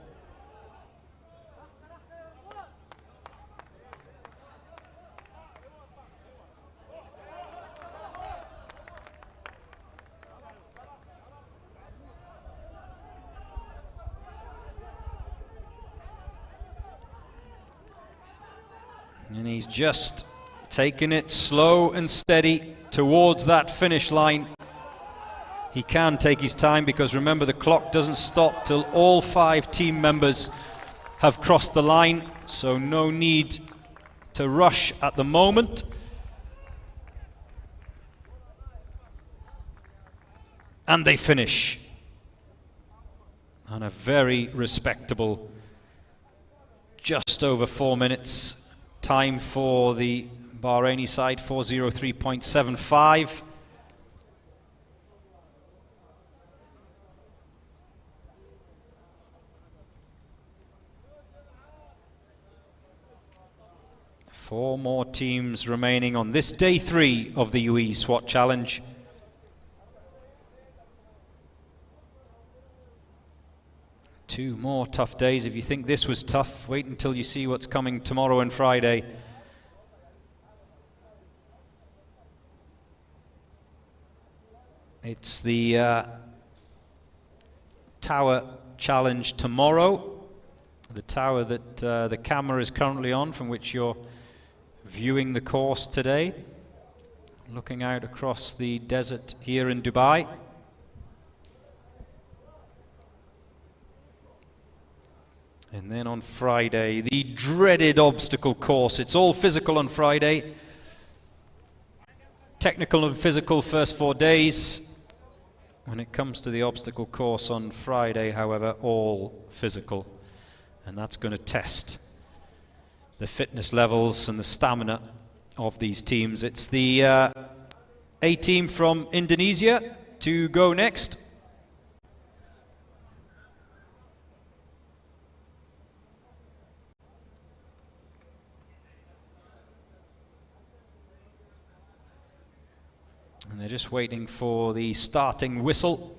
S1: And he's just taking it slow and steady towards that finish line. He can take his time because remember the clock doesn't stop till all 5 team members have crossed the line, so no need to rush at the moment. And they finish on a very respectable just over 4 minutes. Time for the Bahraini side, 4:03.75. Four more teams remaining on this day 3 of the Uae Swat Challenge. Two more tough days. If you think this was tough, wait until you see what's coming tomorrow and Friday. It's the tower challenge tomorrow. The tower that the camera is currently on, from which you're viewing the course today. Looking out across the desert here in Dubai. And then on Friday, the dreaded obstacle course. It's all physical on Friday. Technical and physical first 4 days. When it comes to the obstacle course on Friday, however, all physical. And that's going to test the fitness levels and the stamina of these teams. It's the A team from Indonesia to go next. And they're just waiting for the starting whistle.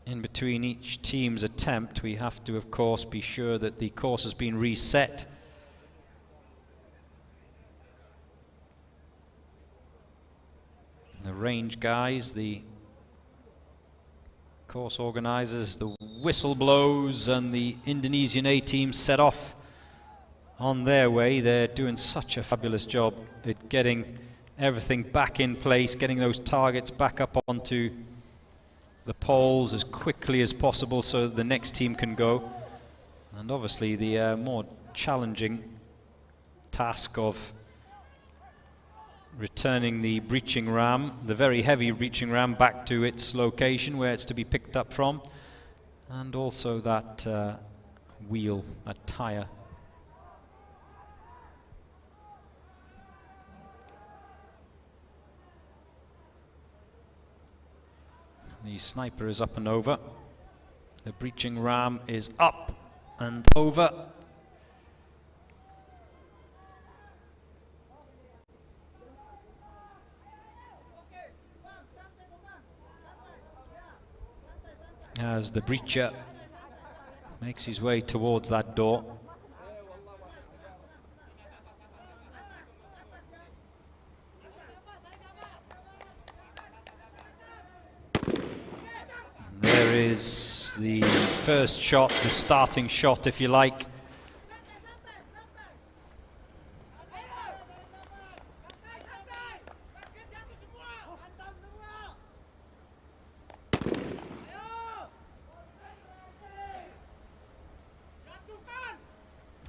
S1: In between each team's attempt, we have to, of course, be sure that the course has been reset. The range guys, the
S3: course organizers, the whistle blows, and the Indonesian A team set off on their way. They're doing such a fabulous job at getting everything back in place, getting those targets back up onto the poles as quickly as possible so that the next team can go. And obviously the more challenging task of returning the breaching ram, the very heavy breaching ram, back to its location where it's to be picked up from, and also that wheel, that tire. The sniper is up and over. The breaching ram is up and over. As the breacher makes his way towards that door. There is the first shot, the starting shot, if you like.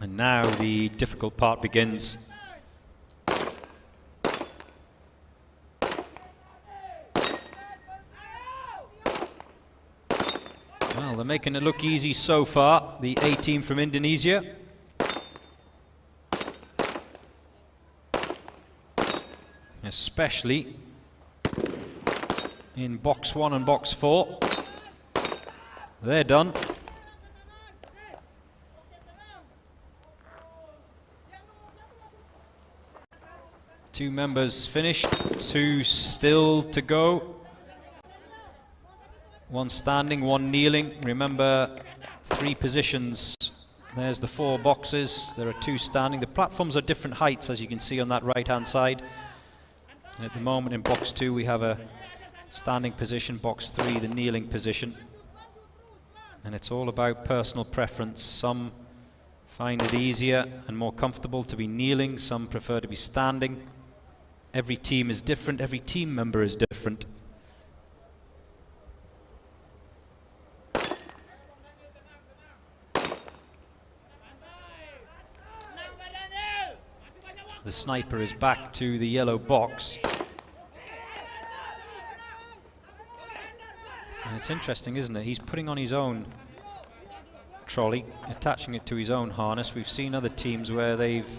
S3: And now the difficult part begins. Well, they're making it look easy so far, the A team from Indonesia. Especially in box 1 and box 4. They're done. Two members finished, two still to go. One standing, one kneeling. Remember, 3 positions. There's the 4 boxes. There are 2 standing. The platforms are different heights, as you can see on that right-hand side. And at the moment in box 2 we have a standing position, box 3 the kneeling position. And it's all about personal preference. Some find it easier and more comfortable to be kneeling, some prefer to be standing. Every team is different, every team member is different. The sniper is back to the yellow box. And it's interesting, isn't it? He's putting on his own trolley, attaching it to his own harness. We've seen other teams where they've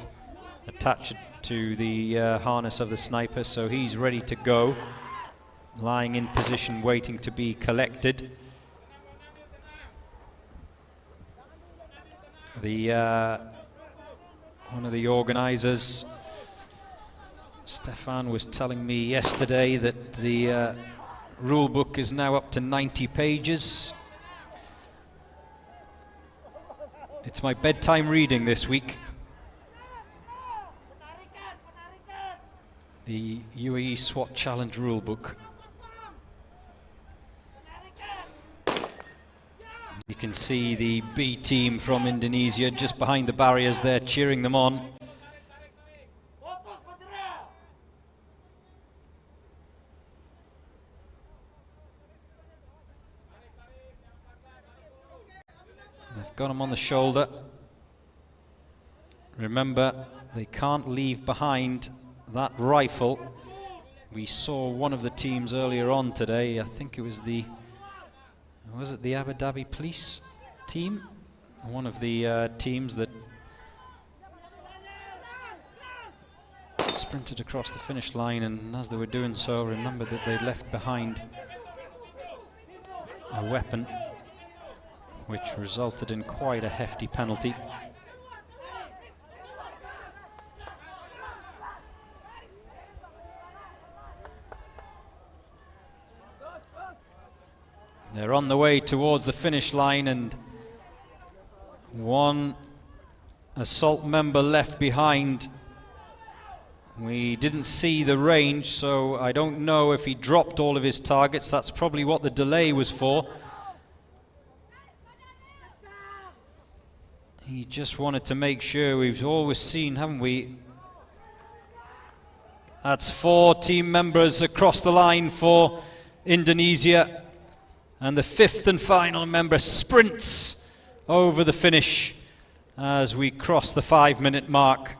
S3: attached it to the harness of the sniper, so he's ready to go, lying in position waiting to be collected. The one of the organizers, Stefan, was telling me yesterday that the rule book is now up to 90 pages. It's my bedtime reading this week. The Uae Swat Challenge rulebook. You can see the B team from Indonesia just behind the barriers there, cheering them on. They've got him on the shoulder. Remember, they can't leave behind that rifle. We saw one of the teams earlier on today, I think it was the Abu Dhabi police team? One of the teams that sprinted across the finish line, and as they were doing so, remembered that they left behind a weapon, which resulted in quite a hefty penalty. They're on the way towards the finish line, and one assault member left behind. We didn't see the range, so I don't know if he dropped all of his targets. That's probably what the delay was for.
S1: He just wanted to make sure. We've always seen, haven't we? That's 4 team members across the line for Indonesia. And the 5th and final member sprints over the finish as we cross the 5-minute mark.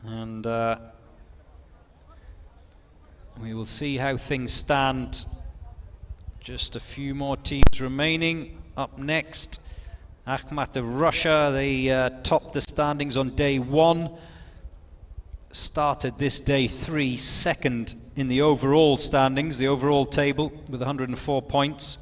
S1: And we will see how things stand. Just a few more teams remaining. Up next, Akhmat of Russia. They topped the standings on day 1. Started this day 3, second in the overall standings, the overall table, with 104 points.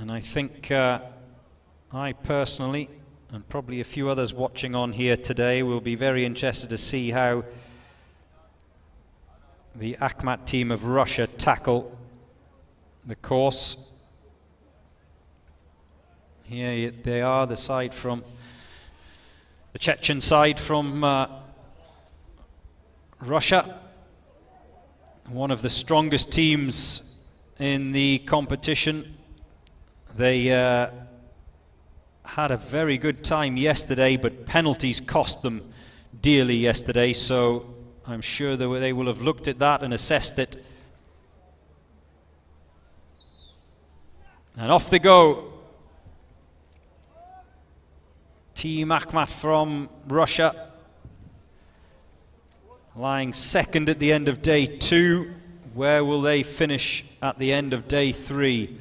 S1: And I think I personally, and probably a few others watching on here today, will be very interested to see how the Akhmat team of Russia tackle the course. Here they are, the side from the Chechen side from Russia. One of the strongest teams in the competition. They had a very good time yesterday, but penalties cost them dearly yesterday, so I'm sure that they will have looked at that and assessed it. And off they go. Team Akhmat from Russia, lying second at the end of day 2. Where will they finish at the end of day 3?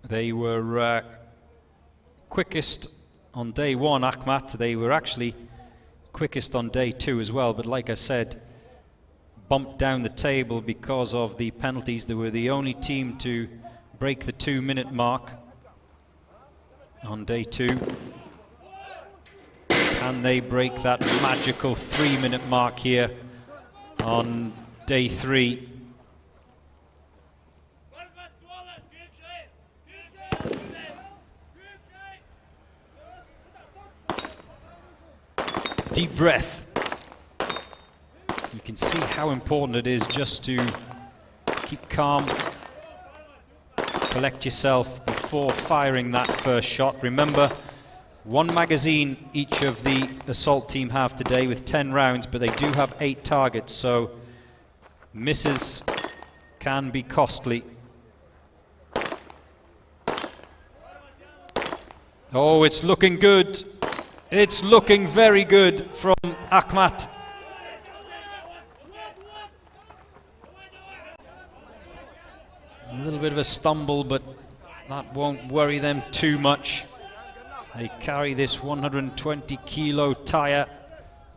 S1: They were quickest on day 1, Akhmat. They were actually quickest on day 2 as well, but like I said, bumped down the table because of the penalties. They were the only team to break the 2-minute mark on day 2. Can they break that magical 3-minute mark here on day 3? Deep breath. You can see how important it is just to keep calm, collect yourself before firing that first shot. Remember, 1 magazine each of the assault team have today with 10 rounds, but they do have 8 targets, so misses can be costly. Oh, it's looking good. It's looking very good from Akhmat. A little bit of a stumble, but that won't worry them too much. They carry this 120 kilo tire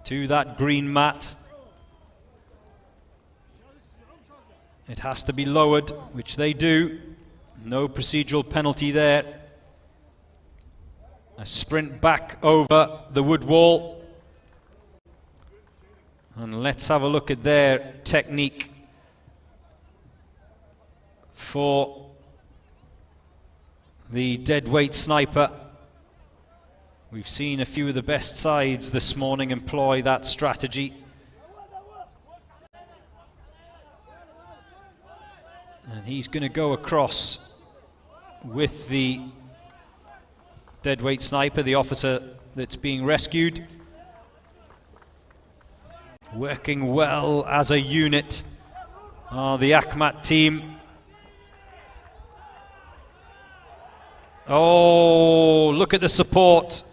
S1: to that green mat. It has to be lowered, which they do. No procedural penalty there. A sprint back over the wood wall. And let's have a look at their technique for the deadweight sniper. We've seen a few of the best sides this morning employ that strategy. And he's going to go across with the deadweight sniper, the officer that's being rescued. Working well as a unit are the Akhmat team. Oh, look at the support.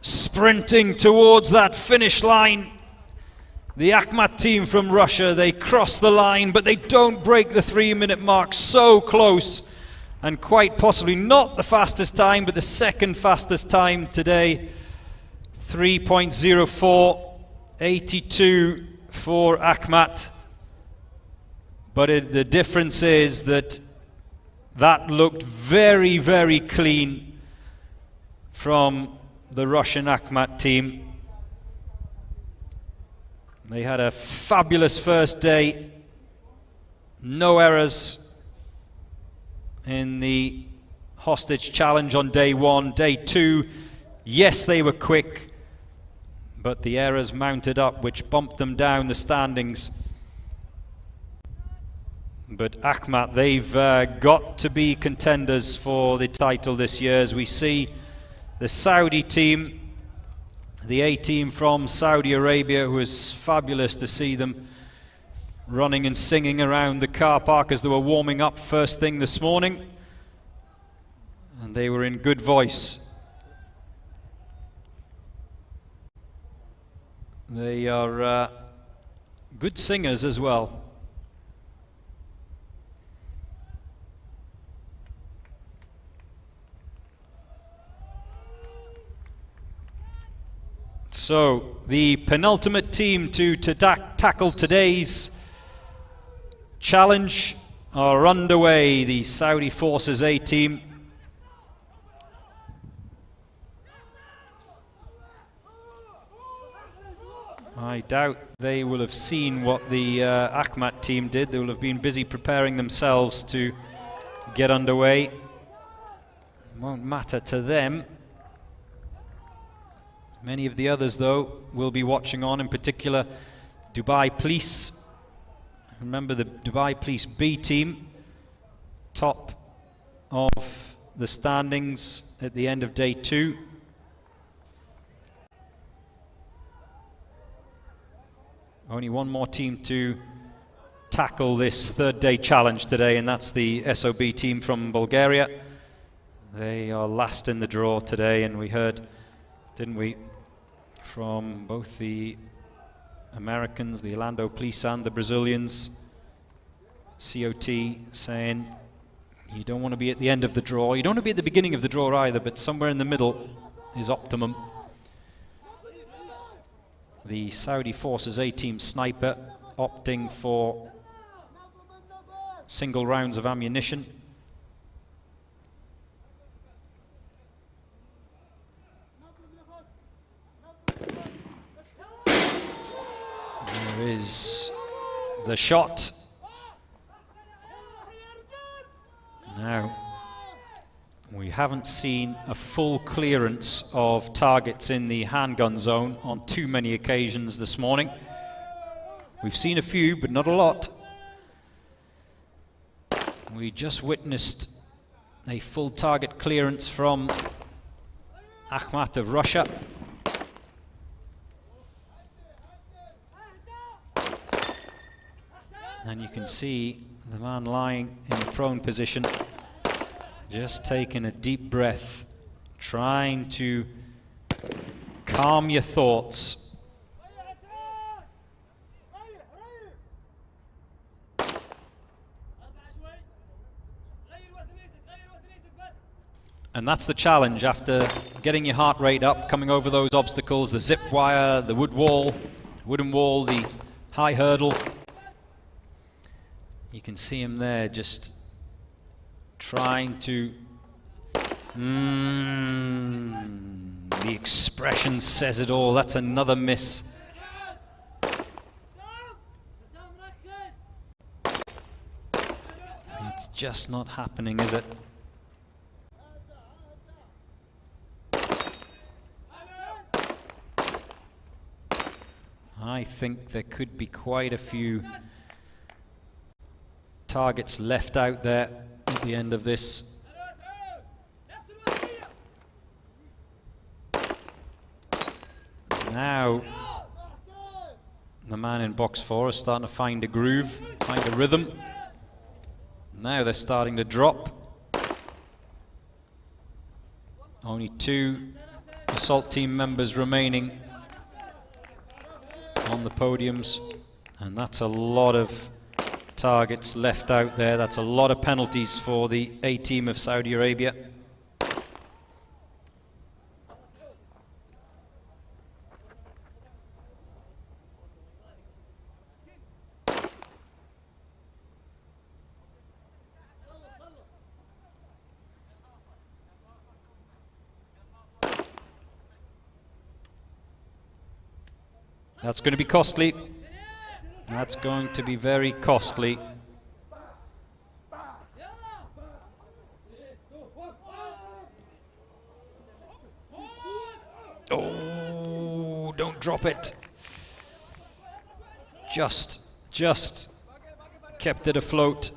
S1: Sprinting towards that finish line. The Akhmat team from Russia, they cross the line, but they don't break the 3-minute mark. So close, and quite possibly not the fastest time, but the second fastest time today. 3.04, 82 for Akhmat. But the difference is that looked very, very clean from the Russian Akhmat team. They had a fabulous first day. No errors in the hostage challenge on day 1. Day 2, yes, they were quick, but the errors mounted up, which bumped them down the standings. But Akhmat, they've got to be contenders for the title this year, as we see the Saudi team, the A team from Saudi Arabia. It was fabulous to see them running and singing around the car park as they were warming up first thing this morning. And they were in good voice. They are good singers as well. So, the penultimate team to tackle today's challenge are underway. The Saudi Forces A team. I doubt they will have seen what the Akhmat team did. They will have been busy preparing themselves to get underway. Won't matter to them. Many of the others, though, will be watching on, in particular Dubai Police. Remember the Dubai Police B team, top of the standings at the end of day 2. Only one more team to tackle this third day challenge today, and that's the SOB team from Bulgaria. They are last in the draw today, and we heard, didn't we, from both the Americans, the Orlando Police, and the Brazilians, COT, saying you don't want to be at the end of the draw. You don't want to be at the beginning of the draw either, but somewhere in the middle is optimum. The Saudi Forces A-team sniper opting for single rounds of ammunition. There is the shot. Now, we haven't seen a full clearance of targets in the handgun zone on too many occasions this morning. We've seen a few, but not a lot. We just witnessed a full target clearance from Akhmat of Russia. And you can see the man lying in the prone position, just taking a deep breath, trying to calm your thoughts. And that's the challenge after getting your heart rate up, coming over those obstacles, the zip wire, the wooden wall, the high hurdle. You can see him there just trying to... the expression says it all. That's another miss. It's just not happening, is it? I think there could be quite a few targets left out there at the end of this. Now the man in box 4 is starting to find a groove, find a rhythm. Now they're starting to drop. Only 2 assault team members remaining on the podiums, and that's a lot of targets left out there. That's a lot of penalties for the A team of Saudi Arabia. That's going to be costly. That's going to be very costly. Oh, don't drop it. Just kept it afloat.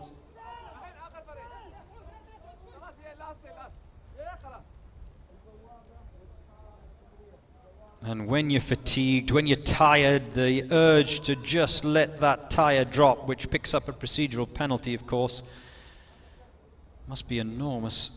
S1: And when you're fatigued, when you're tired, the urge to just let that tire drop, which picks up a procedural penalty, of course, must be enormous.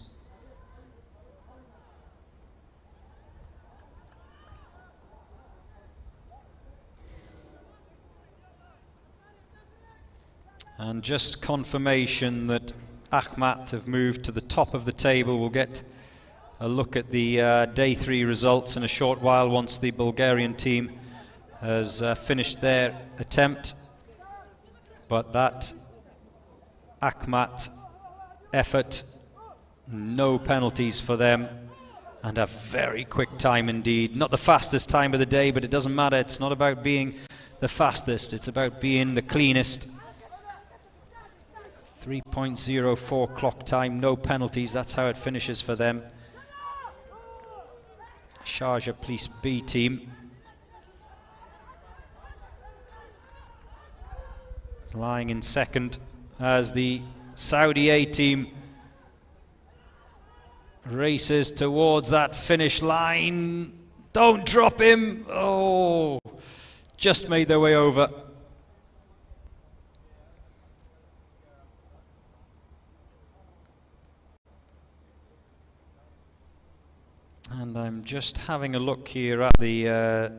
S1: And just confirmation that Ahmat have moved to the top of the table. We'll get a look at the day 3 results in a short while once the Bulgarian team has finished their attempt. But that Ahmat effort, no penalties for them, and a very quick time indeed. Not the fastest time of the day, but it doesn't matter. It's not about being the fastest, it's about being the cleanest. 3.04 clock time, no penalties, that's how it finishes for them. Sharjah Police B team. Lying in second as the Saudi A team races towards that finish line. Don't drop him! Oh, just made their way over. And I'm just having a look here at the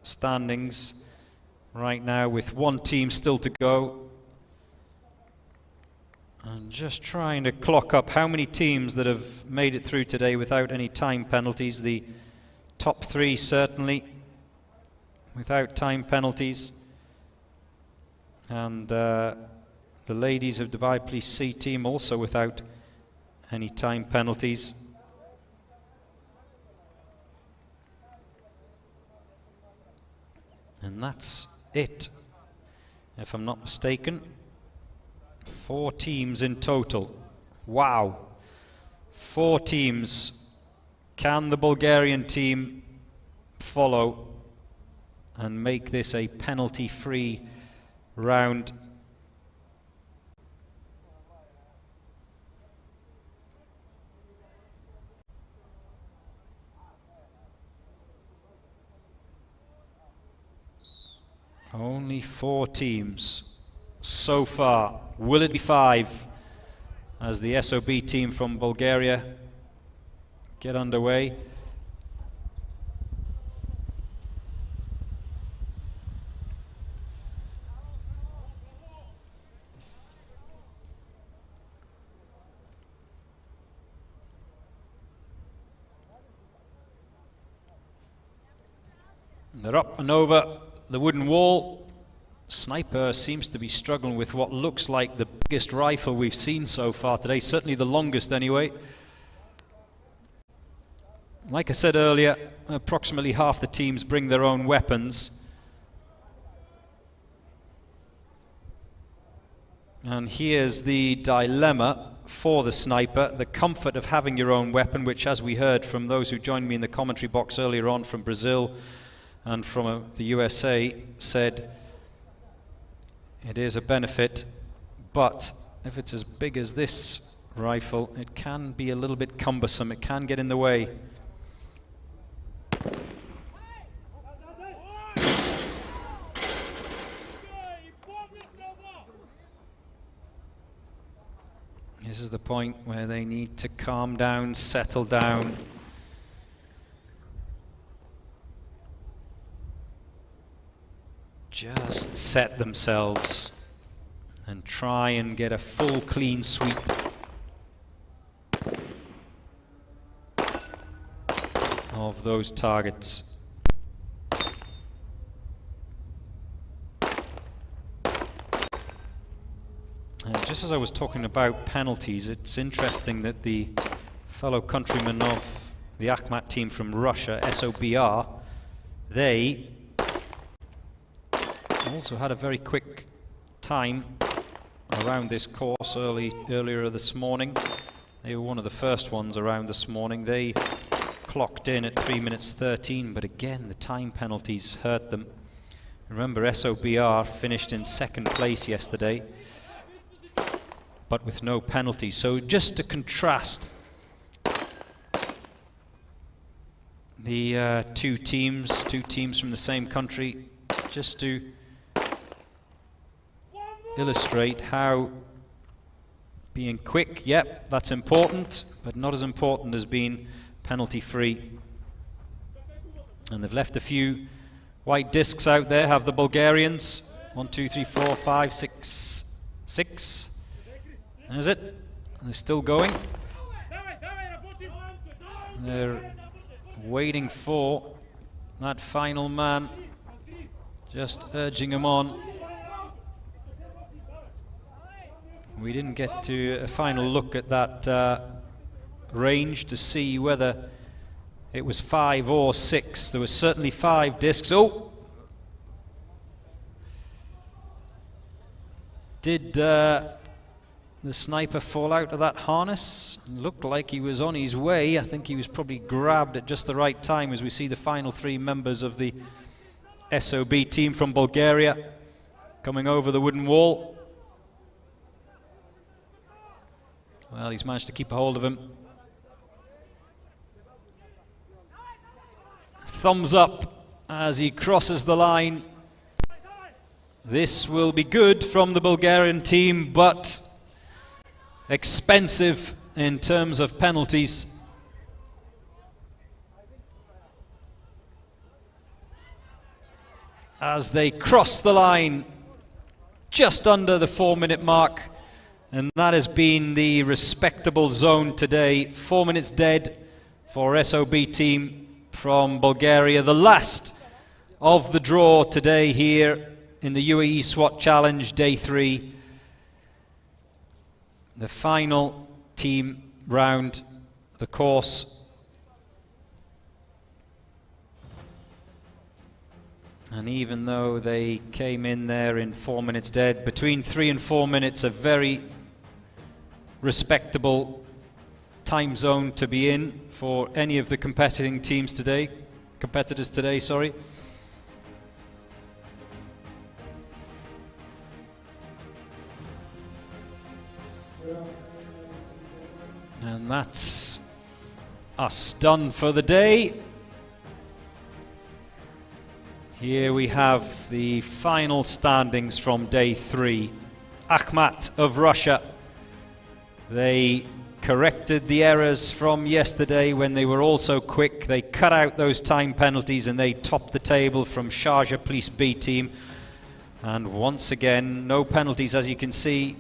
S1: standings right now with one team still to go. And just trying to clock up how many teams that have made it through today without any time penalties. The top 3 certainly without time penalties. And the ladies of Dubai Police C team also without any time penalties. And that's it, if I'm not mistaken. 4 teams in total. Wow. 4 teams. Can the Bulgarian team follow and make this a penalty-free round? Only 4 teams so far. Will it be 5 as the SOB team from Bulgaria get underway? They're up and over the wooden wall. Sniper seems to be struggling with what looks like the biggest rifle we've seen so far today, certainly the longest anyway. Like I said earlier, approximately half the teams bring their own weapons. And here's the dilemma for the sniper, the comfort of having your own weapon, which, as we heard from those who joined me in the commentary box earlier on from Brazil and from the USA, said it is a benefit, but if it's as big as this rifle, it can be a little bit cumbersome. It can get in the way. This is the point where they need to calm down, settle down, just set themselves and try and get a full clean sweep. Of those targets. And just as I was talking about penalties, it's interesting that the fellow countrymen of the Akhmat team from Russia, SOBR, they also had a very quick time around this course earlier this morning. They were one of the first ones around this morning. They clocked in at 3 minutes 13, but again the time penalties hurt them. Remember, SOBR finished in second place yesterday, but with no penalties. So just to contrast the two teams from the same country, just to illustrate how being quick, yep, that's important, but not as important as being penalty free. And they've left a few white discs out there, have the Bulgarians. 1, 2, 3, 4, 5, 6. Is it? And they're still going. They're waiting for that final man, just urging him on. We didn't get to a final look at that range to see whether it was 5 or 6. There was certainly 5 discs. Oh! Did the sniper fall out of that harness? Looked like he was on his way. I think he was probably grabbed at just the right time as we see the final 3 members of the SOB team from Bulgaria coming over the wooden wall. Well, he's managed to keep a hold of him. Thumbs up as he crosses the line. This will be good from the Bulgarian team, but expensive in terms of penalties. As they cross the line just under the 4-minute mark, and that has been the respectable zone today. 4 minutes dead for SOB team from Bulgaria. The last of the draw today here in the Uae Swat Challenge, day 3. The final team round the course. And even though they came in there in 4 minutes dead, between 3 and 4 minutes, a very respectable time zone to be in for any of the competitors today, sorry. And that's us done for the day. Here we have the final standings from day 3. Akhmat of Russia. They corrected the errors from yesterday when they were also quick. They cut out those time penalties and they topped the table from Sharjah Police B team. And once again, no penalties, as you can see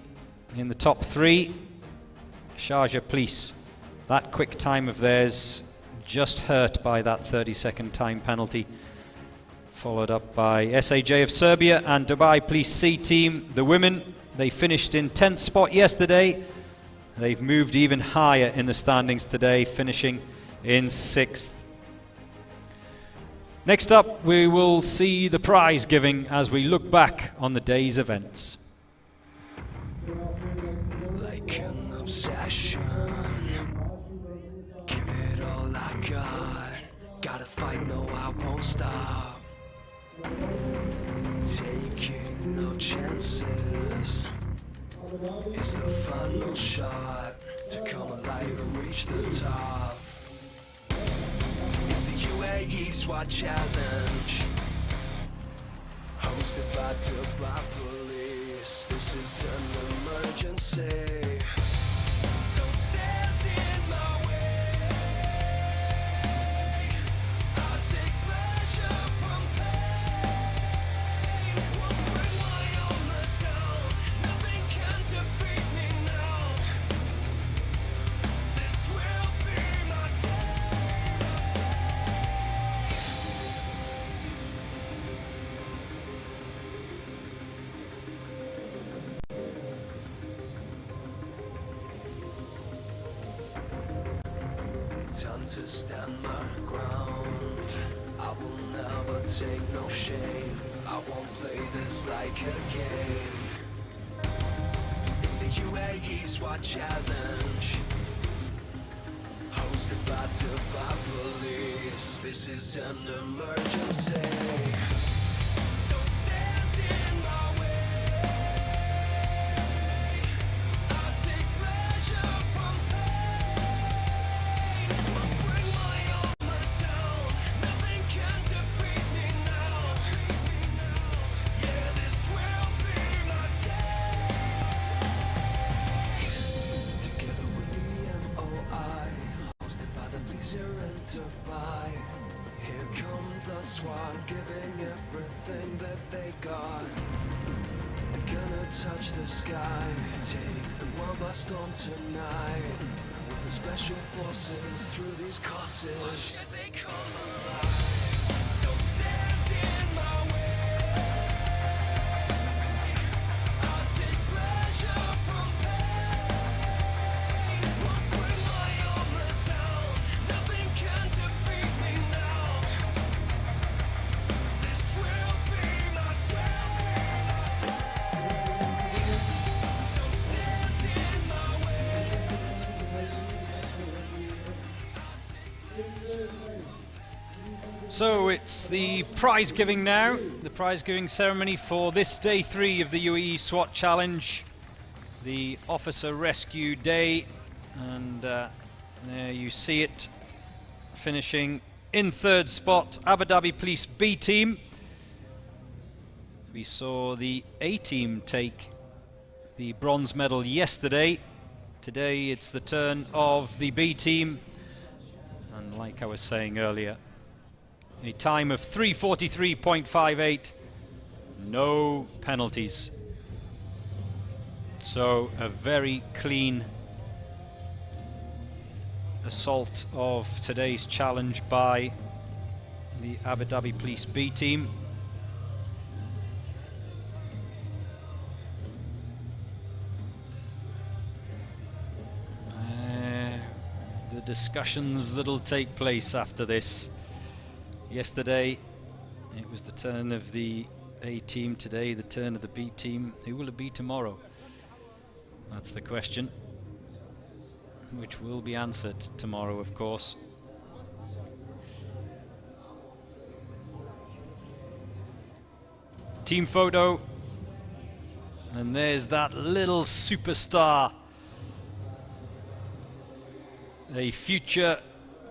S1: in the top 3. Sharjah Police, that quick time of theirs just hurt by that 30-second time penalty. Followed up by SAJ of Serbia and Dubai Police C team. The women, they finished in 10th spot yesterday. They've moved even higher in the standings today, finishing in 6th. Next up, we will see the prize giving as we look back on the day's events.
S7: Like an obsession, give it all I got. Gotta fight, no, I won't stop. Taking no chances. It's the final shot to come alive and reach the top. It's the Uae Swat Challenge, hosted by Fera Police. This is an emergency. Don't stand in my way. I take pleasure from pain. to stand my ground. I will never take no shame. I won't play this like a game. It's the Uae Swat Challenge, hosted by Fera Police. This is an emergency. Don't stand in my way. I take pleasure from pain. I bring my armor down. Nothing can defeat me now. Yeah, this will be my day. Together with the NYPD, hosted by the police here in Dubai. Here come the SWAT, giving everything that they got. We're gonna touch the sky, take the world by storm tonight. With the special forces through these courses. They come alive. Don't stand in my way. I'll take pleasure from pain. I'll bring my armor down. Nothing can defeat me now. This will be my day. Don't stand in my way.
S1: So it's the prize giving now, the prize giving ceremony for this day 3 of the Uae Swat Challenge, the Officer Rescue Day, and there you see it, finishing in 3rd spot, Abu Dhabi Police B team. We saw the A team take the bronze medal yesterday. Today it's the turn of the B team, and like I was saying earlier, a time of 3:43.58, no penalties. So a very clean assault of today's challenge by the Abu Dhabi Police B team. The discussions that'll take place after this. Yesterday it was the turn of the A team, today the turn of the B team. Who will it be tomorrow? That's the question, which will be answered tomorrow, of course. Team photo, and there's that little superstar, a future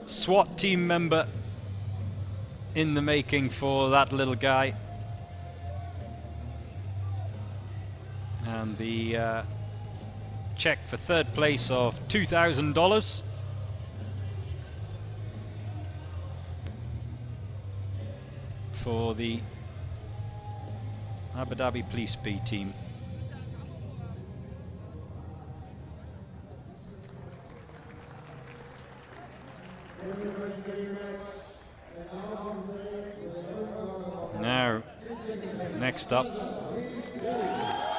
S1: SWAT team member in the making for that little guy. And the check for 3rd place of $2,000. For the Abu Dhabi Police B team. Now, next up,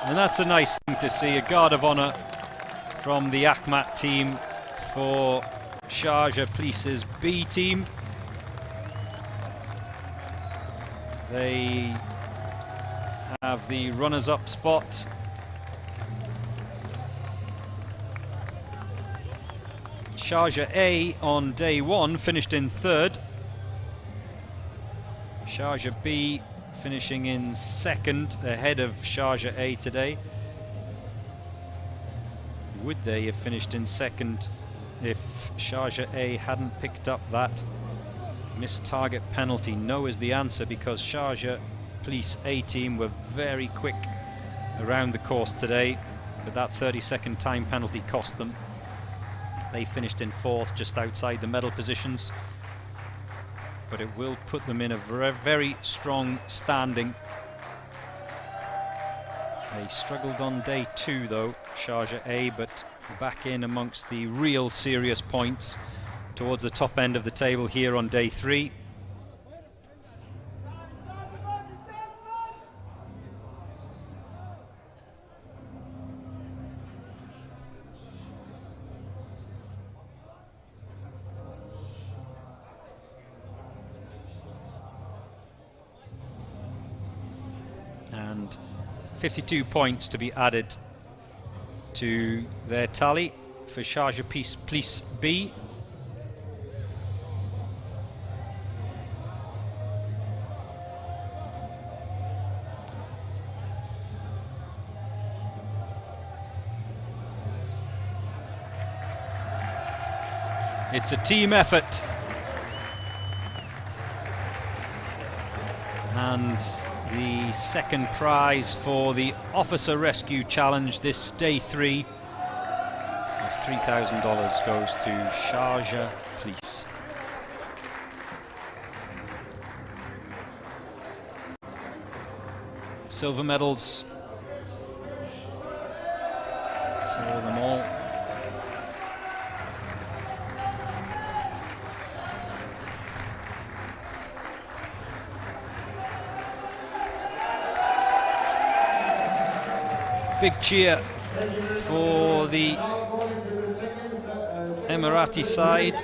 S1: and that's a nice thing to see, a guard of honor from the Akhmat team for Sharjah Police's B team. They have the runners-up spot. Sharjah A on day 1 finished in 3rd. Sharjah B finishing in 2nd, ahead of Sharjah A today. Would they have finished in 2nd if Sharjah A hadn't picked up that missed target penalty? No is the answer, because Sharjah Police A team were very quick around the course today, but that 30-second time penalty cost them. They finished in 4th, just outside the medal positions, but it will put them in a very strong standing. They struggled on day 2 though, Sharjah A, but back in amongst the real serious points towards the top end of the table here on day 3. 52 points to be added to their tally for Sharjah Police B. It's a team effort. And the second prize for the Officer Rescue Challenge, this day 3 of $3,000 goes to Sharjah Police. Silver medals for them all. Big cheer for the Emirati side.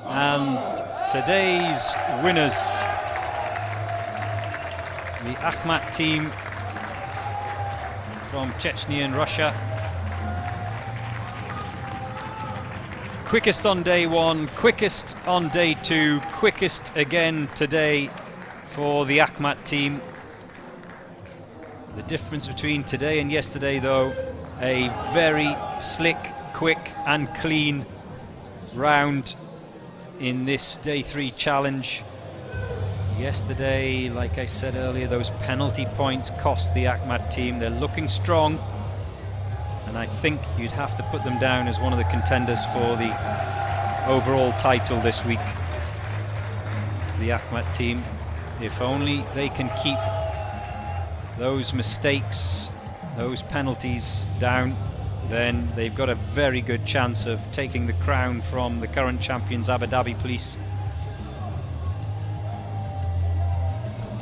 S1: And today's winners, the Akhmat team from Chechnya and Russia. Quickest on day 1, quickest on day 2, quickest again today for the Akhmat team. The difference between today and yesterday, though, a very slick, quick and clean round in this day 3 challenge. Yesterday, like I said earlier, those penalty points cost the Akhmat team. They're looking strong, and I think you'd have to put them down as one of the contenders for the overall title this week. The Akhmat team, if only they can keep those mistakes, those penalties down, then they've got a very good chance of taking the crown from the current champions, Abu Dhabi Police.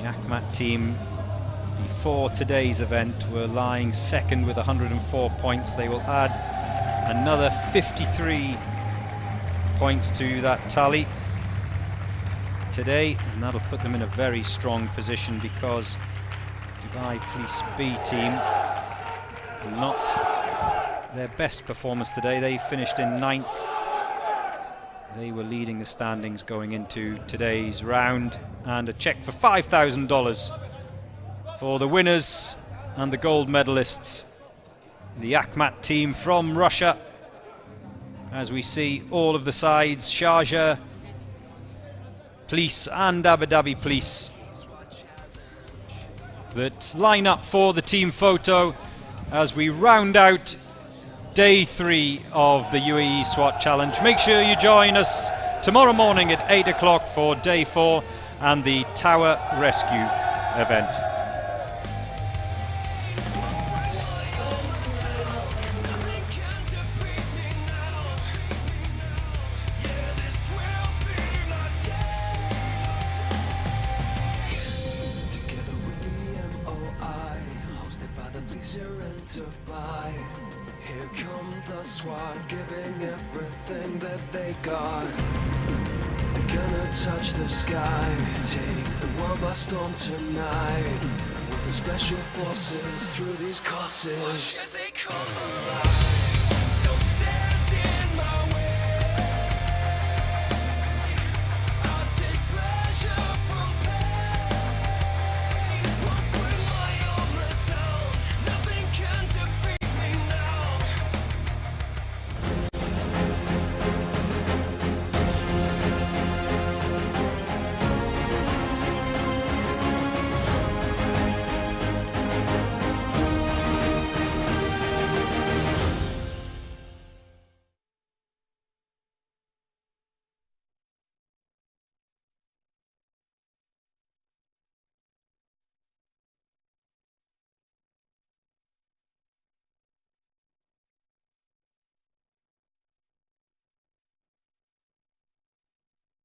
S1: The Akhmat team, before today's event, were lying second with 104 points. They will add another 53 points to that tally today, and that'll put them in a very strong position, because Dubai Police B team, not their best performance today. They finished in 9th. They were leading the standings going into today's round. And a check for $5,000 for the winners and the gold medalists, the Akhmat team from Russia. As we see all of the sides, Sharjah Police and Abu Dhabi Police, that line up for the team photo as we round out day 3 of the UAE SWAT Challenge. Make sure you join us tomorrow morning at 8 o'clock for day 4 and the Tower Rescue event.
S7: Here come the SWAT, giving everything that they got. We're gonna touch the sky, take the world by storm tonight. With the special forces through these courses. What should they come alive?